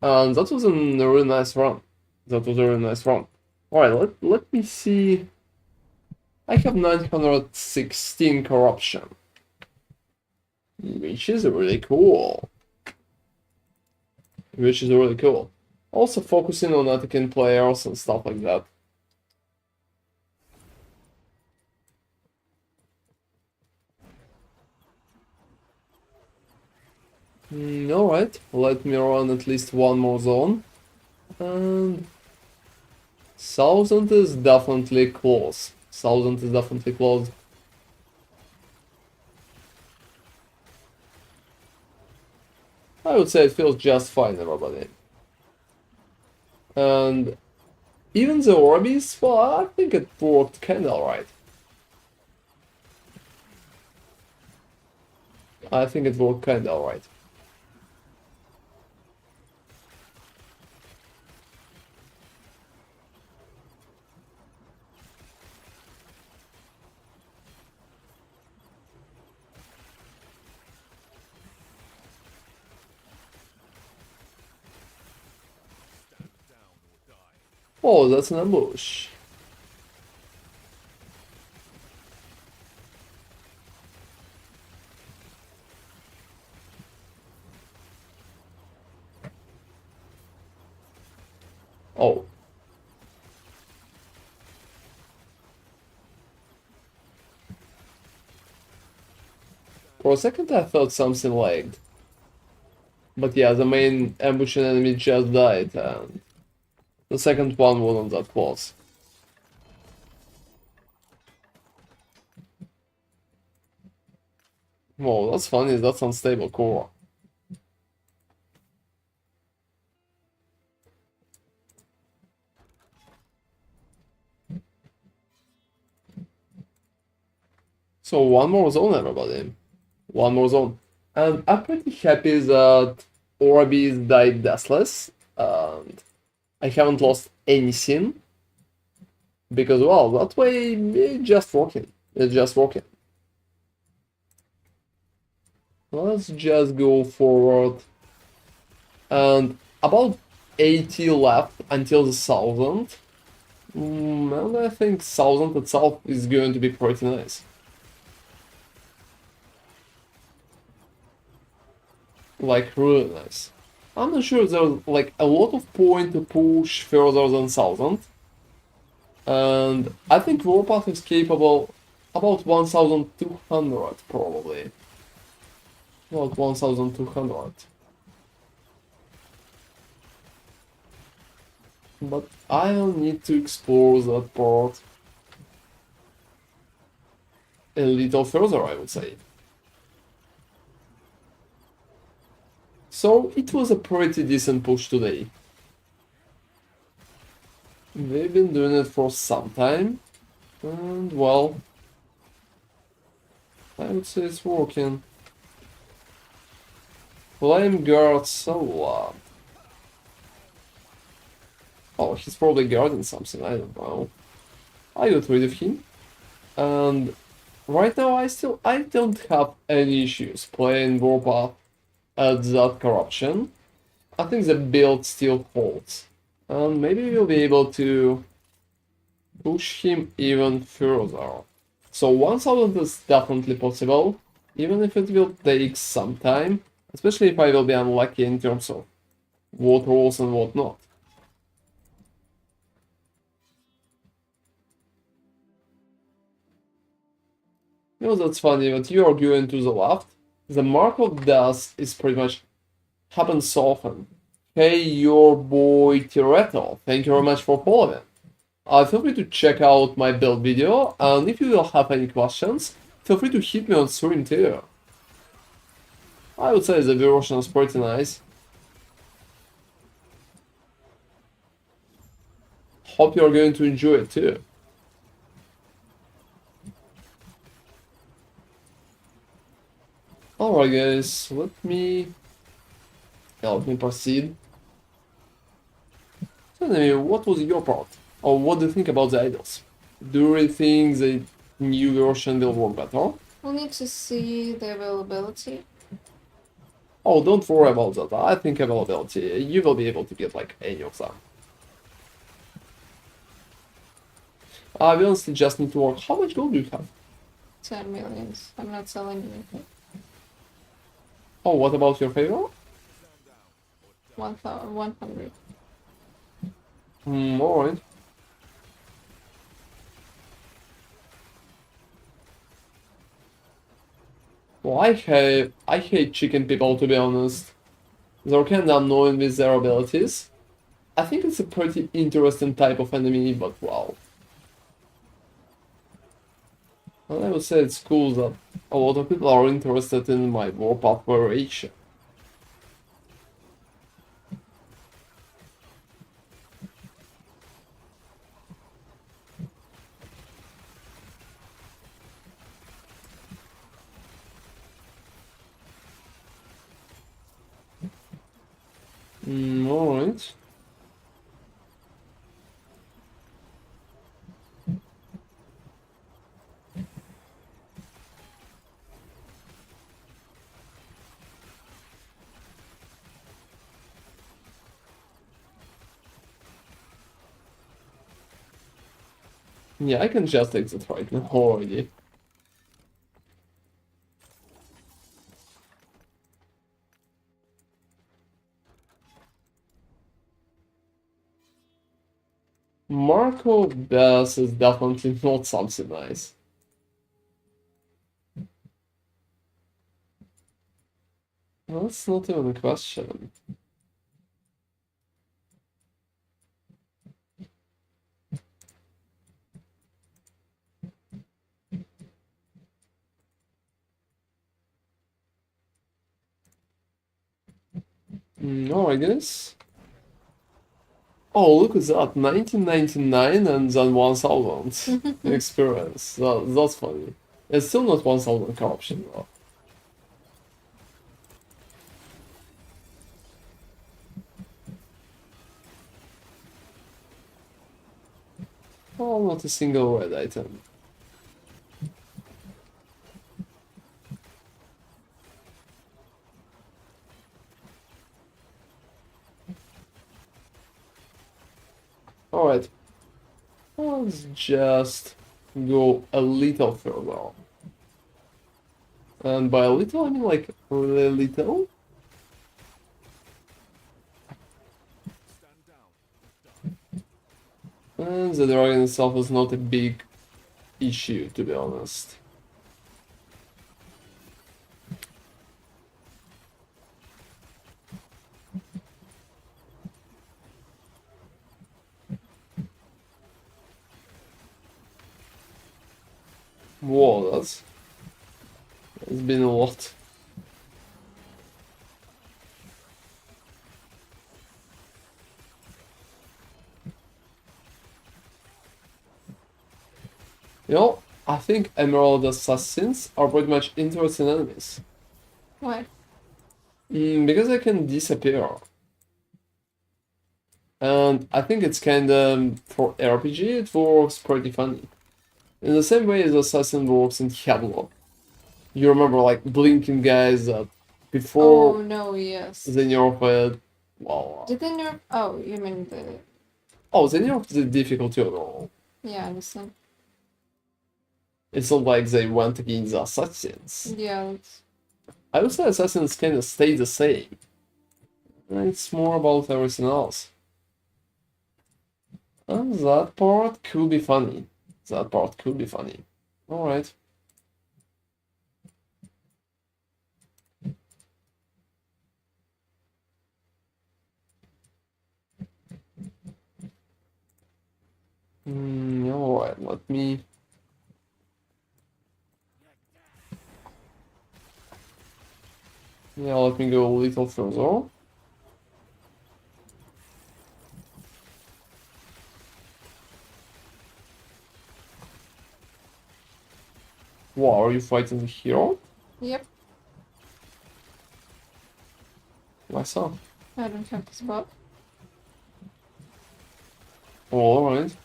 And that was a really nice run. Alright, let me see. I have 916 corruption, which is really cool. Also focusing on attacking players and stuff like that. Alright, let me run at least one more zone. And 1000 is definitely close. I would say it feels just fine, everybody. And even the Orbeez, well, I think it worked kinda alright. Oh, that's an ambush. Oh. For a second I thought something lagged. But yeah, the main ambushing enemy just died, and the second one wasn't that close. Whoa, that's funny, that's unstable core. So one more zone, everybody. One more zone. And I'm pretty happy that Orbeez died deathless, and I haven't lost anything. Because, well, that way it's just working. Let's just go forward. And about 80 left until the 1000. And I think 1000 itself is going to be pretty nice. Like, really nice. I'm not sure there's like a lot of point to push further than 1000. And I think Warpath is capable about 1200 probably. About 1200. But I'll need to explore that part a little further, I would say. So it was a pretty decent push today. They've been doing it for some time, and well, I would say it's working. Flame guard so oh, he's probably guarding something, I don't know. I got rid of him, and right now I don't have any issues playing Warpath at that corruption. I think the build still holds. And maybe we'll be able to push him even further. So 1000 is definitely possible, even if it will take some time, especially if I will be unlucky in terms of what rolls and what not. You know, that's funny, but you are going to the left. The mark of death is pretty much happens so often. Hey, your boy Tiretto, thank you very much for following. Feel free to check out my build video, and if you will have any questions, feel free to hit me on stream too. I would say the version is pretty nice. Hope you're going to enjoy it too. Alright guys, let me proceed. So anyway, what was your part? Or what do you think about the idols? Do you really think the new version will work better? We'll need to see the availability. Oh, don't worry about that. I think availability, you will be able to get like any of them. I will honestly just need to work. How much gold do you have? 10 millions. I'm not selling anything. Oh, what about your favor? 100. Alright. Well, I hate chicken people, to be honest. They're kinda annoying with their abilities. I think it's a pretty interesting type of enemy, but wow. And I would say it's cool that a lot of people are interested in my warpath variation. Alright. Yeah, I can just exit right now already. Marco Bass is definitely not something nice. That's not even a question. No, I guess. Oh, look at that, 1999 and then 1000 experience. That's funny. It's still not 1000 corruption though. Oh, not a single red item. Alright, let's just go a little further. And by a little, I mean like really little. And the dragon itself is not a big issue, to be honest. Whoa, that's it's been a lot. You know, I think Emerald Assassins are pretty much interesting enemies. Why? Because they can disappear. And I think it's kinda, for RPG, it works pretty funny. In the same way as Assassin works in Diablo. You remember, like, blinking guys that before Oh no, yes. they nerfed... Well, Did they nerf? Oh, you mean the... oh, they nerfed the difficulty overall. Yeah, I understand. It's not like they went against the Assassins. Yeah, that's... I would say Assassins kinda stay the same. It's more about everything else. And that part could be funny. That part could be funny. Alright. Alright, let me... Yeah, let me go a little further. Wow, are you fighting the hero? Yep, Myself. I don't have the spot. Alright.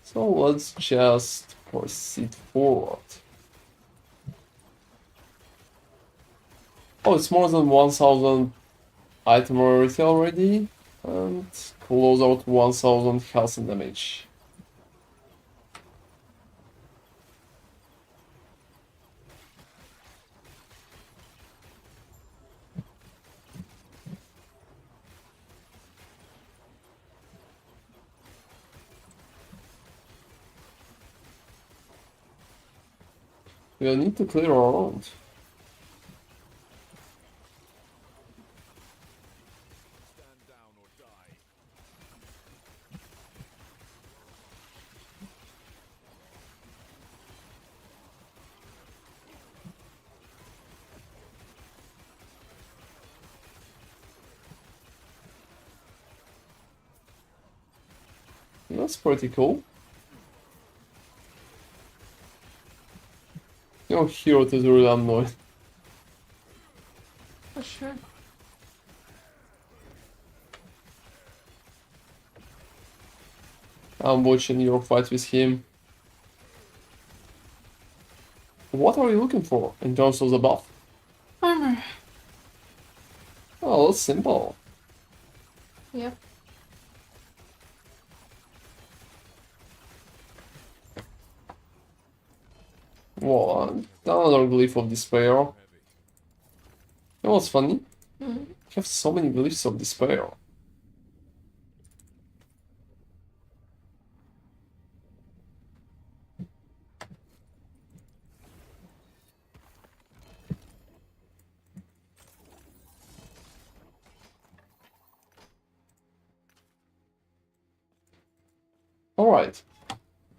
So let's just proceed forward. Oh, it's more than 1000 item rarity already, and closer to 1000 health and damage. We'll need to clear around. That's pretty cool. Your hero is really annoyed. For sure. I'm watching your fight with him. What are you looking for in terms of the buff? Armor. Oh, it's simple. Yep. Well, another glyph of despair. You know what's funny? Mm. You have so many glyphs of despair. Alright.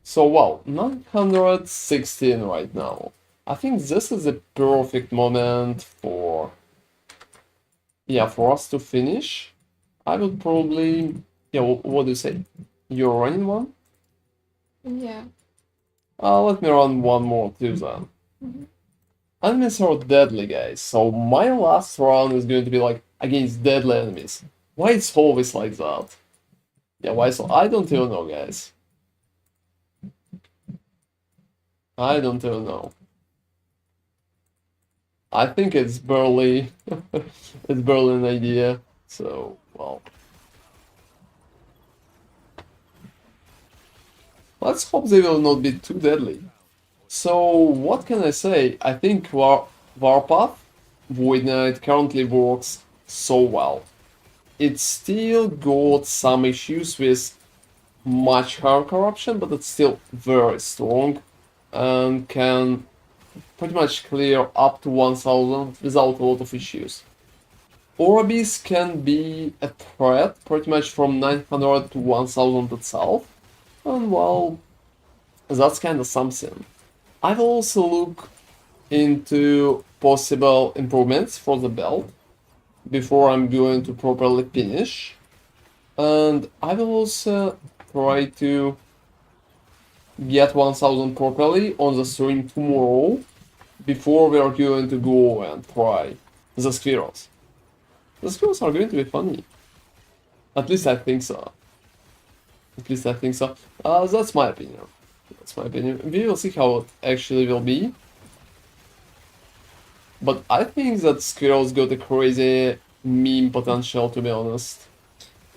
So, wow, 916 right now. I think this is the perfect moment for... Yeah, for us to finish. I would probably... Yeah, what do you say? You're running one? Yeah. Let me run one more too then. Mhm. Enemies are deadly, guys, so my last round is going to be like against deadly enemies. Why it's always like that? Yeah, why so? I don't even know, guys. I don't even know. I think it's barely it's barely an idea. So well, let's hope they will not be too deadly. So what can I say? I think Warpath Void Knight currently works so well. It's still got some issues with much higher corruption, but it's still very strong and can pretty much clear up to 1000 without a lot of issues. Orabis can be a threat pretty much from 900 to 1000 itself, and well, that's kinda something. I will also look into possible improvements for the belt before I'm going to properly finish, and I will also try to get 1000 properly on the stream tomorrow before we are going to go and try the squirrels. The squirrels are going to be funny. At least I think so. At least I think so. That's my opinion. That's my opinion. We will see how it actually will be. But I think that squirrels got a crazy meme potential, to be honest.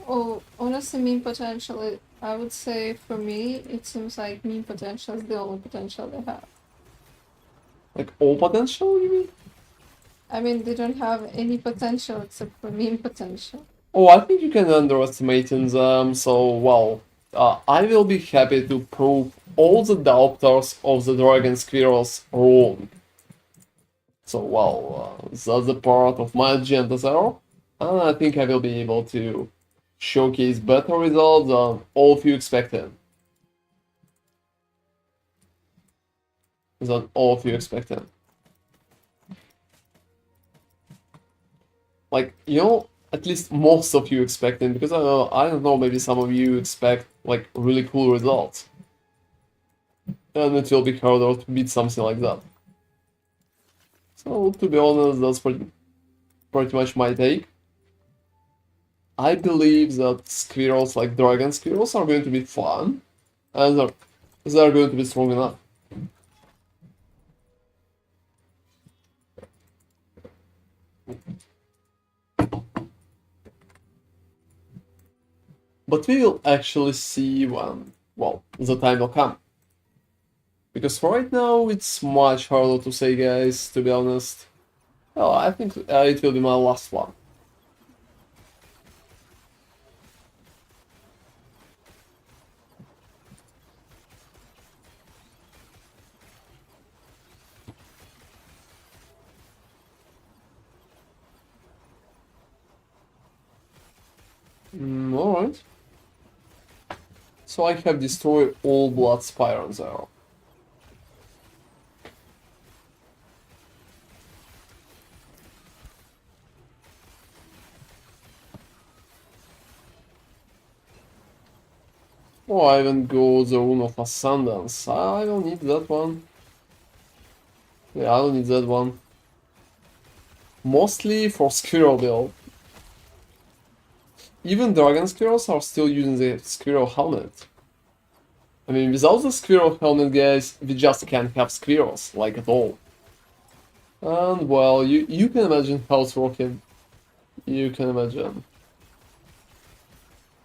Oh, honestly, meme potential, I would say for me, it seems like meme potential is the only potential they have. Like all potential, you mean? I mean, they don't have any potential except for meme potential. Oh, I think you can underestimate in them, so well, I will be happy to prove all the doubters of the dragon squirrels wrong. So well, that's the part of my agenda there, and I think I will be able to showcase better results than all of you expected. Than all of you expected. Like, you know, at least most of you expecting, because I don't know, maybe some of you expect like really cool results. And it will be harder to beat something like that. So to be honest, that's pretty much my take. I believe that squirrels like dragon squirrels are going to be fun, and they're going to be strong enough. But we will actually see when, well, the time will come. Because right now it's much harder to say, guys, to be honest. Well, I think it will be my last one. Alright. So I have destroyed all blood spirals there. Oh, I even go the rune of ascendance. I don't need that one. Yeah, I don't need that one. Mostly for squirrel build. Even dragon squirrels are still using the squirrel helmet. I mean, without the squirrel helmet, guys, we just can't have squirrels, like at all. And well, you can imagine how it's working. You can imagine.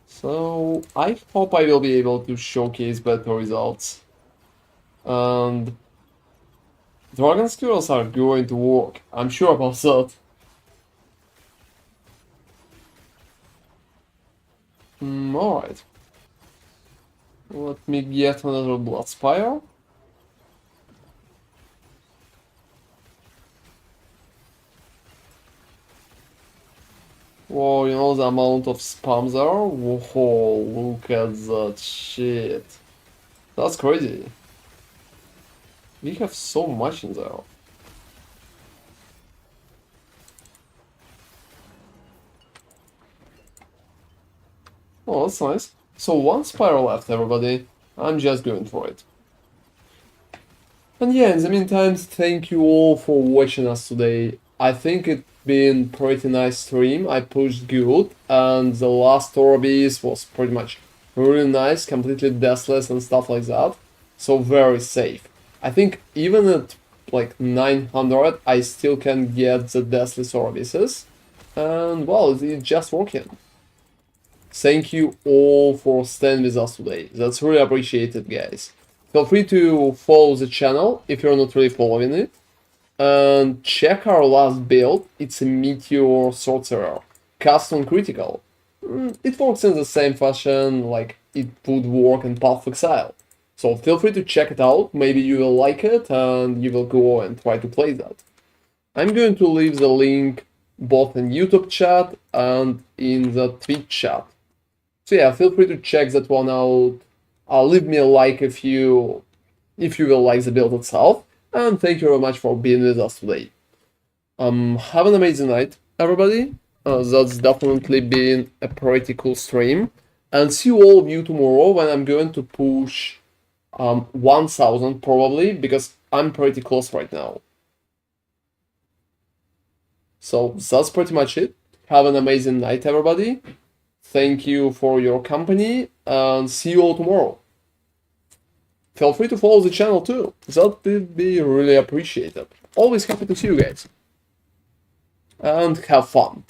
So I hope I will be able to showcase better results. And dragon squirrels are going to work. I'm sure about that. Alright. Let me get another blood spire. Whoa, you know the amount of spam there? Whoa, look at that shit. That's crazy. We have so much in there. Oh, that's nice. So one spiral left, everybody. I'm just going for it. And yeah, in the meantime, thank you all for watching us today. I think it been pretty nice stream. I pushed good, and the last Orbis was pretty much really nice, completely deathless and stuff like that. So very safe. I think even at like 900, I still can get the deathly services. And well, it's just working. Thank you all for staying with us today. That's really appreciated, guys. Feel free to follow the channel if you're not really following it. And check our last build. It's a Meteor Sorcerer, custom critical. It works in the same fashion like it would work in Path of Exile. So feel free to check it out. Maybe you will like it and you will go and try to play that. I'm going to leave the link both in YouTube chat and in the Twitch chat. So yeah, feel free to check that one out. Leave me a like if you will like the build itself. And thank you very much for being with us today. Have an amazing night, everybody. That's definitely been a pretty cool stream. And see all of you tomorrow when I'm going to push 1000 probably, because I'm pretty close right now. So that's pretty much it. Have an amazing night, everybody. Thank you for your company, and see you all tomorrow. Feel free to follow the channel too. That would be really appreciated. Always happy to see you guys. And have fun.